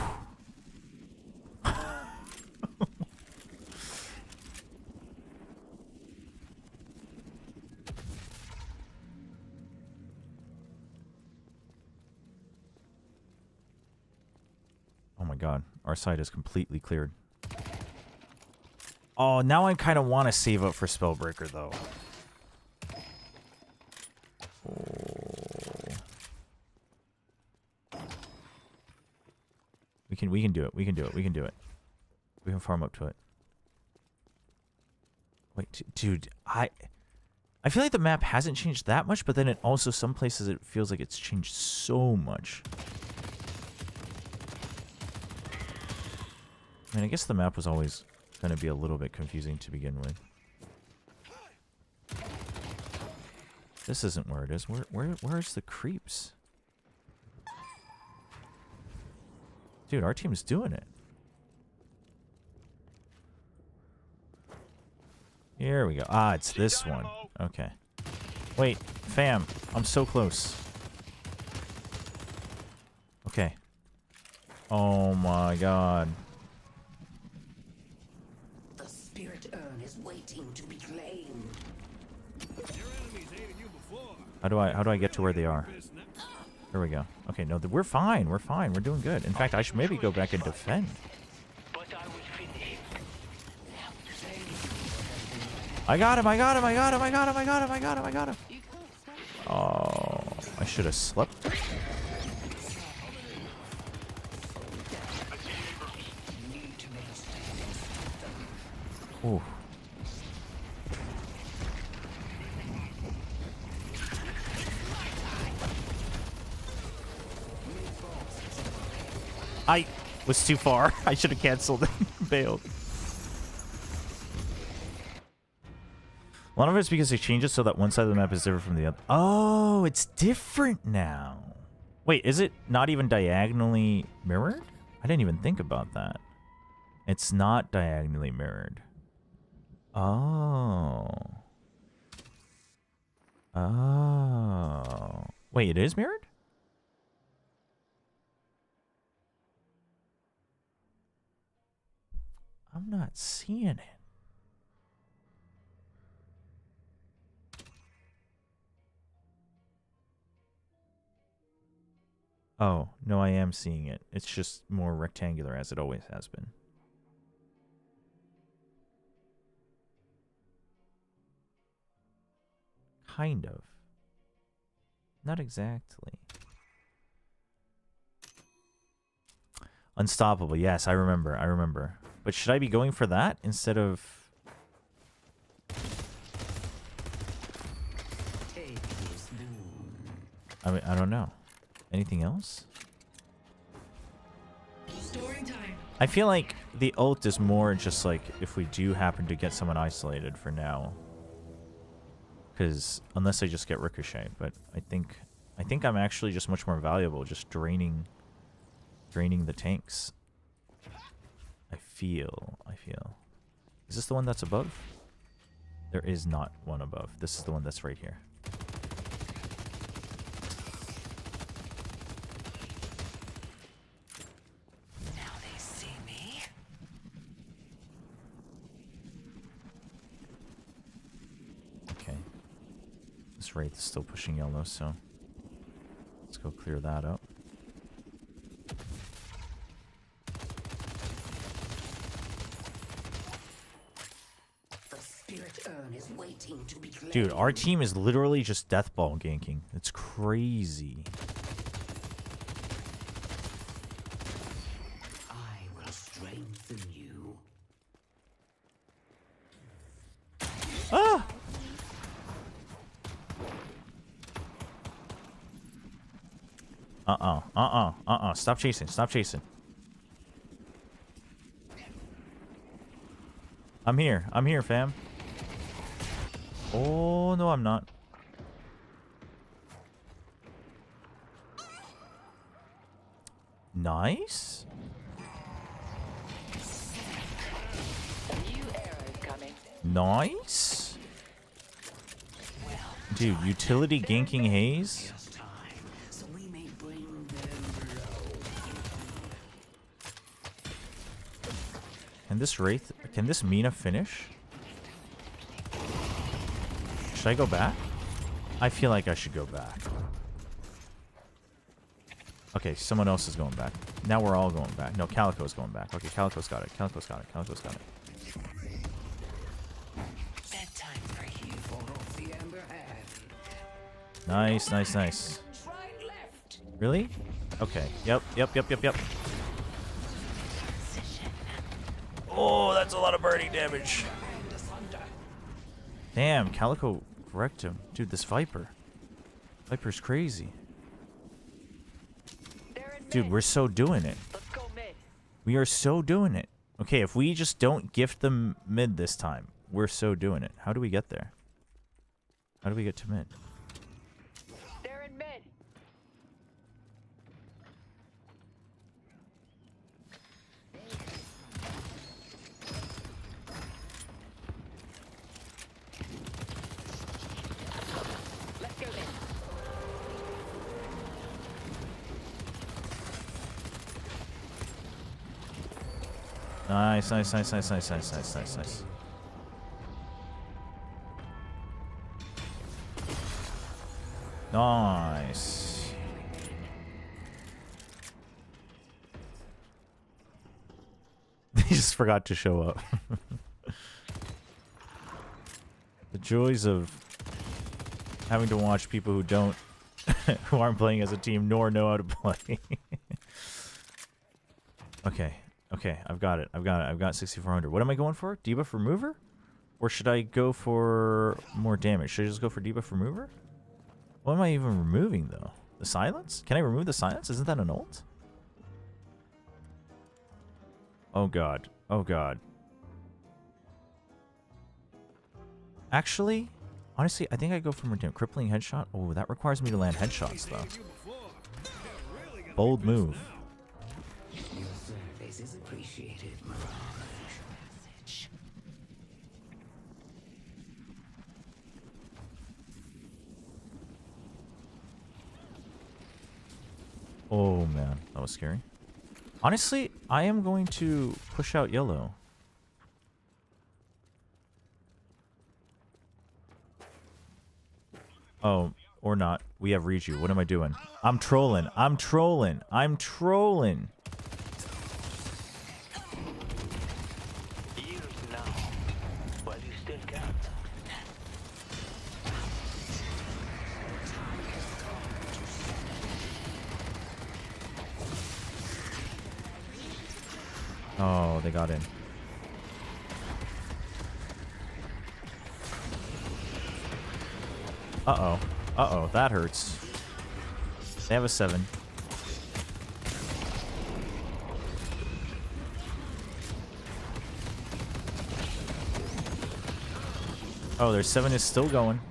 S2: Oh my god. Our side is completely cleared. Oh, now I kind of want to save up for Spellbreaker, though. Oh. We can do it. We can do it. We can do it. We can farm up to it. Wait, dude, I feel like the map hasn't changed that much, but then it also, some places it feels like it's changed so much. I mean, I guess the map was always going to be a little bit confusing to begin with. This isn't where it is. Where's the creeps? Dude, our team's doing it. Here we go. Ah, it's this one. Okay. Wait, fam. I'm so close. Okay. Oh my god.
S11: The spirit urn is waiting to be claimed.
S2: How do I get to where they are? There we go. Okay, no, we're fine. We're fine. We're doing good. In fact, I should maybe go back and defend. I got him. I got him. I got him. I got him. I got him. I got him. I got him. Oh, I should have slept. Ooh. I was too far. I should have canceled and bailed. A lot of it's because they changed it so that one side of the map is different from the other. Oh, it's different now. Wait, is it not even diagonally mirrored? I didn't even think about that. It's not diagonally mirrored. Oh. Oh. Wait, it is mirrored? I'm not seeing it. Oh, no, I am seeing it. It's just more rectangular as it always has been. Kind of. Not exactly. Unstoppable. Yes, I remember. I remember. But should I be going for that instead of... I mean, I don't know. Anything else? I feel like the ult is more just like if we do happen to get someone isolated for now. Because unless I just get ricochet, but I think I'm actually just much more valuable just draining the tanks. I feel. Is this the one that's above? There is not one above. This is the one that's right here.
S11: Now they see me.
S2: Okay. This Wraith is still pushing yellow, so let's go clear that up.
S11: The spirit urn is waiting to be claimed.
S2: Dude, our team is literally just deathball ganking. It's crazy.
S11: I will strengthen you.
S2: Ah! Stop chasing. Stop chasing. I'm here. I'm here, fam. Oh, no, I'm not. Nice. Nice. Dude, utility ganking Haze?
S11: So we may bring them low.
S2: Can this Wraith... Can this Mina finish? Should I go back? I feel like I should go back. Okay, someone else is going back. Now we're all going back. No, Calico's going back. Okay, Calico's got it. Calico's got it. Calico's got it.
S11: Bedtime for you. Fall off the amber hand.
S2: Nice, nice, nice. Really? Okay. Yep. Oh, that's a lot of burning damage. Damn, Calico wrecked him. Dude, this Viper. Viper's crazy. Dude, we're so doing it. We are so doing it. Okay, if we just don't gift them mid this time, we're so doing it. How do we get there? How do we get to mid?
S19: They're in mid. Let's go then.
S2: Nice, nice, nice, nice, nice, nice, nice, nice, nice. Nice. They just forgot to show up. The joys of having to watch people who don't, who aren't playing as a team nor know how to play. Okay. Okay, I've got it. I've got 6,400. What am I going for? Debuff remover? Or should I go for more damage? Should I just go for debuff remover? What am I even removing, though? The silence? Can I remove the silence? Isn't that an ult? Oh, God. Oh, God. Actually, honestly, I think I go for more damage. Crippling headshot? Oh, that requires me to land headshots, though. Bold move.
S11: This is appreciated, Mirage.
S2: Oh man, that was scary. Honestly, I am going to push out yellow. Oh, or not. We have Riju. What am I doing? I'm trolling. I'm trolling. I'm trolling. Oh, they got in. Uh-oh. Uh-oh, that hurts. They have a 7. Oh, their 7 is still going.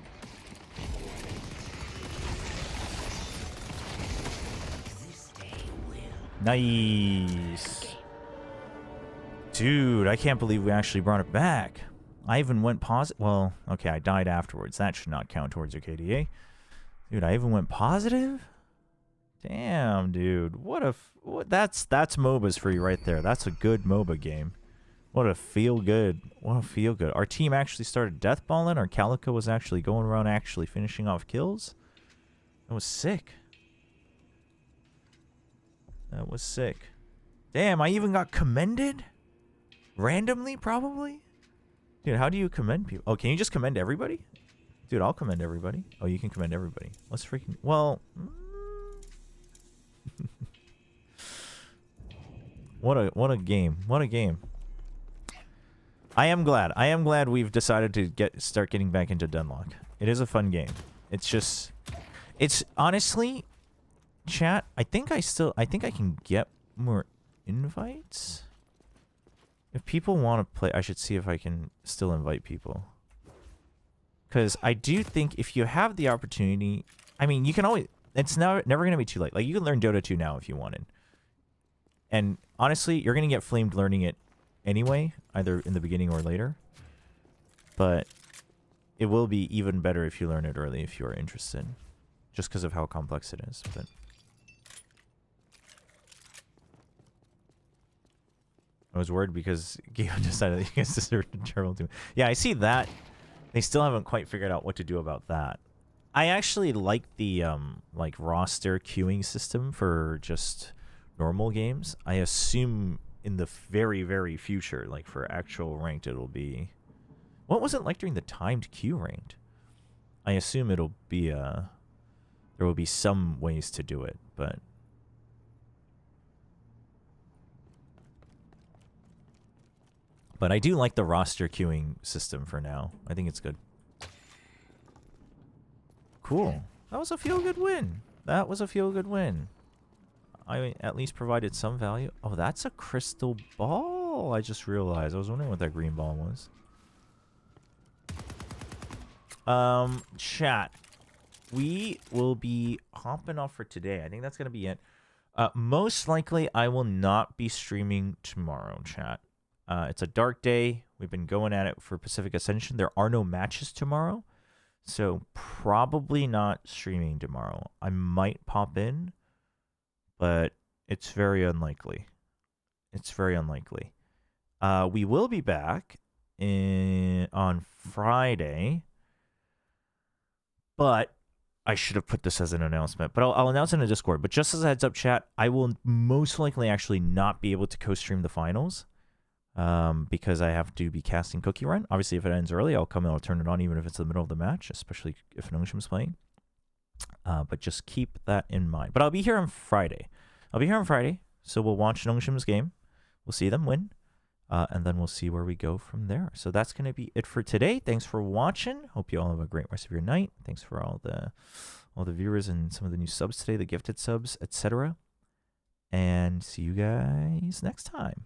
S2: Nice. Dude, I can't believe we actually brought it back. I even went positive. Well, okay, I died afterwards. That should not count towards your KDA. Dude, I even went positive? Damn, dude. That's MOBAs for you right there. That's a good MOBA game. What a feel good. What a feel good. Our team actually started deathballing. Our Calico was actually going around actually finishing off kills. That was sick. That was sick. Damn, I even got commended? Randomly, probably? Dude, how do you commend people? Oh, can you just commend everybody? Dude, I'll commend everybody. Oh, you can commend everybody. Let's freaking... Well... What a game. What a game. I am glad we've decided to start getting back into Dunlock. It is a fun game. It's just... It's honestly... Chat, I think I can get more invites. If people want to play, I should see if I can still invite people. Because I do think if you have the opportunity... I mean, you can always... It's never going to be too late. Like, you can learn Dota 2 now if you wanted. And honestly, you're going to get flamed learning it anyway, either in the beginning or later. But it will be even better if you learn it early if you are interested. Just because of how complex it is. But I was worried because Gabe decided that you guys deserved a terrible team. Yeah, I see that. They still haven't quite figured out what to do about that. I actually like the like roster queuing system for just normal games. I assume in the very, very future, like for actual ranked, it'll be... What was it like during the timed queue ranked? I assume it'll be there will be some ways to do it, but... But I do like the roster queuing system for now. I think it's good. Cool. That was a feel-good win. That was a feel-good win. I at least provided some value. Oh, that's a crystal ball. I just realized. I was wondering what that green ball was. Chat. We will be hopping off for today. I think that's going to be it. Most likely, I will not be streaming tomorrow, chat. It's a dark day. We've been going at it for Pacific Ascension. There are no matches tomorrow. So probably not streaming tomorrow. I might pop in, but it's very unlikely. It's very unlikely. We will be back on Friday, but I should have put this as an announcement. But I'll announce it in the Discord. But just as a heads up, chat, I will most likely actually not be able to co-stream the finals. Because I have to be casting Cookie Run. Obviously, if it ends early, I'll come and I'll turn it on even if it's the middle of the match, especially if Nongshim's playing. But just keep that in mind. But I'll be here on Friday. So we'll watch Nongshim's game. We'll see them win. And then we'll see where we go from there. So that's going to be it for today. Thanks for watching. Hope you all have a great rest of your night. Thanks for all the viewers and some of the new subs today, the gifted subs, etc. And see you guys next time.